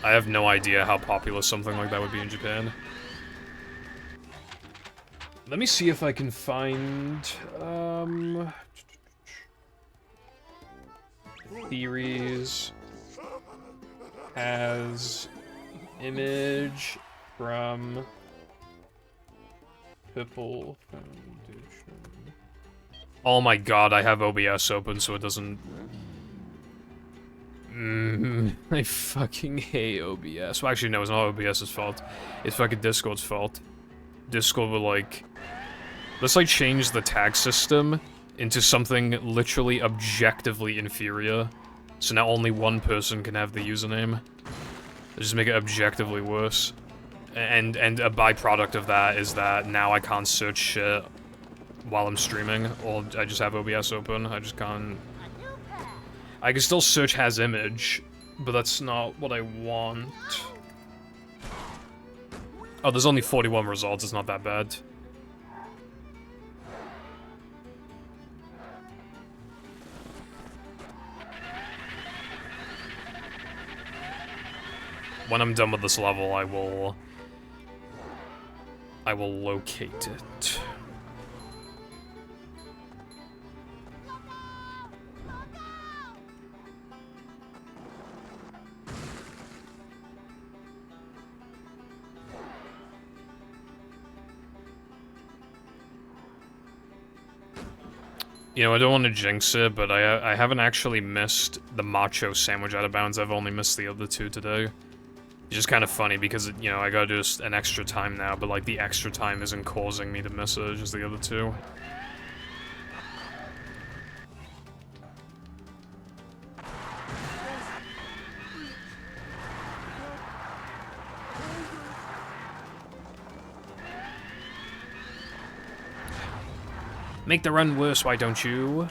I have no idea how popular something like that would be in Japan. Let me see if I can find, theories has image from Pipple Foundation. Oh my god, I have OBS open so it doesn't... I fucking hate OBS. Well, actually, no, it's not OBS's fault. It's fucking Discord's fault. Discord will, like... Let's, like, change the tag system into something literally objectively inferior. So now only one person can have the username. Just make it objectively worse. And a byproduct of that is that now I can't search shit while I'm streaming, or I just have OBS open. I just can't... I can still search has image, but that's not what I want. Oh, there's only 41 results, it's not that bad. When I'm done with this level, I will locate it. You know, I don't want to jinx it, but I haven't actually missed the macho sandwich out of bounds. I've only missed the other two today. It's just kind of funny because, you know, I gotta do an extra time now, but, like, the extra time isn't causing me to miss it, just the other two. Make the run worse, why don't you?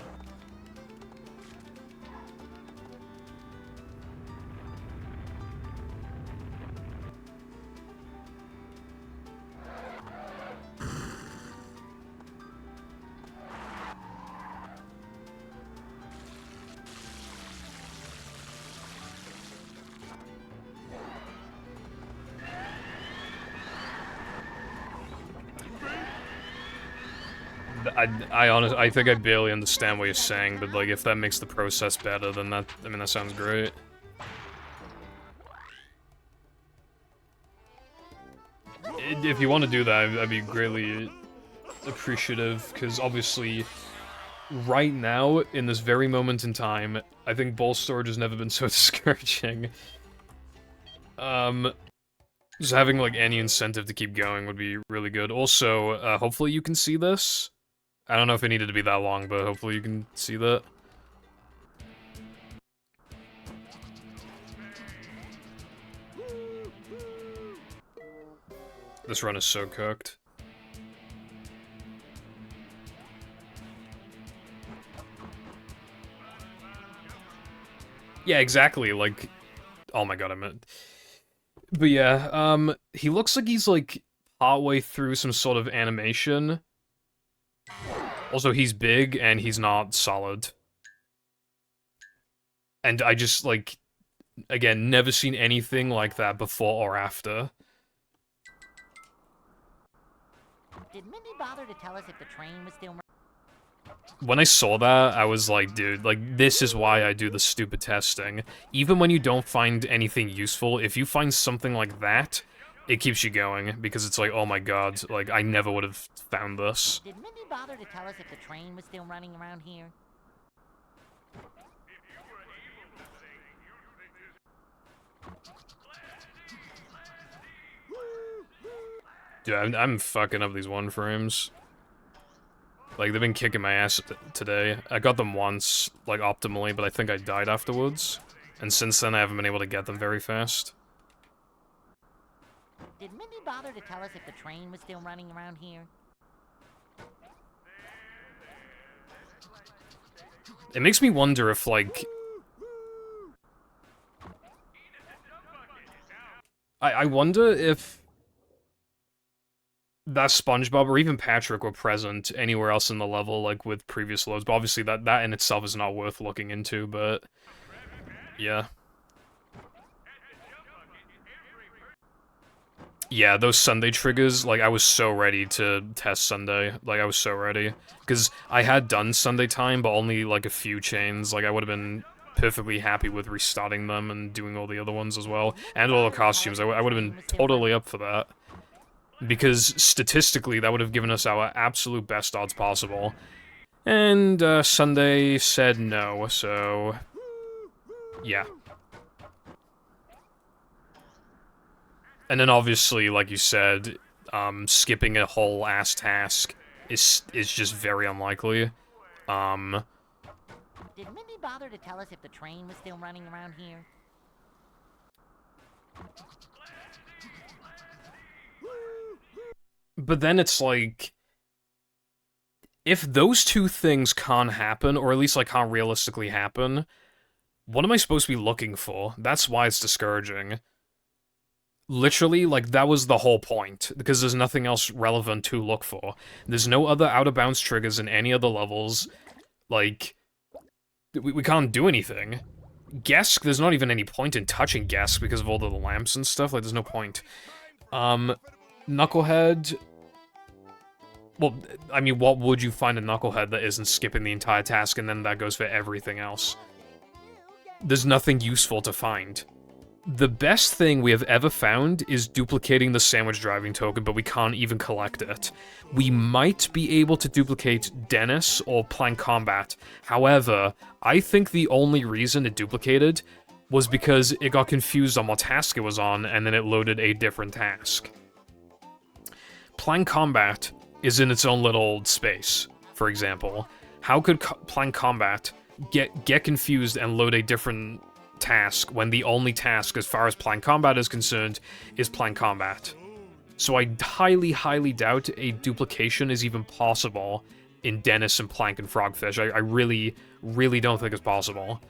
I think I barely understand what you're saying, but, like, if that makes the process better, then that sounds great. If you want to do that, I'd be greatly appreciative, because obviously, right now, in this very moment in time, I think ball storage has never been so discouraging. Just having, like, any incentive to keep going would be really good. Also, hopefully you can see this. I don't know if it needed to be that long, but hopefully you can see that. This run is so cooked. Yeah, exactly, like... Oh my god, I meant... But yeah, he looks like he's, like, partway through some sort of animation. Also, he's big, and he's not solid. And I just, like, again, never seen anything like that before or after. Did Mindy bother to tell us if the train was still... When I saw that, I was like, dude, like, this is why I do the stupid testing. Even when you don't find anything useful, if you find something like that, it keeps you going, because it's like, oh my god, like, I never would have found this. Did Mindy bother to tell us if the train was still running around here? Dude, I'm fucking up these one frames. Like, they've been kicking my ass today. I got them once, like, optimally, but I think I died afterwards. And since then, I haven't been able to get them very fast. Did Mindy bother to tell us if the train was still running around here? It makes me wonder if, like... I wonder if... that SpongeBob or even Patrick were present anywhere else in the level, like, with previous loads. But obviously, that in itself is not worth looking into, but... yeah. Yeah, those Sunday triggers, like, I was so ready to test Sunday. Like, I was so ready. Because I had done Sunday time, but only, like, a few chains. Like, I would have been perfectly happy with restarting them and doing all the other ones as well. And all the costumes. I would have been totally up for that. Because, statistically, that would have given us our absolute best odds possible. And, Sunday said no, so... yeah. And then obviously, like you said, skipping a whole ass task is just very unlikely. Did Mindy bother to tell us if the train was still running around here? But then it's like... if those two things can't happen, or at least, like, can't realistically happen, what am I supposed to be looking for? That's why it's discouraging. Literally, like, that was the whole point, because there's nothing else relevant to look for. There's no other out-of-bounds triggers in any other levels. Like, we can't do anything. Gesk, there's not even any point in touching Gesk because of all the lamps and stuff, like, there's no point. Knucklehead... Well, I mean, what would you find a Knucklehead that isn't skipping the entire task, and then that goes for everything else? There's nothing useful to find. The best thing we have ever found is duplicating the sandwich driving token, but we can't even collect it. We might be able to duplicate Dennis or Plank Combat. However, I think the only reason it duplicated was because it got confused on what task it was on, and then it loaded a different task. Plank Combat is in its own little space, for example. How could Plank Combat get confused and load a different task when the only task, as far as Plank Combat is concerned, is Plank Combat? So I highly, highly doubt a duplication is even possible in Dennis and Plank and Frogfish. I really, really don't think it's possible.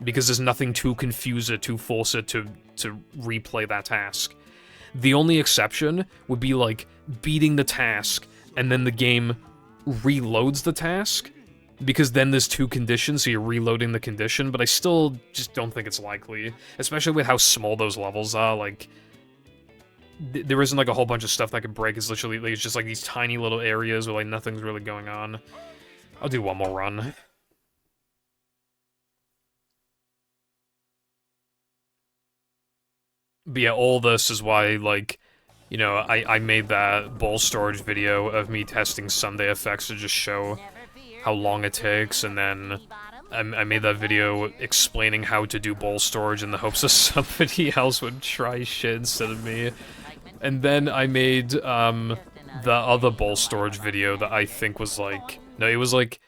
Because there's nothing to confuse it, to force it to replay that task. The only exception would be, like, beating the task, and then the game reloads the task, because then there's two conditions, so you're reloading the condition, but I still just don't think it's likely. Especially with how small those levels are, like... there isn't, like, a whole bunch of stuff that could break, it's literally, like, it's just, like, these tiny little areas where, like, nothing's really going on. I'll do one more run. But yeah, all this is why, like... You know, I made that ball storage video of me testing Sunday effects to just show how long it takes, and then I made that video explaining how to do ball storage in the hopes that somebody else would try shit instead of me. And then I made, the other ball storage video that I think was like... No, it was like...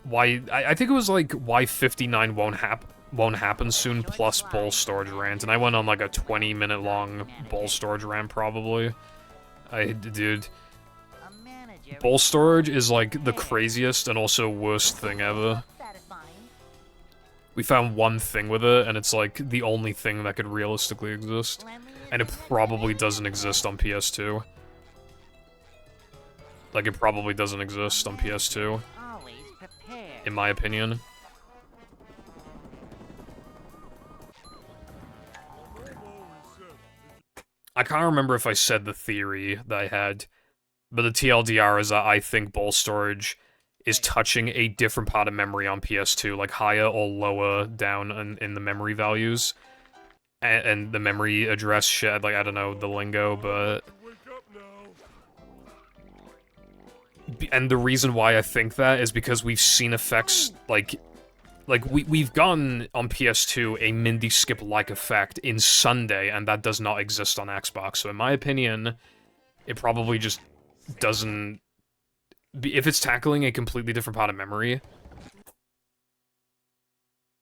Why... I think it was like, why 59 won't happen soon, plus ball storage rant, and I went on like a 20-minute long ball storage rant, probably. Dude, ball storage is like the craziest and also worst thing ever. We found one thing with it, and it's like the only thing that could realistically exist, and it probably doesn't exist on PS2. Like, it probably doesn't exist on PS2, in my opinion. I can't remember if I said the theory that I had, but the TLDR is that I think ball storage is touching a different part of memory on PS2, like higher or lower down in the memory values, and the memory address shit, like, I don't know the lingo, but... And the reason why I think that is because we've seen effects, like we've gotten on PS2 a Mindy skip-like effect in Sunday, and that does not exist on Xbox. So in my opinion, it probably just doesn't... If it's tackling a completely different part of memory,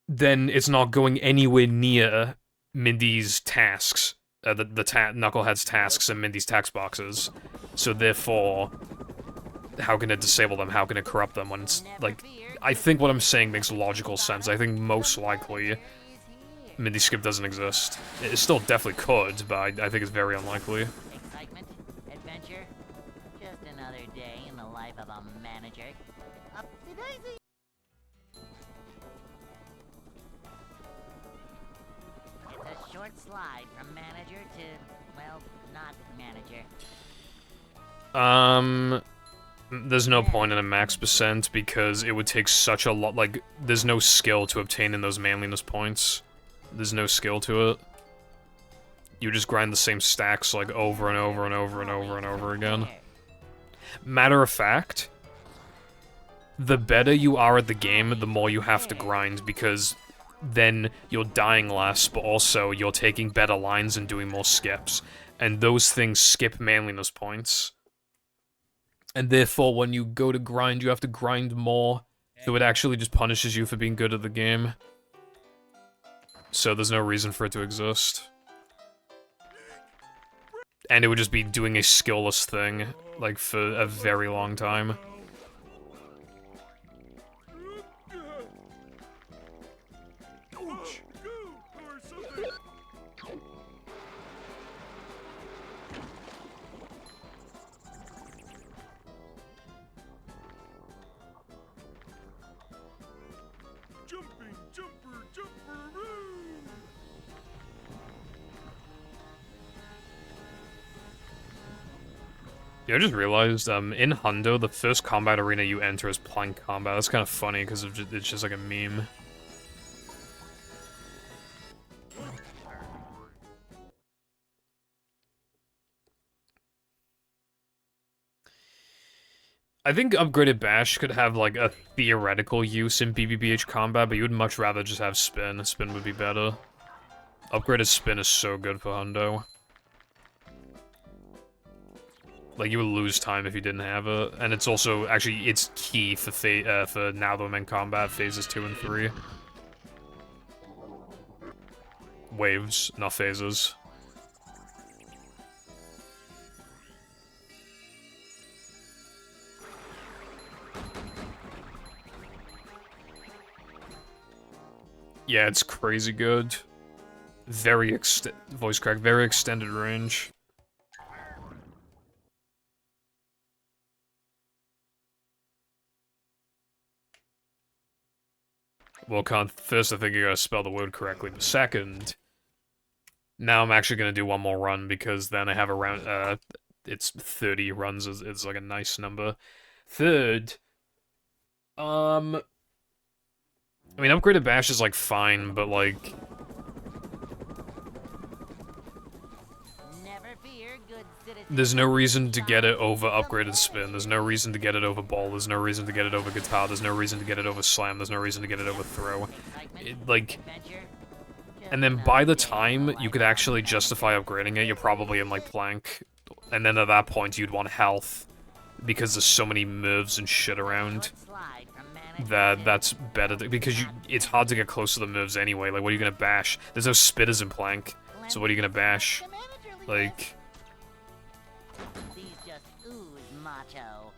then it's not going anywhere near Mindy's tasks, Knucklehead's tasks and Mindy's task boxes. So therefore, how can it disable them? How can it corrupt them when it's, like... I think what I'm saying makes logical sense. I think most likely Mindy Skip doesn't exist. It still definitely could, but I think it's very unlikely. Excitement, adventure, just another day in the life of a manager. Upsy-daisy! It's a short slide from manager to, well, not manager. There's no point in a max percent, because it would take such a lot, like, there's no skill to obtain in those manliness points. There's no skill to it. You just grind the same stacks, like, over and over and over and over and over again. Matter of fact, the better you are at the game, the more you have to grind, because then you're dying less, but also you're taking better lines and doing more skips. And those things skip manliness points. And therefore, when you go to grind, you have to grind more, so it actually just punishes you for being good at the game. So there's no reason for it to exist. And it would just be doing a skillless thing, like, for a very long time. Yeah, I just realized, in Hundo, the first combat arena you enter is plank combat. That's kind of funny, because it's just like a meme. I think upgraded bash could have, like, a theoretical use in BBBH combat, but you would much rather just have spin. Spin would be better. Upgraded spin is so good for Hundo. Like, you would lose time if you didn't have it, and it's also, actually, it's key for now though in combat, phases 2 and 3. Waves, not phases. Yeah, it's crazy good. Very voice crack, very extended range. Well, first I think you gotta spell the word correctly, but second, now I'm actually gonna do one more run because then I have around, it's 30 runs, it's like a nice number. Third, I mean, upgraded bash is like fine, but like, Never fear, good citizen. there's no reason to get it over upgraded spin. There's no reason to get it over ball. There's no reason to get it over guitar. There's no reason to get it over slam. There's no reason to get it over throw. Like, Adventure. and then by the time you could actually justify upgrading it, you're probably in like plank. And then at that point, you'd want health because there's so many moves and shit around that's better. Because it's hard to get close to the moves anyway. Like, what are you gonna bash? There's no spitters in plank. So what are you gonna bash? Like, These just ooze macho.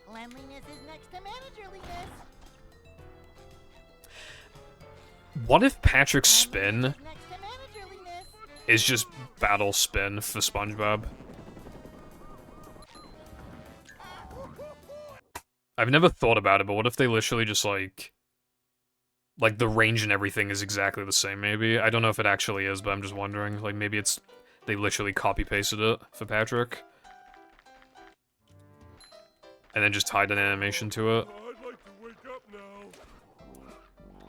Cleanliness is next to managerliness. what if Patrick's spin Next to managerliness. is just battle spin for SpongeBob? I've never thought about it, but what if they literally just like the range and everything is exactly the same, maybe? I don't know if it actually is, but I'm just wondering. Like, maybe they literally copy-pasted it for Patrick. And then just tied an animation to it. I'd like to wake up now.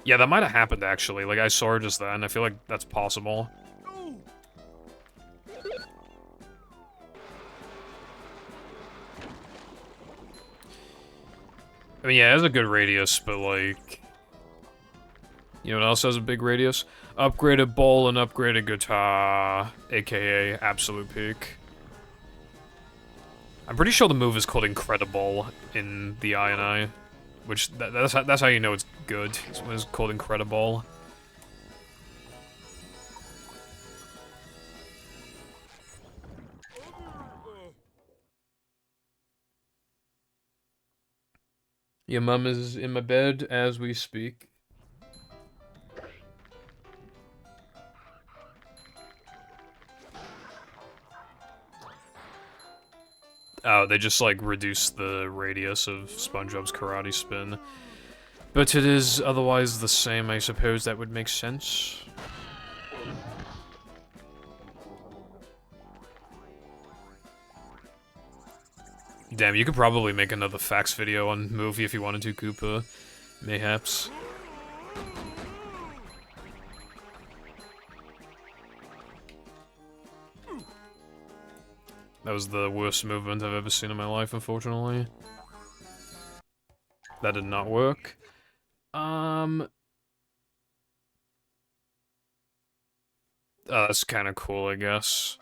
Yeah, that might have happened, actually. Like, I saw it just then. I feel like that's possible. Oh, I mean, yeah, it has a good radius, but, like... You know what else has a big radius? Upgraded bowl and upgraded guitar, aka Absolute Peak. I'm pretty sure the move is called Incredible in the I&I, which that's how you know it's good. It's called Incredible. Your mum is in my bed as we speak. Oh, they just, like, reduced the radius of SpongeBob's karate spin. But it is otherwise the same, I suppose that would make sense. Damn, you could probably make another facts video on movie if you wanted to, Koopa. Mayhaps. That was the worst movement I've ever seen in my life, unfortunately. That did not work. Oh, that's kind of cool, I guess.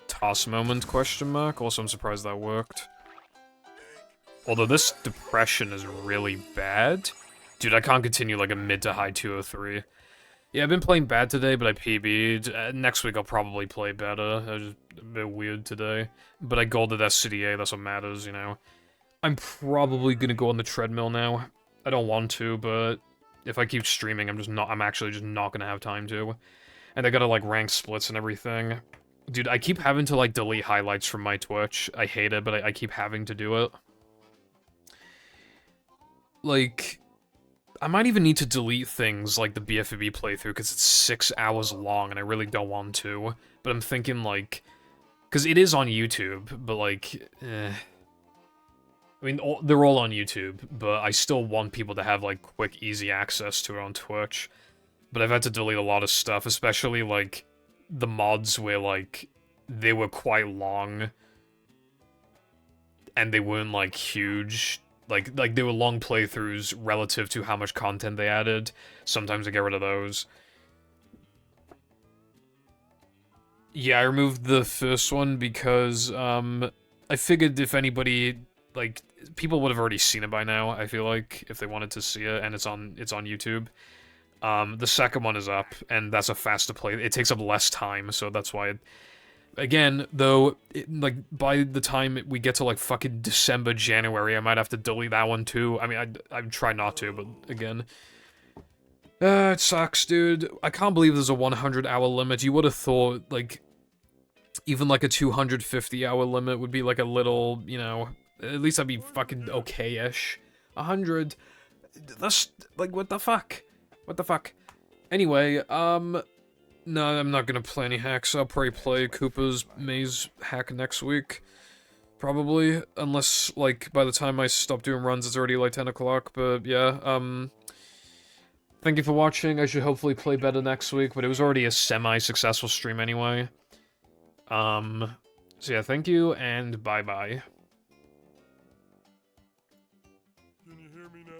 Toss moment, question mark? Also, I'm surprised that worked. Although this depression is really bad. Dude, I can't continue like a mid to high 203. Yeah, I've been playing bad today, but I PB'd. Next week I'll probably play better. I was just a bit weird today. But I golded SCDA, that's what matters, you know. I'm probably gonna go on the treadmill now. I don't want to, but if I keep streaming, I'm actually just not gonna have time to. And I gotta, like, rank splits and everything. Dude, I keep having to, like, delete highlights from my Twitch. I hate it, but I keep having to do it. Like... I might even need to delete things like the BFB playthrough, because it's 6 hours long, and I really don't want to. But I'm thinking, like... Because it is on YouTube, but, like... I mean, they're all on YouTube, but I still want people to have, like, quick, easy access to it on Twitch. But I've had to delete a lot of stuff, especially, like, the mods where, like, they were quite long, and they weren't, like, huge. Like they were long playthroughs relative to how much content they added. Sometimes I get rid of those. Yeah, I removed the first one because, I figured if anybody, like, people would have already seen it by now, I feel like, if they wanted to see it, and it's on YouTube. The second one is up, and that's a faster play. It takes up less time, so that's why again, though, like, by the time we get to, like, fucking December, January, I might have to delete that one, too. I mean, I'd try not to, but, again. It sucks, dude. I can't believe there's a 100-hour limit. You would have thought, like, even, like, a 250-hour limit would be, like, a little, you know, at least I'd be fucking okay-ish. 100? That's, like, what the fuck? What the fuck? Anyway, no, I'm not gonna play any hacks. I'll probably play Koopa's Maze hack next week. Probably. Unless, like, by the time I stop doing runs, it's already, like, 10 o'clock. But, yeah, thank you for watching. I should hopefully play better next week, but it was already a semi-successful stream anyway. So yeah, thank you, and bye-bye. Can you hear me now?